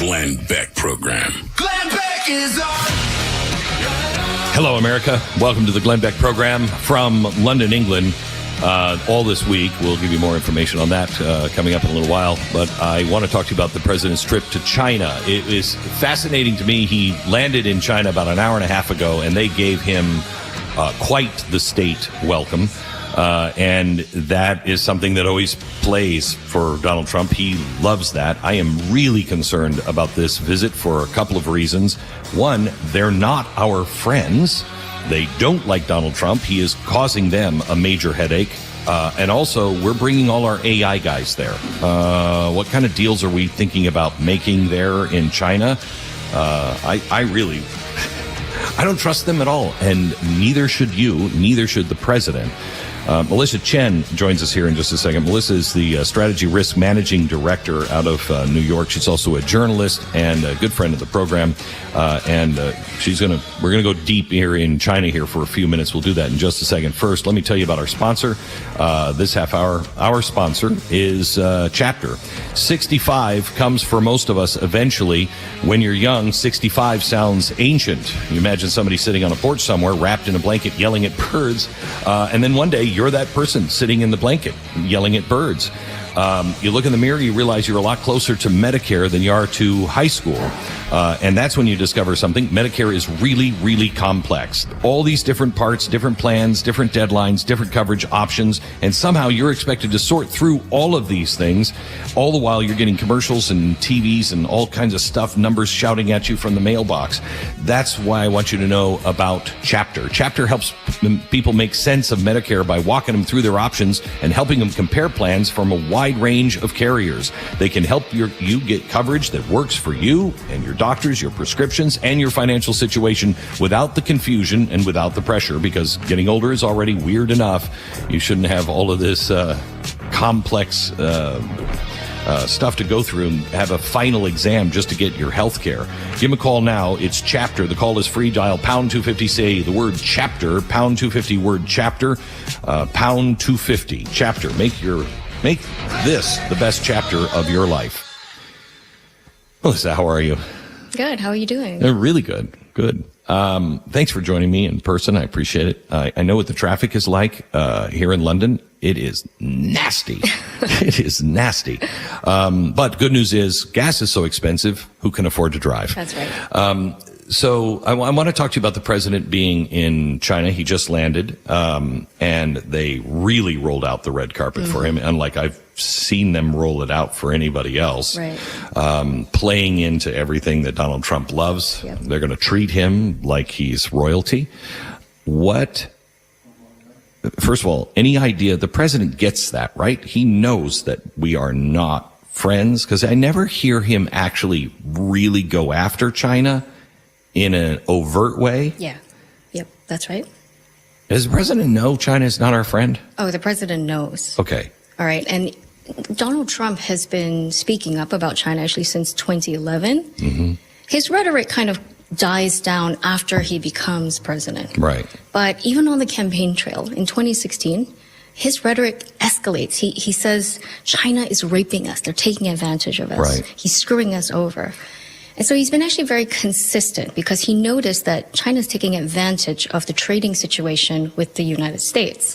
Glenn Beck Program. Glenn Beck is on. Hello, America. Welcome to the Glenn Beck Program from London, England. All this week, we'll give you more information on that coming up in a little while. But I want to talk to you about the president's trip to China. It is fascinating to me. He landed in China about an hour and a half ago, and they gave him quite the state welcome. And that is something that always plays for Donald Trump. He loves that. I am really concerned about this visit for a couple of reasons. One, they're not our friends. They don't like Donald Trump. He is causing them a major headache. And also, we're bringing all our AI guys there. What kind of deals are we thinking about making there in China? I don't trust them at all. And neither should you, neither should the president. Melissa Chen joins us here in just a second. Melissa is the Strategy Risk Managing Director out of New York. She's also a journalist and a good friend of the program. We're gonna go deep here in China here for a few minutes. We'll do that in just a second. First, let me tell you about our sponsor. This half hour, our sponsor is Chapter. 65 comes for most of us eventually. When you're young, 65 sounds ancient. You imagine somebody sitting on a porch somewhere, wrapped in a blanket, yelling at birds, and then one day you're that person sitting in the blanket yelling at birds. You look in the mirror, you realize you're a lot closer to Medicare than you are to high school. And that's when you discover something. Medicare is really, really complex. All these different parts, different plans, different deadlines, different coverage options, and somehow you're expected to sort through all of these things, all the while you're getting commercials and TVs and all kinds of stuff, numbers shouting at you from the mailbox. That's why I want you to know about Chapter. Chapter helps people make sense of Medicare by walking them through their options and helping them compare plans from a wide range of carriers. They can help you get coverage that works for you and your doctors, your prescriptions, and your financial situation without the confusion and without the pressure, because getting older is already weird enough. You shouldn't have all of this complex stuff to go through and have a final exam just to get your health care. Give them a call now. It's Chapter. The call is free. Dial pound 250. Say the word Chapter. Pound 250 word Chapter. Pound 250. Chapter. Make this the best chapter of your life. Melissa, how are you? Good. How are you doing? Really good. Good. Thanks for joining me in person. I appreciate it. I know what the traffic is like here in London. It is nasty. It is nasty. But good news is gas is so expensive. Who can afford to drive? That's right. So I want to talk to you about the president being in China. He just landed, and they really rolled out the red carpet for him, unlike I've seen them roll it out for anybody else. Right. Playing into everything that Donald Trump loves. Yep. They're going to treat him like he's royalty. First of all, any idea? The president gets that, right? He knows that we are not friends, because I never hear him actually really go after China in an overt way. Yeah. Yep. That's right. Does the president know China is not our friend? Oh, the president knows. Okay. All right. And Donald Trump has been speaking up about China actually since 2011. Mm-hmm. His rhetoric kind of dies down after he becomes president. Right. But even on the campaign trail in 2016, his rhetoric escalates. He says China is raping us. They're taking advantage of us. Right. He's screwing us over. And so he's been actually very consistent, because he noticed that China's taking advantage of the trading situation with the United States.